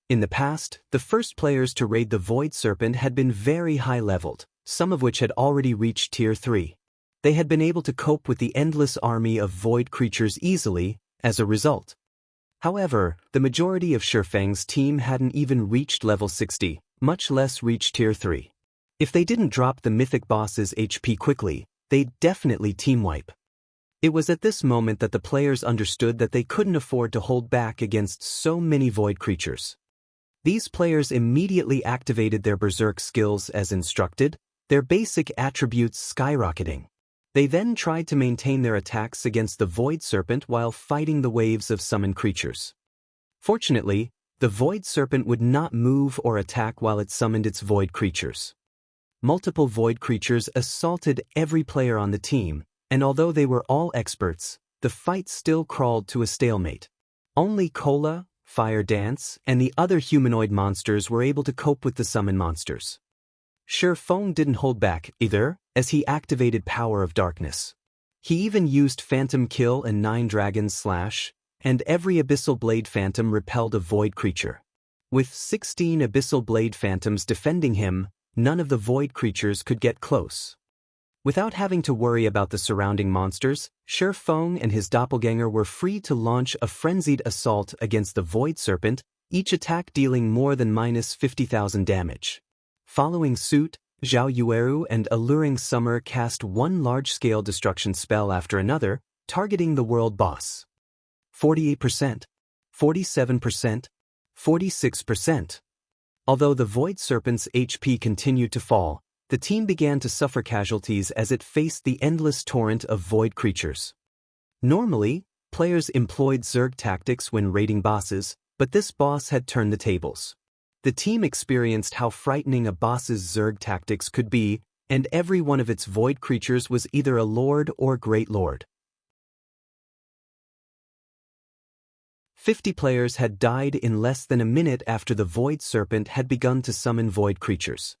In the past, the first players to raid the void serpent had been very high-leveled, some of which had already reached Tier 3. They had been able to cope with the endless army of void creatures easily, as a result. However, the majority of Xianxia's team hadn't even reached level 60, much less reach Tier 3. If they didn't drop the mythic boss's HP quickly, they'd definitely team wipe. It was at this moment that the players understood that they couldn't afford to hold back against so many void creatures. These players immediately activated their berserk skills as instructed. their basic attributes skyrocketing. They then tried to maintain their attacks against the Void Serpent while fighting the waves of summoned creatures. Fortunately, the Void Serpent would not move or attack while it summoned its void creatures. Multiple void creatures assaulted every player on the team, and although they were all experts, the fight still crawled to a stalemate. Only Cola, Fire Dance, and the other humanoid monsters were able to cope with the summoned monsters. Feng didn't hold back, either, as he activated Power of Darkness. He even used Phantom Kill and 9 Dragons Slash, and every Abyssal Blade Phantom repelled a void creature. With 16 Abyssal Blade Phantoms defending him, none of the void creatures could get close. Without having to worry about the surrounding monsters, Feng and his doppelganger were free to launch a frenzied assault against the Void Serpent, each attack dealing more than -50,000 damage. Following suit, Zhao Yueru and Alluring Summer cast one large-scale destruction spell after another, targeting the world boss. 48%, 47%, 46%. Although the Void Serpent's HP continued to fall, the team began to suffer casualties as it faced the endless torrent of void creatures. Normally, players employed Zerg tactics when raiding bosses, but this boss had turned the tables. The team experienced how frightening a boss's Zerg tactics could be, and every one of its void creatures was either a lord or great lord. 50 players had died in less than a minute after the Void Serpent had begun to summon void creatures.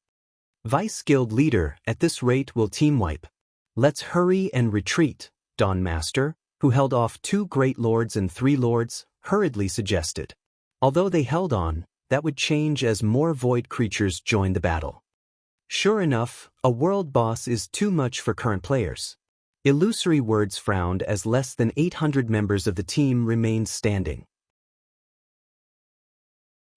Vice Guild Leader, at this rate will team wipe. Let's hurry and retreat, Dawn Master, who held off 2 Great Lords and 3 Lords, hurriedly suggested. Although they held on, that would change as more void creatures joined the battle. Sure enough, a world boss is too much for current players. Illusory Words frowned as less than 800 members of the team remained standing.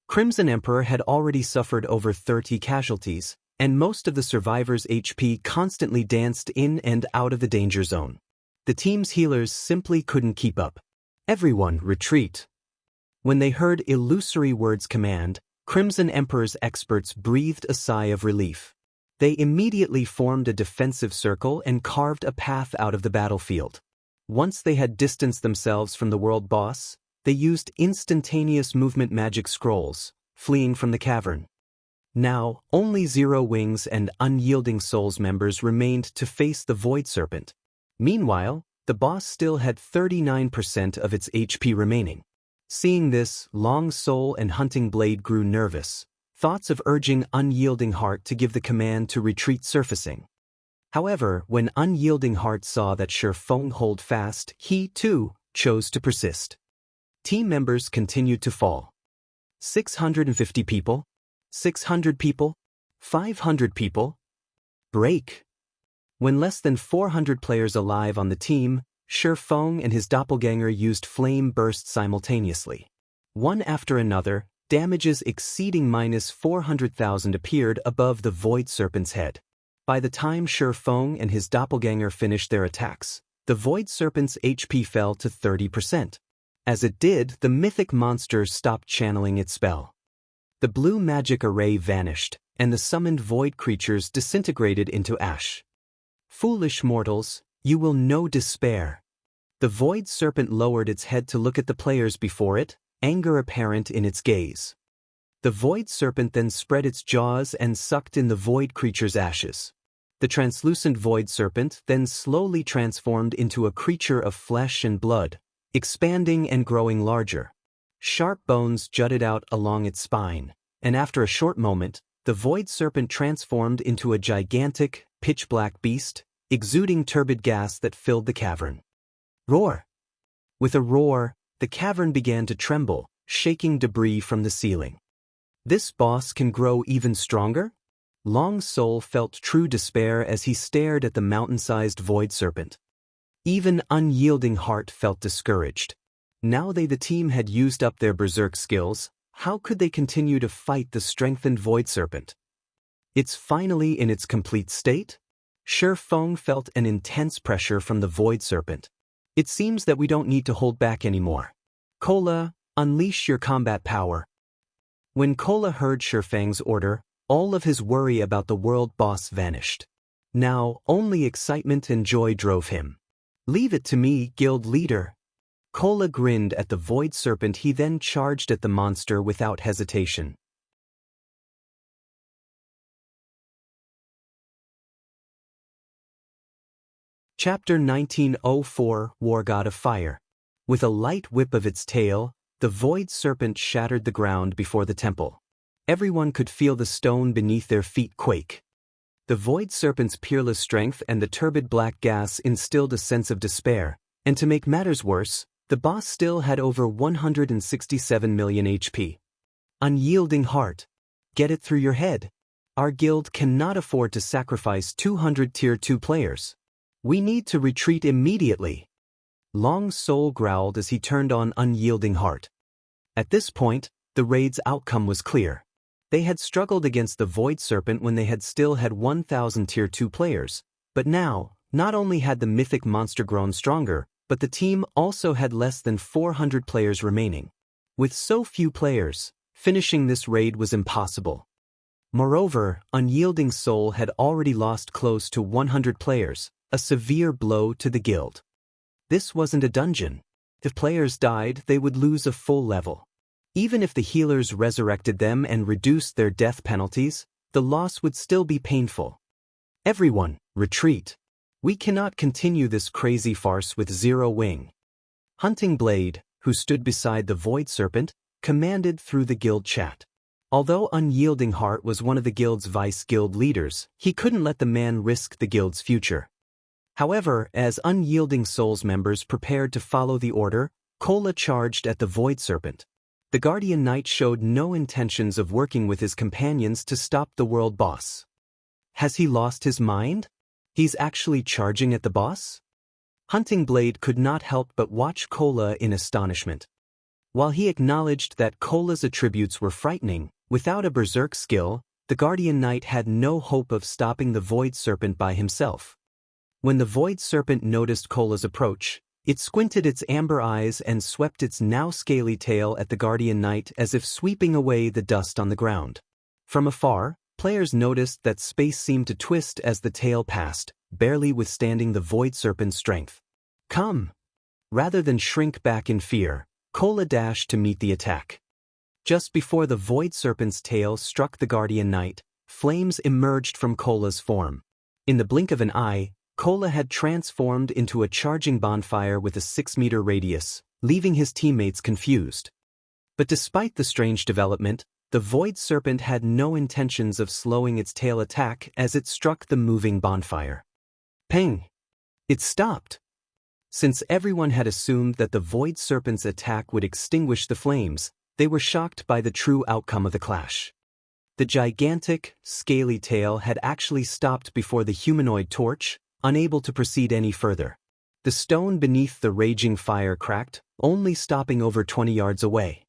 Crimson Emperor had already suffered over 30 casualties, and most of the survivors' HP constantly danced in and out of the danger zone. The team's healers simply couldn't keep up. Everyone retreat. When they heard Illusory Words' command, Crimson Emperor's experts breathed a sigh of relief. They immediately formed a defensive circle and carved a path out of the battlefield. Once they had distanced themselves from the world boss, they used instantaneous movement magic scrolls, fleeing from the cavern. Now, only Zero Wings and Unyielding Souls members remained to face the Void Serpent. Meanwhile, the boss still had 39% of its HP remaining. Seeing this, Long Soul and Hunting Blade grew nervous, thoughts of urging Unyielding Heart to give the command to retreat surfacing. However, when Unyielding Heart saw that Feng hold fast, he, too, chose to persist. Team members continued to fall. 650 people, 600 people, 500 people. Break. When less than 400 players alive on the team, Feng and his doppelganger used flame bursts simultaneously. One after another, damages exceeding -400,000 appeared above the Void Serpent's head. By the time Feng and his doppelganger finished their attacks, the Void Serpent's HP fell to 30%. As it did, the mythic monster stopped channeling its spell. The blue magic array vanished, and the summoned void creatures disintegrated into ash. Foolish mortals, you will know despair. The Void Serpent lowered its head to look at the players before it, anger apparent in its gaze. The Void Serpent then spread its jaws and sucked in the void creature's ashes. The translucent Void Serpent then slowly transformed into a creature of flesh and blood, expanding and growing larger. Sharp bones jutted out along its spine, and after a short moment, the Void Serpent transformed into a gigantic, pitch-black beast, exuding turbid gas that filled the cavern. Roar! With a roar, the cavern began to tremble, shaking debris from the ceiling. This boss can grow even stronger? Long Soul felt true despair as he stared at the mountain-sized Void Serpent. Even Unyielding Heart felt discouraged. Now the team had used up their berserk skills, how could they continue to fight the strengthened Void Serpent? It's finally in its complete state? Feng felt an intense pressure from the Void Serpent. It seems that we don't need to hold back anymore. Cola, unleash your combat power. When Cola heard Feng's order, All of his worry about the world boss vanished. Now, only excitement and joy drove him. "Leave it to me, guild leader." Kola grinned at the void serpent. He then charged at the monster without hesitation. Chapter 1904 War God of Fire. With a light whip of its tail, the void serpent shattered the ground before the temple. Everyone could feel the stone beneath their feet quake. The void serpent's peerless strength and the turbid black gas instilled a sense of despair, and to make matters worse, the boss still had over 167 million HP. Unyielding heart. Get it through your head. Our guild cannot afford to sacrifice 200 Tier 2 players. We need to retreat immediately. Long Soul growled as he turned on Unyielding Heart. At this point, the raid's outcome was clear. They had struggled against the Void Serpent when they had still had 1,000 Tier 2 players, but now, not only had the mythic monster grown stronger, but the team also had less than 400 players remaining. With so few players, finishing this raid was impossible. Moreover, Unyielding Soul had already lost close to 100 players, a severe blow to the guild. This wasn't a dungeon. If players died, they would lose a full level. Even if the healers resurrected them and reduced their death penalties, the loss would still be painful. Everyone, retreat. We cannot continue this crazy farce with zero wing. Hunting Blade, who stood beside the Void Serpent, commanded through the guild chat. Although Unyielding Heart was one of the guild's vice-guild leaders, he couldn't let the man risk the guild's future. However, as Unyielding Soul's members prepared to follow the order, Kola charged at the Void Serpent. The Guardian Knight showed no intentions of working with his companions to stop the world boss. Has he lost his mind? He's actually charging at the boss? Hunting Blade could not help but watch Kola in astonishment. While he acknowledged that Kola's attributes were frightening, without a berserk skill, the Guardian Knight had no hope of stopping the Void Serpent by himself. When the Void Serpent noticed Kola's approach, it squinted its amber eyes and swept its now scaly tail at the Guardian Knight as if sweeping away the dust on the ground. From afar, players noticed that space seemed to twist as the tail passed, barely withstanding the Void Serpent's strength. "Come!" Rather than shrink back in fear, Kola dashed to meet the attack. Just before the Void Serpent's tail struck the Guardian Knight, flames emerged from Kola's form. In the blink of an eye, Kola had transformed into a charging bonfire with a 6-meter radius, leaving his teammates confused. But despite the strange development, the Void Serpent had no intentions of slowing its tail attack as it struck the moving bonfire. Ping! It stopped. Since everyone had assumed that the Void Serpent's attack would extinguish the flames, they were shocked by the true outcome of the clash. The gigantic, scaly tail had actually stopped before the humanoid torch, unable to proceed any further. The stone beneath the raging fire cracked, only stopping over 20 yards away.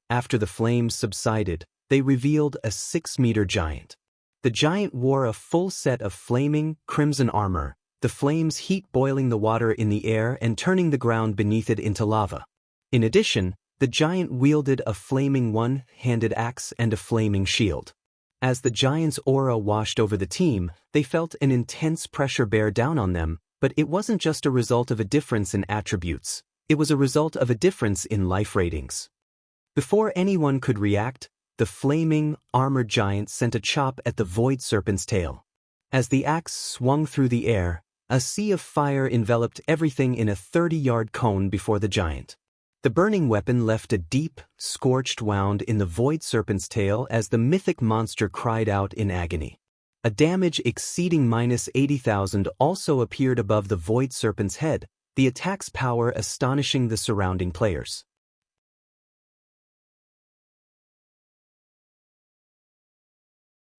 After the flames subsided, they revealed a 6-meter giant. The giant wore a full set of flaming, crimson armor, the flames heat boiling the water in the air and turning the ground beneath it into lava. In addition, the giant wielded a flaming one-handed axe and a flaming shield. As the giant's aura washed over the team, they felt an intense pressure bear down on them, but it wasn't just a result of a difference in attributes, it was a result of a difference in life ratings. Before anyone could react, the flaming, armored giant sent a chop at the Void Serpent's tail. As the axe swung through the air, a sea of fire enveloped everything in a 30-yard cone before the giant. The burning weapon left a deep, scorched wound in the Void Serpent's tail as the mythic monster cried out in agony. A damage exceeding -80,000 also appeared above the Void Serpent's head, the attack's power astonishing the surrounding players.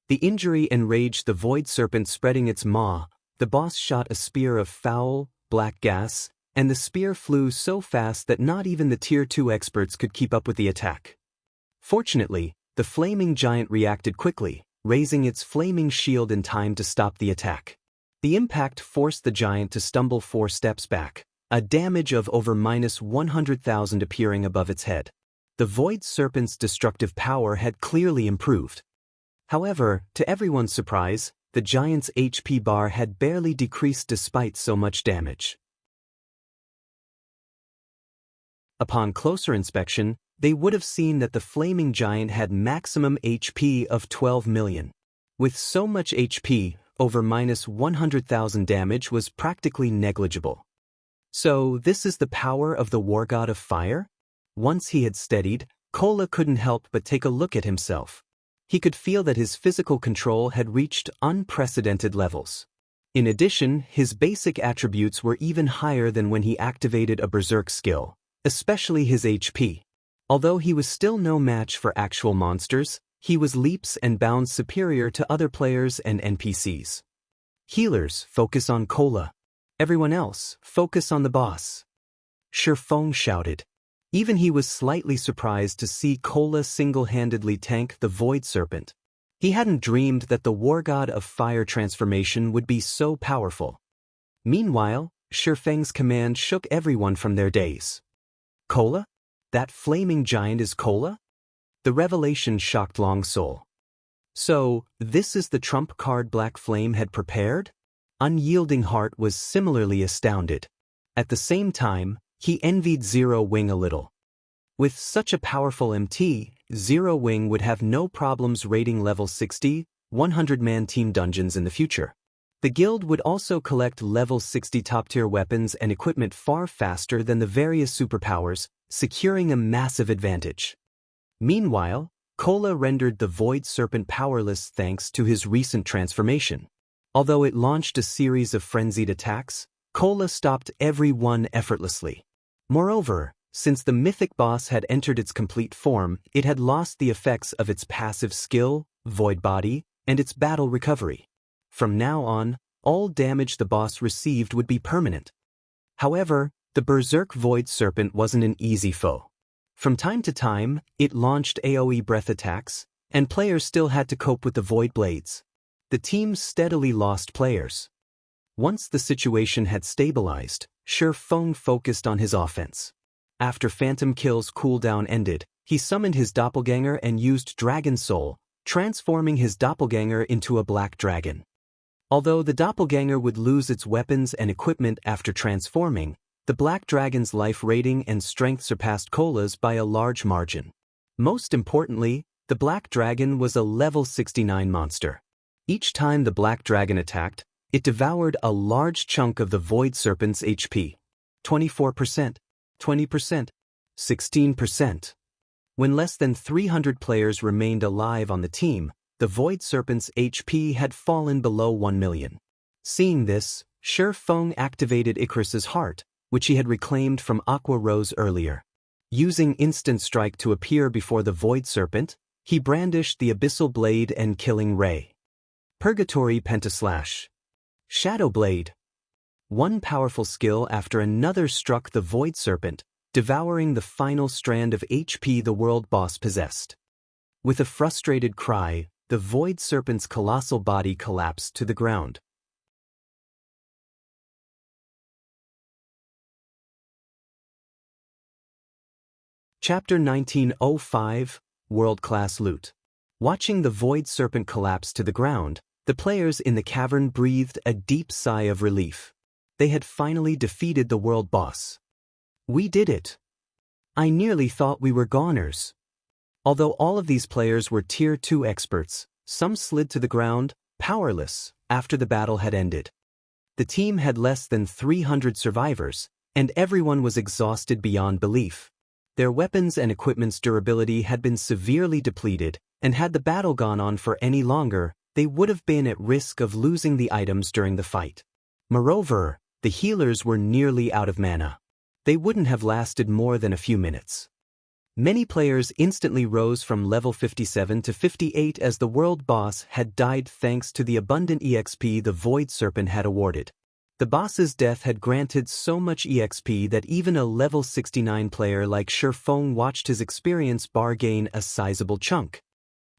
The injury enraged the Void Serpent, spreading its maw. The boss shot a spear of foul, black gas, and the spear flew so fast that not even the Tier 2 experts could keep up with the attack. Fortunately, the flaming giant reacted quickly, raising its flaming shield in time to stop the attack. The impact forced the giant to stumble 4 steps back, a damage of over -100,000 appearing above its head. The Void Serpent's destructive power had clearly improved. However, to everyone's surprise, the giant's HP bar had barely decreased despite so much damage. Upon closer inspection, they would have seen that the flaming giant had maximum HP of 12 million. With so much HP, over minus 100,000 damage was practically negligible. So this is the power of the war god of fire? Once he had steadied, Kola couldn't help but take a look at himself. He could feel that his physical control had reached unprecedented levels. In addition, his basic attributes were even higher than when he activated a berserk skill, especially his HP. Although he was still no match for actual monsters, he was leaps and bounds superior to other players and NPCs. Healers, focus on Kola. Everyone else, focus on the boss. Shifeng shouted. Even he was slightly surprised to see Kola single-handedly tank the Void Serpent. He hadn't dreamed that the War God of Fire transformation would be so powerful. Meanwhile, Shifeng's command shook everyone from their daze. Kola? That flaming giant is Kola? The revelation shocked Long Soul. So, this is the trump card Black Flame had prepared? Unyielding Heart was similarly astounded. At the same time, he envied Zero Wing a little. With such a powerful MT, Zero Wing would have no problems raiding level 60, 100-man team dungeons in the future. The guild would also collect level 60 top-tier weapons and equipment far faster than the various superpowers, securing a massive advantage. Meanwhile, Kola rendered the Void Serpent powerless thanks to his recent transformation. Although it launched a series of frenzied attacks, Kola stopped every one effortlessly. Moreover, since the mythic boss had entered its complete form, it had lost the effects of its passive skill, Void Body, and its battle recovery. From now on, all damage the boss received would be permanent. However, the Berserk Void Serpent wasn't an easy foe. From time to time, it launched AoE breath attacks, and players still had to cope with the Void Blades. The team steadily lost players. Once the situation had stabilized, Shifeng focused on his offense. After Phantom Kill's cooldown ended, he summoned his doppelganger and used Dragon Soul, transforming his doppelganger into a black dragon. Although the doppelganger would lose its weapons and equipment after transforming, the black dragon's life rating and strength surpassed Kola's by a large margin. Most importantly, the black dragon was a level 69 monster. Each time the black dragon attacked, it devoured a large chunk of the Void Serpent's HP. 24%, 20%, 16%. When less than 300 players remained alive on the team, the Void Serpent's HP had fallen below 1 million. Seeing this, Shifeng activated Icarus's heart, which he had reclaimed from Aqua Rose earlier. Using Instant Strike to appear before the Void Serpent, he brandished the Abyssal Blade and Killing Ray. Purgatory Pentaslash. Shadow Blade. One powerful skill after another struck the Void Serpent, devouring the final strand of HP the world boss possessed. With a frustrated cry, the Void Serpent's colossal body collapsed to the ground. Chapter 1905, World-Class Loot. Watching the Void Serpent collapse to the ground, the players in the cavern breathed a deep sigh of relief. They had finally defeated the world boss. We did it. I nearly thought we were goners. Although all of these players were Tier 2 experts, some slid to the ground, powerless, after the battle had ended. The team had less than 300 survivors, and everyone was exhausted beyond belief. Their weapons and equipment's durability had been severely depleted, and had the battle gone on for any longer, they would have been at risk of losing the items during the fight. Moreover, the healers were nearly out of mana. They wouldn't have lasted more than a few minutes. Many players instantly rose from level 57 to 58 as the world boss had died thanks to the abundant EXP the Void Serpent had awarded. The boss's death had granted so much EXP that even a level 69 player like Shifeng watched his experience bar gain a sizable chunk.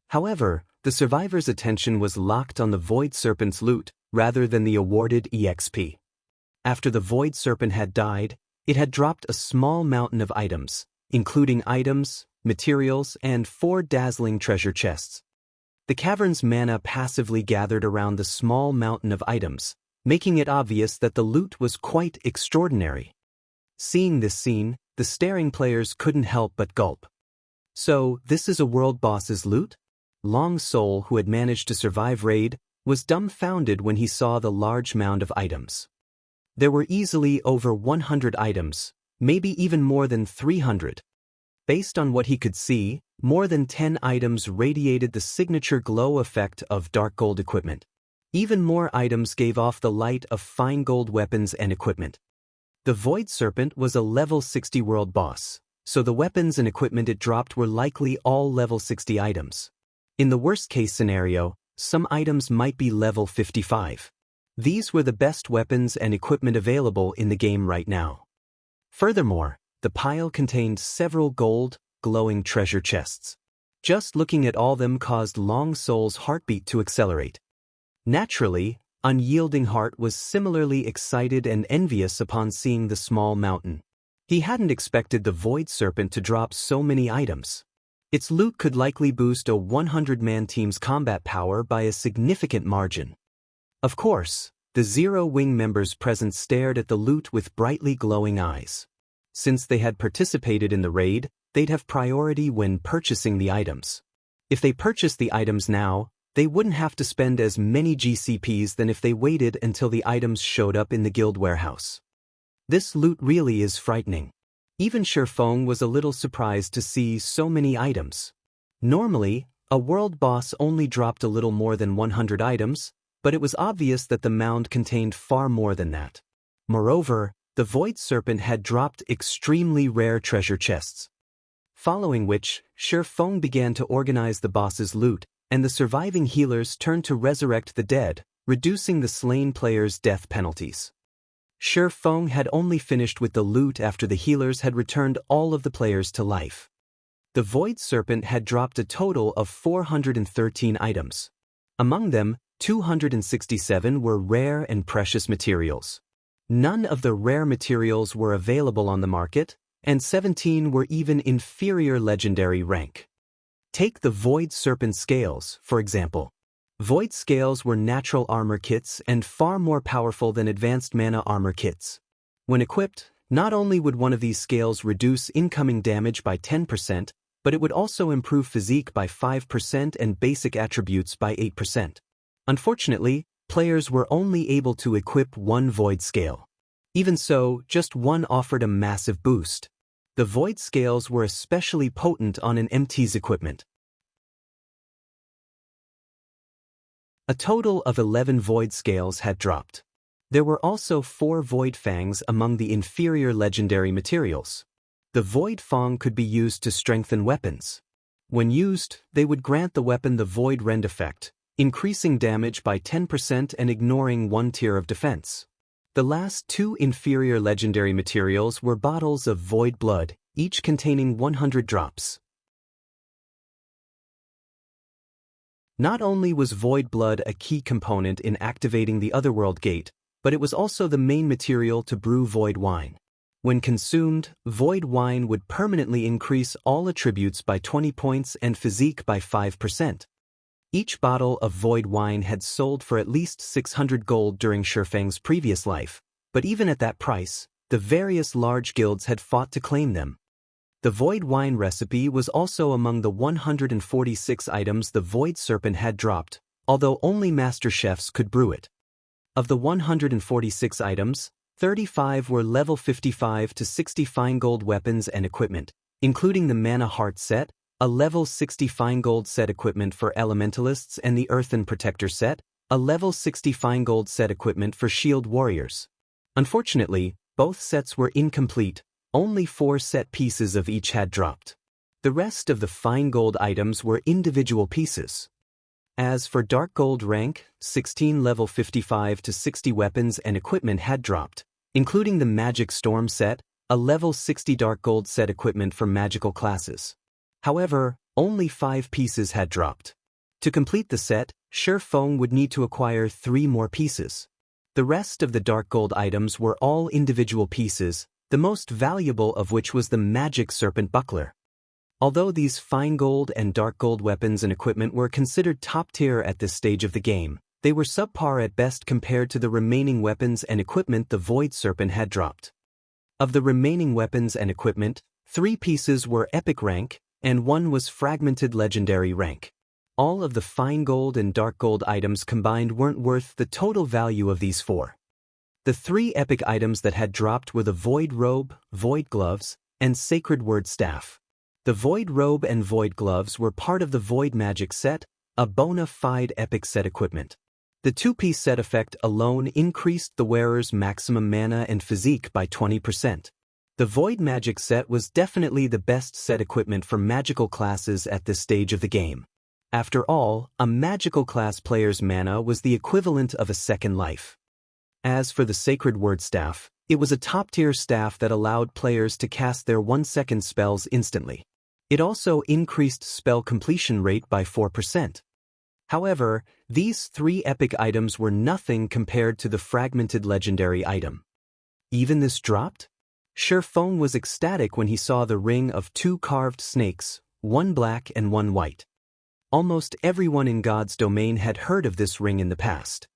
However, the survivor's attention was locked on the Void Serpent's loot, rather than the awarded EXP. After the Void Serpent had died, it had dropped a small mountain of items, including items, materials, and 4 dazzling treasure chests. The cavern's mana passively gathered around the small mountain of items, making it obvious that the loot was quite extraordinary. Seeing this scene, the staring players couldn't help but gulp. So, this is a world boss's loot? Long Soul, who had managed to survive raid, was dumbfounded when he saw the large mound of items. There were easily over 100 items, maybe even more than 300. Based on what he could see, more than 10 items radiated the signature glow effect of dark gold equipment. Even more items gave off the light of fine gold weapons and equipment. The Void Serpent was a level 60 world boss, so the weapons and equipment it dropped were likely all level 60 items. In the worst-case scenario, some items might be level 55. These were the best weapons and equipment available in the game right now. Furthermore, the pile contained several gold, glowing treasure chests. Just looking at all them caused Long Soul's heartbeat to accelerate. Naturally, Unyielding Heart was similarly excited and envious upon seeing the small mountain. He hadn't expected the Void Serpent to drop so many items. Its loot could likely boost a 100-man team's combat power by a significant margin. Of course, the Zero Wing members present stared at the loot with brightly glowing eyes. Since they had participated in the raid, they'd have priority when purchasing the items. If they purchased the items now, they wouldn't have to spend as many GCPs than if they waited until the items showed up in the guild warehouse. This loot really is frightening. Even Shifeng was a little surprised to see so many items. Normally, a world boss only dropped a little more than 100 items, but it was obvious that the mound contained far more than that. Moreover, the Void Serpent had dropped extremely rare treasure chests. Following which, Shifeng began to organize the boss's loot, and the surviving healers turned to resurrect the dead, reducing the slain players' death penalties. Shifeng had only finished with the loot after the healers had returned all of the players to life. The Void Serpent had dropped a total of 413 items. Among them, 267 were rare and precious materials. None of the rare materials were available on the market, and 17 were even inferior legendary rank. Take the Void Serpent scales, for example. Void scales were natural armor kits and far more powerful than advanced mana armor kits. When equipped, not only would one of these scales reduce incoming damage by 10%, but it would also improve physique by 5% and basic attributes by 8%. Unfortunately, players were only able to equip one Void scale. Even so, just one offered a massive boost. The Void scales were especially potent on an MT's equipment. A total of 11 Void scales had dropped. There were also 4 Void fangs among the inferior legendary materials. The Void fang could be used to strengthen weapons. When used, they would grant the weapon the Void Rend effect, increasing damage by 10% and ignoring one tier of defense. The last 2 inferior legendary materials were bottles of Void Blood, each containing 100 drops. Not only was Void Blood a key component in activating the Otherworld Gate, but it was also the main material to brew Void Wine. When consumed, Void Wine would permanently increase all attributes by 20 points and physique by 5%. Each bottle of Void Wine had sold for at least 600 gold during Shifeng's previous life, but even at that price, the various large guilds had fought to claim them. The Void Wine recipe was also among the 146 items the Void Serpent had dropped, although only master chefs could brew it. Of the 146 items, 35 were level 55 to 60 fine gold weapons and equipment, including the Mana Heart set, a level 60 fine gold set equipment for elementalists, and the Earthen Protector set, a level 60 fine gold set equipment for shield warriors. Unfortunately, both sets were incomplete. Only 4 set pieces of each had dropped. The rest of the fine gold items were individual pieces. As for dark gold rank, 16 level 55 to 60 weapons and equipment had dropped, including the Magic Storm set, a level 60 dark gold set equipment for magical classes. However, only 5 pieces had dropped. To complete the set, Shifeng would need to acquire 3 more pieces. The rest of the dark gold items were all individual pieces, the most valuable of which was the Magic Serpent Buckler. Although these fine gold and dark gold weapons and equipment were considered top tier at this stage of the game, they were subpar at best compared to the remaining weapons and equipment the Void Serpent had dropped. Of the remaining weapons and equipment, 3 pieces were epic rank, and 1 was fragmented legendary rank. All of the fine gold and dark gold items combined weren't worth the total value of these 4. The 3 epic items that had dropped were the Void Robe, Void Gloves, and Sacred Word Staff. The Void Robe and Void Gloves were part of the Void Magic set, a bona fide epic set equipment. The 2-piece set effect alone increased the wearer's maximum mana and physique by 20%. The Void Magic set was definitely the best set equipment for magical classes at this stage of the game. After all, a magical class player's mana was the equivalent of a second life. As for the Sacred Word Staff, it was a top-tier staff that allowed players to cast their 1-second spells instantly. It also increased spell completion rate by 4%. However, these 3 epic items were nothing compared to the fragmented legendary item. Even this dropped? Shifeng was ecstatic when he saw the ring of 2 carved snakes, 1 black and 1 white. Almost everyone in God's domain had heard of this ring in the past.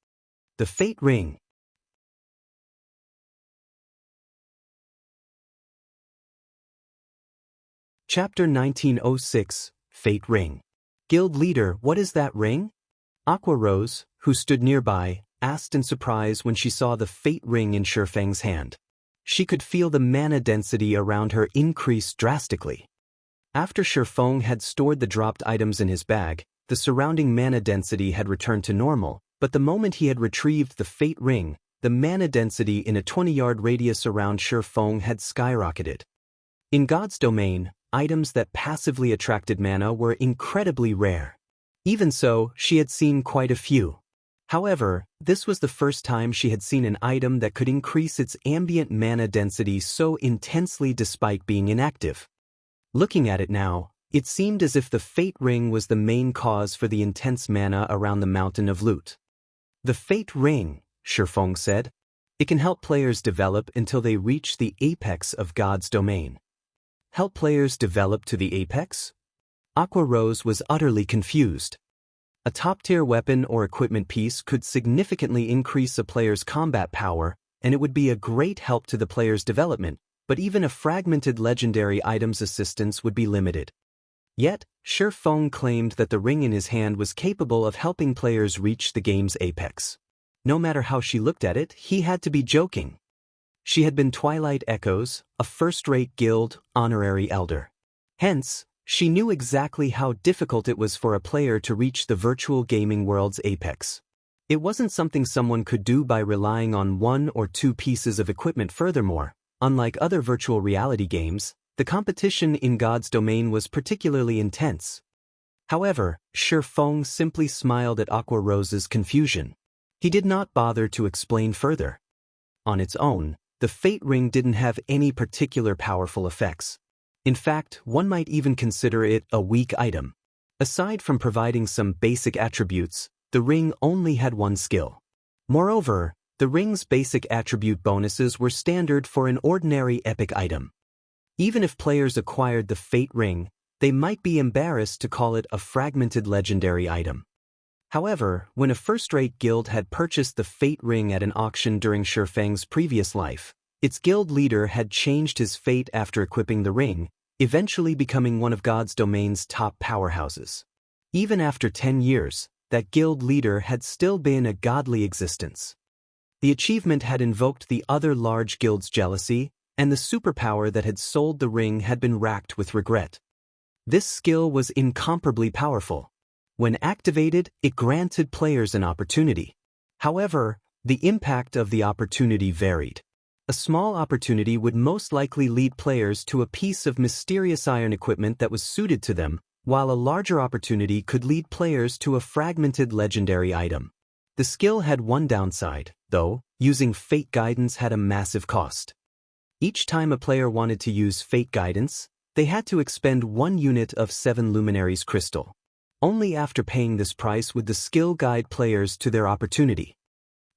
The Fate Ring. Chapter 1906, Fate Ring. Guild Leader, what is that ring? Aqua Rose, who stood nearby, asked in surprise when she saw the Fate Ring in Shifeng's hand. She could feel the mana density around her increase drastically. After Shifeng had stored the dropped items in his bag, the surrounding mana density had returned to normal, but the moment he had retrieved the Fate Ring, the mana density in a 20-yard radius around Shifeng had skyrocketed. In God's domain, items that passively attracted mana were incredibly rare. Even so, she had seen quite a few. However, this was the first time she had seen an item that could increase its ambient mana density so intensely despite being inactive. Looking at it now, it seemed as if the Fate Ring was the main cause for the intense mana around the Mountain of Loot. The Fate Ring, Shifeng said. It can help players develop until they reach the apex of God's domain. Help players develop to the apex? Aqua Rose was utterly confused. A top-tier weapon or equipment piece could significantly increase a player's combat power, and it would be a great help to the player's development, but even a fragmented legendary item's assistance would be limited. Yet, Shifeng claimed that the ring in his hand was capable of helping players reach the game's apex. No matter how she looked at it, he had to be joking. She had been Twilight Echoes, a first-rate guild, honorary elder. Hence, she knew exactly how difficult it was for a player to reach the virtual gaming world's apex. It wasn't something someone could do by relying on 1 or 2 pieces of equipment. Furthermore, unlike other virtual reality games, the competition in God's domain was particularly intense. However, Shifeng simply smiled at Aqua Rose's confusion. He did not bother to explain further. On its own, the Fate Ring didn't have any particular powerful effects. In fact, one might even consider it a weak item. Aside from providing some basic attributes, the ring only had 1 skill. Moreover, the ring's basic attribute bonuses were standard for an ordinary epic item. Even if players acquired the Fate Ring, they might be embarrassed to call it a fragmented legendary item. However, when a first-rate guild had purchased the Fate Ring at an auction during Shifeng's previous life, its guild leader had changed his fate after equipping the ring, eventually becoming one of God's domain's top powerhouses. Even after 10 years, that guild leader had still been a godly existence. The achievement had invoked the other large guild's jealousy, and the superpower that had sold the ring had been racked with regret. This skill was incomparably powerful. When activated, it granted players an opportunity. However, the impact of the opportunity varied. A small opportunity would most likely lead players to a piece of mysterious iron equipment that was suited to them, while a larger opportunity could lead players to a fragmented legendary item. The skill had one downside, though. Using Fate Guidance had a massive cost. Each time a player wanted to use Fate Guidance, they had to expend 1 unit of 7 Luminaries crystal. Only after paying this price would the skill guide players to their opportunity.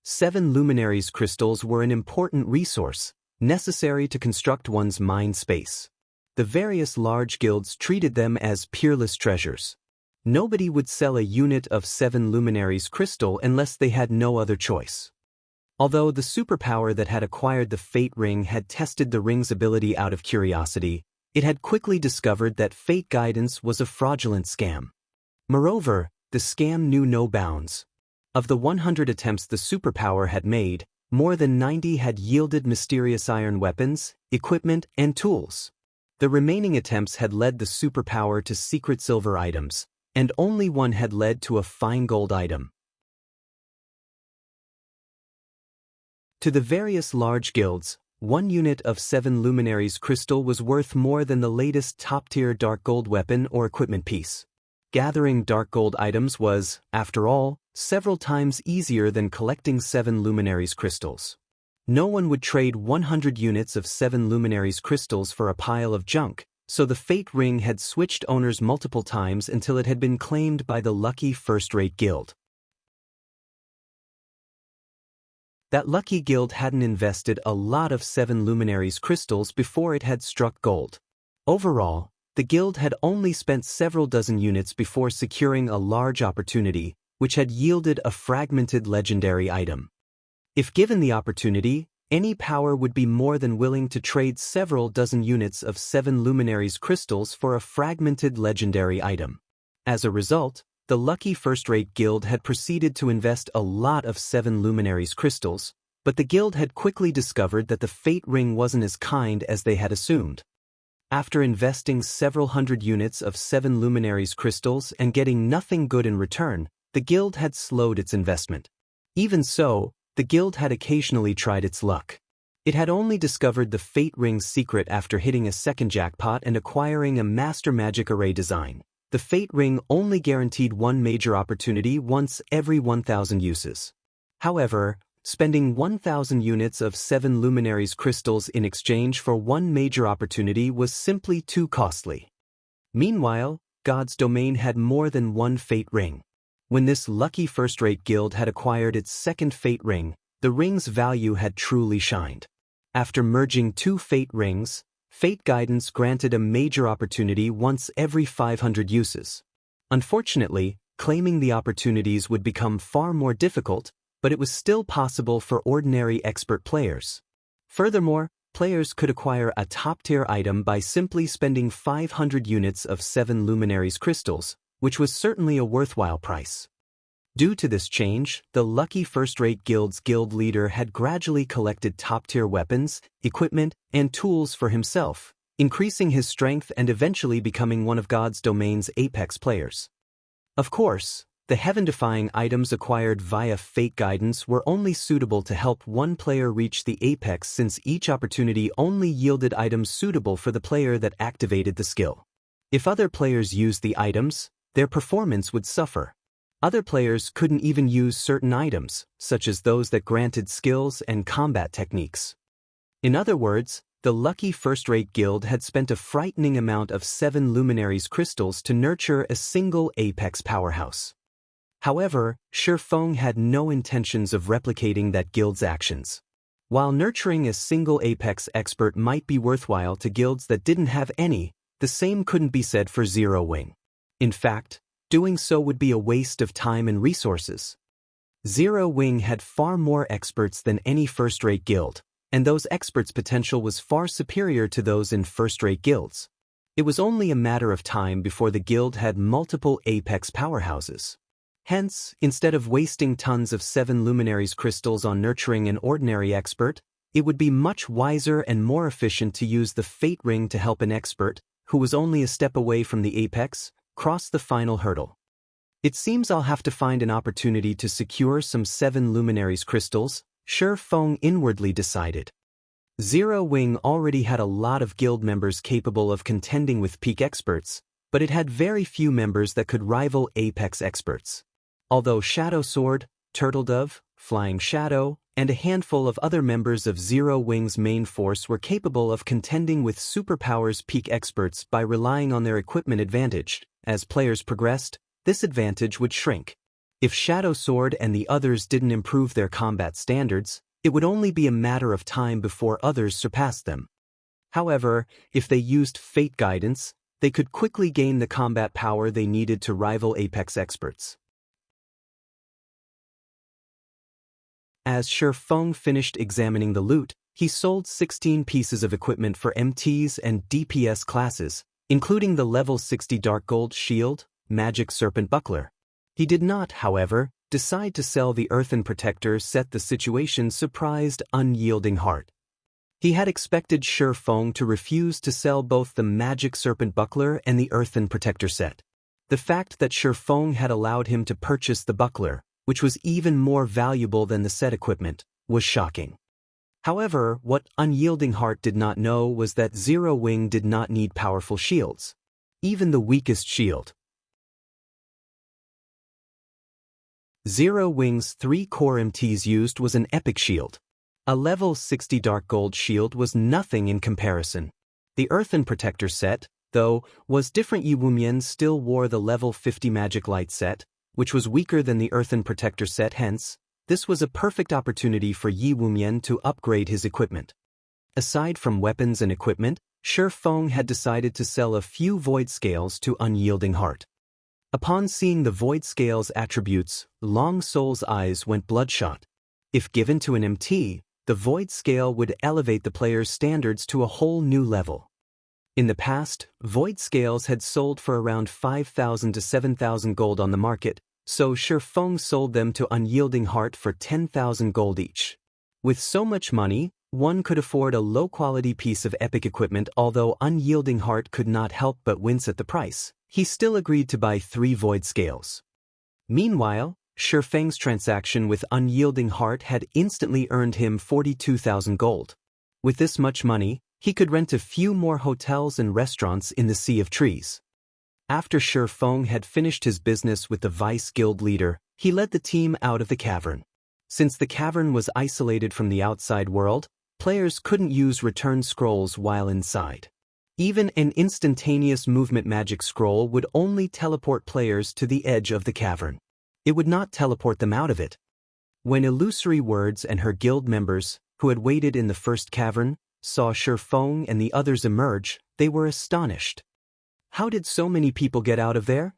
7 Luminaries crystals were an important resource, necessary to construct one's mind space. the various large guilds treated them as peerless treasures. Nobody would sell a unit of 7 luminaries crystal unless they had no other choice. Although the superpower that had acquired the Fate Ring had tested the ring's ability out of curiosity, it had quickly discovered that Fate Guidance was a fraudulent scam. Moreover, the scam knew no bounds. Of the 100 attempts the superpower had made, more than 90 had yielded mysterious iron weapons, equipment, and tools. The remaining attempts had led the superpower to secret silver items, and only one had led to a fine gold item. To the various large guilds, 1 unit of 7 luminaries crystal was worth more than the latest top-tier dark gold weapon or equipment piece. Gathering dark gold items was, after all, several times easier than collecting 7 luminaries crystals. No one would trade 100 units of 7 luminaries crystals for a pile of junk, so the Fate Ring had switched owners multiple times until it had been claimed by the lucky first-rate guild. That lucky guild hadn't invested a lot of 7 luminaries crystals before it had struck gold. Overall, the guild had only spent several dozen units before securing a large opportunity, which had yielded a fragmented legendary item. If given the opportunity, any power would be more than willing to trade several dozen units of 7 luminaries crystals for a fragmented legendary item. As a result, the lucky first-rate guild had proceeded to invest a lot of 7 luminaries crystals, but the guild had quickly discovered that the Fate Ring wasn't as kind as they had assumed. After investing several hundred units of 7 luminaries crystals and getting nothing good in return, the guild had slowed its investment. Even so, the guild had occasionally tried its luck. It had only discovered the Fate Ring's secret after hitting a second jackpot and acquiring a Master Magic Array design. The Fate Ring only guaranteed one major opportunity once every 1,000 uses. However, spending 1,000 units of 7 luminaries crystals in exchange for one major opportunity was simply too costly. Meanwhile, God's domain had more than one Fate Ring. When this lucky first-rate guild had acquired its second Fate Ring, the ring's value had truly shined. After merging 2 Fate Rings, Fate Guidance granted a major opportunity once every 500 uses. Unfortunately, claiming the opportunities would become far more difficult, but it was still possible for ordinary expert players. Furthermore, players could acquire a top-tier item by simply spending 500 units of 7 luminaries crystals, which was certainly a worthwhile price. Due to this change, the lucky first-rate guild's guild leader had gradually collected top-tier weapons, equipment, and tools for himself, increasing his strength and eventually becoming one of God's domain's apex players. Of course, the heaven-defying items acquired via Fate Guidance were only suitable to help one player reach the apex, since each opportunity only yielded items suitable for the player that activated the skill. If other players used the items, their performance would suffer. Other players couldn't even use certain items, such as those that granted skills and combat techniques. In other words, the lucky first-rate guild had spent a frightening amount of 7 luminaries crystals to nurture a single apex powerhouse. However, Shifeng had no intentions of replicating that guild's actions. While nurturing a single apex expert might be worthwhile to guilds that didn't have any, the same couldn't be said for Zero Wing. In fact, doing so would be a waste of time and resources. Zero Wing had far more experts than any first-rate guild, and those experts' potential was far superior to those in first-rate guilds. It was only a matter of time before the guild had multiple apex powerhouses. Hence, instead of wasting tons of 7 luminaries crystals on nurturing an ordinary expert, it would be much wiser and more efficient to use the Fate Ring to help an expert, who was only a step away from the apex, cross the final hurdle. It seems I'll have to find an opportunity to secure some 7 luminaries crystals, Shifeng inwardly decided. Zero Wing already had a lot of guild members capable of contending with peak experts, but it had very few members that could rival apex experts. Although Shadow Sword, Turtle Dove, Flying Shadow, and a handful of other members of Zero Wing's main force were capable of contending with Superpower's peak experts by relying on their equipment advantage, as players progressed, this advantage would shrink. If Shadow Sword and the others didn't improve their combat standards, it would only be a matter of time before others surpassed them. However, if they used fate guidance, they could quickly gain the combat power they needed to rival Apex experts. As Shi Feng finished examining the loot, he sold 16 pieces of equipment for MTs and DPS classes, including the level 60 Dark Gold Shield, Magic Serpent Buckler. He did not, however, decide to sell the Earthen Protector set. The situation surprised Unyielding Heart. He had expected Shi Feng to refuse to sell both the Magic Serpent Buckler and the Earthen Protector set. The fact that Shi Feng had allowed him to purchase the buckler, which was even more valuable than the set equipment, was shocking. However, what Unyielding Heart did not know was that Zero Wing did not need powerful shields. Even the weakest shield. Zero Wing's 3 core MTs used was an epic shield. A level 60 Dark Gold shield was nothing in comparison. The Earthen Protector set, though, was different. Yi Wumian still wore the level 50 Magic Light set, which was weaker than the Earthen Protector set. Hence, this was a perfect opportunity for Yi Wumian to upgrade his equipment. Aside from weapons and equipment, Shi Feng had decided to sell a few Void Scales to Unyielding Heart. Upon seeing the Void Scales attributes, Long Soul's eyes went bloodshot. If given to an MT, the Void Scale would elevate the player's standards to a whole new level. In the past, Void Scales had sold for around 5,000 to 7,000 gold on the market, so Shi Feng sold them to Unyielding Heart for 10,000 gold each. With so much money, one could afford a low-quality piece of epic equipment. Although Unyielding Heart could not help but wince at the price, he still agreed to buy 3 Void Scales. Meanwhile, Shi Feng's transaction with Unyielding Heart had instantly earned him 42,000 gold. With this much money, he could rent a few more hotels and restaurants in the Sea of Trees. After Shi Feng had finished his business with the Vice Guild leader, he led the team out of the cavern. Since the cavern was isolated from the outside world, players couldn't use return scrolls while inside. Even an instantaneous movement magic scroll would only teleport players to the edge of the cavern. It would not teleport them out of it. When Illusory Words and her guild members, who had waited in the first cavern, saw Shi Feng and the others emerge, they were astonished. How did so many people get out of there?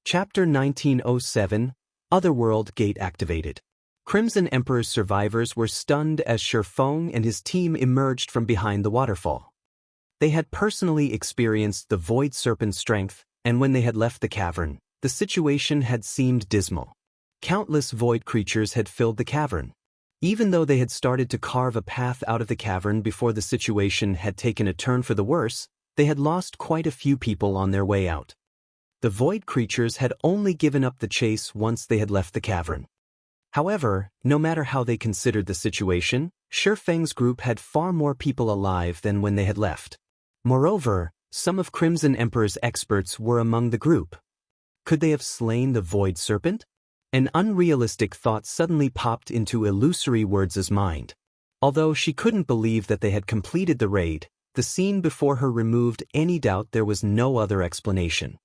Chapter 1907, Otherworld Gate Activated. Crimson Emperor's survivors were stunned as Shi Feng and his team emerged from behind the waterfall. They had personally experienced the Void Serpent's strength, and when they had left the cavern, the situation had seemed dismal. Countless void creatures had filled the cavern. Even though they had started to carve a path out of the cavern before the situation had taken a turn for the worse, they had lost quite a few people on their way out. The void creatures had only given up the chase once they had left the cavern. However, no matter how they considered the situation, Shi Feng's group had far more people alive than when they had left. Moreover, some of Crimson Emperor's experts were among the group. Could they have slain the Void Serpent? An unrealistic thought suddenly popped into Illusory Words' mind. Although she couldn't believe that they had completed the raid, the scene before her removed any doubt there was no other explanation.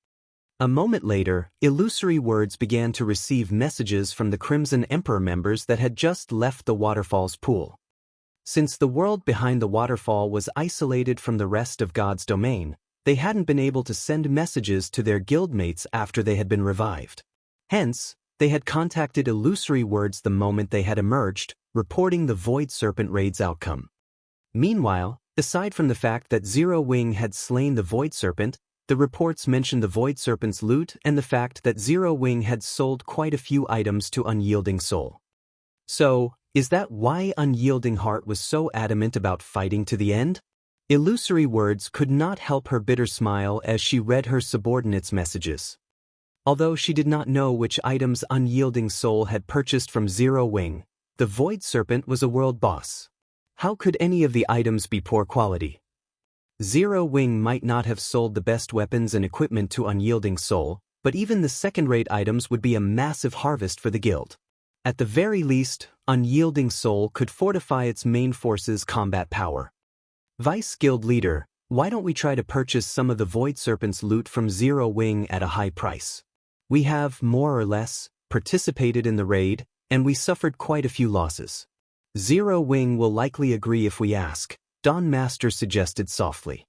A moment later, Illusory Words began to receive messages from the Crimson Emperor members that had just left the waterfall's pool. Since the world behind the waterfall was isolated from the rest of God's domain, they hadn't been able to send messages to their guildmates after they had been revived. Hence, they had contacted Illusory Words the moment they had emerged, reporting the Void Serpent raid's outcome. Meanwhile, aside from the fact that Zero Wing had slain the Void Serpent, the reports mentioned the Void Serpent's loot and the fact that Zero Wing had sold quite a few items to Unyielding Soul. So, is that why Unyielding Heart was so adamant about fighting to the end? Illusory Words could not help her bitter smile as she read her subordinates' messages. Although she did not know which items Unyielding Soul had purchased from Zero Wing, the Void Serpent was a world boss. How could any of the items be poor quality? Zero Wing might not have sold the best weapons and equipment to Unyielding Soul, but even the second-rate items would be a massive harvest for the guild. At the very least, Unyielding Soul could fortify its main force's combat power. Vice Guild Leader, why don't we try to purchase some of the Void Serpent's loot from Zero Wing at a high price? We have, more or less, participated in the raid, and we suffered quite a few losses. Zero Wing will likely agree if we ask, Dawn Master suggested softly.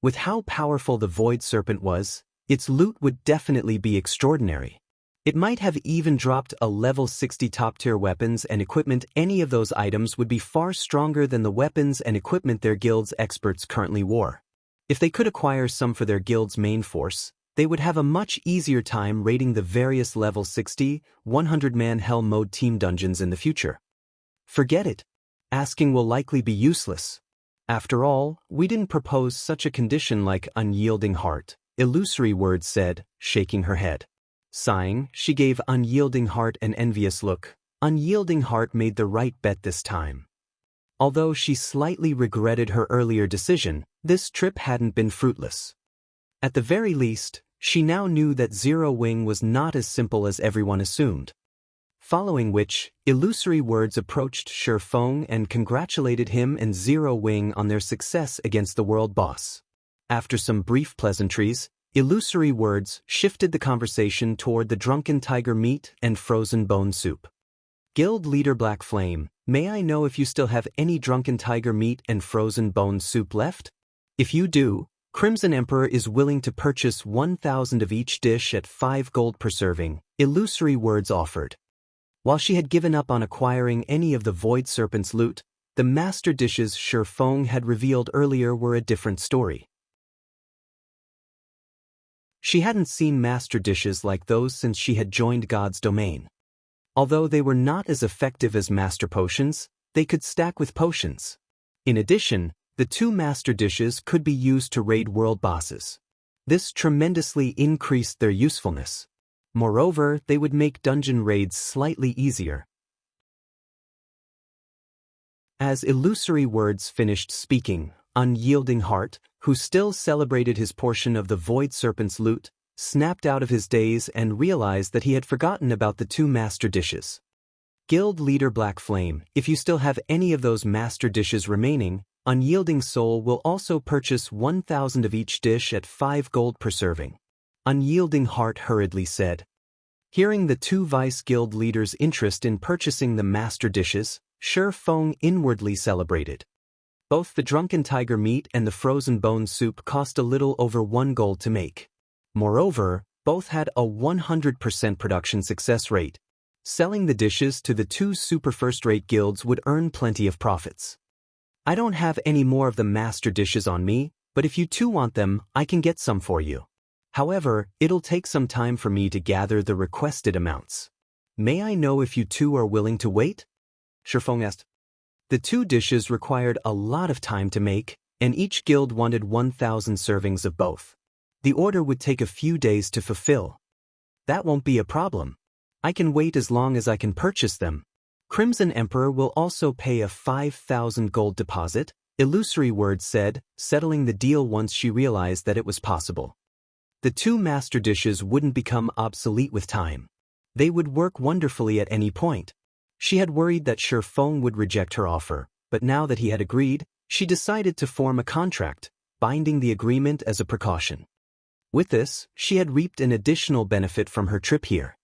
With how powerful the Void Serpent was, its loot would definitely be extraordinary. It might have even dropped a level 60 top-tier weapons and equipment. Any of those items would be far stronger than the weapons and equipment their guild's experts currently wore. If they could acquire some for their guild's main force, they would have a much easier time raiding the various level 60, 100-man hell mode team dungeons in the future. Forget it. Asking will likely be useless. After all, we didn't propose such a condition like unyielding heart, Illusory Words said, shaking her head. Sighing, she gave Unyielding Heart an envious look. Unyielding Heart made the right bet this time. Although she slightly regretted her earlier decision, this trip hadn't been fruitless. At the very least, she now knew that Zero Wing was not as simple as everyone assumed. Following which, Illusory Words approached Shi Feng and congratulated him and Zero Wing on their success against the world boss. After some brief pleasantries, Illusory Words shifted the conversation toward the drunken tiger meat and frozen bone soup. Guild leader Black Flame, may I know if you still have any drunken tiger meat and frozen bone soup left? If you do, Crimson Emperor is willing to purchase 1,000 of each dish at 5 gold per serving, Illusory Words offered. While she had given up on acquiring any of the Void Serpent's loot, the master dishes Shi Feng had revealed earlier were a different story. She hadn't seen master dishes like those since she had joined God's domain. Although they were not as effective as master potions, they could stack with potions. In addition, the 2 master dishes could be used to raid world bosses. This tremendously increased their usefulness. Moreover, they would make dungeon raids slightly easier. As Illusory Words finished speaking, Unyielding Heart, who still celebrated his portion of the Void Serpent's loot, snapped out of his daze and realized that he had forgotten about the 2 master dishes. Guild leader Black Flame, if you still have any of those master dishes remaining, Unyielding Soul will also purchase 1,000 of each dish at 5 gold per serving. Unyielding Heart hurriedly said. Hearing the 2 Vice Guild leaders' interest in purchasing the master dishes, Shi Feng inwardly celebrated. Both the drunken tiger meat and the frozen bone soup cost a little over 1 gold to make. Moreover, both had a 100% production success rate. Selling the dishes to the 2 super first-rate guilds would earn plenty of profits. I don't have any more of the master dishes on me, but if you 2 want them, I can get some for you. However, it'll take some time for me to gather the requested amounts. May I know if you 2 are willing to wait? Shi Feng asked. The 2 dishes required a lot of time to make, and each guild wanted 1,000 servings of both. The order would take a few days to fulfill. That won't be a problem. I can wait as long as I can purchase them. Crimson Emperor will also pay a 5,000 gold deposit, Illusory Words said, settling the deal once she realized that it was possible. The 2 master dishes wouldn't become obsolete with time. They would work wonderfully at any point. She had worried that Shi Feng would reject her offer, but now that he had agreed, she decided to form a contract, binding the agreement as a precaution. With this, she had reaped an additional benefit from her trip here.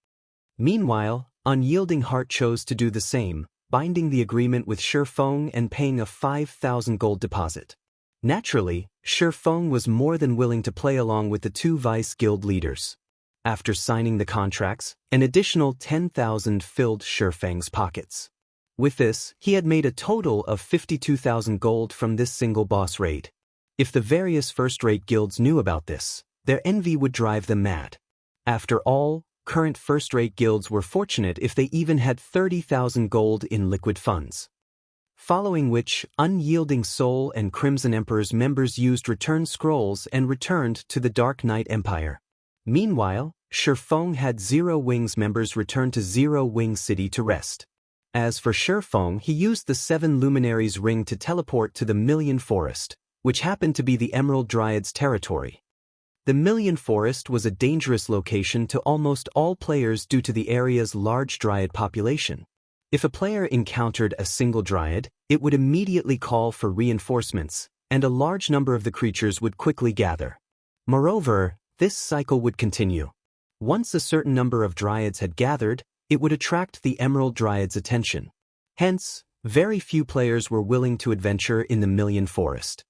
Meanwhile, Unyielding Heart chose to do the same, binding the agreement with Shi Feng and paying a 5,000 gold deposit. Naturally, Shi Feng was more than willing to play along with the 2 Vice Guild leaders. After signing the contracts, an additional 10,000 filled Shi Feng's pockets. With this, he had made a total of 52,000 gold from this single boss raid. If the various first-rate guilds knew about this, their envy would drive them mad. After all, current first-rate guilds were fortunate if they even had 30,000 gold in liquid funds. Following which, Unyielding Soul and Crimson Emperor's members used return scrolls and returned to the Dark Knight Empire. Meanwhile, Shi Feng had Zero Wing's members return to Zero Wing City to rest. As for Shi Feng, he used the 7 Luminaries ring to teleport to the Million Forest, which happened to be the Emerald Dryad's territory. The Million Forest was a dangerous location to almost all players due to the area's large dryad population. If a player encountered a single dryad, it would immediately call for reinforcements, and a large number of the creatures would quickly gather. Moreover, this cycle would continue. Once a certain number of dryads had gathered, it would attract the Emerald Dryad's attention. Hence, very few players were willing to adventure in the Million Forest.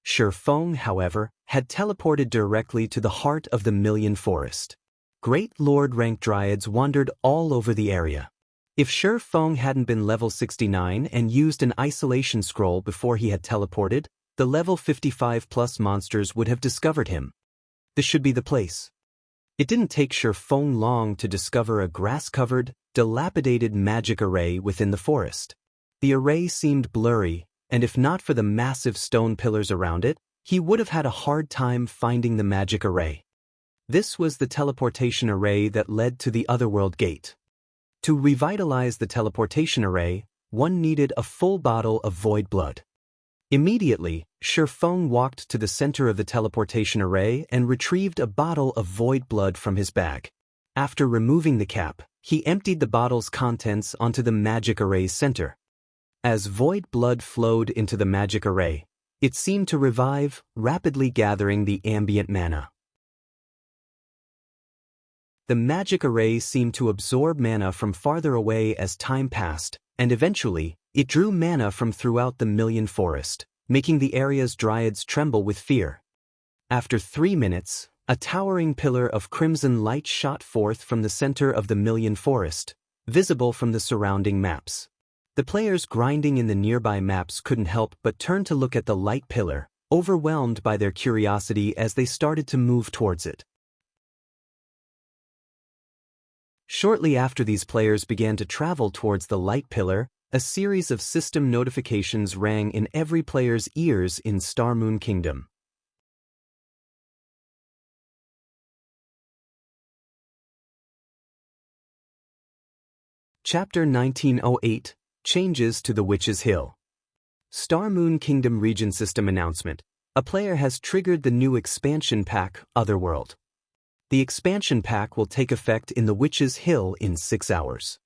Shi Feng, however, had teleported directly to the heart of the Million Forest. Great Lord rank Dryads wandered all over the area. If Shi Feng hadn't been level 69 and used an isolation scroll before he had teleported, the level 55 plus monsters would have discovered him. This should be the place. It didn't take Shi Feng long to discover a grass-covered, dilapidated magic array within the forest. The array seemed blurry, and if not for the massive stone pillars around it, he would have had a hard time finding the magic array. This was the teleportation array that led to the Otherworld Gate. To revitalize the teleportation array, one needed a full bottle of void blood. Immediately, Shi Feng walked to the center of the teleportation array and retrieved a bottle of void blood from his bag. After removing the cap, he emptied the bottle's contents onto the magic array's center. As void blood flowed into the magic array, it seemed to revive, rapidly gathering the ambient mana. The magic array seemed to absorb mana from farther away as time passed, and eventually, it drew mana from throughout the Million Forest, making the area's dryads tremble with fear. After 3 minutes, a towering pillar of crimson light shot forth from the center of the Million Forest, visible from the surrounding maps. The players grinding in the nearby maps couldn't help but turn to look at the light pillar, overwhelmed by their curiosity as they started to move towards it. Shortly after these players began to travel towards the light pillar, a series of system notifications rang in every player's ears in Star Moon Kingdom. Chapter 1908, Changes to the Witch's Hill. Star Moon Kingdom Region System Announcement. A player has triggered the new expansion pack, Otherworld. The expansion pack will take effect in the Witch's Hill in 6 hours.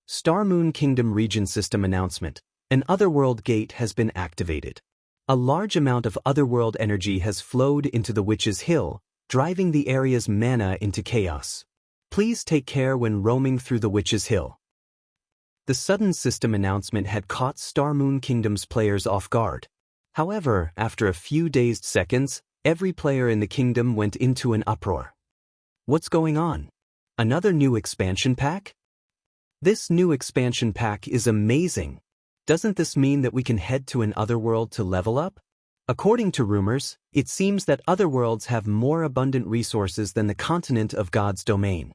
Star Moon Kingdom Region System Announcement. An Otherworld Gate has been activated. A large amount of Otherworld energy has flowed into the Witch's Hill, driving the area's mana into chaos. Please take care when roaming through the Witch's Hill. The sudden system announcement had caught Star Moon Kingdom's players off guard. However, after a few dazed seconds, every player in the kingdom went into an uproar. What's going on? Another new expansion pack? This new expansion pack is amazing. Doesn't this mean that we can head to an Otherworld to level up? According to rumors, it seems that Otherworlds have more abundant resources than the continent of God's domain.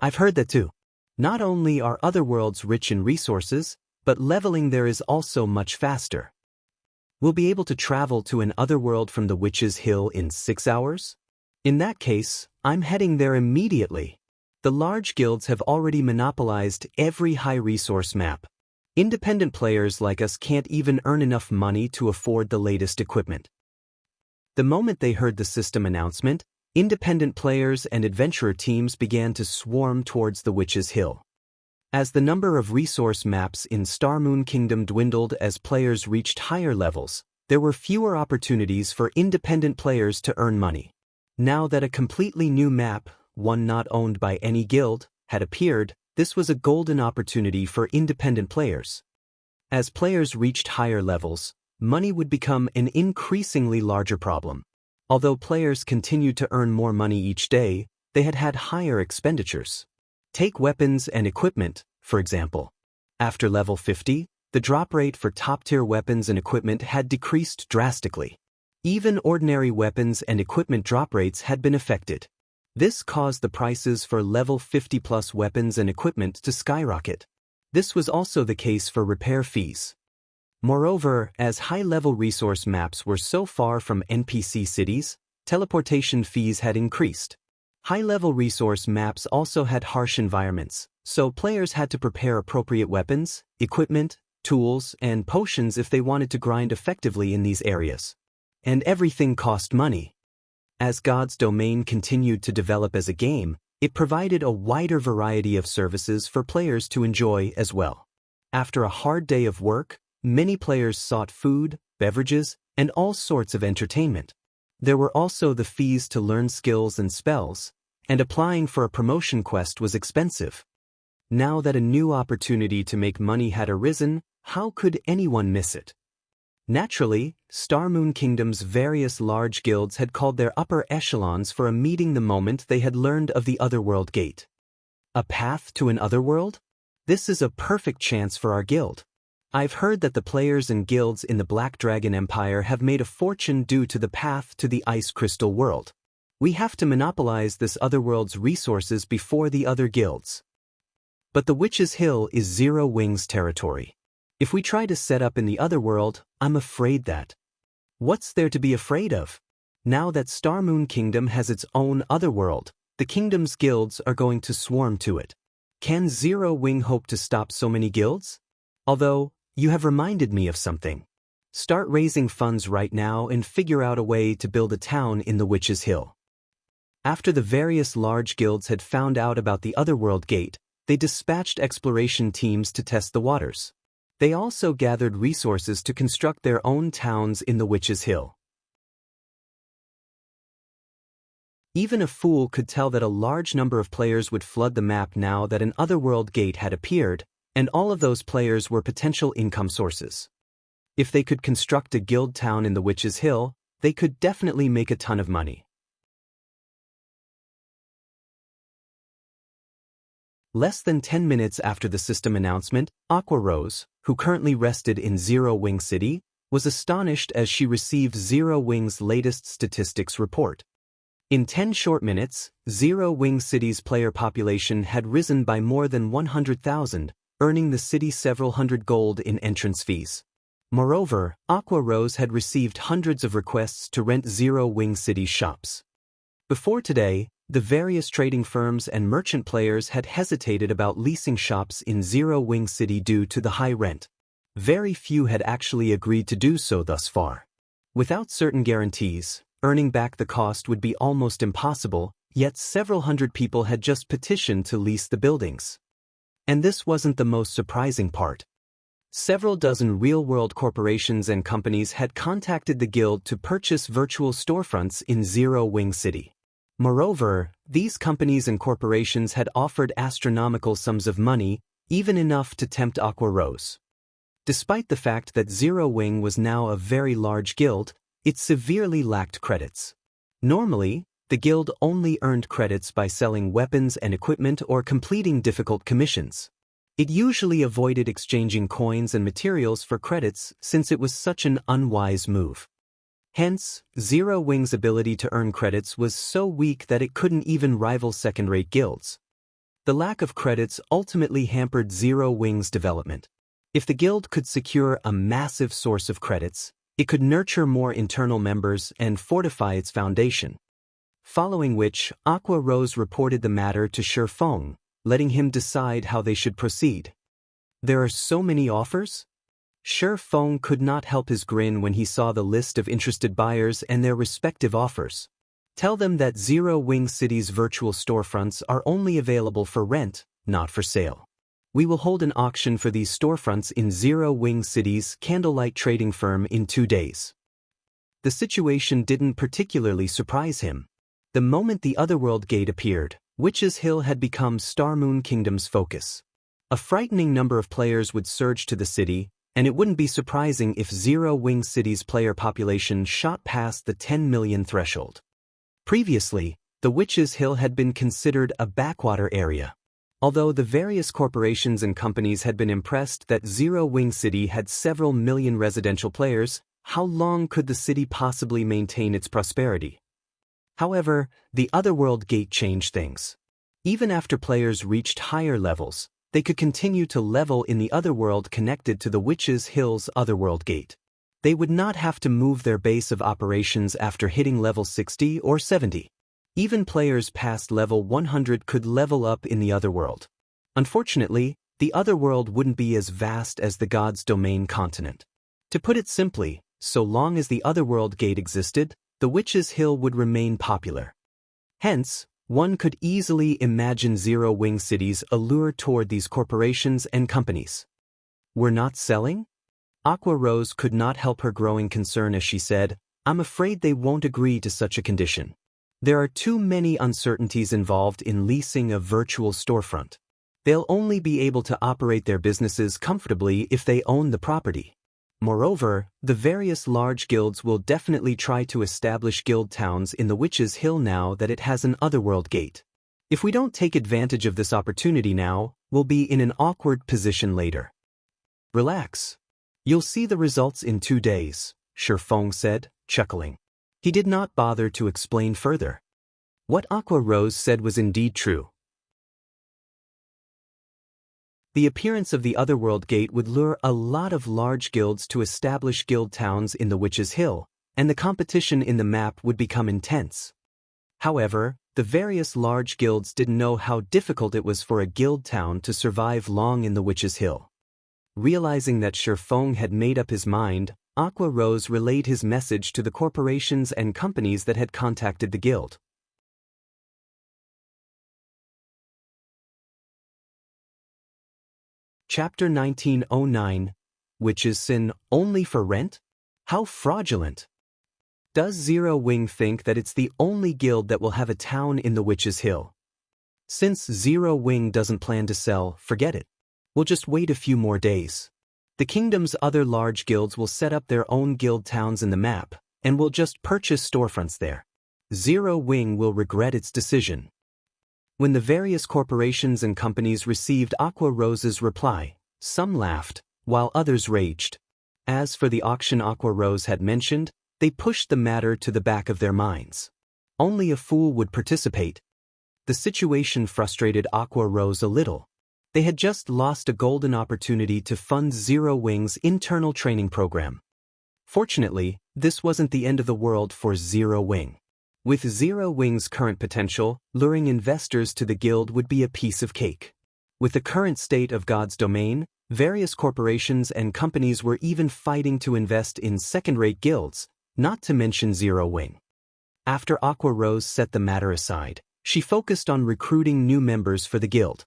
I've heard that too. Not only are Otherworlds rich in resources, but leveling there is also much faster. We'll be able to travel to an Otherworld from the Witch's Hill in 6 hours? In that case, I'm heading there immediately. The large guilds have already monopolized every high-resource map. Independent players like us can't even earn enough money to afford the latest equipment. The moment they heard the system announcement, independent players and adventurer teams began to swarm towards the Witch's Hill. As the number of resource maps in Star Moon Kingdom dwindled as players reached higher levels, there were fewer opportunities for independent players to earn money. Now that a completely new map, one not owned by any guild, had appeared, this was a golden opportunity for independent players. As players reached higher levels, money would become an increasingly larger problem. Although players continued to earn more money each day, they had higher expenditures. Take weapons and equipment, for example. After level 50, the drop rate for top-tier weapons and equipment had decreased drastically. Even ordinary weapons and equipment drop rates had been affected. This caused the prices for level 50-plus weapons and equipment to skyrocket. This was also the case for repair fees. Moreover, as high-level resource maps were so far from NPC cities, teleportation fees had increased. High-level resource maps also had harsh environments, so players had to prepare appropriate weapons, equipment, tools, and potions if they wanted to grind effectively in these areas. And everything cost money. As God's Domain continued to develop as a game, it provided a wider variety of services for players to enjoy as well. After a hard day of work, many players sought food, beverages, and all sorts of entertainment. There were also the fees to learn skills and spells, and applying for a promotion quest was expensive. Now that a new opportunity to make money had arisen, how could anyone miss it? Naturally, Star Moon Kingdom's various large guilds had called their upper echelons for a meeting the moment they had learned of the Otherworld Gate. A path to an otherworld? This is a perfect chance for our guild. I've heard that the players and guilds in the Black Dragon Empire have made a fortune due to the path to the Ice Crystal World. We have to monopolize this otherworld's resources before the other guilds. But the Witch's Hill is Zero Wings territory. If we try to set up in the otherworld, I'm afraid that. What's there to be afraid of? Now that Star Moon Kingdom has its own otherworld, the kingdom's guilds are going to swarm to it. Can Zero Wing hope to stop so many guilds? Although, you have reminded me of something. Start raising funds right now and figure out a way to build a town in the Witch's Hill. After the various large guilds had found out about the Otherworld Gate, they dispatched exploration teams to test the waters. They also gathered resources to construct their own towns in the Witch's Hill. Even a fool could tell that a large number of players would flood the map now that an Otherworld Gate had appeared, and all of those players were potential income sources. If they could construct a guild town in the Witch's Hill, they could definitely make a ton of money. Less than 10 minutes after the system announcement, Aqua Rose, who currently rested in Zero Wing City, was astonished as she received Zero Wing's latest statistics report. In 10 short minutes, Zero Wing City's player population had risen by more than 100,000, earning the city several hundred gold in entrance fees. Moreover, Aqua Rose had received hundreds of requests to rent Zero Wing City's shops. Before today, the various trading firms and merchant players had hesitated about leasing shops in Zero Wing City due to the high rent. Very few had actually agreed to do so thus far. Without certain guarantees, earning back the cost would be almost impossible, yet several hundred people had just petitioned to lease the buildings. And this wasn't the most surprising part. Several dozen real-world corporations and companies had contacted the guild to purchase virtual storefronts in Zero Wing City. Moreover, these companies and corporations had offered astronomical sums of money, even enough to tempt Aqua Rose. Despite the fact that Zero Wing was now a very large guild, it severely lacked credits. Normally, the guild only earned credits by selling weapons and equipment or completing difficult commissions. It usually avoided exchanging coins and materials for credits since it was such an unwise move. Hence, Zero Wing's ability to earn credits was so weak that it couldn't even rival second-rate guilds. The lack of credits ultimately hampered Zero Wing's development. If the guild could secure a massive source of credits, it could nurture more internal members and fortify its foundation. Following which, Aqua Rose reported the matter to Shi Feng, letting him decide how they should proceed. There are so many offers? Shi Feng could not help his grin when he saw the list of interested buyers and their respective offers. Tell them that Zero Wing City's virtual storefronts are only available for rent, not for sale. We will hold an auction for these storefronts in Zero Wing City's candlelight trading firm in 2 days. The situation didn't particularly surprise him. The moment the Otherworld Gate appeared, Witch's Hill had become Star Moon Kingdom's focus. A frightening number of players would surge to the city, and it wouldn't be surprising if Zero Wing City's player population shot past the 10 million threshold. Previously, the Witch's Hill had been considered a backwater area. Although the various corporations and companies had been impressed that Zero Wing City had several million residential players, how long could the city possibly maintain its prosperity? However, the Otherworld Gate changed things. Even after players reached higher levels, they could continue to level in the Otherworld connected to the Witch's Hill's Otherworld Gate. They would not have to move their base of operations after hitting level 60 or 70. Even players past level 100 could level up in the Otherworld. Unfortunately, the Otherworld wouldn't be as vast as the God's Domain continent. To put it simply, so long as the Otherworld Gate existed, the Witch's Hill would remain popular. Hence, one could easily imagine Zero Wing City's allure toward these corporations and companies. We're not selling? Aqua Rose could not help her growing concern as she said, I'm afraid they won't agree to such a condition. There are too many uncertainties involved in leasing a virtual storefront. They'll only be able to operate their businesses comfortably if they own the property. Moreover, the various large guilds will definitely try to establish guild towns in the Witch's Hill now that it has an otherworld gate. If we don't take advantage of this opportunity now, we'll be in an awkward position later. Relax. You'll see the results in 2 days, Shifeng said, chuckling. He did not bother to explain further. What Aqua Rose said was indeed true. The appearance of the Otherworld Gate would lure a lot of large guilds to establish guild towns in the Witch's Hill, and the competition in the map would become intense. However, the various large guilds didn't know how difficult it was for a guild town to survive long in the Witch's Hill. Realizing that Shifeng had made up his mind, Aqua Rose relayed his message to the corporations and companies that had contacted the guild. Chapter 1909, Witch's Sin Only for Rent? How fraudulent! Does Zero Wing think that it's the only guild that will have a town in the Witch's Hill? Since Zero Wing doesn't plan to sell, forget it. We'll just wait a few more days. The kingdom's other large guilds will set up their own guild towns in the map, and we'll just purchase storefronts there. Zero Wing will regret its decision. When the various corporations and companies received Aqua Rose's reply, some laughed, while others raged. As for the auction Aqua Rose had mentioned, they pushed the matter to the back of their minds. Only a fool would participate. The situation frustrated Aqua Rose a little. They had just lost a golden opportunity to fund Zero Wing's internal training program. Fortunately, this wasn't the end of the world for Zero Wing. With Zero Wing's current potential, luring investors to the guild would be a piece of cake. With the current state of God's domain, various corporations and companies were even fighting to invest in second-rate guilds, not to mention Zero Wing. After Aqua Rose set the matter aside, she focused on recruiting new members for the guild.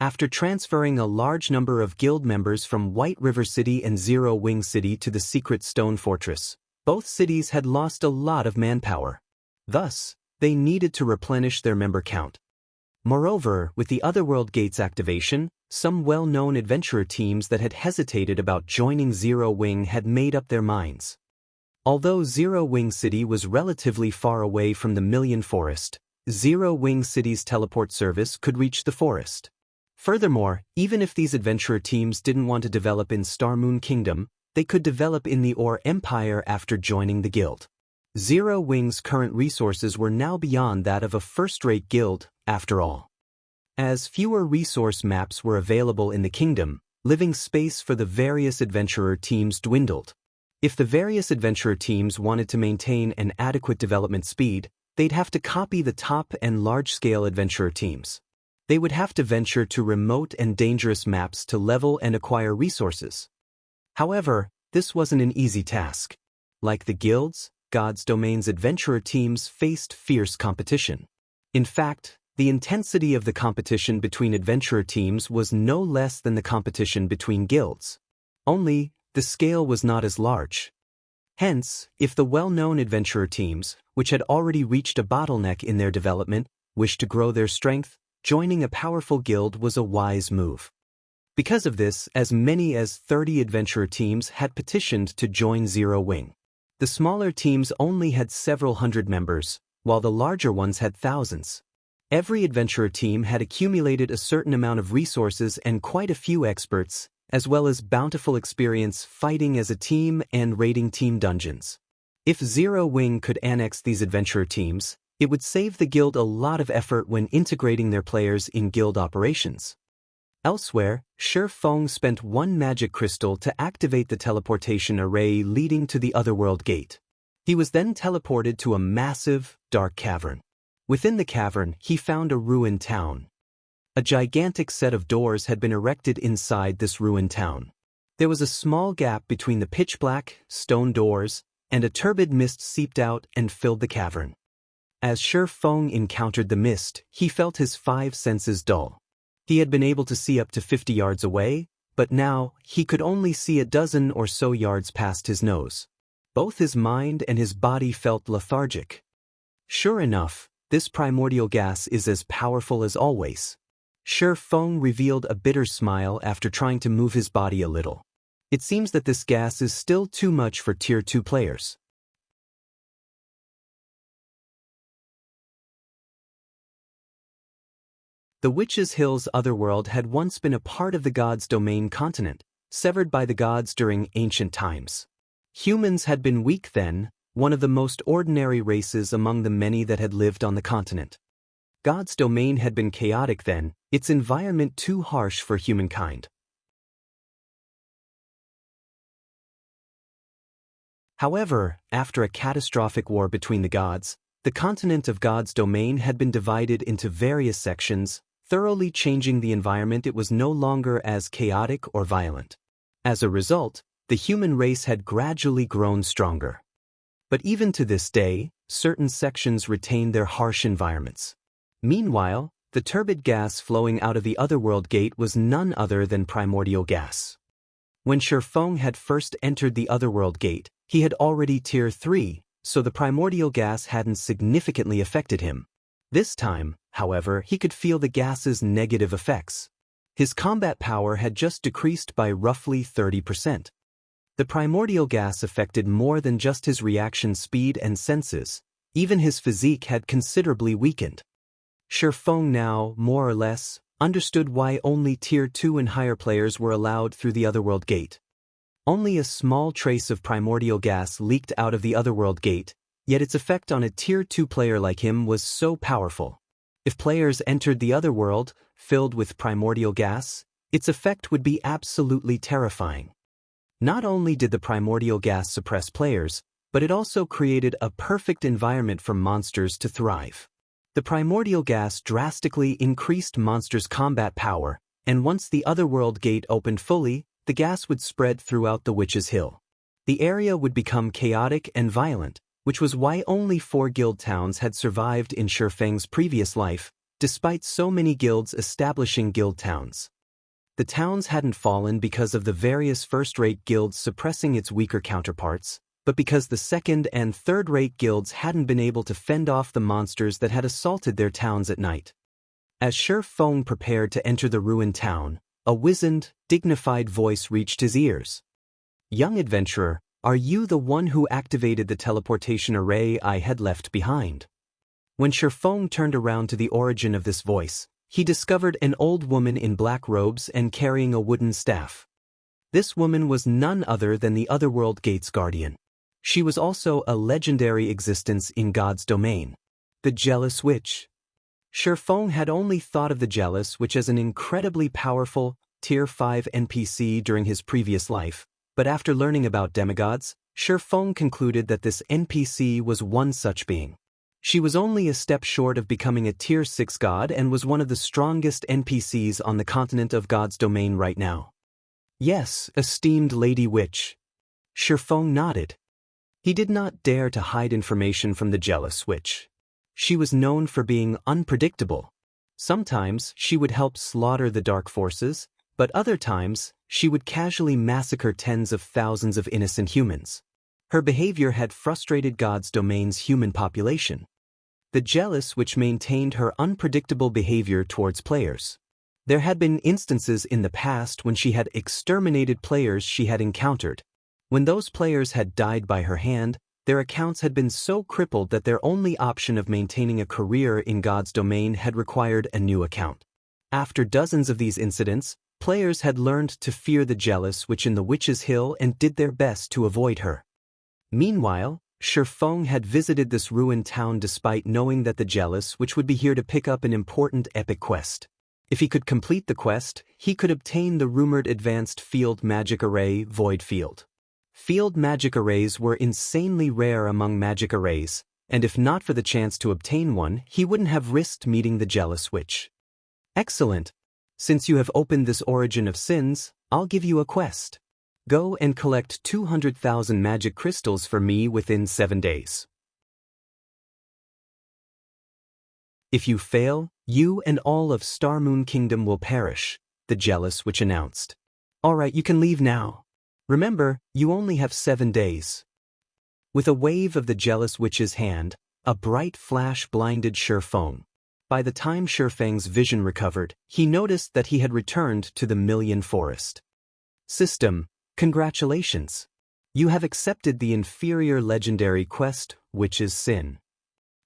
After transferring a large number of guild members from White River City and Zero Wing City to the secret stone fortress, both cities had lost a lot of manpower. Thus, they needed to replenish their member count. Moreover, with the Otherworld Gate's activation, some well-known adventurer teams that had hesitated about joining Zero Wing had made up their minds. Although Zero Wing City was relatively far away from the Million Forest, Zero Wing City's teleport service could reach the forest. Furthermore, even if these adventurer teams didn't want to develop in Starmoon Kingdom, they could develop in the Ore Empire after joining the guild. Zero Wing's current resources were now beyond that of a first-rate guild, after all. As fewer resource maps were available in the kingdom, living space for the various adventurer teams dwindled. If the various adventurer teams wanted to maintain an adequate development speed, they'd have to copy the top and large-scale adventurer teams. They would have to venture to remote and dangerous maps to level and acquire resources. However, this wasn't an easy task. Like the guilds, God's Domain's adventurer teams faced fierce competition. In fact, the intensity of the competition between adventurer teams was no less than the competition between guilds. Only, the scale was not as large. Hence, if the well-known adventurer teams, which had already reached a bottleneck in their development, wished to grow their strength, joining a powerful guild was a wise move. Because of this, as many as 30 adventurer teams had petitioned to join Zero Wing. The smaller teams only had several hundred members, while the larger ones had thousands. Every adventurer team had accumulated a certain amount of resources and quite a few experts, as well as bountiful experience fighting as a team and raiding team dungeons. If Zero Wing could annex these adventurer teams, it would save the guild a lot of effort when integrating their players in guild operations. Elsewhere, Shifeng spent one magic crystal to activate the teleportation array leading to the Otherworld Gate. He was then teleported to a massive, dark cavern. Within the cavern, he found a ruined town. A gigantic set of doors had been erected inside this ruined town. There was a small gap between the pitch-black, stone doors, and a turbid mist seeped out and filled the cavern. As Shifeng encountered the mist, he felt his 5 senses dull. He had been able to see up to 50 yards away, but now he could only see a dozen or so yards past his nose. Both his mind and his body felt lethargic. Sure enough, this primordial gas is as powerful as always. Shi Feng revealed a bitter smile after trying to move his body a little. It seems that this gas is still too much for Tier 2 players. The Witch's Hill's otherworld had once been a part of the gods' domain continent, severed by the gods during ancient times. Humans had been weak then, one of the most ordinary races among the many that had lived on the continent. God's domain had been chaotic then, its environment too harsh for humankind. However, after a catastrophic war between the gods, the continent of God's domain had been divided into various sections, thoroughly changing the environment. It was no longer as chaotic or violent. As a result, the human race had gradually grown stronger. But even to this day, certain sections retain their harsh environments. Meanwhile, the turbid gas flowing out of the otherworld gate was none other than primordial gas. When Shi Feng had first entered the otherworld gate, he had already Tier 3, so the primordial gas hadn't significantly affected him. This time, however, he could feel the gas's negative effects. His combat power had just decreased by roughly 30%. The primordial gas affected more than just his reaction speed and senses. Even his physique had considerably weakened. Shi Feng now, more or less, understood why only Tier 2 and higher players were allowed through the otherworld gate. Only a small trace of primordial gas leaked out of the otherworld gate, yet its effect on a Tier 2 player like him was so powerful. If players entered the otherworld, filled with primordial gas, its effect would be absolutely terrifying. Not only did the primordial gas suppress players, but it also created a perfect environment for monsters to thrive. The primordial gas drastically increased monsters' combat power, and once the otherworld gate opened fully, the gas would spread throughout the Witch's Hill. The area would become chaotic and violent, which was why only 4 guild towns had survived in Shi Feng's previous life, despite so many guilds establishing guild towns. The towns hadn't fallen because of the various first-rate guilds suppressing its weaker counterparts, but because the second- and third-rate guilds hadn't been able to fend off the monsters that had assaulted their towns at night. As Shi Feng prepared to enter the ruined town, a wizened, dignified voice reached his ears. "Young adventurer, are you the one who activated the teleportation array I had left behind?" When Shi Feng turned around to the origin of this voice, he discovered an old woman in black robes and carrying a wooden staff. This woman was none other than the Otherworld Gate's guardian. She was also a legendary existence in God's domain. The Jealous Witch. Shi Feng had only thought of the Jealous Witch as an incredibly powerful, Tier 5 NPC during his previous life, but after learning about demigods, Shi Feng concluded that this NPC was one such being. She was only a step short of becoming a Tier 6 god and was one of the strongest NPCs on the continent of God's domain right now. "Yes, esteemed Lady Witch." Shi Feng nodded. He did not dare to hide information from the Jealous Witch. She was known for being unpredictable. Sometimes she would help slaughter the dark forces, but other times she would casually massacre tens of thousands of innocent humans. Her behavior had frustrated God's domain's human population. The Jealous Witch maintained her unpredictable behavior towards players. There had been instances in the past when she had exterminated players she had encountered. When those players had died by her hand, their accounts had been so crippled that their only option of maintaining a career in God's domain had required a new account. After dozens of these incidents, players had learned to fear the Jealous Witch in the Witch's Hill and did their best to avoid her. Meanwhile, Shi Feng had visited this ruined town despite knowing that the Jealous Witch would be here to pick up an important epic quest. If he could complete the quest, he could obtain the rumored advanced field magic array, Void Field. Field magic arrays were insanely rare among magic arrays, and if not for the chance to obtain one, he wouldn't have risked meeting the Jealous Witch. "Excellent. Since you have opened this origin of sins, I'll give you a quest. Go and collect 200,000 magic crystals for me within 7 days. If you fail, you and all of Star Moon Kingdom will perish," the Jealous Witch announced. "All right, you can leave now. Remember, you only have 7 days." With a wave of the Jealous Witch's hand, a bright flash blinded Shi Feng. By the time Shifeng's vision recovered, he noticed that he had returned to the Million Forest. System, congratulations. You have accepted the inferior legendary quest, which is Sin.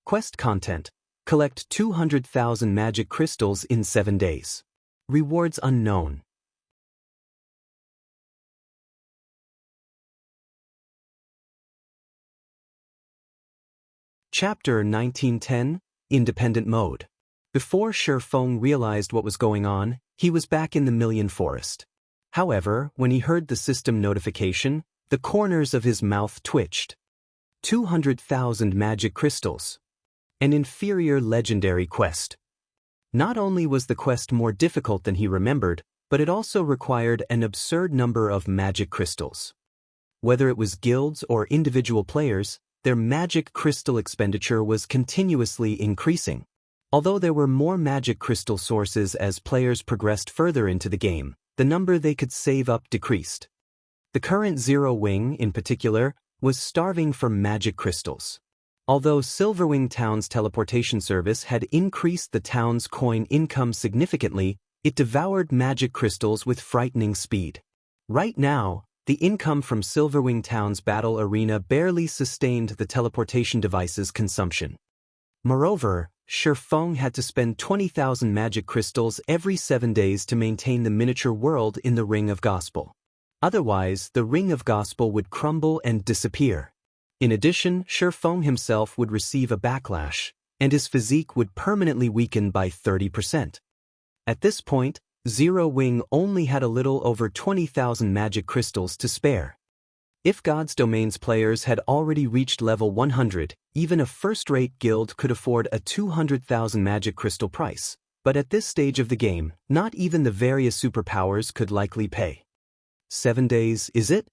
Quest content, collect 200,000 magic crystals in 7 days. Rewards unknown. Chapter 1910, Independent Mode. Before Shifeng realized what was going on, he was back in the Million Forest. However, when he heard the system notification, the corners of his mouth twitched. 200,000 magic crystals. An inferior legendary quest. Not only was the quest more difficult than he remembered, but it also required an absurd number of magic crystals. Whether it was guilds or individual players, their magic crystal expenditure was continuously increasing. Although there were more magic crystal sources as players progressed further into the game, the number they could save up decreased. The current Zero Wing, in particular, was starving for magic crystals. Although Silverwing Town's teleportation service had increased the town's coin income significantly, it devoured magic crystals with frightening speed. Right now, the income from Silverwing Town's battle arena barely sustained the teleportation device's consumption. Moreover, Shifeng had to spend 20,000 magic crystals every 7 days to maintain the miniature world in the Ring of Gospel. Otherwise, the Ring of Gospel would crumble and disappear. In addition, Shifeng himself would receive a backlash, and his physique would permanently weaken by 30%. At this point, Zero Wing only had a little over 20,000 magic crystals to spare. If God's Domains players had already reached level 100, even a first-rate guild could afford a 200,000 magic crystal price. But at this stage of the game, not even the various superpowers could likely pay. 7 days, is it?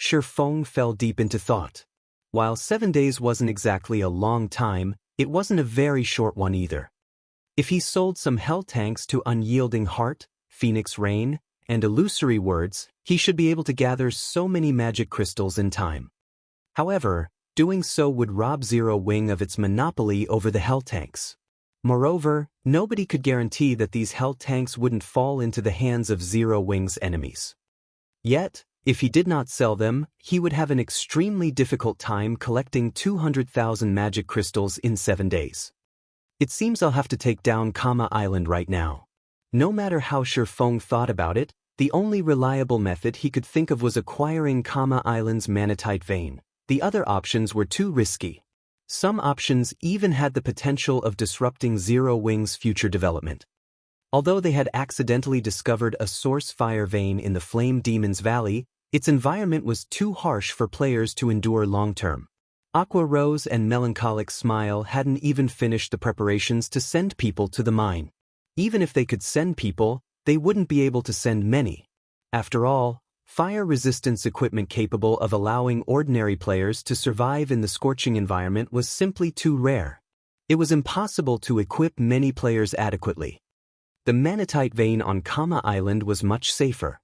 Shifeng fell deep into thought. While 7 days wasn't exactly a long time, it wasn't a very short one either. If he sold some hell tanks to Unyielding Heart, Phoenix Rain, and Illusory Words, he should be able to gather so many magic crystals in time. However, doing so would rob Zero Wing of its monopoly over the hell tanks. Moreover, nobody could guarantee that these hell tanks wouldn't fall into the hands of Zero Wing's enemies. Yet, if he did not sell them, he would have an extremely difficult time collecting 200,000 magic crystals in 7 days. It seems I'll have to take down Kama Island right now. No matter how Shifeng thought about it, the only reliable method he could think of was acquiring Kama Island's manatite vein. The other options were too risky. Some options even had the potential of disrupting Zero Wing's future development. Although they had accidentally discovered a source fire vein in the Flame Demon's Valley, its environment was too harsh for players to endure long-term. Aqua Rose and Melancholic Smile hadn't even finished the preparations to send people to the mine. Even if they could send people, they wouldn't be able to send many. After all, fire resistance equipment capable of allowing ordinary players to survive in the scorching environment was simply too rare. It was impossible to equip many players adequately. The manatite vein on Kama Island was much safer.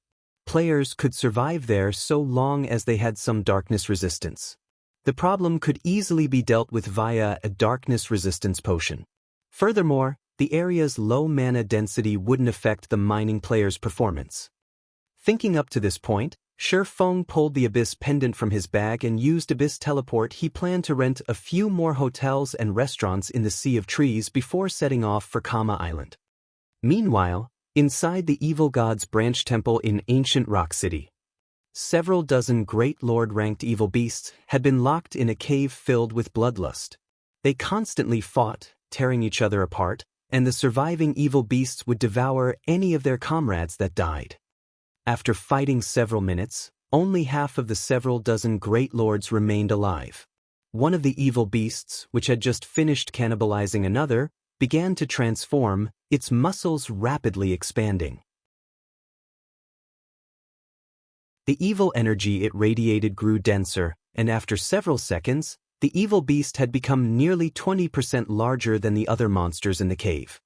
Players could survive there so long as they had some darkness resistance. The problem could easily be dealt with via a darkness resistance potion. Furthermore, the area's low mana density wouldn't affect the mining player's performance. Thinking up to this point, Shifeng pulled the Abyss pendant from his bag and used Abyss Teleport. He planned to rent a few more hotels and restaurants in the Sea of Trees before setting off for Kama Island. Meanwhile, inside the Evil God's branch temple in ancient Rock City, several dozen Great Lord-ranked evil beasts had been locked in a cave filled with bloodlust. They constantly fought, tearing each other apart, and the surviving evil beasts would devour any of their comrades that died. After fighting several minutes, only half of the several dozen Great Lords remained alive. One of the evil beasts, which had just finished cannibalizing another, began to transform, its muscles rapidly expanding. The evil energy it radiated grew denser, and after several seconds, the evil beast had become nearly 20% larger than the other monsters in the cave.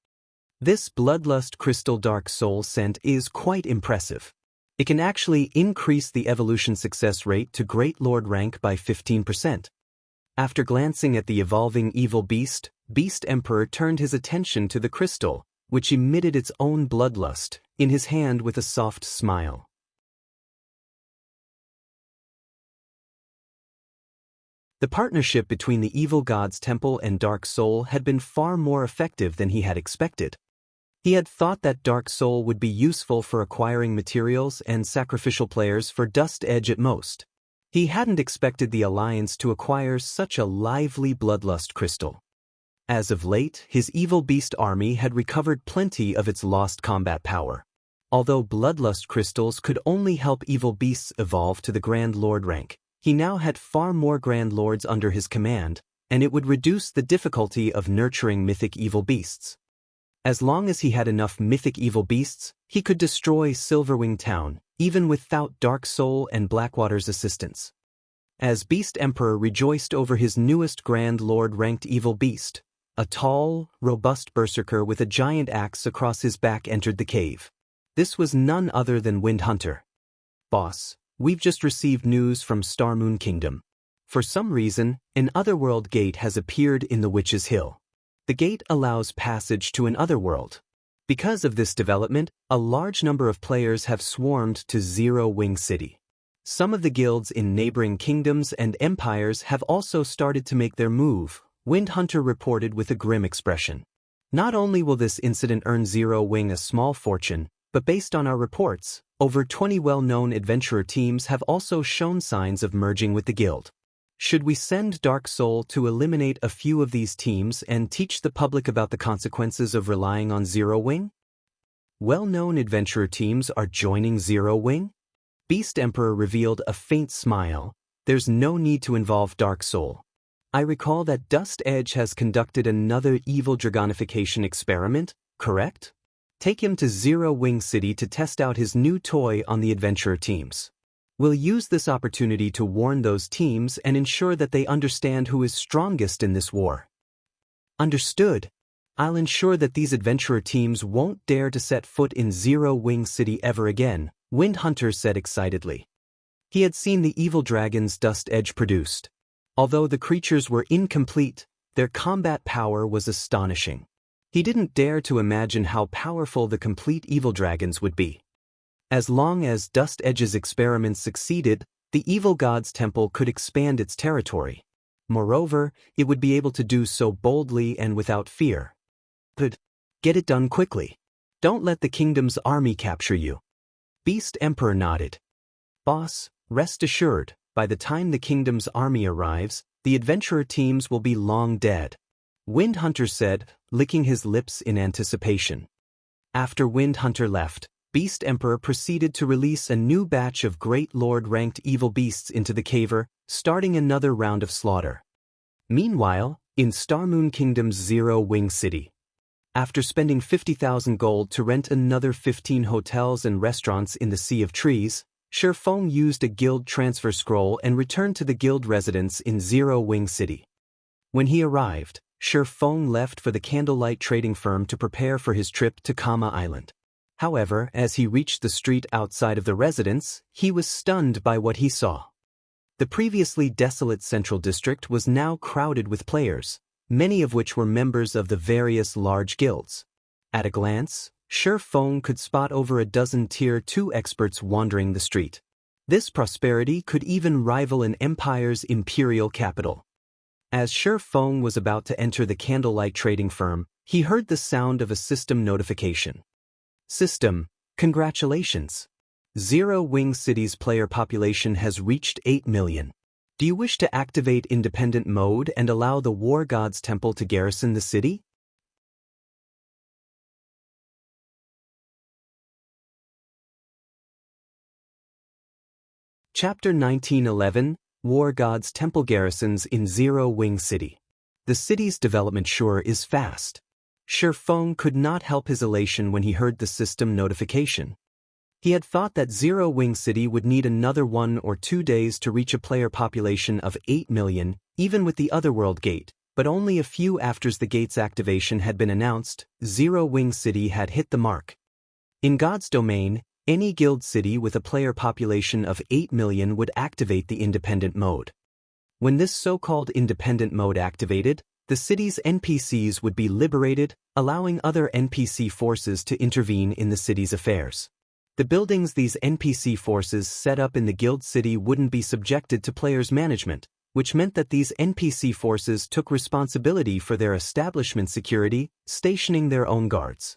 This Bloodlust Crystal Dark Soul scent is quite impressive. It can actually increase the evolution success rate to Great Lord rank by 15%. After glancing at the evolving evil beast, Beast Emperor turned his attention to the crystal, which emitted its own bloodlust, in his hand with a soft smile. The partnership between the evil god's temple and Dark Soul had been far more effective than he had expected. He had thought that Dark Soul would be useful for acquiring materials and sacrificial players for Dust Edge at most. He hadn't expected the alliance to acquire such a lively bloodlust crystal. As of late, his evil beast army had recovered plenty of its lost combat power. Although bloodlust crystals could only help evil beasts evolve to the Grand Lord rank, he now had far more Grand Lords under his command, and it would reduce the difficulty of nurturing mythic evil beasts. As long as he had enough mythic evil beasts, he could destroy Silverwing Town, even without Dark Soul and Blackwater's assistance. As Beast Emperor rejoiced over his newest Grand Lord-ranked evil beast, a tall, robust berserker with a giant axe across his back entered the cave. This was none other than Wind Hunter. "Boss, we've just received news from Starmoon Kingdom. For some reason, an Otherworld gate has appeared in the Witch's Hill. The gate allows passage to an Otherworld. Because of this development, a large number of players have swarmed to Zero Wing City. Some of the guilds in neighboring kingdoms and empires have also started to make their move," Wind Hunter reported with a grim expression. "Not only will this incident earn Zero Wing a small fortune, but based on our reports, over 20 well-known adventurer teams have also shown signs of merging with the guild. Should we send Dark Soul to eliminate a few of these teams and teach the public about the consequences of relying on Zero Wing? Well-known adventurer teams are joining Zero Wing?" Beast Emperor revealed a faint smile. "There's no need to involve Dark Soul. I recall that Dust Edge has conducted another evil dragonification experiment, correct? Take him to Zero Wing City to test out his new toy on the adventurer teams. We'll use this opportunity to warn those teams and ensure that they understand who is strongest in this war." "Understood. I'll ensure that these adventurer teams won't dare to set foot in Zero Wing City ever again," Wind Hunter said excitedly. He had seen the evil dragons Dust Edge produced. Although the creatures were incomplete, their combat power was astonishing. He didn't dare to imagine how powerful the complete evil dragons would be. As long as Dust Edge's experiments succeeded, the evil god's temple could expand its territory. Moreover, it would be able to do so boldly and without fear. But get it done quickly. Don't let the kingdom's army capture you." Beast Emperor nodded. "Boss, rest assured, by the time the kingdom's army arrives, the adventurer teams will be long dead," Wind Hunter said, licking his lips in anticipation. After Wind Hunter left, Beast Emperor proceeded to release a new batch of Great Lord-ranked evil beasts into the caver, starting another round of slaughter. Meanwhile, in Starmoon Kingdom's Zero Wing City, after spending 50,000 gold to rent another 15 hotels and restaurants in the Sea of Trees, Shifeng used a guild transfer scroll and returned to the guild residence in Zero Wing City. When he arrived, Shifeng left for the candlelight trading firm to prepare for his trip to Kama Island. However, as he reached the street outside of the residence, he was stunned by what he saw. The previously desolate Central District was now crowded with players, many of which were members of the various large guilds. At a glance, Shifeng could spot over a dozen Tier 2 experts wandering the street. This prosperity could even rival an empire's imperial capital. As Shifeng was about to enter the candlelight trading firm, he heard the sound of a system notification. "System, congratulations. Zero Wing City's player population has reached 8 million. Do you wish to activate independent mode and allow the War God's Temple to garrison the city?" Chapter 1911, War God's Temple Garrisons in Zero Wing City. The city's development sure is fast. Shifeng could not help his elation when he heard the system notification. He had thought that Zero Wing City would need another 1 or 2 days to reach a player population of 8 million, even with the Otherworld Gate, but only a few after the gate's activation had been announced, Zero Wing City had hit the mark. In God's domain, any guild city with a player population of 8 million would activate the independent mode. When this so-called independent mode activated, the city's NPCs would be liberated, allowing other NPC forces to intervene in the city's affairs. The buildings these NPC forces set up in the guild city wouldn't be subjected to players' management, which meant that these NPC forces took responsibility for their establishment security, stationing their own guards.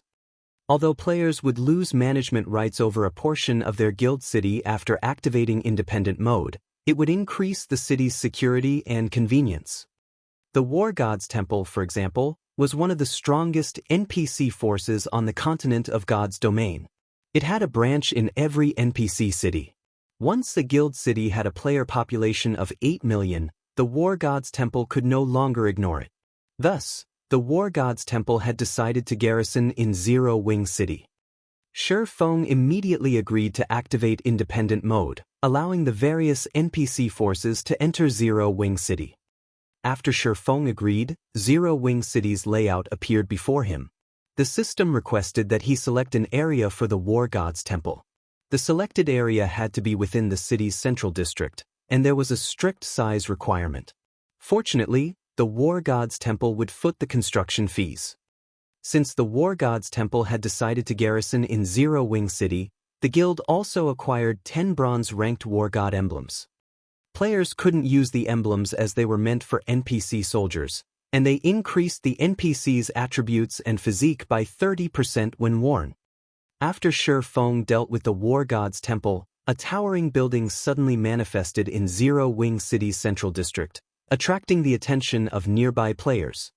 Although players would lose management rights over a portion of their guild city after activating independent mode, it would increase the city's security and convenience. The War God's Temple, for example, was one of the strongest NPC forces on the continent of God's domain. It had a branch in every NPC city. Once the guild city had a player population of 8 million, the War God's Temple could no longer ignore it. Thus, the War God's Temple had decided to garrison in Zero Wing City. Shi Feng immediately agreed to activate independent mode, allowing the various NPC forces to enter Zero Wing City. After Shi Feng agreed, Zero Wing City's layout appeared before him. The system requested that he select an area for the War God's Temple. The selected area had to be within the city's central district, and there was a strict size requirement. Fortunately, the War God's Temple would foot the construction fees. Since the War God's Temple had decided to garrison in Zero Wing City, the guild also acquired 10 bronze-ranked War God emblems. Players couldn't use the emblems as they were meant for NPC soldiers, and they increased the NPC's attributes and physique by 30% when worn. After Shi Feng dealt with the War God's Temple, a towering building suddenly manifested in Zero Wing City's central district, attracting the attention of nearby players.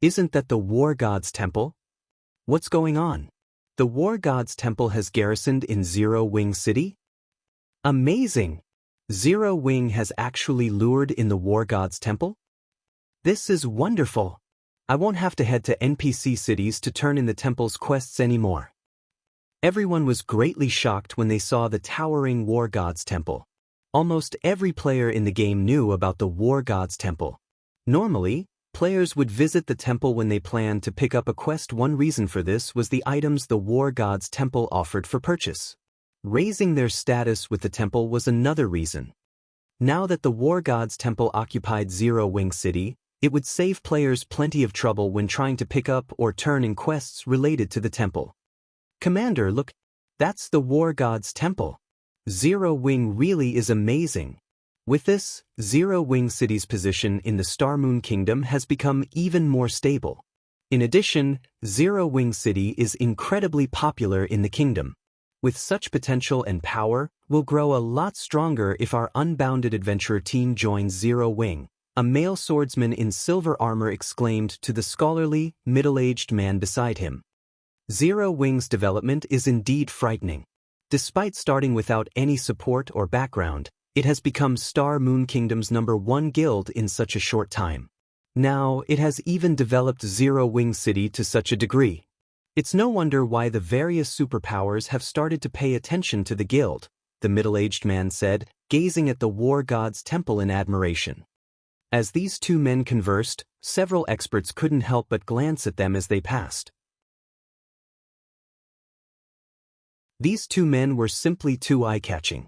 Isn't that the War God's Temple? What's going on? The War God's Temple has garrisoned in Zero Wing City? Amazing! Zero Wing has actually lured in the War God's Temple? This is wonderful! I won't have to head to NPC cities to turn in the temple's quests anymore. Everyone was greatly shocked when they saw the towering War God's Temple. Almost every player in the game knew about the War God's Temple. Normally, players would visit the temple when they planned to pick up a quest. One reason for this was the items the War God's Temple offered for purchase. Raising their status with the temple was another reason. Now that the War God's Temple occupied Zero Wing City, it would save players plenty of trouble when trying to pick up or turn in quests related to the temple. Commander, look, that's the War God's Temple. Zero Wing really is amazing. With this, Zero Wing City's position in the Star Moon Kingdom has become even more stable. In addition, Zero Wing City is incredibly popular in the kingdom. With such potential and power, we'll grow a lot stronger if our unbounded adventurer team joins Zero Wing, a male swordsman in silver armor exclaimed to the scholarly, middle-aged man beside him. Zero Wing's development is indeed frightening. Despite starting without any support or background, it has become Star Moon Kingdom's #1 guild in such a short time. Now, it has even developed Zero Wing City to such a degree. It's no wonder why the various superpowers have started to pay attention to the guild, the middle-aged man said, gazing at the War God's Temple in admiration. As these two men conversed, several experts couldn't help but glance at them as they passed. These two men were simply too eye-catching.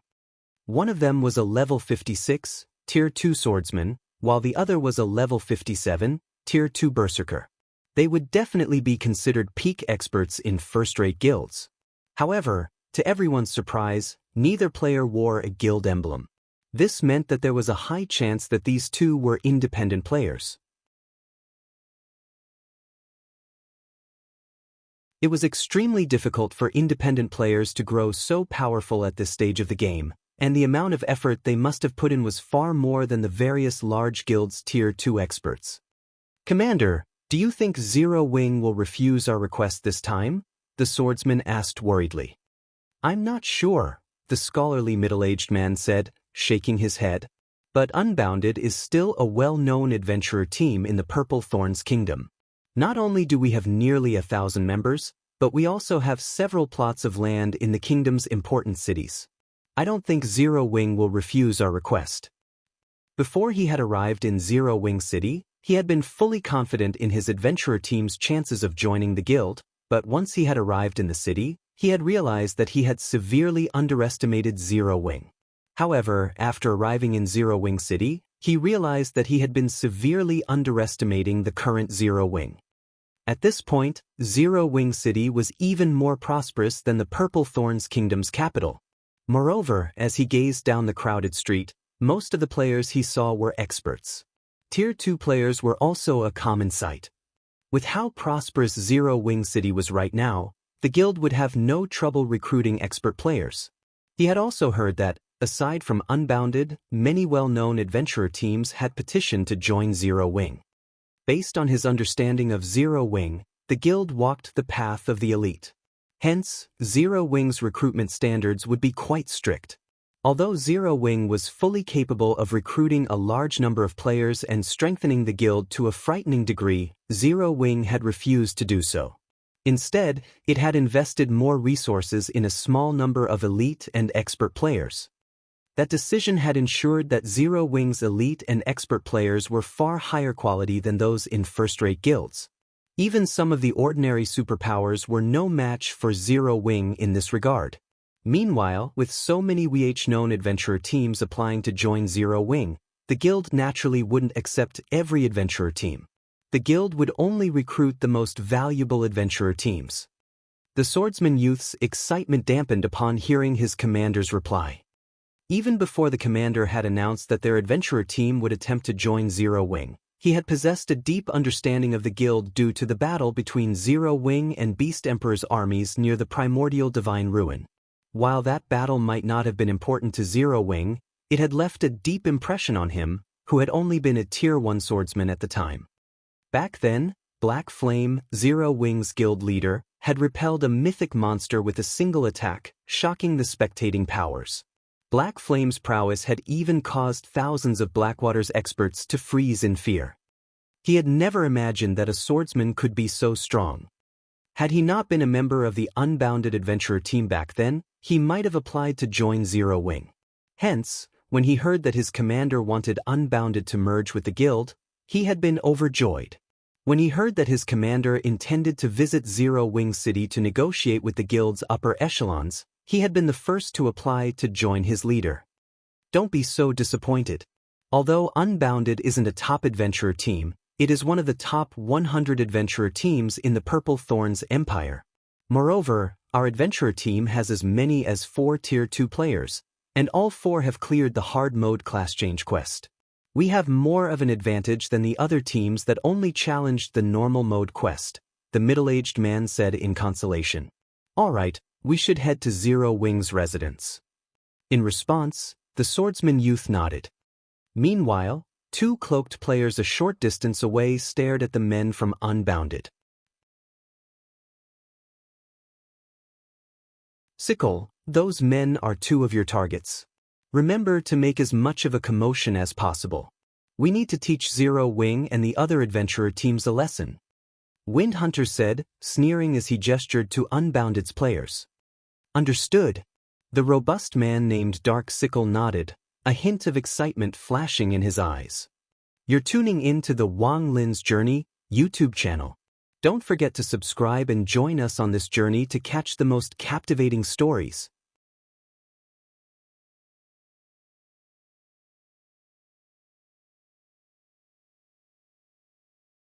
One of them was a level 56, Tier 2 swordsman, while the other was a level 57, Tier 2 berserker. They would definitely be considered peak experts in first-rate guilds. However, to everyone's surprise, neither player wore a guild emblem. This meant that there was a high chance that these two were independent players. It was extremely difficult for independent players to grow so powerful at this stage of the game, and the amount of effort they must have put in was far more than the various large guilds' Tier 2 experts. Commander, do you think Zero Wing will refuse our request this time? The swordsman asked worriedly. I'm not sure, the scholarly middle-aged man said, shaking his head. But Unbounded is still a well-known adventurer team in the Purple Thorns Kingdom. Not only do we have nearly 1,000 members, but we also have several plots of land in the kingdom's important cities. I don't think Zero Wing will refuse our request. Before he had arrived in Zero Wing City, he had been fully confident in his adventurer team's chances of joining the guild, but once he had arrived in the city, he had realized that he had severely underestimated Zero Wing. However, after arriving in Zero Wing City, He realized that he had been severely underestimating the current Zero Wing. At this point, Zero Wing City was even more prosperous than the Purple Thorns Kingdom's capital. Moreover, as he gazed down the crowded street, most of the players he saw were experts. Tier 2 players were also a common sight. With how prosperous Zero Wing City was right now, the guild would have no trouble recruiting expert players. He had also heard that, aside from Unbounded, many well-known adventurer teams had petitioned to join Zero Wing. Based on his understanding of Zero Wing, the guild walked the path of the elite. Hence, Zero Wing's recruitment standards would be quite strict. Although Zero Wing was fully capable of recruiting a large number of players and strengthening the guild to a frightening degree, Zero Wing had refused to do so. Instead, it had invested more resources in a small number of elite and expert players. That decision had ensured that Zero Wing's elite and expert players were far higher quality than those in first-rate guilds. Even some of the ordinary superpowers were no match for Zero Wing in this regard. Meanwhile, with so many known adventurer teams applying to join Zero Wing, the guild naturally wouldn't accept every adventurer team. The guild would only recruit the most valuable adventurer teams. The swordsman youth's excitement dampened upon hearing his commander's reply. Even before the commander had announced that their adventurer team would attempt to join Zero Wing, he had possessed a deep understanding of the guild due to the battle between Zero Wing and Beast Emperor's armies near the primordial divine ruin. While that battle might not have been important to Zero Wing, it had left a deep impression on him, who had only been a Tier 1 swordsman at the time. Back then, Black Flame, Zero Wing's guild leader, had repelled a mythic monster with a single attack, shocking the spectating powers. Black Flame's prowess had even caused thousands of Blackwater's experts to freeze in fear. He had never imagined that a swordsman could be so strong. Had he not been a member of the Unbounded adventurer team back then, he might have applied to join Zero Wing. Hence, when he heard that his commander wanted Unbounded to merge with the guild, he had been overjoyed. When he heard that his commander intended to visit Zero Wing City to negotiate with the guild's upper echelons, he had been the first to apply to join his leader. Don't be so disappointed. Although Unbounded isn't a top adventurer team, it is one of the top 100 adventurer teams in the Purple Thorns Empire. Moreover, our adventurer team has as many as 4 Tier 2 players, and all 4 have cleared the hard mode class change quest. We have more of an advantage than the other teams that only challenged the normal mode quest, the middle-aged man said in consolation. Alright, we should head to Zero Wing's residence. In response, the swordsman youth nodded. Meanwhile, 2 cloaked players a short distance away stared at the men from Unbounded. Sickle, those men are 2 of your targets. Remember to make as much of a commotion as possible. We need to teach Zero Wing and the other adventurer teams a lesson. Wind Hunter said, sneering as he gestured to Unbounded's players. Understood. The robust man named Dark Sickle nodded, a hint of excitement flashing in his eyes. You're tuning in to the Wang Lin's Journey YouTube channel. Don't forget to subscribe and join us on this journey to catch the most captivating stories.